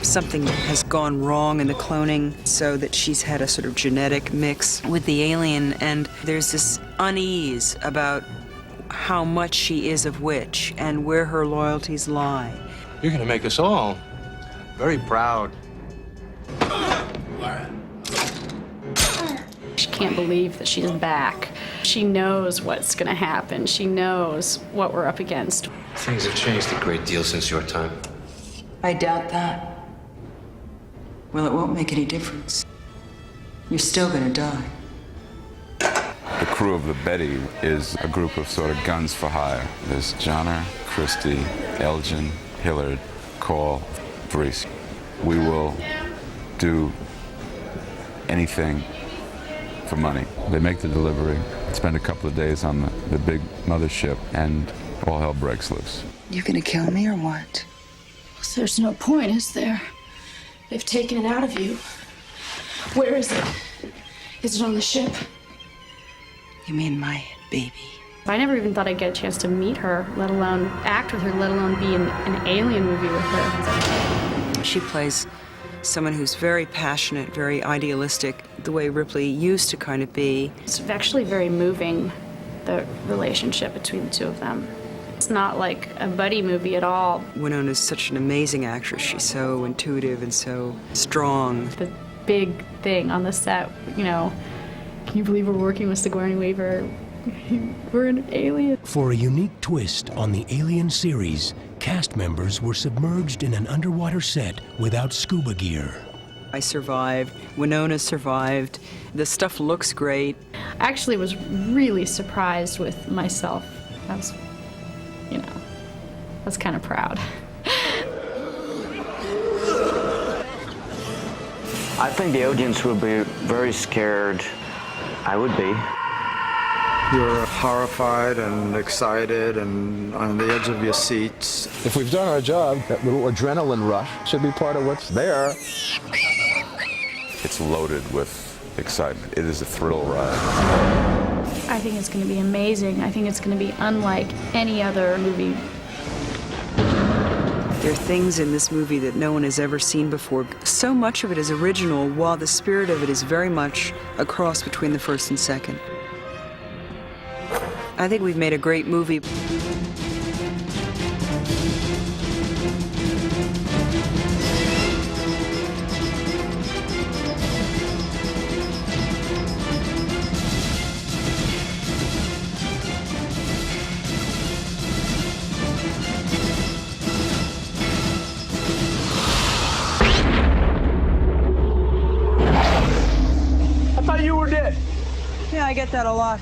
Something has gone wrong in the cloning so that she's had a sort of genetic mix with the alien, and there's this unease about how much she is of which and where her loyalties lie. You're gonna make us all very proud. She can't believe that she's back. She knows what's gonna happen. She knows what we're up against. Things have changed a great deal since your time. I doubt that. Well, it won't make any difference. You're still gonna die. The crew of the Betty is a group of sort of guns for hire. There's Johnner, Christie, Elgin, Hillard, Cole, Brees. We will do anything for money. They make the delivery, spend a couple of days on the big mothership, and all hell breaks loose. You gonna kill me or what? There's no point, is there? They've taken it out of you. Where is it? Is it on the ship? You mean my baby? I never even thought I'd get a chance to meet her, let alone act with her, let alone be in an alien movie with her. She plays someone who's very passionate, very idealistic, the way Ripley used to kind of be. It's actually very moving, the relationship between the two of them. It's not like a buddy movie at all. Winona's such an amazing actress. She's so intuitive and so strong. The big thing on the set, you know, can you believe we're working with Sigourney Weaver? We're an alien. For a unique twist on the Alien series, cast members were submerged in an underwater set without scuba gear. I survived. Winona survived. The stuff looks great. I actually was really surprised with myself. I was, you know, I was kind of proud. I think the audience will be very scared. I would be. You're horrified and excited and on the edge of your seats. If we've done our job, that little adrenaline rush should be part of what's there. It's loaded with excitement. It is a thrill ride. I think it's going to be amazing. I think it's going to be unlike any other movie. There are things in this movie that no one has ever seen before. So much of it is original, while the spirit of it is very much a cross between the first and second. I think we've made a great movie. I thought you were dead. Yeah, I get that a lot.